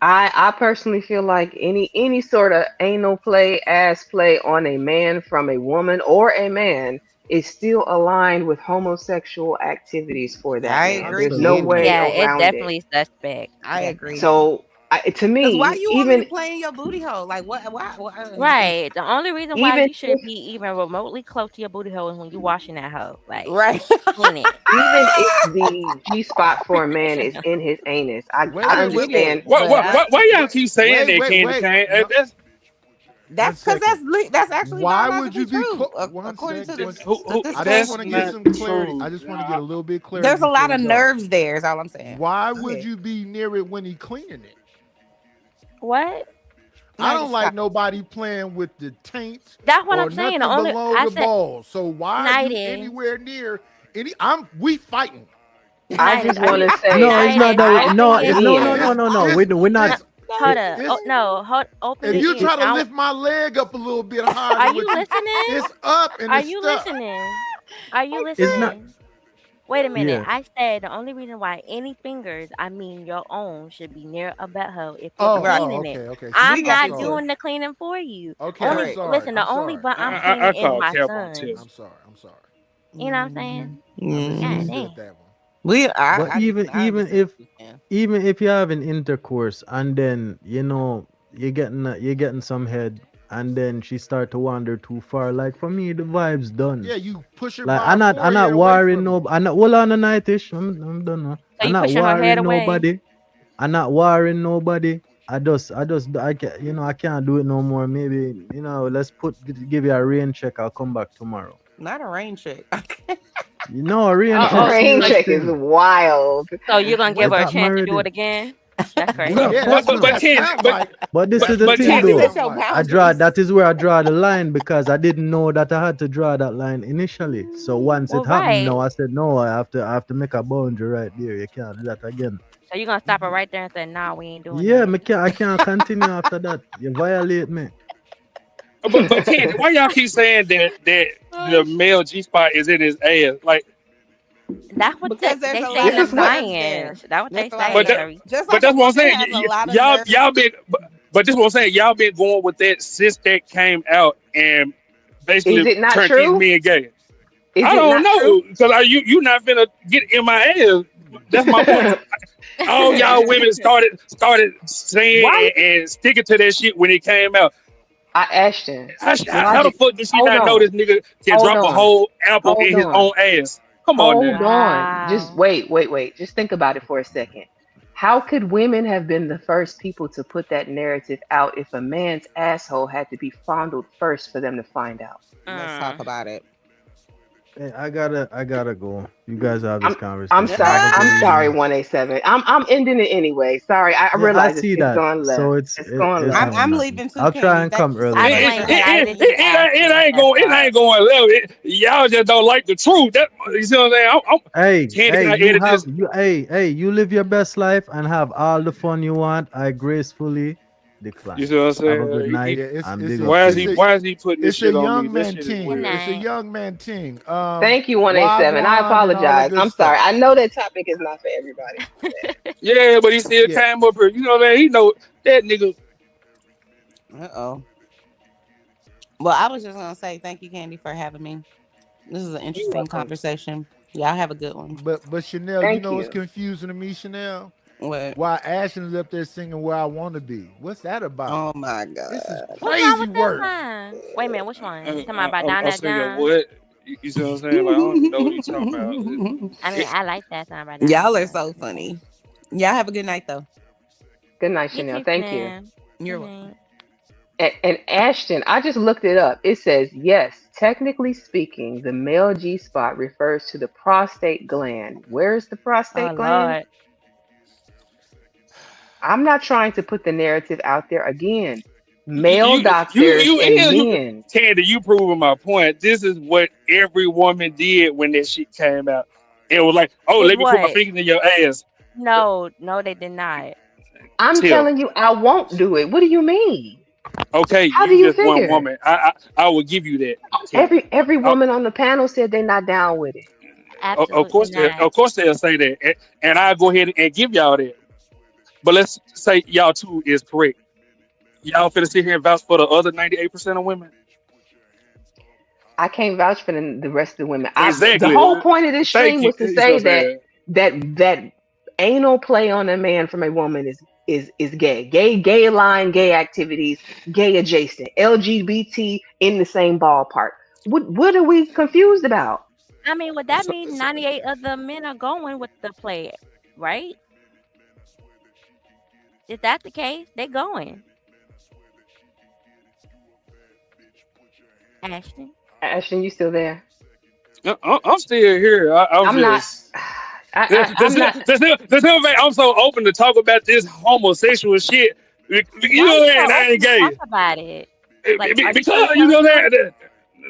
I personally feel like any sort of anal play, ass play on a man from a woman or a man is still aligned with homosexual activities for that I man. agree. There's no Absolutely. way Yeah, it around it. definitely suspect. I agree. Definitely. So to Cause why me, you want me to even play in your booty hole? Like what? Right. The only reason why even you should be even remotely close to your booty hole is when you washing that hoe. Like, Right. clean it. even if the G spot for a man is in his anus, I Wait, I wait, wait, wait, understand. Why, why, But why, why y'all wait, keep saying that, Candy wait. Cane? No, That's one that's because second. that's actually Why would you biologically be true, one according to second? the I just statistical. that's want to get not some clarity. true. I just want to get a little bit clarity There's a before lot we of go. nerves there. Is all I'm saying. Why Go would ahead. you be near it when he cleaning it? What? I No, don't just like stop. nobody playing with the taint That's what I'm or saying. The nothing only below I the said balls. So why are you United. anywhere near any? We fighting. I United. just Are want you to say No, it's I not United? that way. I No, Open your it's no, no, again. no, This no, no. ears. We're not. this Hold up. Oh this. no. Open If your you ears. try to lift my leg up a little bit higher Are than you what you, listening? it's up and Are it's you stuck. listening? Are you It's not. listening? Wait a minute. Yeah. I said the only reason why any fingers, I mean your own, should be near a butthole if you're Oh, Right. oh, cleaning it. okay. See, We I'm got I'm not you sorry. too. doing the cleaning for you. Okay, I'm Only Correct. sorry. listen, I'm the only sorry. butt I'm I cleaning is call my cap on son's. Tiff. I'm sorry. You know what I'm saying? I God misunderstood damn. that one. But I understand what you're saying. even if you're having intercourse and then you're getting some head and then she start to wander too far. Like for me, the vibe's done. Yeah, you push her Like by her I'm forehead not away worrying from you. no. I'm not. Hold on a nightish. I'm done now. So I'm you not pushing her head worrying away? nobody. I'm not worrying nobody. I can't, I can't do it no more. Maybe, let's give you a rain check. I'll come back tomorrow. Not a rain check. A rain check, Rain serious check is thing. wild. So you're gonna give It her a got chance to do married. it again? That's crazy. Well, of Yeah, that's course what But not. that Candy, sound like. But this is That's the what You thing, gotta that though. set sound your like. boundaries. That is where I draw the line because I didn't know that I had to draw that line initially. So once Well, it happened, right. now I said no. I have to make a boundary right there. You can't do that again. So you're gonna stop her right there and say, "Nah, we ain't doing Yeah, that." I can't continue after that. You violate me. but Candy, why y'all keep saying that the male G spot is in his ass? Like, That's what Because there's they a say lot in the of what? nerves there. science. That's what There's they a lot of But say. nerves. that, So Just but like a that's what I'm woman saying. has a lot of nerves. Y'all been, but this is what I'm saying. Y'all been going with that since that came out and Is basically it not turned these true? men gay. Is I it don't not true? know because you not finna get in my ass. That's my point. All y'all women started saying Why? and sticking to that shit when it came out. Ashton, How the logic. fuck did she Hold not know on. this nigga can Hold drop a on. whole apple Hold in his on. own ass? Come on now. Hold on. Just wow. wait. Just think about it for a second. How could women have been the first people to put that narrative out if a man's asshole had to be fondled first for them to find out? Let's talk Mm. about it. Hey, I gotta go. You guys have this I'm conversation. sorry. Have a good I'm sorry, evening. 187. I'm ending it anyway. Sorry. I Yeah, I realize see it's that. gone So left. it's It's gone it's left. no I'm nothing. leaving too, I'll try Candy. and Thank come you so early I much next blame for time. United It and Ashton. That's ain't why. going left. Y'all just don't like the truth. That you see what I'm saying? Candy, Hey, can I edit this? you live your best life and have all the fun you want. I gracefully decline. You see what I'm Have a good saying? night. Yeah, I'm big up to you. Why is he putting this it's a shit on me? young That man shit is Good ting. weird. It's a night. young man ting. Thank you, 187. I Wagwan and all that apologize. good I'm sorry. I stuff. know that topic is not for everybody. Yeah, but he still Yeah. came up here. You know what I mean? He know that nigga. Uh-oh. Well, I was just gonna say thank you, Candy, for having me. This is an You interesting welcome. conversation. Y'all have a good one. But Chanel, you Thank know what's you. confusing to me, Chanel? What? Why Ashton's up there singing "Where I Want to Be"? What's that about? Oh my This is god. What's wrong crazy with that work. song? Wait a minute, which one? You talking about Down I'm That saying John? what? You see what I'm saying? Like I don't even know what he's talking about. I mean, It, I like that song by Down That Y'all are John. so funny. Y'all have a good night though. Good night, You Chanel. too, Thank you. Chanel. Good You're welcome. night. And Ashton, I just looked it up. It says, yes, technically speaking, the male G spot refers to the prostate gland. Where's the Oh prostate gland? Lord. I'm not trying to put the narrative out there again. Male doctors and you men. Candy, you proving my point. This is what every woman did when that shit came out. It was like, oh, Did let me put my what? fingers in your ass. No, no, they did not. I'm Tell. telling you, I won't do it. What do you mean? Okay, How do you you just one figure? woman. I will give you that, Candy. Every Uh, woman on the panel said they're not down with it. Absolutely not. of course they'll say that, and I go ahead and give y'all that. But let's say y'all two is correct. Y'all finna sit here and vouch for the other 98% of women. I can't vouch for the rest of the women. The Exactly. whole point of this Thank stream you. was to You see say what I'm saying? that anal play on a man from a woman is gay. Gay line, gay activities, gay adjacent, LGBT in the same ballpark. What are we confused about? I mean, would that So, mean so, 98 of the men are going with the play, right? If that's the case, they going. Ashton. Ashton, you still there? I'm still here. I'm I'm not. just. I'm not. I'm so open to talk about this homosexual shit. You Why know are what you I'm saying? so I open ain't to talk gay. about it? Like, are you trying Because to you tell us know something? that.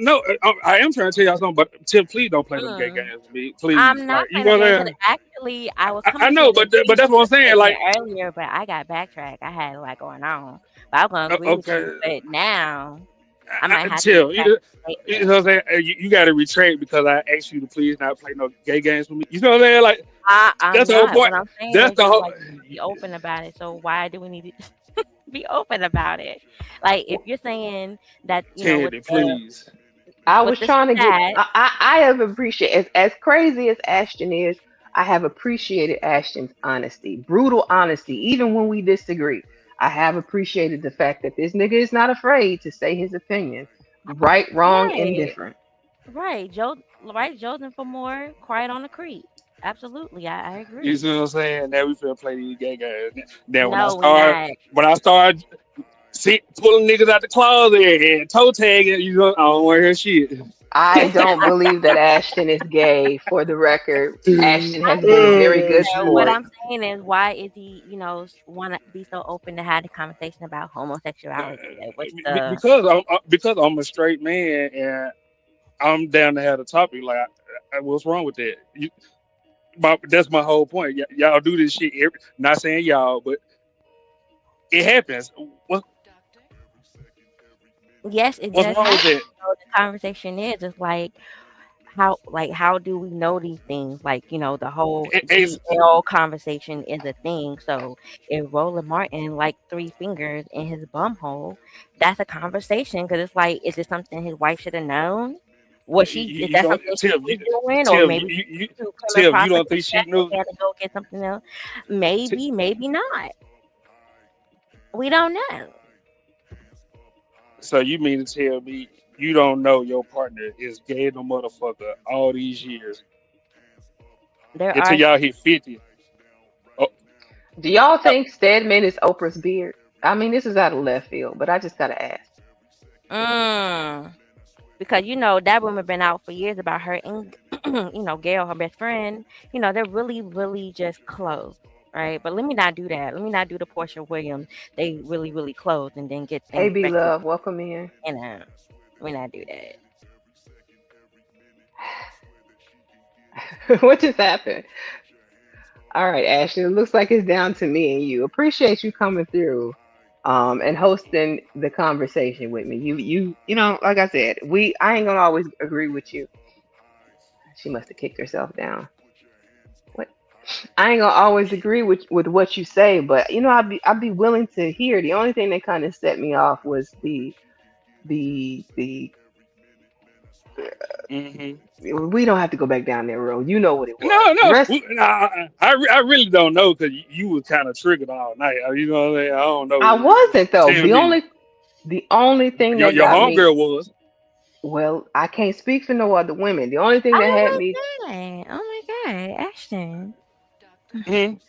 No, I am trying to tell y'all something, but Tim, please don't play them gay Mm. games with me, please. I'm not Like you playing no know what games. I'm And saying? actually, I was I coming to know, agree but that's with what I'm the saying. statement Like, earlier, but I got backtracked. I had a lot going on. But I was gonna agree with okay, you. But now I might have to chill. retract the You statement. know what I'm saying? You got to retract because I asked you to please not play no gay games with me. You know what I'm saying? Like I'm that's the whole not. point. What I'm saying That's is the just whole. like be open about it. So why do we need to be open about it? Like if you're saying that, Candy, please. I with was the trying to get. stat, I have appreciated as crazy as Ashton is. I have appreciated Ashton's honesty, brutal honesty, even when we disagree. I have appreciated the fact that this nigga is not afraid to say his opinion, right, wrong, right, indifferent. right, Joe, right, Josen for more, quiet on the creek. Absolutely, I You agree. see what I'm saying? Now we finna play these gay games. Now No, we not. when I start pulling niggas out the closet and toe tagging, you know, I don't want to hear shit. I don't believe that Ashton is gay. For the record, Ashton I has been a do, very good but what sport. I'm saying is, why is he, want to be so open to have the conversation about homosexuality? Like, what's the Because I'm a straight man and I'm down to have a topic. Like, what's wrong with that? That's my whole point. Y'all do this shit. Not saying y'all, but it happens. What yes, it what's does wrong with happen. that? So the conversation is just how do we know these things? Like, the whole It's GL conversation is a thing. So if Roland Martin like three fingers in his bum hole, that's a conversation because it's like, is it something his wife should have known? Is you that don't something she Tim. was doing, or Tim, maybe you to Plymouth Tim. You Rock don't took a think she check and knew? he had to go get something else? Maybe, maybe not. We don't know. So you mean to tell me you don't know your partner is gay no motherfucker all these years There until are. y'all hit 50? Oh, Do y'all think Stedman is Oprah's beard? I mean, this is out of left field, but I just gotta ask. Mm. Because that woman been out for years about her and Gail, her best friend. They're really, really just close, right? But let me not do that. Let me not do the Portia Williams. They really, really close and then get Hey, things B wrecked. Love, welcome in. Let me not do that. What just happened? All right, Ashton. It looks like it's down to me and you. Appreciate you coming through. and hosting the conversation with me. You know, like I said, I ain't gonna always agree with you. She must have kicked herself down. What? I ain't gonna always agree with what you say, but you know, I'd be willing to hear. The only thing that kind of set me off was the Hmm. we don't have to go back down that road. You know what it was. No, The no, rest, I really don't know because you were kind of triggered all night. You know what I mean? I don't know. I wasn't though. Tell The me, only thing that your got me, homegirl was. well, I can't speak for no other women. The only thing that had Oh me, my god! Oh my god, Ashton. Mhm.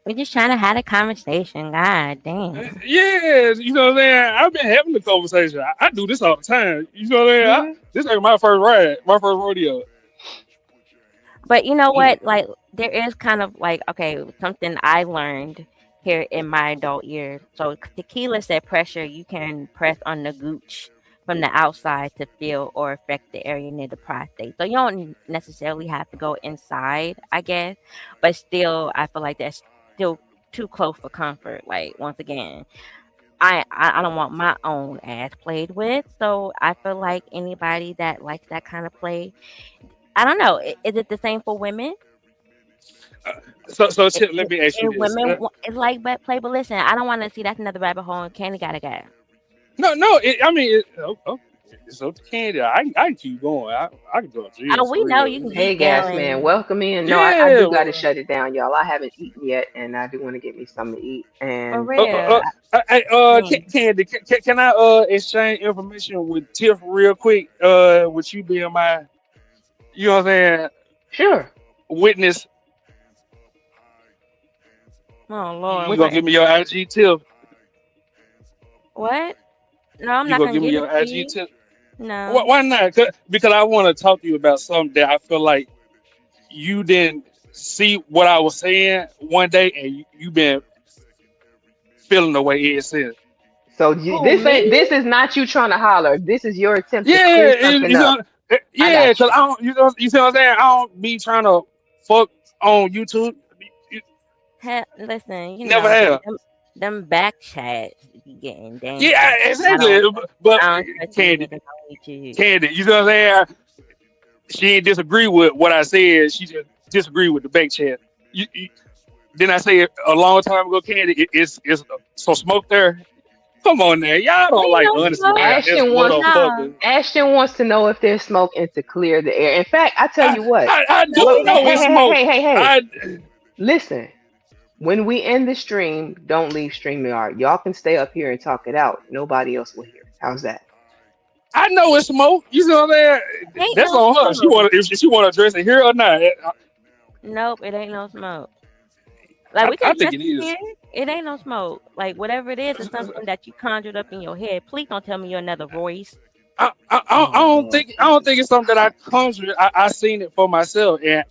We're just trying to have a conversation. God damn. Yeah, you know what I'm saying? I've been having the conversation. I do this all the time. You know what I'm saying? yeah, This ain't my first ride, my first rodeo. But you know yeah. what? Like there is kind of like okay, something I learned here in my adult years. So tequila said pressure you can press on the gooch from the outside to feel or affect the area near the prostate. So you don't necessarily have to go inside, I guess. But still I feel like that's still too close for comfort. Like once again, I don't want my own ass played with. So I feel like anybody that likes that kind of play, I don't know. Is it the same for women? So If, Chip, let me ask you if this. women, it's like but play, but listen, I don't want to see that's another rabbit hole. And Candy gotta go. No, no. I mean, it's up to Candy. I can keep going. I can go to jail Oh, we for know real. you can Hey, keep gas man, going. welcome in. No, I Yeah. do got to shut it down, y'all. I haven't eaten yet, and I do want to get me something to eat. For And real. Dang. Candy, can I exchange information with Tiff real quick? With you being my, you know what I'm saying, sure, witness. Oh You Lord, what? gonna give me your IG Tiff? what? No, I'm You not gonna gonna give me give it your to IG you. Tiff? No. Why not? Because I want to talk to you about something that I feel like you didn't see what I was saying one day, and you been feeling the way it since. So Who this me? ain't. This is not you trying to holler. This is your attempt to clear Yeah, something you up. know, I yeah, got because you. I don't, you see what I'm saying? I don't be trying to fuck on YouTube. You Listen, never have. them back chats be getting Yeah, dangerous. I exactly. don't But I don't trust these Candy, niggas on YouTube. Candy, you know what I'm saying? She ain't disagree with what I said. She just disagree with the back chat. Didn't I say it a long time ago, Candy? It's some smoke there. Come on, there, y'all don't We like no honesty smoke. around this Ashton wants No. motherfucker. Ashton wants to know if there's smoke and to clear the air. In fact, I tell I you what. I No, do it Hey, know hey, it's ain't. hey, hey, smoke. hey, hey, hey. I Listen. When we end the stream, don't leave StreamYard. Y'all can stay up here and talk it out. Nobody else will hear. How's that? I know it's smoke. You know what I'm saying? Ain't That's no on her. She smoke. want if she want to address it here or not. Nope, it ain't no smoke. Like we I can think address it it is. here. It ain't no smoke. Like whatever it is something that you conjured up in your head. Please don't tell me you're another voice. I Oh don't Lord think Jesus. it's something that I conjured. I seen it for myself, and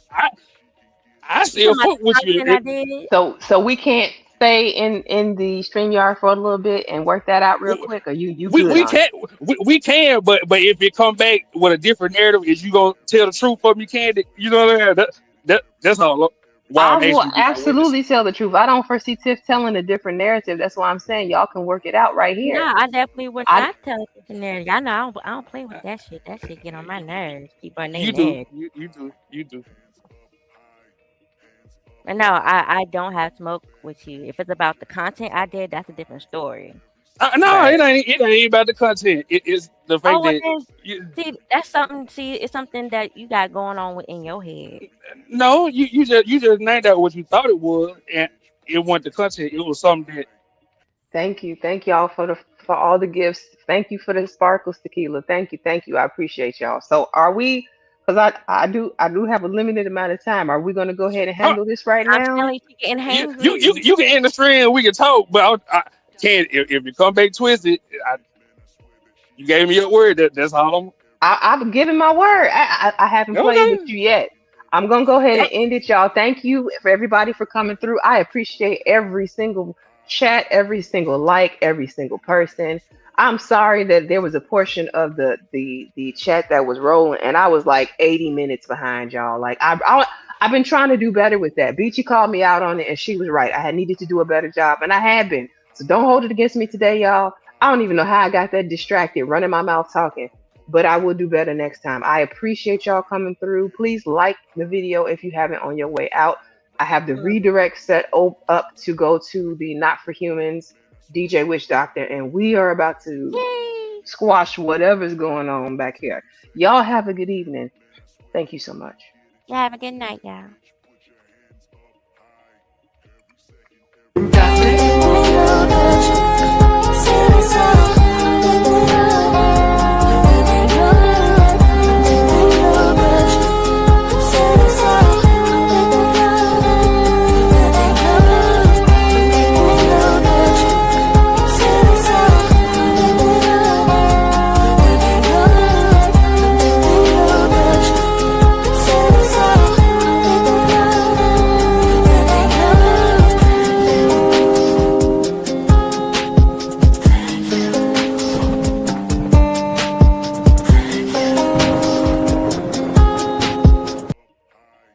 I You still talking about fuck with the you. content I did? So we can't stay in the StreamYard for a little bit and work that out real quick, or you good We on it? can't we can, but if it come back with a different narrative, is you gonna tell the truth for me, Candy? You know what I mean? That's all. Why I I'm will asking you to be my witness. absolutely tell the truth. I don't foresee Tiff telling a different narrative. That's why I'm saying y'all can work it out right No, here. I definitely would I not tell it the narrative. I know I don't play with that shit. That shit get on my nerves. People on their You do, nerves. you do. But no, I don't have smoke with you. If it's about the content I did, that's a different story. No, But it ain't about the content. It's the fact oh well that then you, see that's something see it's something that you got going on within your head. no, you just named out what you thought it was, and it wasn't the content. It was something that thank y'all for all the gifts. Thank you for the sparkles tequila. Thank you. I appreciate y'all. So are we? Because I do have a limited amount of time. Are we going to go ahead and huh, handle this right I'm now? telling you, she getting you hangry. you can end the stream. We can talk, but I can't. If you come back twisted, you gave me your word. That's all. I've given my word. I haven't played with Okay. you yet. I'm gonna go ahead Uh, and end it, y'all. Thank you for everybody for coming through. I appreciate every single chat, every single like, every single person. I'm sorry that there was a portion of the chat that was rolling, and I was like 80 minutes behind y'all. Like I've been trying to do better with that. Beachy called me out on it, and she was right. I had needed to do a better job, and I had been. So don't hold it against me today, y'all. I don't even know how I got that distracted, running my mouth talking, but I will do better next time. I appreciate y'all coming through. Please like the video if you haven't on your way out. I have the redirect set up to go to the Not for Humans DJ Witch Doctor, and we are about to Yay! squash whatever's going on back here. Y'all have a good evening. Thank you so much. Y'all have a good night, y'all.